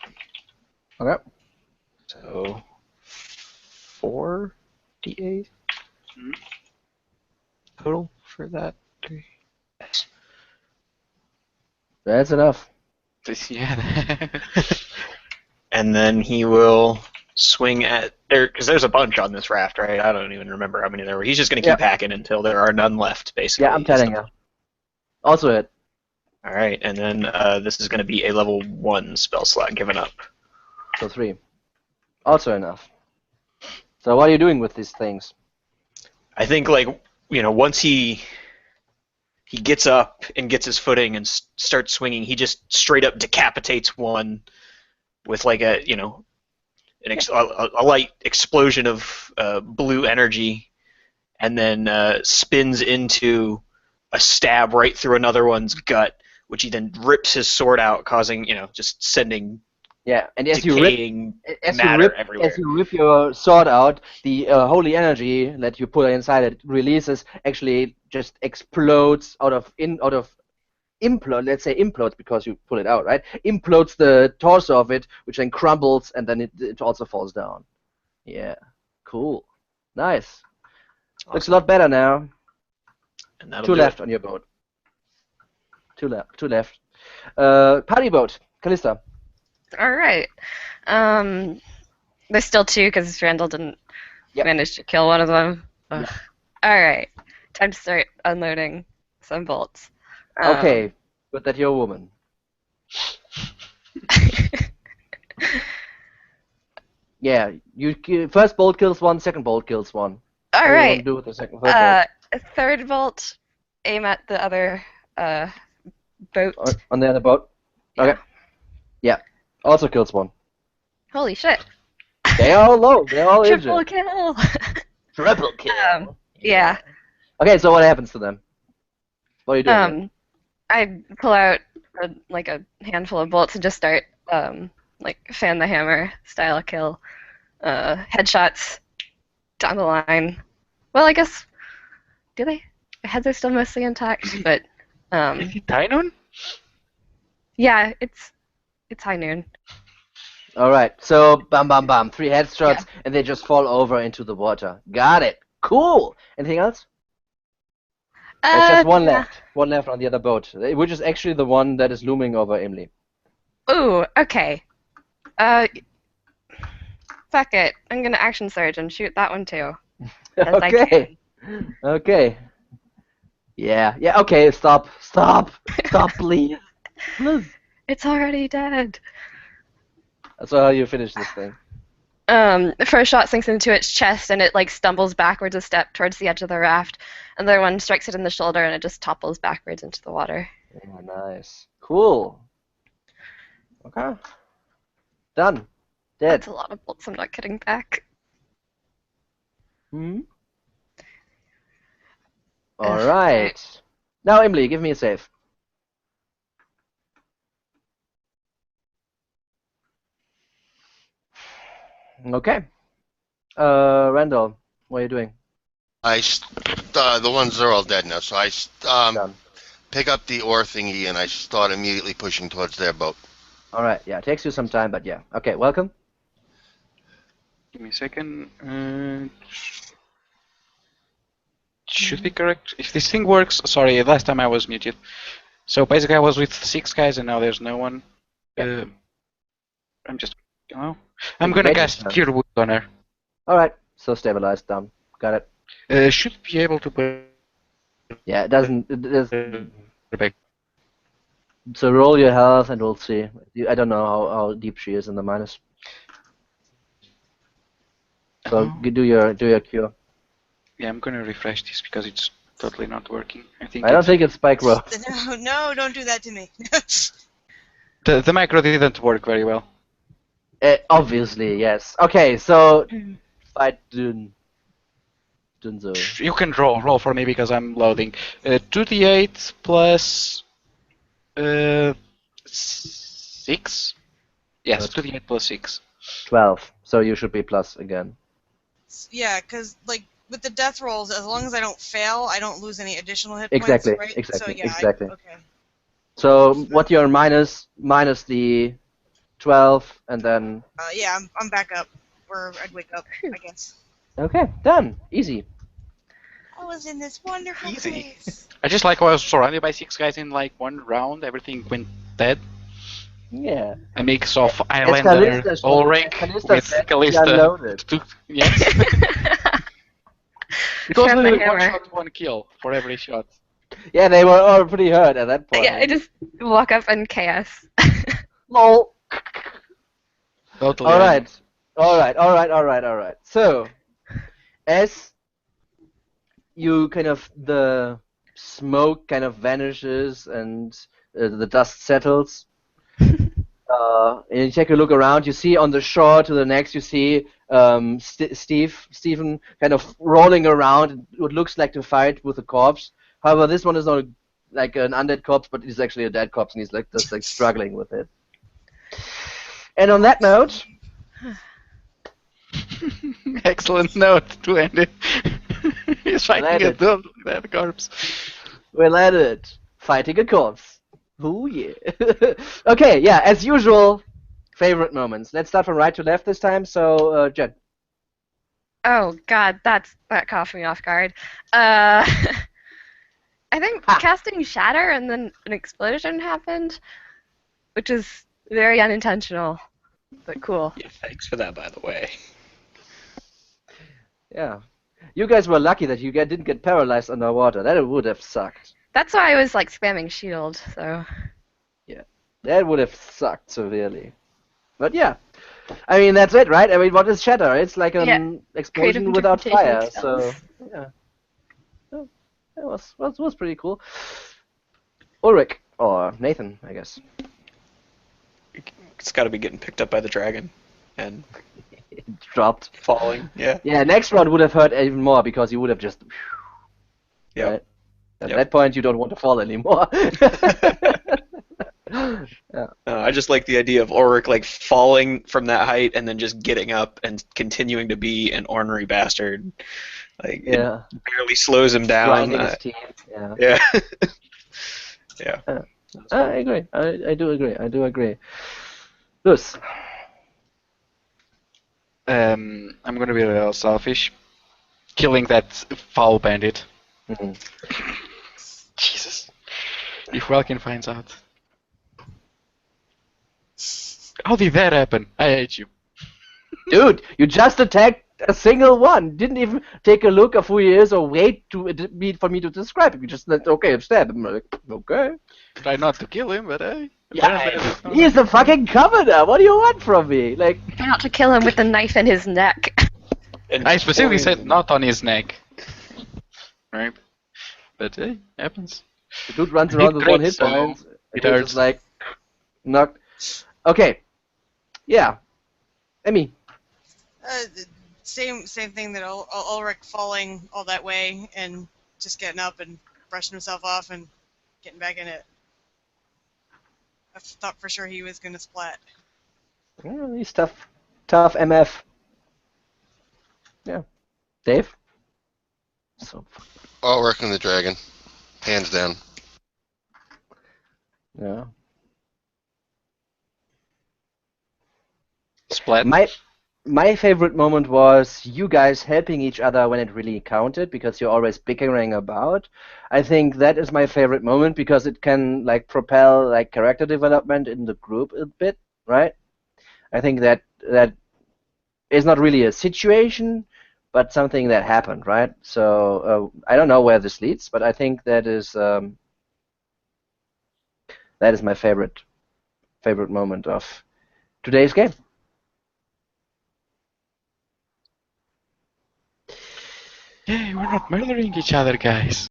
Okay. So 4d8 total for that. 3. Yes. That's enough. Yeah. And then he will swing at there, because there's a bunch on this raft, right? I don't even remember how many there were. He's just gonna keep hacking until there are none left, basically. Yeah, I'm telling you. Also hit. All right, and then this is gonna be a level 1 spell slot given up. So 3. Also enough. So what are you doing with these things? I think, like, once he gets up and gets his footing and starts swinging, he just straight up decapitates one with like a light explosion of blue energy, and then spins into a stab right through another one's gut, which he then rips his sword out, causing just sending Yeah, and as decaying matter everywhere. as you rip your sword out, the holy energy that you put inside it releases, actually just explodes let's say implodes because you pull it out, right? Implodes the torso of it, which then crumbles, and then it also falls down. Yeah, cool, nice. Awesome. Looks a lot better now. And that'll 2 do left it. on your boat. 2 left. Party boat, Callista. Alright. There's still 2 because Randall didn't manage to kill one of them. Yep. Alright. Time to start unloading some bolts. Okay, but that you're a woman. Yeah, first bolt kills one, second bolt kills one. What do you want Alright. to do with the third bolt? Third bolt, aim at the other boat. On the other boat? Okay. Yeah. Also kills one. Holy shit. They are all low. They're all Triple injured. kill. Triple kill. Yeah. Okay, so what happens to them? What are you doing? Here? I pull out a handful of bolts and just start fan the hammer style kill. Headshots down the line. Well, I guess do they? Their heads are still mostly intact, but Is it high noon? yeah, it's high noon. All right. So bam, bam, bam. 3 headshots, and they just fall over into the water. Got it. Cool. Anything else? There's just one left. One left on the other boat, which is actually the one that is looming over Emily. Ooh, okay. Fuck it. I'm gonna action surge and shoot that one too. Because I can. Okay. Okay. Yeah. Yeah. Okay. Stop. Stop. Stop, please. Please. It's already dead. So how you finish this thing? The first shot sinks into its chest and it like stumbles backwards a step towards the edge of the raft. Another one strikes it in the shoulder and it just topples backwards into the water. Yeah, nice. Cool. Okay. Done. Dead. That's a lot of bolts I'm not getting back. Hmm. All right. Now, Emily, give me a save. Okay. Randall, what are you doing? The ones are all dead now, so I Done. pick up the oar thingy and I start immediately pushing towards their boat. All right. Yeah, it takes you some time, but yeah. Okay. Welcome. Give me a second. Should be correct. If this thing works, sorry, last time I was muted. So basically, I was with 6 guys, and now there's no one. Yeah. I'm just. Oh, I'm gonna cast Cure Wound on her. All right. So stabilized. Done. Got it. Should be able to put. Yeah. It doesn't. So roll your health, and we'll see. I don't know how deep she is in the minus. So do your cure. Yeah, I'm gonna refresh this because it's totally not working. I don't think it's spike roll. No, don't do that to me. The macro didn't work very well. Obviously, yes. Okay, so fight Dunzo. You can roll for me because I'm loading. 2d8 plus 6. Yes, 2d8 plus 6. 12. So you should be plus again. Yeah, because like with the death rolls, as long as I don't fail, I don't lose any additional hit Exactly, points, right? exactly, So, yeah, exactly. Okay. So what you're minus the 12, and then. Yeah, I'm back up. Or I'd wake up, I guess. Okay, done. Easy. I was in this wonderful place. I just like how I was surrounded by 6 guys in like one round. Everything went dead. Yeah. A mix of Islander, Ulrich with Callista. Yes. It was literally one shot, one kill for every shot. Yeah, they were all pretty hurt at that point. Yeah, I just walk up in chaos. Lol. Totally. Alright. So, as you the smoke kind of vanishes and the dust settles, and you take a look around, you see on the shore to the next, you see Stephen kind of rolling around what looks like to fight with a corpse. However, this one is not like an undead corpse, but he's actually a dead corpse, and he's just struggling with it. And on that note, excellent note to end it. He's fighting a dead corpse. We'll at it. Fighting a corpse. Oh yeah. Okay, yeah, as usual, favorite moments. Let's start from right to left this time. So, Jen. Oh God, that caught me off guard. I think casting Shatter and then an explosion happened, which is very unintentional, but cool. Yeah, thanks for that, by the way. Yeah. You guys were lucky that you didn't get paralyzed underwater. That would have sucked. That's why I was like spamming shield, so. Yeah. That would have sucked severely. But yeah. I mean, that's it, right? I mean, what is Shatter? It's like an explosion without fire, so yeah. It was pretty cool. Ulrich, or Nathan, I guess. It's got to be getting picked up by the dragon and It dropped. falling. Yeah. Yeah, next round would have hurt even more because you would have just. Yeah. Right? At that point, you don't want to fall anymore. Yeah. I just like the idea of Ulrich like falling from that height and then just getting up and continuing to be an ornery bastard. Like it barely slows him down. Grinding his teeth. Yeah. Yeah. Yeah. I agree. I do agree. Luz. I'm gonna be a little selfish. Killing that foul bandit. Mm-hmm. Jesus. If Welkin finds out. How did that happen? I hate you. Dude, you just attacked a single one. Didn't even take a look of who he is or wait for me to describe him. You just said, okay, stab him. I'm like, okay. Try not to kill him, but hey. Yeah, he's the fucking governor. What do you want from me? Like, Try not to kill him with the knife in his neck. And I specifically said poison. not on his neck. Right? But hey, happens. the dude runs Hit around with one crits, hit so point. it And he's hurts. just like, knocked. Okay. Yeah. Emmy. Same thing that Ulrich falling all that way and just getting up and brushing himself off and getting back in it. I thought for sure he was gonna splat. Yeah, he's tough. Tough MF. Yeah. Dave? So, Ulrich and the dragon, hands down. yeah. Splat. My favorite moment was you guys helping each other when it really counted because you're always bickering about. I think that is my favorite moment because it can like propel like character development in the group a bit, right? I think that is not really a situation, but something that happened, right? So I don't know where this leads, but I think that is my favorite moment of today's game. Yay, we're not murdering each other, guys.